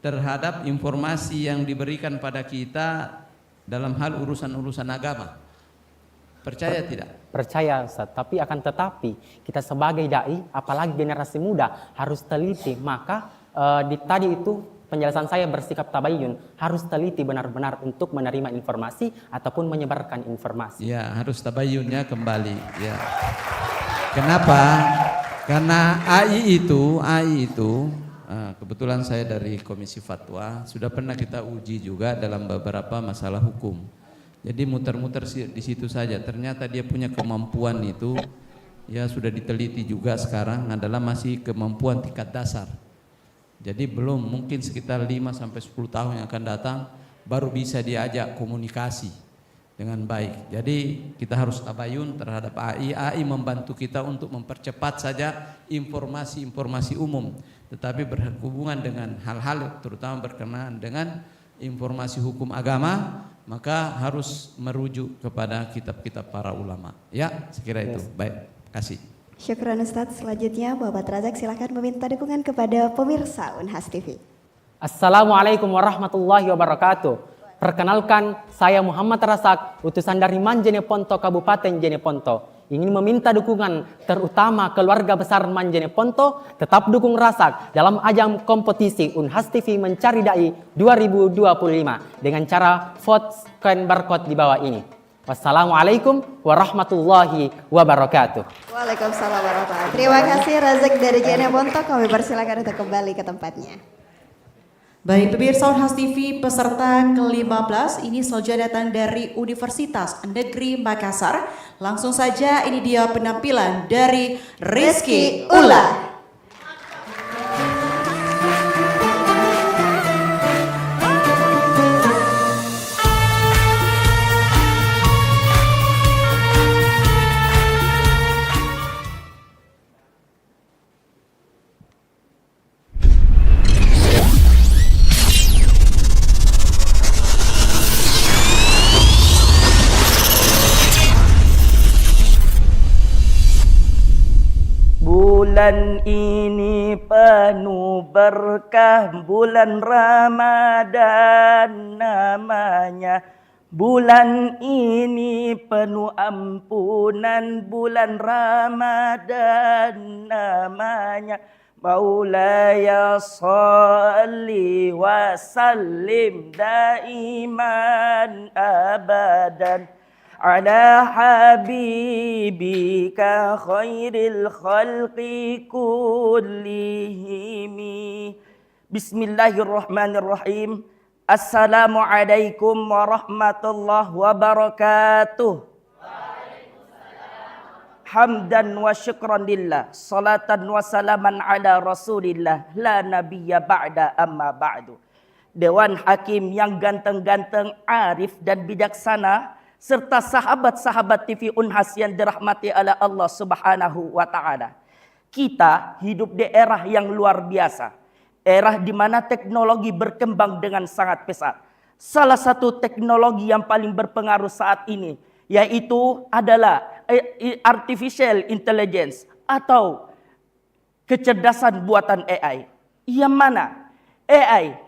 terhadap informasi yang diberikan pada kita dalam hal urusan-urusan agama? Percaya tidak? Percaya Ustaz, tapi akan tetapi kita sebagai dai, apalagi generasi muda, harus teliti. Maka tadi itu penjelasan saya bersikap tabayyun, harus teliti benar-benar untuk menerima informasi ataupun menyebarkan informasi. Ya, harus tabayyunnya kembali ya. Kenapa? Karena AI itu kebetulan saya dari Komisi Fatwa, sudah pernah kita uji juga dalam beberapa masalah hukum. Jadi muter-muter di situ saja. Ternyata dia punya kemampuan itu ya sudah diteliti juga sekarang adalah masih kemampuan tingkat dasar. Jadi belum, mungkin sekitar 5 sampai 10 tahun yang akan datang baru bisa diajak komunikasi dengan baik. Jadi kita harus tabayun terhadap AI. AI membantu kita untuk mempercepat saja informasi-informasi umum, tetapi berhubungan dengan hal-hal terutama berkenaan dengan informasi hukum agama, maka harus merujuk kepada kitab-kitab para ulama. Ya, sekira itu. Baik, kasih. Syukran Ustadz. Selanjutnya Bapak Razak silakan meminta dukungan kepada pemirsa Unhas TV. Assalamualaikum warahmatullahi wabarakatuh. Perkenalkan, saya Muhammad Razak, utusan dari Manjeneponto, Kabupaten Jeneponto. Ingin meminta dukungan terutama keluarga besar Manjeneponto tetap dukung Razak dalam ajang kompetisi Unhas TV Mencari Dai 2025 dengan cara vote scan barcode di bawah ini. Wassalamualaikum warahmatullahi wabarakatuh. Waalaikumsalam warahmatullahi wabarakatuh. Terima kasih Razak dari JNE Ponto. Kami persilakan untuk kembali ke tempatnya. Baik, pemirsa Unhas TV, peserta ke-15 ini saja datang dari Universitas Negeri Makassar. Langsung saja ini dia penampilan dari Rizky Ula. Bulan ini penuh berkah, bulan Ramadan namanya. Bulan ini penuh ampunan, bulan Ramadan namanya. Maulaya salli wa sallim daiman abadan ala habibika khairil khalqi kullihimi. Bismillahirrahmanirrahim. Assalamualaikum warahmatullahi wabarakatuh. Hamdan wa syukran lillah, salatan wa salaman ala rasulillah, la nabiyya ba'da amma ba'du. Dewan Hakim yang ganteng-ganteng, arif dan bijaksana, serta sahabat-sahabat TV Unhas yang dirahmati oleh Allah Subhanahu wa Ta'ala. Kita hidup di era yang luar biasa. Era di mana teknologi berkembang dengan sangat pesat. Salah satu teknologi yang paling berpengaruh saat ini yaitu adalah artificial intelligence atau kecerdasan buatan AI. Yang mana AI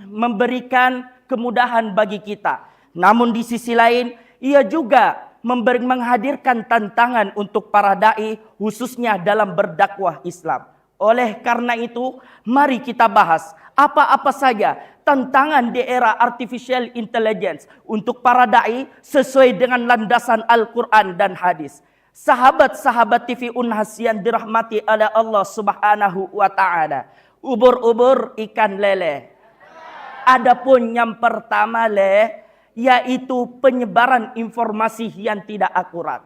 memberikan kemudahan bagi kita. Namun di sisi lain, ia juga menghadirkan tantangan untuk para dai, khususnya dalam berdakwah Islam. Oleh karena itu, mari kita bahas apa-apa saja tantangan di era artificial intelligence untuk para dai sesuai dengan landasan Al-Quran dan hadis. Sahabat-sahabat TV Unhas yang dirahmati oleh Allah Subhanahu wa Ta'ala. Ubur-ubur ikan lele. Adapun yang pertama yaitu penyebaran informasi yang tidak akurat.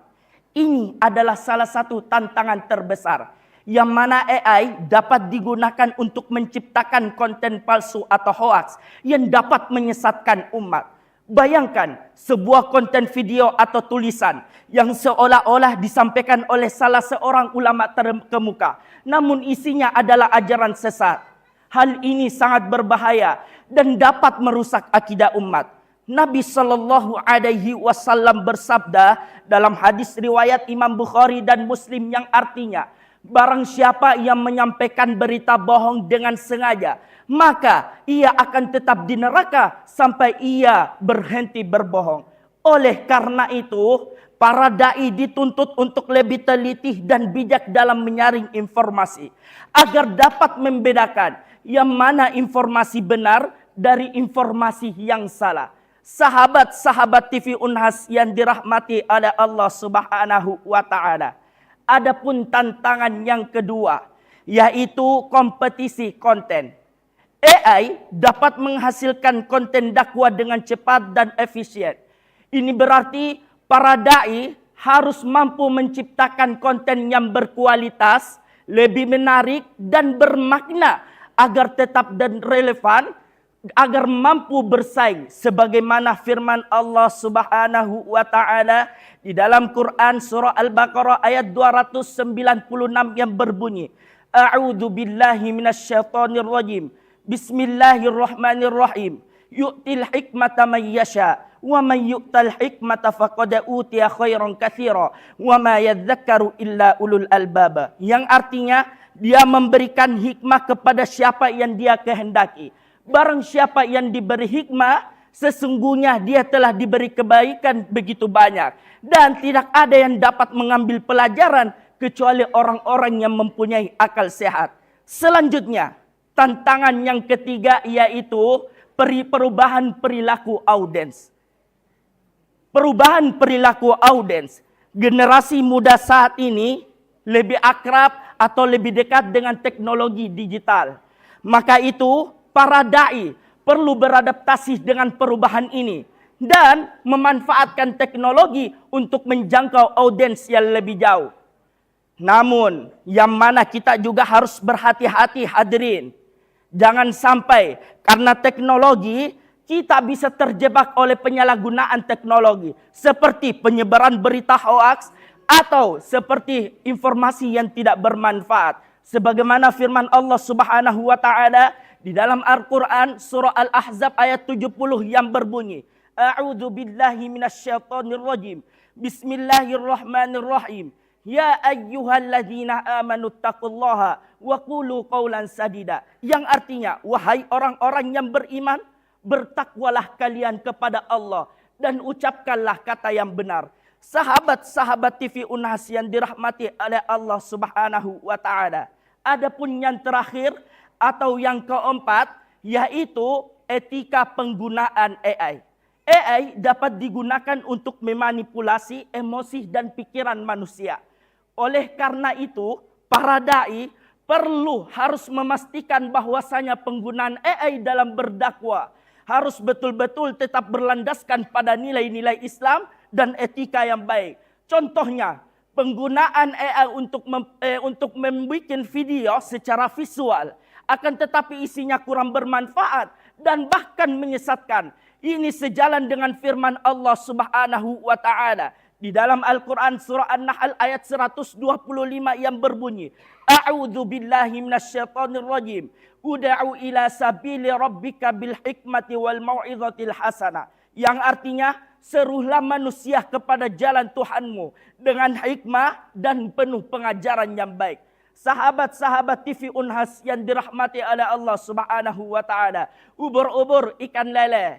Ini adalah salah satu tantangan terbesar, yang mana AI dapat digunakan untuk menciptakan konten palsu atau hoaks yang dapat menyesatkan umat. Bayangkan sebuah konten video atau tulisan yang seolah-olah disampaikan oleh salah seorang ulama terkemuka, namun isinya adalah ajaran sesat. Hal ini sangat berbahaya dan dapat merusak akidah umat. Nabi Shallallahu Alaihi Wasallam bersabda dalam hadis riwayat Imam Bukhari dan Muslim yang artinya, barang siapa yang menyampaikan berita bohong dengan sengaja, maka ia akan tetap di neraka sampai ia berhenti berbohong. Oleh karena itu, para dai dituntut untuk lebih teliti dan bijak dalam menyaring informasi, agar dapat membedakan yang mana informasi benar dari informasi yang salah. Sahabat-sahabat TV Unhas yang dirahmati oleh Allah Subhanahu wa Ta'ala. Adapun tantangan yang kedua, yaitu kompetisi konten. AI dapat menghasilkan konten dakwah dengan cepat dan efisien. Ini berarti para dai harus mampu menciptakan konten yang berkualitas, lebih menarik dan bermakna agar tetap dan relevan, agar mampu bersaing sebagaimana firman Allah Subhanahu wa Ta'ala di dalam Quran surah Al-Baqarah ayat 296 yang berbunyi, A'udzu billahi minasyaitonir rajim. Bismillahirrahmanirrahim. Yu'til hikmata man yasha wa man yu'tal hikmata faqad utiya khairan katsira wa ma yadhakkaru illa ulul albab. Yang artinya dia memberikan hikmah kepada siapa yang dia kehendaki. Barang siapa yang diberi hikmah, sesungguhnya dia telah diberi kebaikan begitu banyak. Dan tidak ada yang dapat mengambil pelajaran kecuali orang-orang yang mempunyai akal sehat. Selanjutnya, tantangan yang ketiga yaitu perubahan perilaku audiens. perubahan perilaku audiens. Generasi muda saat ini lebih akrab atau lebih dekat dengan teknologi digital. Maka itu para dai perlu beradaptasi dengan perubahan ini dan memanfaatkan teknologi untuk menjangkau audiens yang lebih jauh. Namun yang mana kita juga harus berhati-hati hadirin. Jangan sampai karena teknologi kita bisa terjebak oleh penyalahgunaan teknologi. Seperti penyebaran berita hoaks atau seperti informasi yang tidak bermanfaat. Sebagaimana firman Allah Subhanahu wa taala di dalam Al-Qur'an surah Al-Ahzab ayat 70 yang berbunyi, A'udzu billahi minasyaitonir rajim. Bismillahirrahmanirrahim. Ya ayyuhalladzina amanu taqullaha wa qulu qawlan sadida. Yang artinya, wahai orang-orang yang beriman, bertakwalah kalian kepada Allah dan ucapkanlah kata yang benar. Sahabat-sahabat TV Unhas yang dirahmati oleh Allah Subhanahu wa taala. Adapun yang terakhir atau yang keempat yaitu etika penggunaan AI. AI dapat digunakan untuk memanipulasi emosi dan pikiran manusia. Oleh karena itu, para dai harus memastikan bahwasanya penggunaan AI dalam berdakwah harus betul-betul tetap berlandaskan pada nilai-nilai Islam dan etika yang baik. Contohnya, penggunaan AI untuk membuat video secara visual akan tetapi isinya kurang bermanfaat dan bahkan menyesatkan. Ini sejalan dengan firman Allah Subhanahu wa taala di dalam Al-Qur'an surah An-Nahl ayat 125 yang berbunyi, A'udzu billahi minasyaitonir rajim. Ud'u ila sabili rabbika bil hikmati wal mau'izatil hasanah. Yang artinya, serulah manusia kepada jalan Tuhanmu dengan hikmah dan penuh pengajaran yang baik. Sahabat-sahabat TV Unhas yang dirahmati oleh Allah Subhanahu wa taala. Ubur-ubur ikan lele.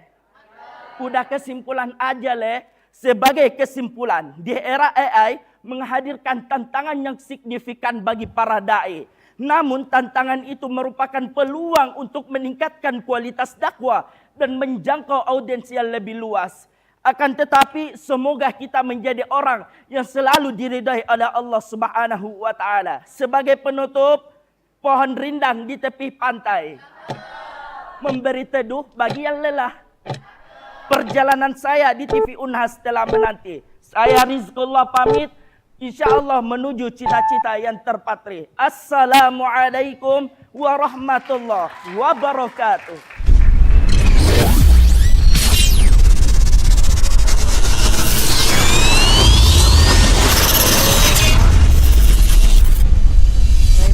Udah kesimpulan aja le. Sebagai kesimpulan, di era AI menghadirkan tantangan yang signifikan bagi para dai. Namun tantangan itu merupakan peluang untuk meningkatkan kualitas dakwah dan menjangkau audiens yang lebih luas. Akan tetapi semoga kita menjadi orang yang selalu diridai oleh Allah Subhanahu wa taala. Sebagai penutup, pohon rindang di tepi pantai memberi teduh bagi yang lelah. Perjalanan saya di TV Unhas telah menanti. Saya Rizqullah pamit, insya Allah menuju cita-cita yang terpatri. Assalamualaikum warahmatullahi wabarakatuh.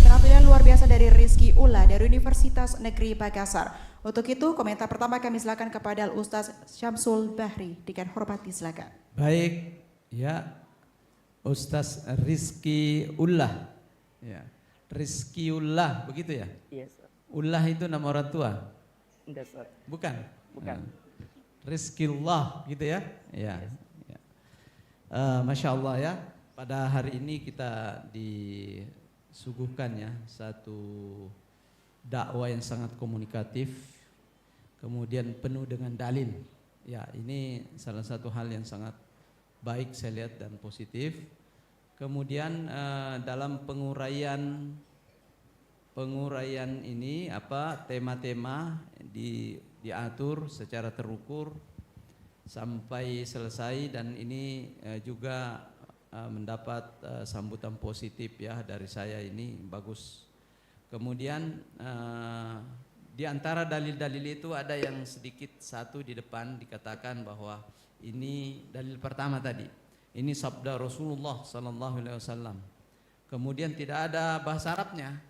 Penampilan luar biasa dari Rizky Ullah dari Universitas Negeri Makassar. Untuk itu komentar pertama kami silakan kepada Ustaz Syamsul Bahri. Dengan hormat silakan. Baik, ya Ustaz Rizky Ullah. Ya, Rizky Ullah begitu ya? Yes. Ullah itu nama orang tua? Enggak, Ustaz. Bukan? Bukan. Rizkyullah gitu ya? Ya. Yes. Ya. Masya Allah ya, pada hari ini kita disuguhkan ya satu dakwah yang sangat komunikatif, kemudian penuh dengan dalil. Ya, ini salah satu hal yang sangat baik saya lihat dan positif. Kemudian dalam penguraian ini tema-tema diatur secara terukur sampai selesai dan ini juga mendapat sambutan positif ya dari saya, ini bagus. Kemudian di antara dalil-dalil itu ada yang sedikit satu di depan dikatakan bahwa ini dalil pertama tadi. Ini sabda Rasulullah sallallahu alaihi wasallam. Kemudian tidak ada bahasa Arabnya.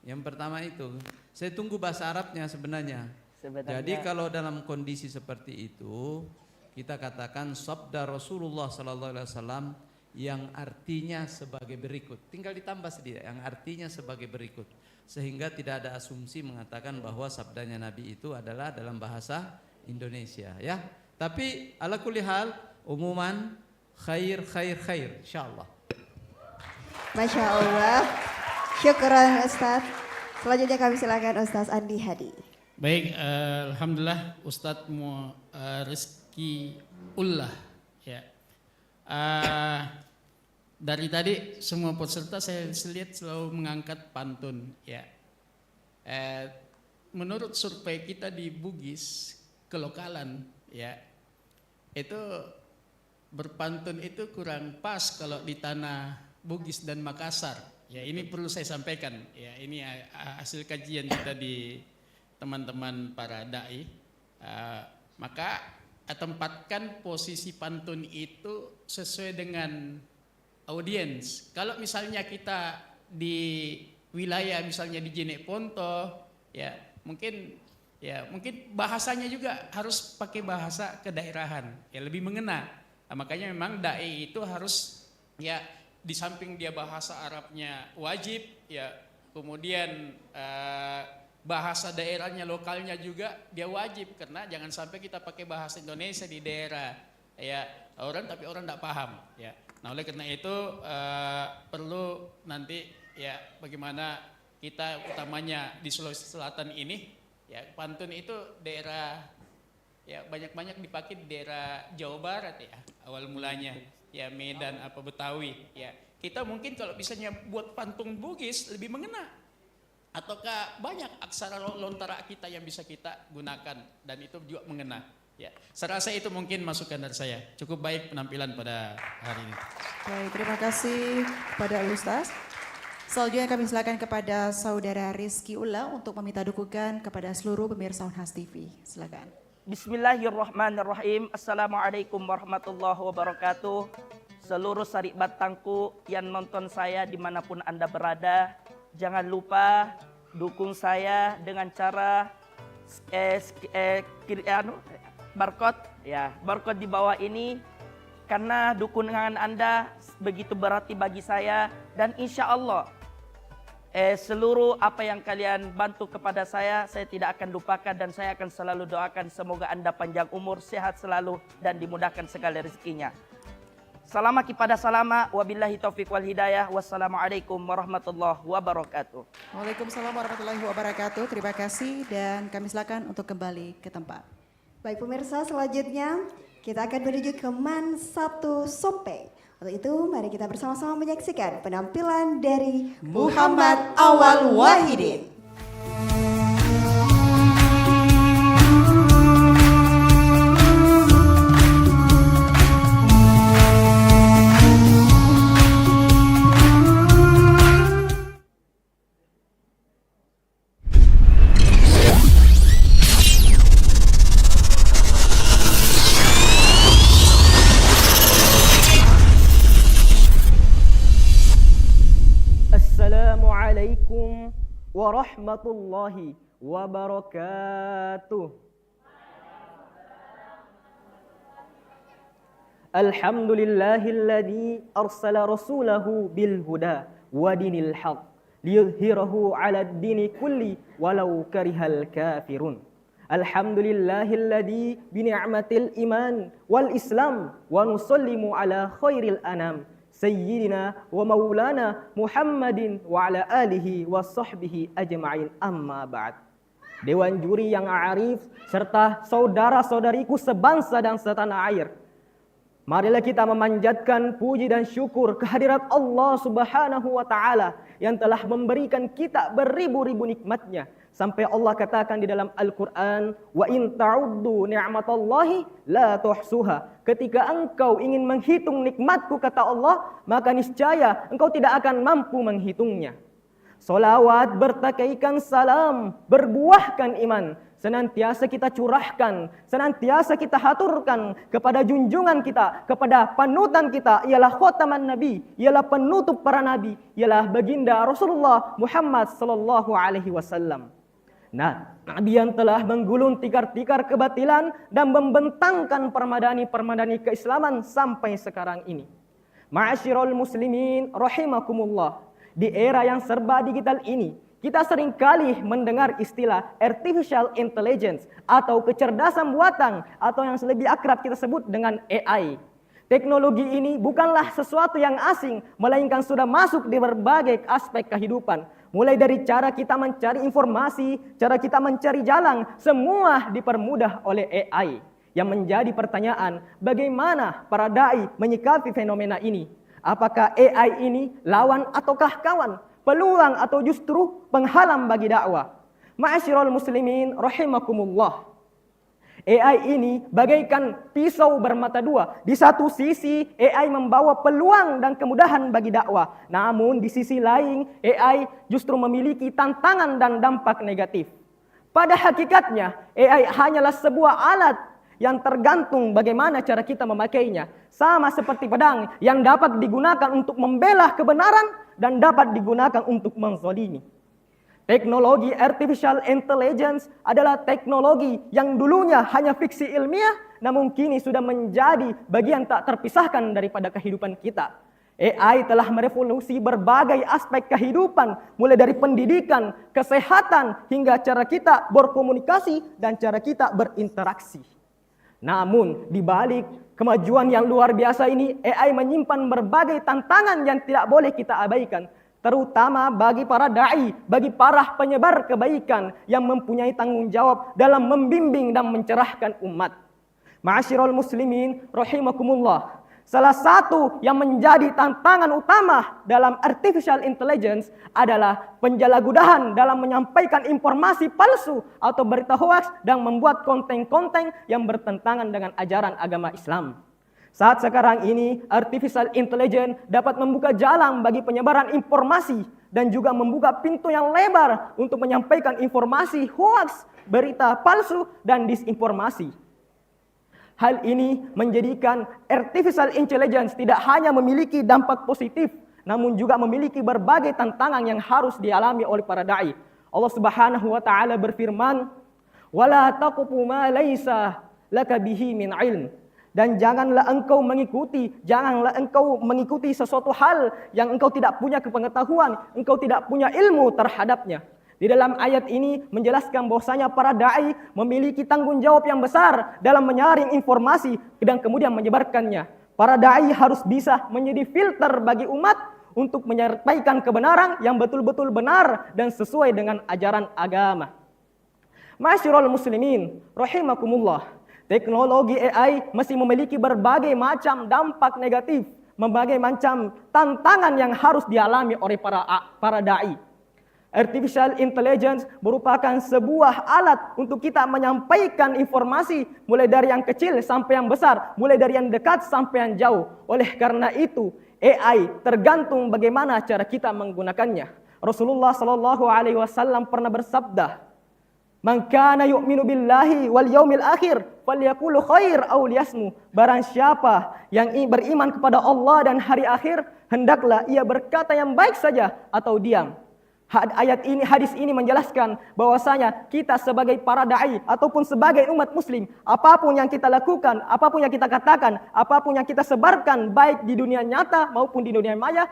Yang pertama itu, saya tunggu bahasa Arabnya sebenarnya. Jadi kalau dalam kondisi seperti itu, kita katakan sabda Rasulullah sallallahu alaihi wasallam yang artinya sebagai berikut. Tinggal ditambah sedikit yang artinya sebagai berikut. Sehingga tidak ada asumsi mengatakan bahwa sabdanya Nabi itu adalah dalam bahasa Indonesia ya. Tapi ala kulli hal umuman khair insyaallah. Masya Allah. Syukran Ustaz. Selanjutnya kami silakan Ustaz Andi Hadi. Baik, alhamdulillah Ustadz Rizky Ullah Ya. Dari tadi semua peserta saya lihat selalu mengangkat pantun. Ya. Menurut survei kita di Bugis kelokalan, ya, itu berpantun itu kurang pas kalau di tanah Bugis dan Makassar. Ya, ini perlu saya sampaikan. Ya, ini hasil kajian kita di teman-teman para dai. Maka tempatkan posisi pantun itu sesuai dengan audiens. Kalau misalnya kita di wilayah misalnya di Jeneponto, ya mungkin bahasanya juga harus pakai bahasa kedaerahan, ya lebih mengena. Nah, makanya memang dai itu harus ya di samping dia bahasa Arabnya wajib, ya kemudian bahasa daerahnya lokalnya juga dia wajib, karena jangan sampai kita pakai bahasa Indonesia di daerah ya orang tapi orang tidak paham, ya. Nah, oleh karena itu perlu nanti ya bagaimana kita utamanya di Sulawesi Selatan ini ya pantun itu daerah ya banyak-banyak dipakai di daerah Jawa Barat ya awal mulanya, ya Medan apa Betawi, ya kita mungkin kalau bisanya buat pantun Bugis lebih mengena, ataukah banyak aksara lontara kita yang bisa kita gunakan dan itu juga mengena. Ya, saya rasa itu mungkin masukan dari saya. Cukup baik penampilan pada hari ini. Baik, terima kasih kepada Ustaz. Selanjutnya kami silakan kepada Saudara Rizky Ula untuk meminta dukungan kepada seluruh pemirsa Unhas TV. Silakan. Bismillahirrahmanirrahim. Assalamualaikum warahmatullahi wabarakatuh. Seluruh sarik batangku yang nonton saya dimanapun Anda berada, jangan lupa dukung saya dengan cara barcode di bawah ini, karena dukungan Anda begitu berarti bagi saya, dan insya Allah seluruh apa yang kalian bantu kepada saya tidak akan lupakan, dan saya akan selalu doakan semoga Anda panjang umur, sehat selalu, dan dimudahkan segala rezekinya. Salama kepada salama, wabillahi taufiq wal hidayah, wassalamualaikum warahmatullahi wabarakatuh. Waalaikumsalam warahmatullahi wabarakatuh. Terima kasih dan kami silakan untuk kembali ke tempat. Baik pemirsa, selanjutnya kita akan menuju ke Man 1 Sope. Untuk itu mari kita bersama-sama menyaksikan penampilan dari Muhammad Awal Wahidin. Assalamualaikum warahmatullahi wabarakatuh. Alhamdulillahilladzi arsala rasulahu bil huda wa dinil haq liyudhhirahu 'alad dini kulli walau karihal kafirun. Alhamdulillahilladzi bi ni'matil iman wal islam wa nusallimu ala khairil anam Sayyidina wa maulana Muhammadin wa ala alihi wa sahbihi ajma'in, amma ba'd. Dewan juri yang arif serta saudara-saudariku sebangsa dan setanah air, marilah kita memanjatkan puji dan syukur kehadirat Allah Subhanahu wa taala yang telah memberikan kita beribu-ribu nikmatnya. Sampai Allah katakan di dalam Al-Quran, wa in ta'uddu ni'matallahi la tuhsuha. Ketika engkau ingin menghitung nikmatku, kata Allah, maka niscaya engkau tidak akan mampu menghitungnya. Salawat bertakaikan salam, berbuahkan iman, senantiasa kita curahkan, senantiasa kita haturkan kepada junjungan kita, kepada panutan kita, ialah khataman nabi, ialah penutup para nabi, ialah baginda Rasulullah Muhammad sallallahu alaihi wasallam. Nah, Nabi yang telah menggulung tikar-tikar kebatilan dan membentangkan permadani-permadani keislaman sampai sekarang ini. Ma'asyiral muslimin rahimakumullah. Di era yang serba digital ini, kita seringkali mendengar istilah artificial intelligence atau kecerdasan buatan atau yang lebih akrab kita sebut dengan AI. Teknologi ini bukanlah sesuatu yang asing, melainkan sudah masuk di berbagai aspek kehidupan. Mulai dari cara kita mencari informasi, cara kita mencari jalan, semua dipermudah oleh AI. Yang menjadi pertanyaan, bagaimana para dai menyikapi fenomena ini? Apakah AI ini lawan ataukah kawan? Peluang atau justru penghalang bagi dakwah? Ma'asyiral muslimin rahimakumullah. AI ini bagaikan pisau bermata dua. Di satu sisi AI membawa peluang dan kemudahan bagi dakwah. Namun di sisi lain AI justru memiliki tantangan dan dampak negatif. Pada hakikatnya AI hanyalah sebuah alat yang tergantung bagaimana cara kita memakainya. Sama seperti pedang yang dapat digunakan untuk membela kebenaran dan dapat digunakan untuk menzalimi. Teknologi artificial intelligence adalah teknologi yang dulunya hanya fiksi ilmiah, namun kini sudah menjadi bagian tak terpisahkan daripada kehidupan kita. AI telah merevolusi berbagai aspek kehidupan, mulai dari pendidikan, kesehatan, hingga cara kita berkomunikasi dan cara kita berinteraksi. Namun, di balik kemajuan yang luar biasa ini, AI menyimpan berbagai tantangan yang tidak boleh kita abaikan, terutama bagi para dai, bagi para penyebar kebaikan yang mempunyai tanggung jawab dalam membimbing dan mencerahkan umat. Ma'asyiral muslimin rahimakumullah. Salah satu yang menjadi tantangan utama dalam artificial intelligence adalah penjalaghudahan dalam menyampaikan informasi palsu atau berita hoaks dan membuat konten-konten yang bertentangan dengan ajaran agama Islam. Saat sekarang ini, artificial intelligence dapat membuka jalan bagi penyebaran informasi dan juga membuka pintu yang lebar untuk menyampaikan informasi hoaks, berita palsu, dan disinformasi. Hal ini menjadikan artificial intelligence tidak hanya memiliki dampak positif, namun juga memiliki berbagai tantangan yang harus dialami oleh para dai. Allah Subhanahu wa taala berfirman, "Wala taqfu ma laisa laka bihi min ilm." Dan janganlah engkau mengikuti sesuatu hal yang engkau tidak punya kepengetahuan, engkau tidak punya ilmu terhadapnya. Di dalam ayat ini menjelaskan bahwasanya para dai memiliki tanggung jawab yang besar dalam menyaring informasi dan kemudian menyebarkannya. Para dai harus bisa menjadi filter bagi umat untuk menyampaikan kebenaran yang betul-betul benar dan sesuai dengan ajaran agama. Ma'asyiral muslimin rahimakumullah. Teknologi AI masih memiliki berbagai macam dampak negatif, berbagai macam tantangan yang harus dialami oleh para dai. Artificial intelligence merupakan sebuah alat untuk kita menyampaikan informasi mulai dari yang kecil sampai yang besar, mulai dari yang dekat sampai yang jauh. Oleh karena itu, AI tergantung bagaimana cara kita menggunakannya. Rasulullah SAW pernah bersabda, "Man kana yu'minu billahi wal yaumil akhir falyaqul khair aw liyasmu." Barang siapa yang beriman kepada Allah dan hari akhir, hendaklah ia berkata yang baik saja atau diam. Hadis ini menjelaskan bahwasanya kita sebagai para dai ataupun sebagai umat muslim, apapun yang kita lakukan, apapun yang kita katakan, apapun yang kita sebarkan baik di dunia nyata maupun di dunia maya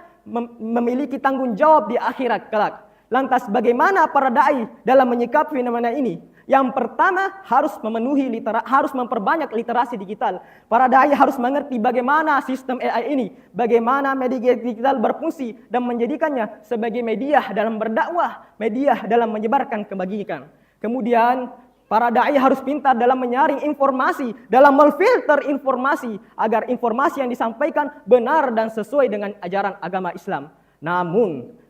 memiliki tanggung jawab di akhirat kelak. Lantas bagaimana para dai dalam menyikapi fenomena ini? Yang pertama harus memperbanyak literasi digital. Para dai harus mengerti bagaimana sistem AI ini, bagaimana media digital berfungsi dan menjadikannya sebagai media dalam berdakwah, media dalam menyebarkan kebajikan. Kemudian para dai harus pintar dalam menyaring informasi, dalam memfilter informasi agar informasi yang disampaikan benar dan sesuai dengan ajaran agama Islam. Namun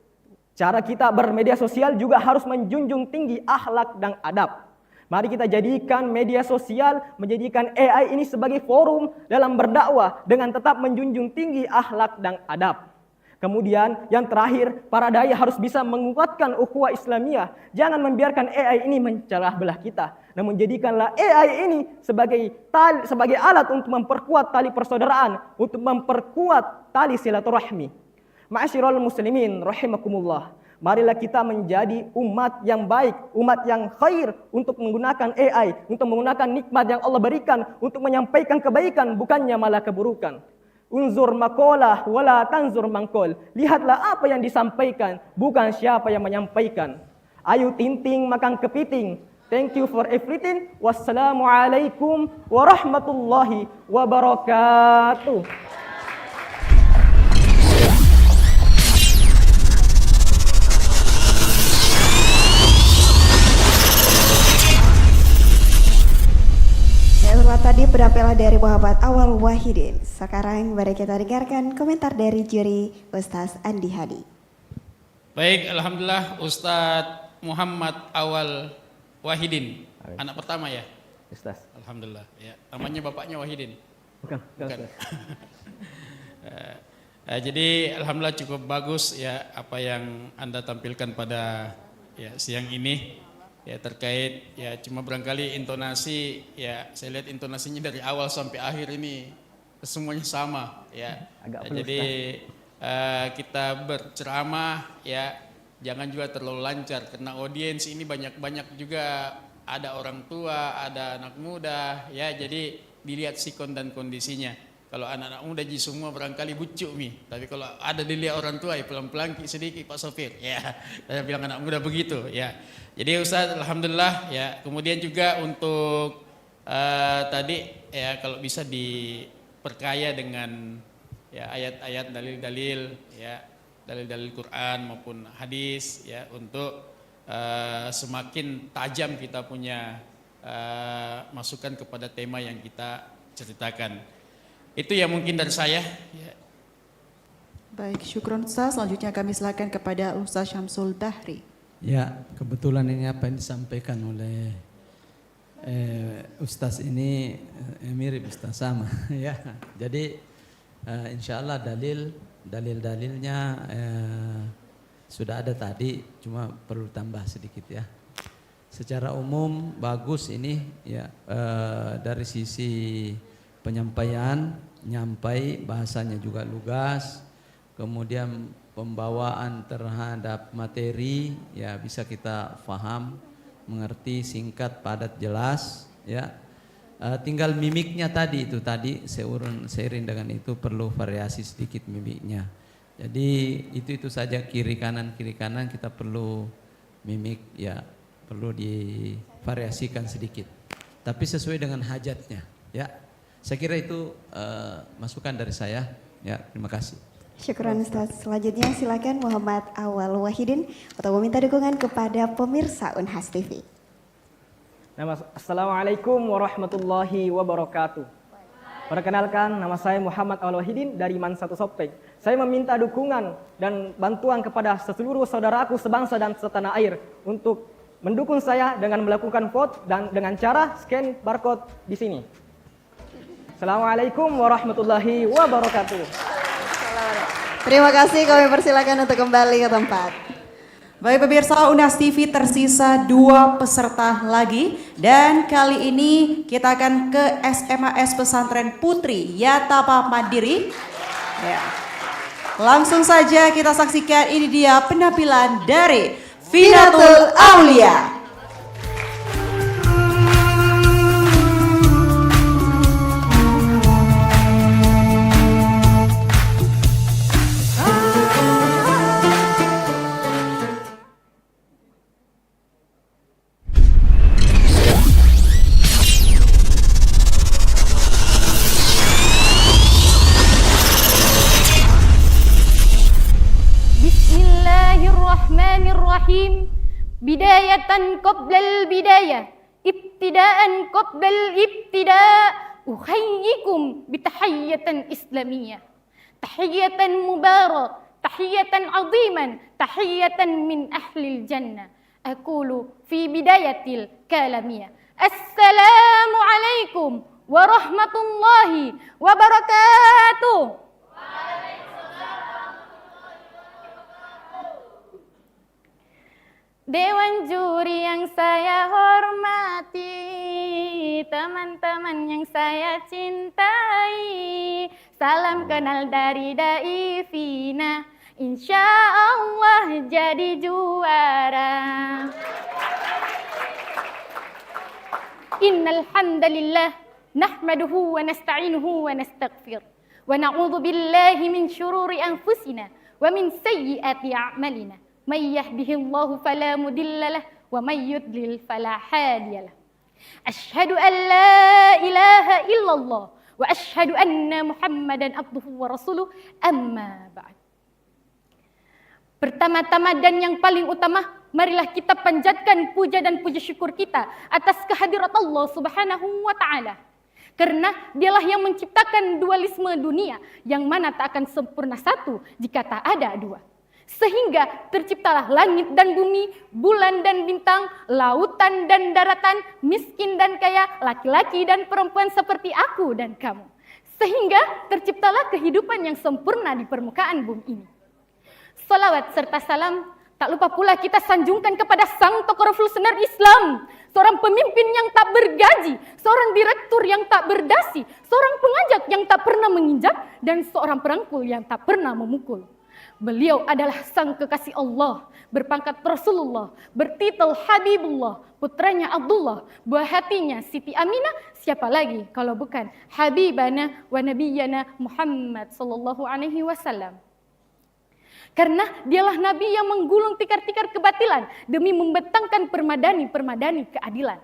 cara kita bermedia sosial juga harus menjunjung tinggi akhlak dan adab. Mari kita jadikan media sosial, menjadikan AI ini sebagai forum dalam berdakwah dengan tetap menjunjung tinggi akhlak dan adab. Kemudian yang terakhir, para dai harus bisa menguatkan ukhuwah Islamiyah. Jangan membiarkan AI ini mencelah belah kita, namun jadikanlah AI ini sebagai alat untuk memperkuat tali persaudaraan, untuk memperkuat tali silaturahmi. Ma'asyiral muslimin rahimakumullah. Marilah kita menjadi umat yang baik, umat yang khair untuk menggunakan AI, untuk menggunakan nikmat yang Allah berikan untuk menyampaikan kebaikan, bukannya malah keburukan. Unzur maqalah wala tanzur mangkol. Lihatlah apa yang disampaikan, bukan siapa yang menyampaikan. Ayu tinting makan kepiting. Thank you for everything. Wassalamualaikum warahmatullahi wabarakatuh. tadi penampilan dari Muhammad Awal Wahidin. Sekarang mari kita dengarkan komentar dari juri Ustaz Andi Hadi. Baik, alhamdulillah Ustadz Muhammad Awal Wahidin, anak pertama ya? Ustaz. Alhamdulillah. Ya, namanya bapaknya Wahidin. Bukan. Jadi alhamdulillah cukup bagus ya apa yang Anda tampilkan pada ya siang ini ya terkait ya cuma barangkali intonasi ya saya lihat intonasinya dari awal sampai akhir ini semuanya sama ya. Jadi kita berceramah ya jangan juga terlalu lancar karena audiens ini banyak juga ada orang tua, ada anak muda ya jadi dilihat sikon dan kondisinya. Kalau anak-anak muda ji semua barangkali bucuk mi, tapi kalau ada dilihat orang tua ya pelan-pelan sedikit Pak Sopir ya. Saya bilang anak muda begitu ya. Jadi Ustaz alhamdulillah ya. Kemudian juga untuk tadi ya kalau bisa diperkaya dengan ya ayat-ayat dalil-dalil ya, dalil-dalil Quran maupun hadis ya untuk semakin tajam kita punya masukan kepada tema yang kita ceritakan. Itu ya mungkin dari saya. Ya. Baik, syukron Ustaz. Selanjutnya kami silakan kepada Ustaz Syamsul Bahri. Ya, kebetulan ini apa yang disampaikan oleh Ustaz ini mirip Ustaz sama ya. Jadi insya Allah dalilnya sudah ada tadi, cuma perlu tambah sedikit ya. Secara umum bagus ini ya dari sisi penyampaian, nyampai bahasanya juga lugas, kemudian pembawaan terhadap materi ya bisa kita paham, mengerti, singkat, padat, jelas ya. Tinggal mimiknya tadi seiring dengan itu perlu variasi sedikit mimiknya. Jadi itu saja kiri kanan kita perlu mimik ya, perlu divariasikan sedikit. Tapi sesuai dengan hajatnya ya. Saya kira itu masukan dari saya. Ya, terima kasih. Syukran Ustaz. Selanjutnya silakan Muhammad Awal Wahidin untuk meminta dukungan kepada pemirsa Unhas TV. Assalamualaikum warahmatullahi wabarakatuh. Perkenalkan, nama saya Muhammad Awal Wahidin dari Mansatu Sopeng. Saya meminta dukungan dan bantuan kepada seluruh saudaraku sebangsa dan setanah air untuk mendukung saya dengan melakukan vote dan dengan cara scan barcode di sini. Assalamualaikum warahmatullahi wabarakatuh. Terima kasih, kami persilakan untuk kembali ke tempat. Baik pemirsa Unhas TV, tersisa 2 peserta lagi dan kali ini kita akan ke SMAS Pesantren Putri Yatapa Mandiri. Ya. Langsung saja kita saksikan, ini dia penampilan dari Finatul Aulia. Bidayatan qoblal bidayah, ibtidaan qoblal ibtida', uhayyikum bitahiyyatan islamiyah. Tahiyyatan mubarak, tahiyyatan aziman, tahiyyatan min ahlil jannah. Aqulu fi bidayatil kalamiyah. Assalamu alaikum warahmatullahi wabarakatuh. Dewan juri yang saya hormati, teman-teman yang saya cintai, salam kenal dari Dai Fina, insya Allah jadi juara. Innal hamdalillah nahmaduhu wa nasta'inuhu wa nastaghfir wa na'udzu billahi min syururi anfusina wa min sayyiati a'malina. May yahdihillahu fala mudhillalah wa may yudlil fala hadiyalah. Asyhadu an la ilaha illallah wa asyhadu anna Muhammadan abduhu wa rasuluh, amma ba'd. Pertama-tama dan yang paling utama, marilah kita panjatkan puja dan puji syukur kita atas kehadirat Allah Subhanahu wa taala. Karena dialah yang menciptakan dualisme dunia, yang mana tak akan sempurna satu jika tak ada dua. Sehingga terciptalah langit dan bumi, bulan dan bintang, lautan dan daratan, miskin dan kaya, laki-laki dan perempuan seperti aku dan kamu. Sehingga terciptalah kehidupan yang sempurna di permukaan bumi ini. Salawat serta salam tak lupa pula kita sanjungkan kepada sang tokoh revolusioner Islam, seorang pemimpin yang tak bergaji, seorang direktur yang tak berdasi, seorang pengajak yang tak pernah menginjak, dan seorang perangkul yang tak pernah memukul. Beliau adalah sang kekasih Allah, berpangkat Rasulullah, bertitel Habibullah, putranya Abdullah, buah hatinya Siti Aminah, siapa lagi kalau bukan Habibana wa Nabiyana Muhammad sallallahu alaihi wasallam. Karena dialah Nabi yang menggulung tikar-tikar kebatilan demi membentangkan permadani-permadani keadilan.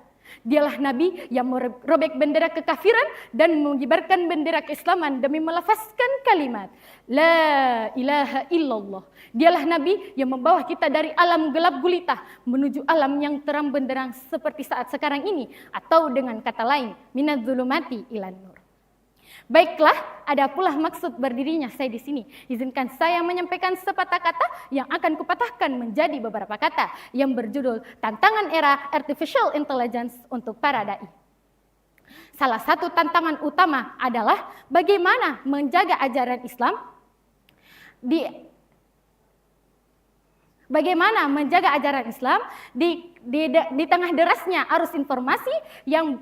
Dialah Nabi yang merobek bendera kekafiran dan mengibarkan bendera keislaman demi melafazkan kalimat La ilaha illallah. Dialah Nabi yang membawa kita dari alam gelap gulita menuju alam yang terang benderang seperti saat sekarang ini, atau dengan kata lain, minadz zulumati ilan nur. Baiklah, ada pula maksud berdirinya saya di sini. Izinkan saya menyampaikan sepatah kata yang akan kupatahkan menjadi beberapa kata yang berjudul Tantangan Era Artificial Intelligence untuk para dai. Salah satu tantangan utama adalah bagaimana menjaga ajaran Islam di tengah derasnya arus informasi yang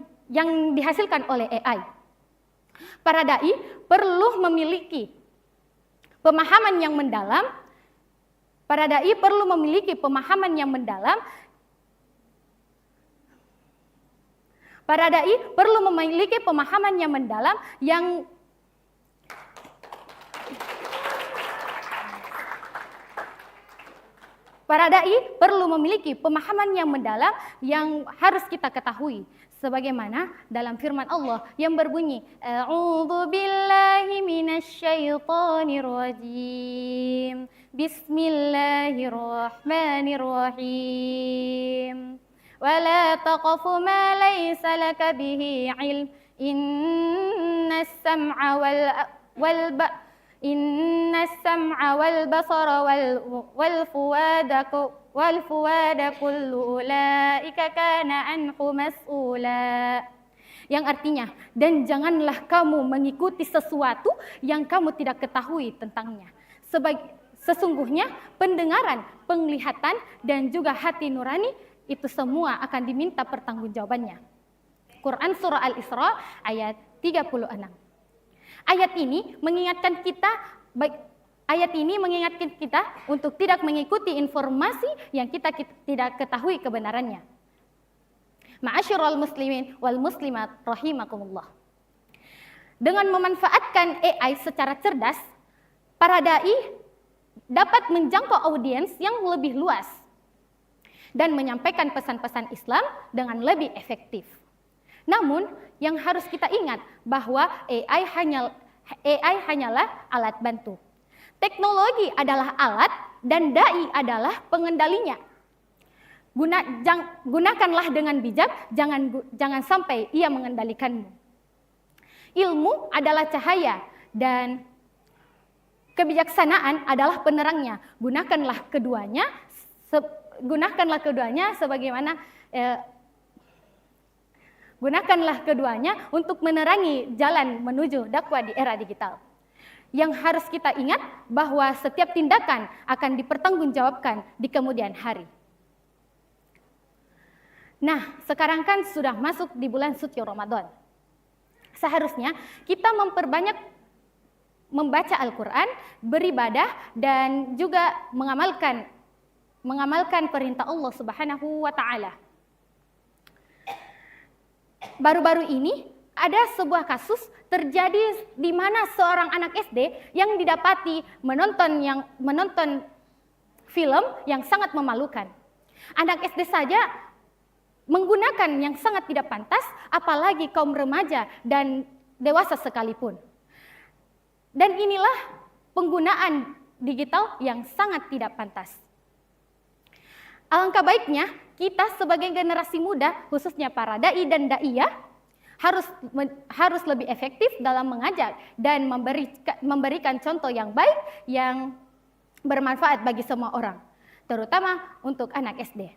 dihasilkan oleh AI. Para dai perlu memiliki pemahaman yang mendalam. Para dai perlu memiliki pemahaman yang mendalam. Para dai perlu memiliki pemahaman yang mendalam yang Para dai perlu memiliki pemahaman yang mendalam yang harus kita ketahui. Sebagaimana dalam firman Allah yang berbunyi, A'udzu billahi minasyaitonir rajim. Bismillahirrahmanirrahim. Wala taqfu ma laysa laka bihi ilm. Innas sam'a wal basara wal fuada kullu ulaika kana anhu mas'ula. Yang artinya, dan janganlah kamu mengikuti sesuatu yang kamu tidak ketahui tentangnya. Sesungguhnya pendengaran, penglihatan, dan juga hati nurani itu semua akan diminta pertanggungjawabannya. Quran Surah Al-Isra ayat 36. Ayat ini mengingatkan kita untuk tidak mengikuti informasi yang kita tidak ketahui kebenarannya. Ma'asyiral muslimin wal muslimat rahimakumullah. Dengan memanfaatkan AI secara cerdas, para dai dapat menjangkau audiens yang lebih luas dan menyampaikan pesan-pesan Islam dengan lebih efektif. Namun, yang harus kita ingat bahwa AI hanyalah alat bantu. Teknologi adalah alat dan dai adalah pengendalinya. Gunakanlah dengan bijak, jangan sampai ia mengendalikanmu. Ilmu adalah cahaya dan kebijaksanaan adalah penerangnya. Gunakanlah keduanya untuk menerangi jalan menuju dakwah di era digital. Yang harus kita ingat bahwa setiap tindakan akan dipertanggungjawabkan di kemudian hari. Nah, sekarang kan sudah masuk di bulan suci Ramadan. Seharusnya kita memperbanyak membaca Al-Quran, beribadah, dan juga mengamalkan perintah Allah Subhanahu wa Ta'ala. Baru-baru ini ada sebuah kasus terjadi di mana seorang anak SD yang didapati menonton film yang sangat memalukan. Anak SD saja menggunakan yang sangat tidak pantas, apalagi kaum remaja dan dewasa sekalipun. Dan inilah penggunaan digital yang sangat tidak pantas. Alangkah baiknya kita sebagai generasi muda, khususnya para dai dan daiyah, harus lebih efektif dalam mengajar dan memberikan contoh yang baik yang bermanfaat bagi semua orang, terutama untuk anak SD.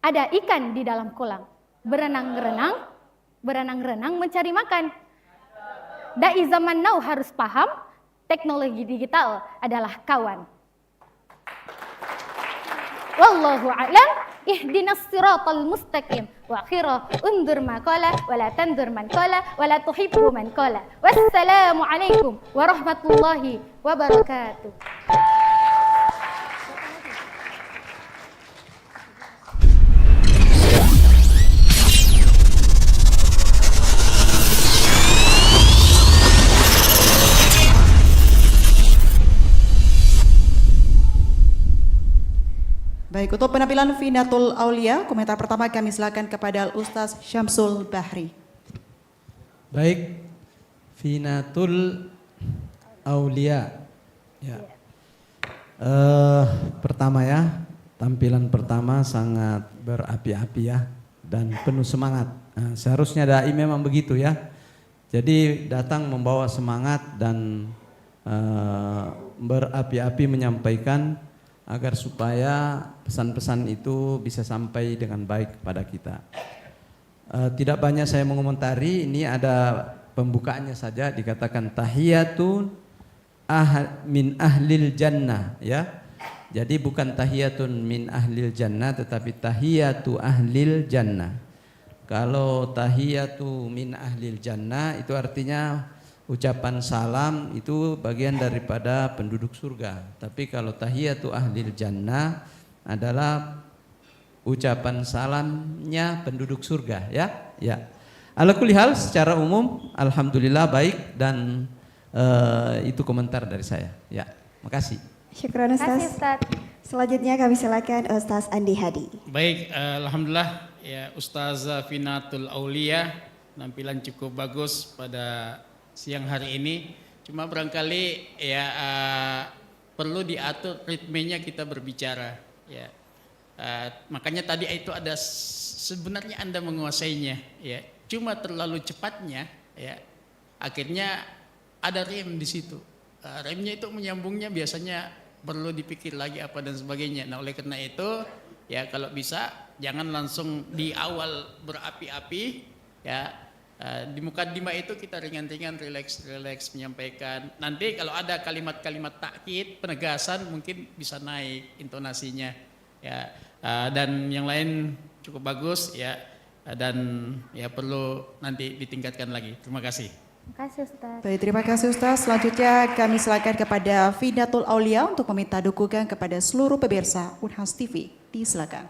Ada ikan di dalam kolam, berenang-renang mencari makan. Dai zaman now harus paham, teknologi digital adalah kawan. Wallahu a'lam. Ihdinas siratal mustaqim wa akhira undur ma qala wa la tandur man qala wa la tuhibbu man qala. Wassalamu alaikum warahmatullahi wabarakatuh. Baik, untuk penampilan Finatul Aulia, komentar pertama kami silakan kepada Ustaz Syamsul Bahri. Baik, Finatul Aulia. Ya. Pertama ya, tampilan pertama sangat berapi-api ya dan penuh semangat. Nah, seharusnya dai memang begitu ya. Jadi datang membawa semangat dan berapi-api menyampaikan agar supaya pesan-pesan itu bisa sampai dengan baik kepada kita. Tidak banyak saya mengomentari, ini ada pembukaannya saja, dikatakan tahiyatun min ahlil jannah ya. Jadi bukan tahiyatun min ahlil jannah tetapi tahiyatu ahlil jannah. Kalau tahiyatu min ahlil jannah itu artinya ucapan salam itu bagian daripada penduduk surga. Tapi kalau tahiyatu ahlil jannah adalah ucapan salamnya penduduk surga ya. Ya. Ala kulli hal secara umum alhamdulillah baik dan itu komentar dari saya. Ya. Makasih. Syukran Ustaz. Selanjutnya kami silakan Ustaz Andi Hadi. Baik, alhamdulillah ya Ustazah Finatul Aulia penampilan cukup bagus pada siang hari ini. Cuma barangkali ya perlu diatur ritmenya kita berbicara ya. Makanya tadi itu ada sebenarnya Anda menguasainya ya. Cuma terlalu cepatnya ya. Akhirnya ada rem di situ. Remnya itu menyambungnya biasanya perlu dipikir lagi apa dan sebagainya. Nah, oleh karena itu ya kalau bisa jangan langsung di awal berapi-api ya. Di mukaddimah itu kita ringan-ringan, relax menyampaikan. Nanti kalau ada kalimat-kalimat takkid, penegasan mungkin bisa naik intonasinya ya. Dan yang lain cukup bagus ya. Dan ya perlu nanti ditingkatkan lagi. Terima kasih. Terima kasih Ustaz. Baik, terima kasih Ustaz. Selanjutnya kami silakan kepada Finatul Aulia untuk meminta dukungan kepada seluruh pemirsa Unhas TV. Disilakan.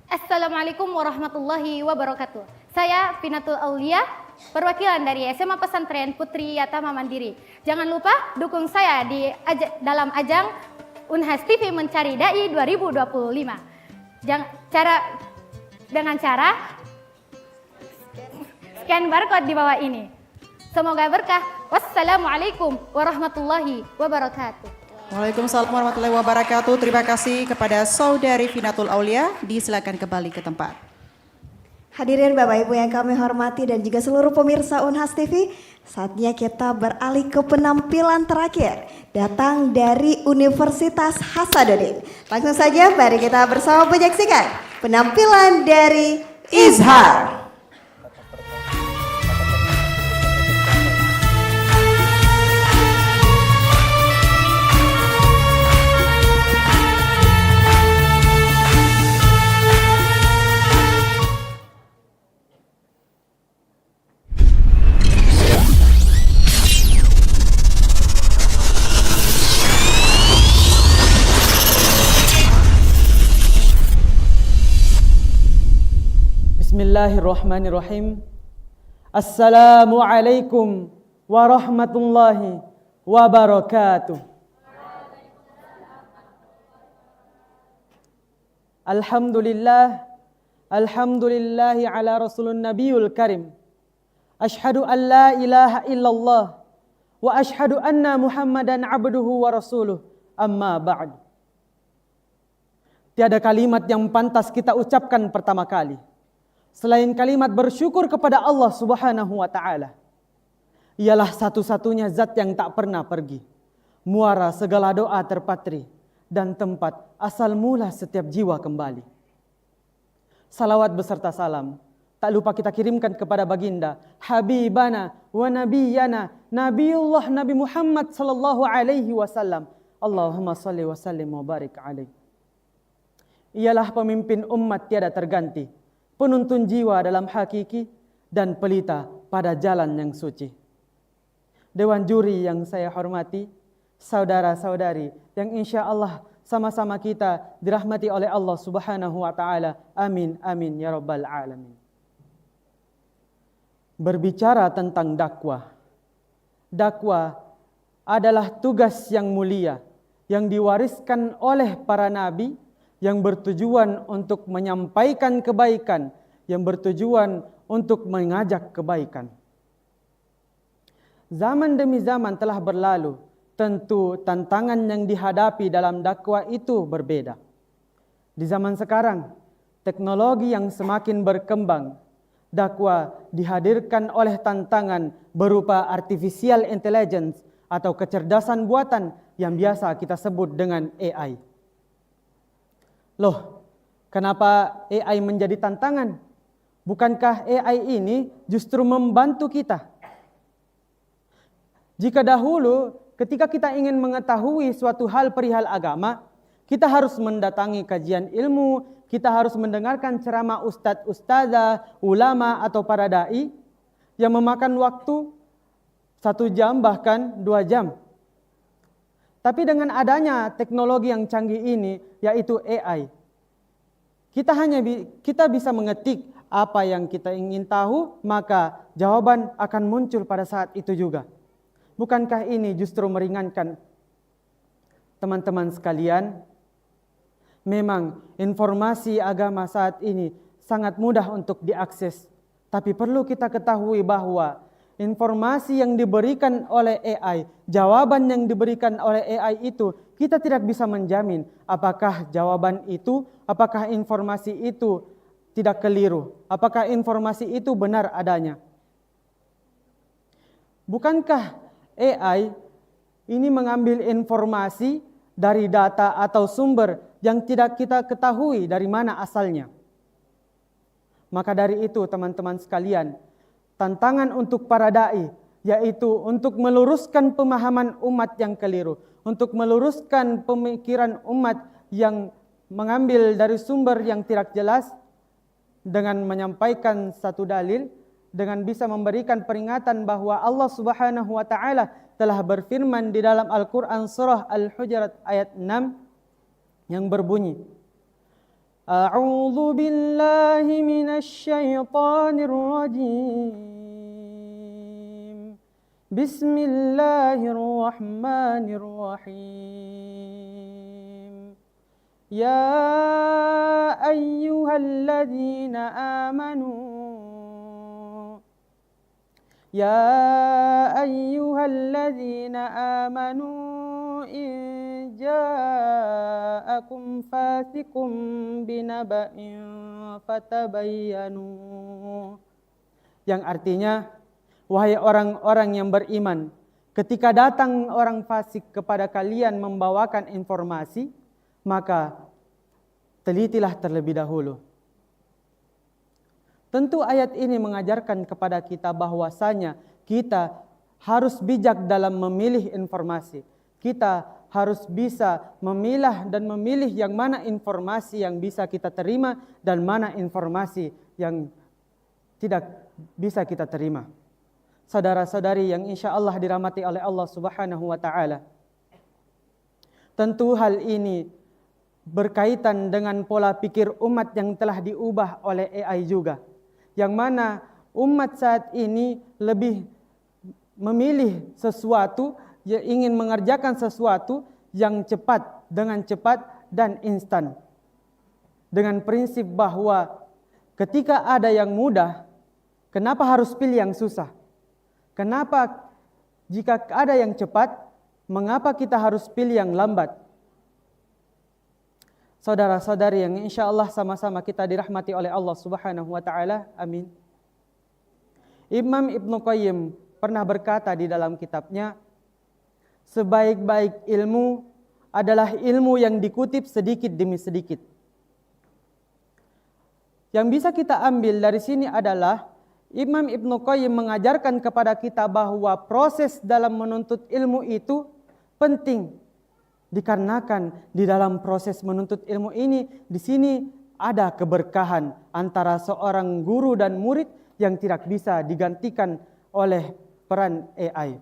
Assalamualaikum warahmatullahi wabarakatuh. Saya Finatul Aulia, perwakilan dari SMA Pesantren Putri Yatama Mandiri. Jangan lupa dukung saya dalam ajang Unhas TV Mencari Dai 2025. Dengan cara scan barcode di bawah ini. Semoga berkah. Wassalamualaikum warahmatullahi wabarakatuh. Waalaikumsalam warahmatullahi wabarakatuh. Terima kasih kepada Saudari Finatul Aulia. Disilakan kembali ke tempat. Hadirin Bapak Ibu yang kami hormati dan juga seluruh pemirsa Unhas TV, saatnya kita beralih ke penampilan terakhir datang dari Universitas Hasanuddin. Langsung saja mari kita bersama menyaksikan penampilan dari Izhar. Bismillahirrahmanirrahim. Assalamualaikum warahmatullahi wabarakatuh. Alhamdulillahi ala rasulun nabiyul karim. Ashhadu an la ilaha illallah wa ashhadu anna muhammadan abduhu wa rasuluh, amma ba'd. Tiada kalimat yang pantas kita ucapkan pertama kali selain kalimat bersyukur kepada Allah Subhanahu wa taala, ialah satu-satunya zat yang tak pernah pergi, muara segala doa terpatri, dan tempat asal mula setiap jiwa kembali. Salawat beserta salam tak lupa kita kirimkan kepada baginda Habibana wa Nabiyana Nabiullah Nabi Muhammad sallallahu alaihi wasallam. Allahumma salli wa sallim wa barik alaihi. Ialah pemimpin umat tiada terganti, penuntun jiwa dalam hakiki, dan pelita pada jalan yang suci. Dewan juri yang saya hormati, saudara-saudari yang insya Allah sama-sama kita dirahmati oleh Allah Subhanahu wa taala. Amin amin ya rabbal alamin. Berbicara tentang dakwah. Dakwah adalah tugas yang mulia yang diwariskan oleh para nabi, yang bertujuan untuk menyampaikan kebaikan, yang bertujuan untuk mengajak kebaikan. Zaman demi zaman telah berlalu, tentu tantangan yang dihadapi dalam dakwah itu berbeda. Di zaman sekarang, teknologi yang semakin berkembang, dakwah dihadirkan oleh tantangan berupa artificial intelligence atau kecerdasan buatan yang biasa kita sebut dengan AI. Loh, kenapa AI menjadi tantangan? Bukankah AI ini justru membantu kita? Jika dahulu ketika kita ingin mengetahui suatu hal perihal agama, kita harus mendatangi kajian ilmu, kita harus mendengarkan ceramah ustadz, ustazah, ulama atau para dai yang memakan waktu 1 jam bahkan 2 jam. Tapi dengan adanya teknologi yang canggih ini, yaitu AI, kita bisa mengetik apa yang kita ingin tahu, maka jawaban akan muncul pada saat itu juga. Bukankah ini justru meringankan? Teman-teman sekalian, memang informasi agama saat ini sangat mudah untuk diakses. Tapi perlu kita ketahui bahwa informasi yang diberikan oleh AI, jawaban yang diberikan oleh AI itu, kita tidak bisa menjamin apakah jawaban itu, apakah informasi itu tidak keliru, apakah informasi itu benar adanya. Bukankah AI ini mengambil informasi dari data atau sumber yang tidak kita ketahui dari mana asalnya? Maka dari itu teman-teman sekalian, tantangan untuk para dai yaitu untuk meluruskan pemahaman umat yang keliru, untuk meluruskan pemikiran umat yang mengambil dari sumber yang tidak jelas dengan menyampaikan satu dalil, dengan bisa memberikan peringatan bahwa Allah Subhanahu wa taala telah berfirman di dalam Al-Qur'an surah Al-Hujurat ayat 6 yang berbunyi, A'udzu billahi minasy syaithanir rajim. Bismillahirrahmanirrahim. Ya ayyuhalladzina amanu Ya ayyuhalladzina amanu in ja'akum fasikum binaba'in fatabayyanu. Yang artinya, wahai orang-orang yang beriman, ketika datang orang fasik kepada kalian membawakan informasi, maka telitilah terlebih dahulu. Tentu ayat ini mengajarkan kepada kita bahwasanya kita harus bijak dalam memilih informasi. Kita harus bisa memilah dan memilih yang mana informasi yang bisa kita terima dan mana informasi yang tidak bisa kita terima. Saudara-saudari yang insya Allah dirahmati oleh Allah Subhanahu wa taala. Tentu hal ini berkaitan dengan pola pikir umat yang telah diubah oleh AI juga. Yang mana umat saat ini lebih memilih sesuatu, ingin mengerjakan sesuatu yang cepat, dengan cepat dan instan. Dengan prinsip bahwa ketika ada yang mudah, kenapa harus pilih yang susah? Kenapa jika ada yang cepat, mengapa kita harus pilih yang lambat? saudara-saudari yang insya Allah sama-sama kita dirahmati oleh Allah Subhanahu wa Ta'ala. Amin. Imam Ibnu Qayyim pernah berkata di dalam kitabnya, sebaik-baik ilmu adalah ilmu yang dikutip sedikit demi sedikit. Yang bisa kita ambil dari sini adalah Imam Ibnu Qayyim mengajarkan kepada kita bahwa proses dalam menuntut ilmu itu penting. Dikarenakan di dalam proses menuntut ilmu ini, di sini ada keberkahan antara seorang guru dan murid yang tidak bisa digantikan oleh peran AI.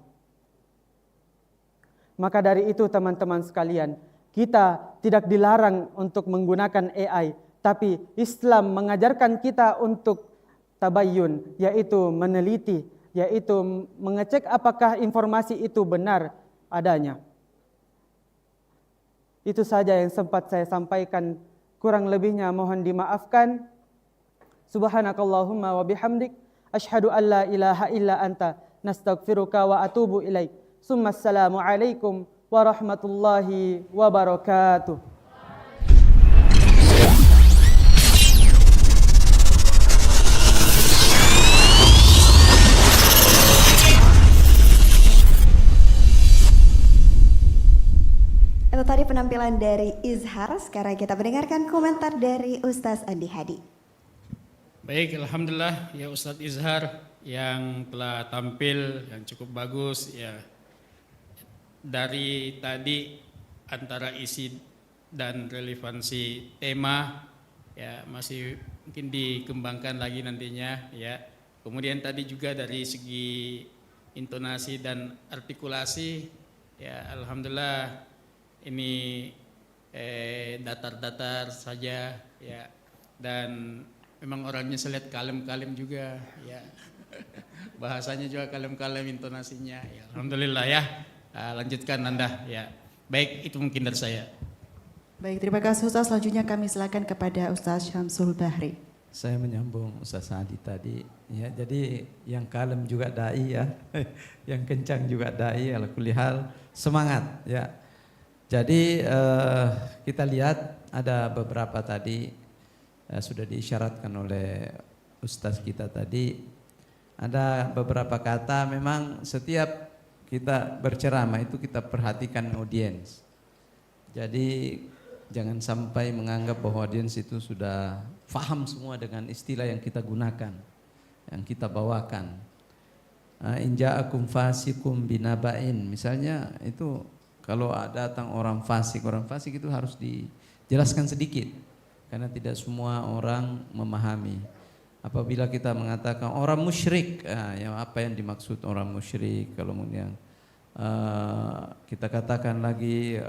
Maka dari itu teman-teman sekalian, kita tidak dilarang untuk menggunakan AI, tapi Islam mengajarkan kita untuk tabayyun, yaitu meneliti, yaitu mengecek apakah informasi itu benar adanya. Itu saja yang sempat saya sampaikan, kurang lebihnya mohon dimaafkan. Subhanakallahumma wa bihamdik, asyhadu an la ilaha illa anta, nastaghfiruka wa atubu ilaik. Assalamu alaikum warahmatullahi wabarakatuh. Itu tadi penampilan dari Izhar. Sekarang kita mendengarkan komentar dari Ustaz Andi Hadi. Baik, alhamdulillah ya Ustadz Izhar yang telah tampil yang cukup bagus ya. Dari tadi antara isi dan relevansi tema ya masih mungkin dikembangkan lagi nantinya ya. Kemudian tadi juga dari segi intonasi dan artikulasi ya alhamdulillah ini datar-datar saja ya, dan memang orangnya saya lihat kalem-kalem juga ya. Bahasanya juga kalem-kalem, intonasinya ya. Alhamdulillah ya. Lanjutkan Anda ya. Baik, itu mungkin dari saya. Baik, terima kasih Ustaz. Selanjutnya kami silakan kepada Ustaz Syamsul Bahri. Saya menyambung Ustaz Adi tadi ya, jadi yang kalem juga dai ya, yang kencang juga dai, ala kulli hal semangat ya. Jadi kita lihat ada beberapa tadi sudah diisyaratkan oleh Ustaz kita tadi, ada beberapa kata memang setiap kita berceramah itu kita perhatikan audiens. Jadi jangan sampai menganggap bahwa audiens itu sudah faham semua dengan istilah yang kita gunakan, yang kita bawakan. In ja'akum fasikum binaba'in, misalnya itu kalau datang orang fasik itu harus dijelaskan sedikit karena tidak semua orang memahami. Apabila kita mengatakan orang musyrik, yang apa yang dimaksud orang musyrik? Kalau kemudian kita katakan lagi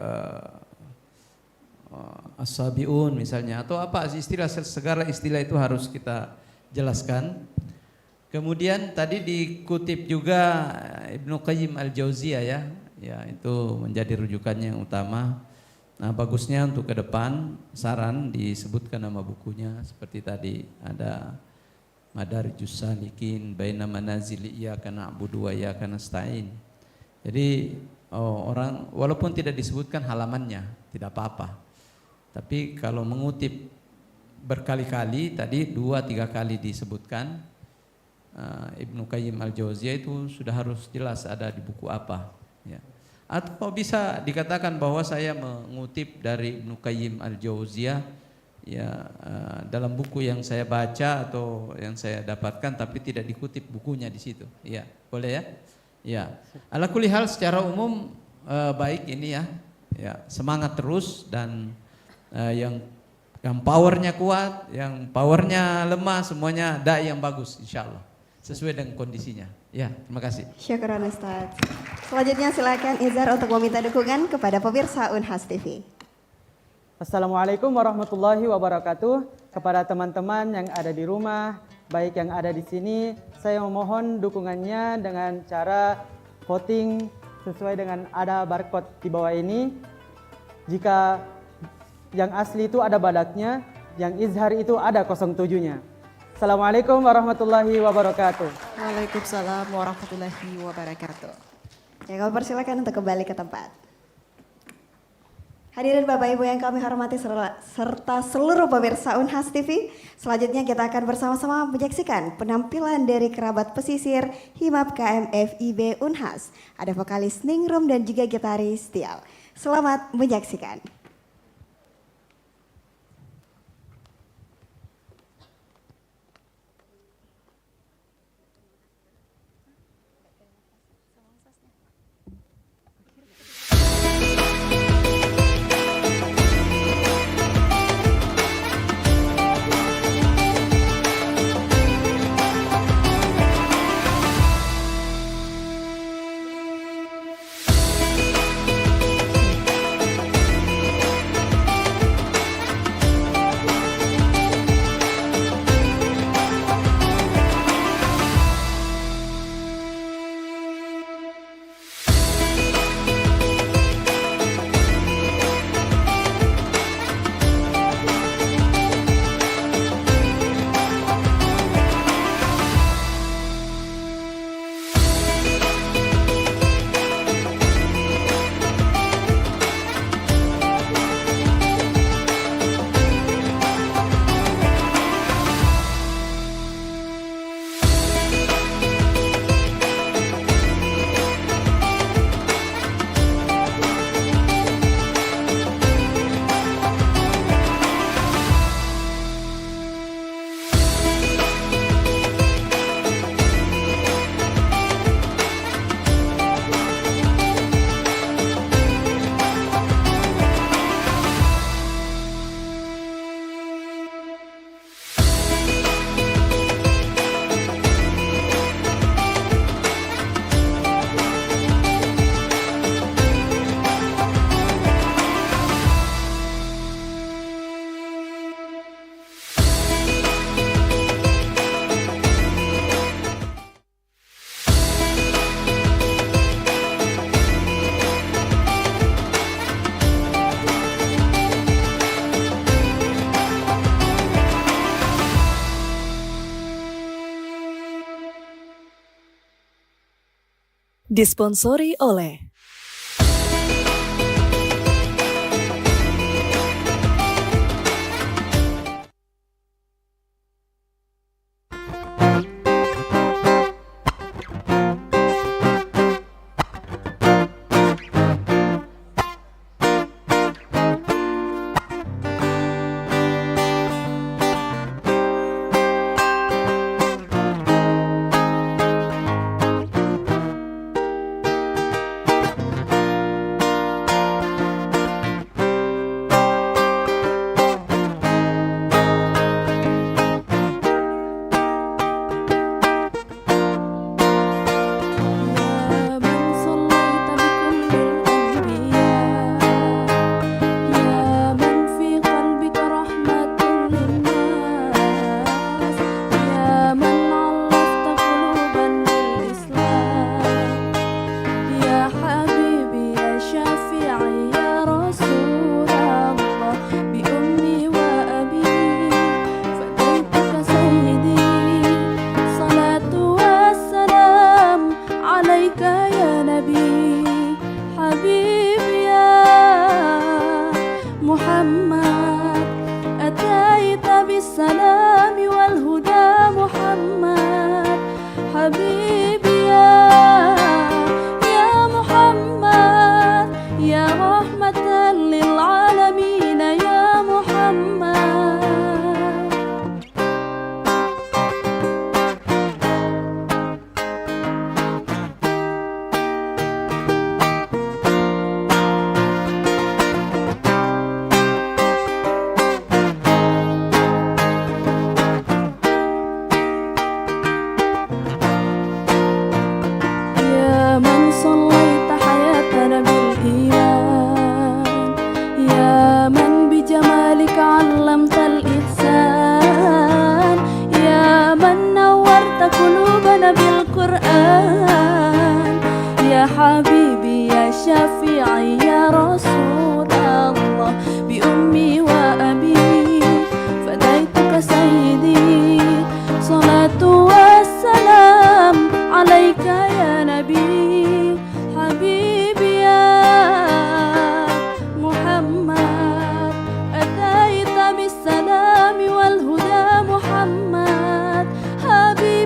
as-sabiun misalnya, atau apa istilah, segala istilah itu harus kita jelaskan. Kemudian tadi dikutip juga Ibnu Qayyim al-Jauziyah ya itu menjadi rujukannya yang utama. Nah bagusnya untuk ke depan saran disebutkan nama bukunya seperti tadi ada Madarijus Salikin Baina Manazil Iyyaka Na'budu wa Iyyaka Nasta'in. Jadi orang walaupun tidak disebutkan halamannya tidak apa-apa. Tapi kalau mengutip berkali-kali tadi 2-3 kali disebutkan Ibnu Qayyim al-Jauziyah itu sudah harus jelas ada di buku apa ya. Atau bisa dikatakan bahwa saya mengutip dari Ibnu Qayyim al-Jauziyah ya dalam buku yang saya baca atau yang saya dapatkan tapi tidak dikutip bukunya di situ. Ya, boleh ya? Ya. Ala kulli hal secara umum baik ini ya. Ya, semangat terus dan yang powernya kuat, yang powernya lemah semuanya dai yang bagus insyaallah. Sesuai dengan kondisinya. Ya, terima kasih. Syukran Ustaz. Selanjutnya silakan Izhar untuk meminta dukungan kepada pemirsa Unhas TV. Assalamualaikum warahmatullahi wabarakatuh. Kepada teman-teman yang ada di rumah, baik yang ada di sini, saya memohon dukungannya dengan cara voting sesuai dengan ada barcode di bawah ini. Jika yang asli itu ada badaknya, yang Izhar itu ada 07-nya. Assalamualaikum warahmatullahi wabarakatuh. Waalaikumsalam warahmatullahi wabarakatuh. Ya, kami persilakan untuk kembali ke tempat. Hadirin Bapak Ibu yang kami hormati serta seluruh pemirsa Unhas TV, selanjutnya kita akan bersama-sama menyaksikan penampilan dari kerabat pesisir Himap KMFIB Unhas. Ada vokalis Ningrum dan juga gitaris Tial. Selamat menyaksikan. Disponsori oleh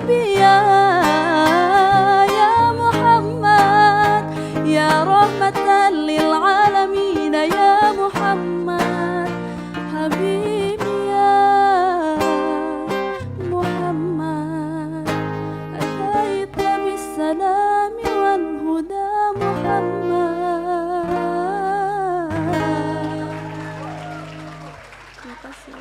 الأنبياء يا محمد يا رحمة للعالمين يا محمد حبيبي يا محمد أتيت بالسلام والهدى محمد. Terima kasih.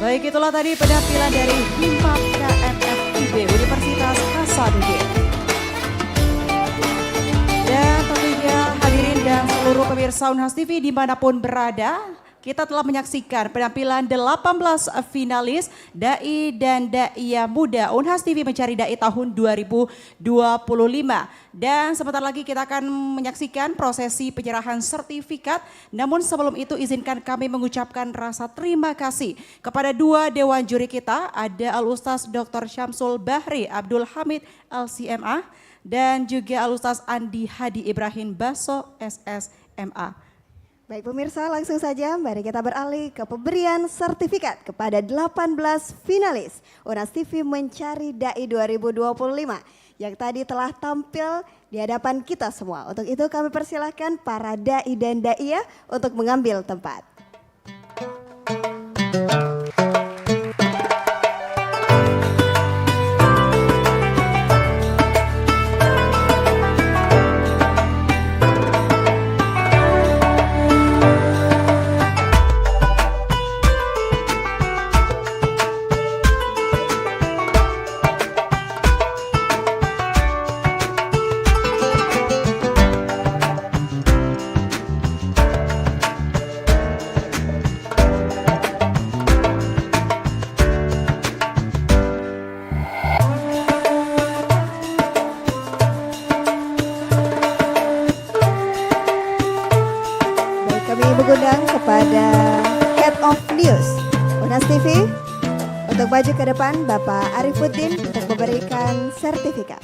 Baik, itulah tadi penampilan dari Himap KMFIB Universitas Hasanuddin. Dan tentunya hadirin dan seluruh pemirsa Unhas TV dimanapun berada, kita telah menyaksikan penampilan 18 finalis Dai dan Daiyah Muda Unhas TV Mencari Dai tahun 2025. Dan sebentar lagi kita akan menyaksikan prosesi penyerahan sertifikat. Namun sebelum itu izinkan kami mengucapkan rasa terima kasih kepada dua dewan juri kita. Ada Al-Ustaz Dr. Syamsul Bahri Abdul Hamid LCMA dan juga Al-Ustaz Andi Hadi Ibrahim Baso SSMA. Baik pemirsa, langsung saja mari kita beralih ke pemberian sertifikat kepada 18 finalis Unhas TV Mencari Dai 2025 yang tadi telah tampil di hadapan kita semua. Untuk itu kami persilahkan para dai dan daiyah untuk mengambil tempat. Mengundang kepada Head of News Unhas TV untuk maju ke depan, Bapak Arifuddin untuk memberikan sertifikat.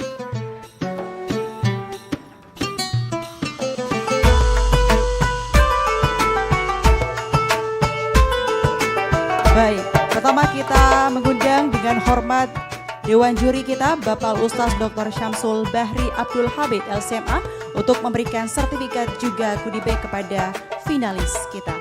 Baik, pertama kita mengundang dengan hormat Dewan Juri kita Bapak Ustaz Dr. Syamsul Bahri Abdul Hamid LCMA untuk memberikan sertifikat juga goodie bag kepada finalis kita.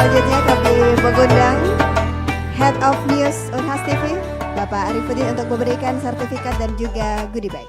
Selanjutnya kami mengundang Head of News Unhas TV, Bapak Arifudin untuk memberikan sertifikat dan juga goodie bag.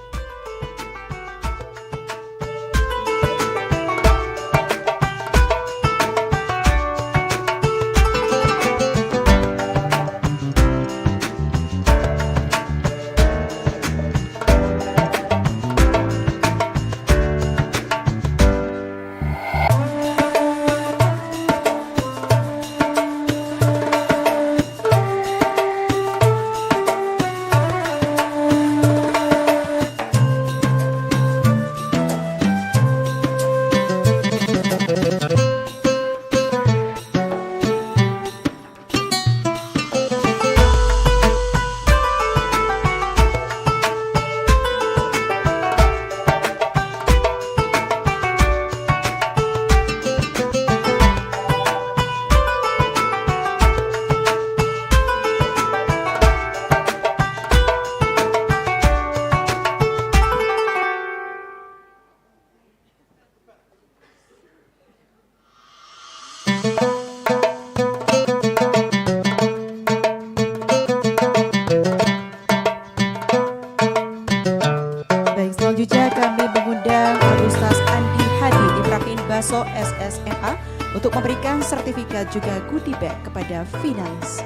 SSMA untuk memberikan sertifikat juga goodie bag kepada finalis.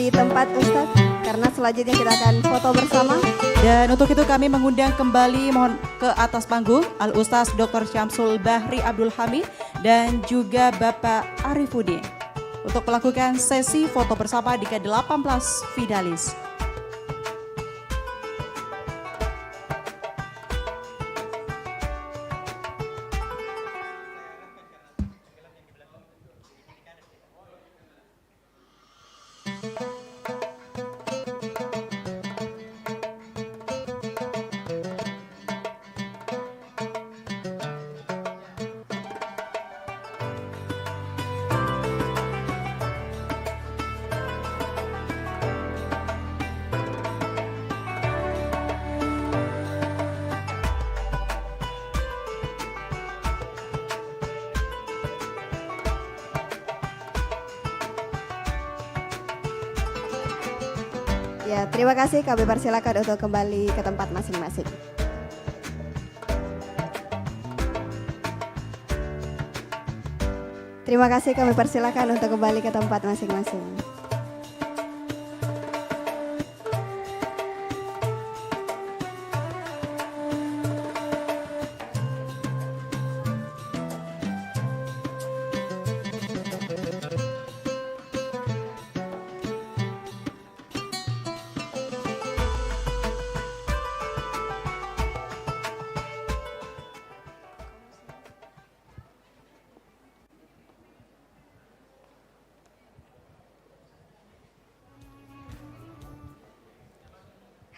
di tempat Ustadz, karena selanjutnya kita akan foto bersama. Dan untuk itu kami mengundang kembali mohon ke atas panggung Al-Ustaz Dr. Syamsul Bahri Abdul Hamid dan juga Bapak Arifudin untuk melakukan sesi foto bersama dengan 18 finalis. Ya, terima kasih. Kami persilakan untuk kembali ke tempat masing-masing. Terima kasih, kami persilakan untuk kembali ke tempat masing-masing.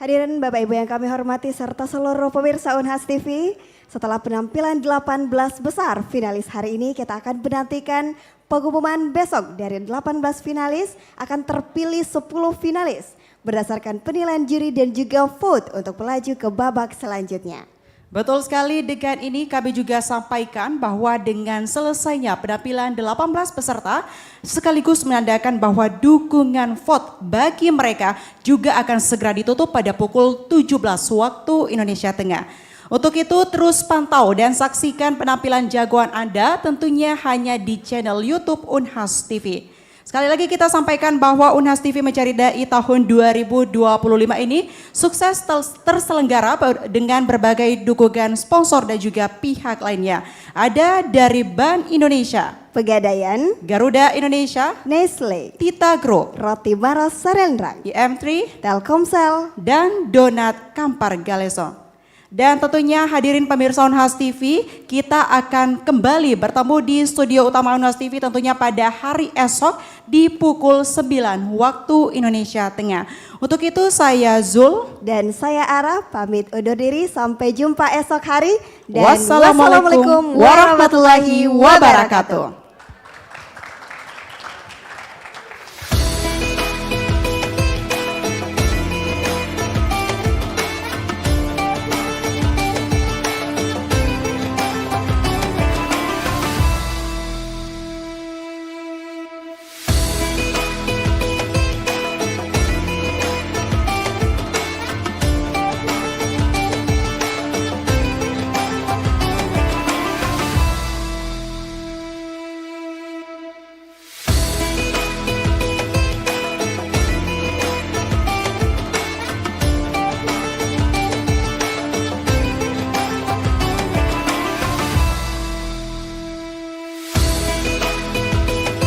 Hadirin Bapak Ibu yang kami hormati serta seluruh pemirsa Unhas TV, setelah penampilan 18 besar finalis hari ini, kita akan menantikan pengumuman besok. Dari 18 finalis akan terpilih 10 finalis berdasarkan penilaian juri dan juga vote untuk melaju ke babak selanjutnya. Betul sekali, dengan ini kami juga sampaikan bahwa dengan selesainya penampilan 18 peserta sekaligus menandakan bahwa dukungan vote bagi mereka juga akan segera ditutup pada pukul 17 waktu Indonesia Tengah. Untuk itu terus pantau dan saksikan penampilan jagoan Anda tentunya hanya di channel YouTube Unhas TV. Sekali lagi kita sampaikan bahwa Unhas TV Mencari Dai tahun 2025 ini sukses terselenggara dengan berbagai dukungan sponsor dan juga pihak lainnya. Ada dari Bank Indonesia, Pegadaian, Garuda Indonesia, Nestle, Tita Group, Roti Maros Sarendrang, IM3, Telkomsel, dan Donat Kampar Galeson. Dan tentunya hadirin pemirsa Unhas TV, kita akan kembali bertemu di studio utama Unhas TV tentunya pada hari esok di pukul 9 waktu Indonesia Tengah. Untuk itu saya Zul dan saya Ara pamit undur diri, sampai jumpa esok hari dan wassalamualaikum warahmatullahi wabarakatuh.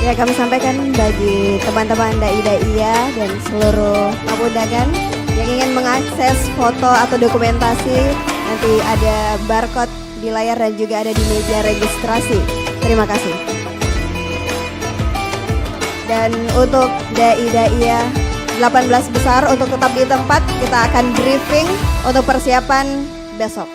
Ya, kami sampaikan bagi teman-teman dai-daiyah dan seluruh tamu-undangan yang ingin mengakses foto atau dokumentasi, nanti ada barcode di layar dan juga ada di meja registrasi. Terima kasih. Dan untuk dai-daiyah 18 besar untuk tetap di tempat, kita akan briefing untuk persiapan besok.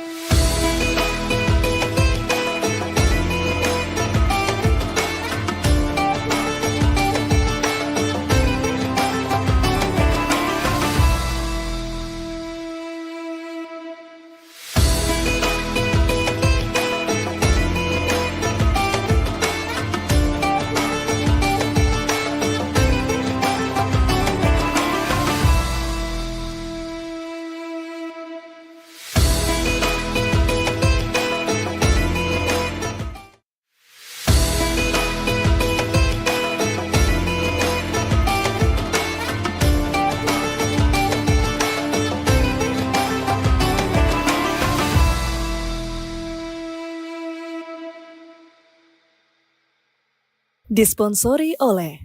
Disponsori oleh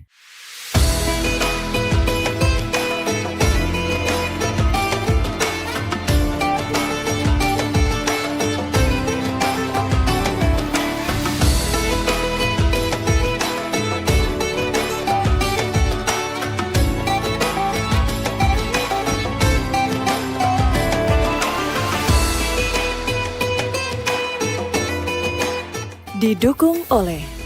didukung oleh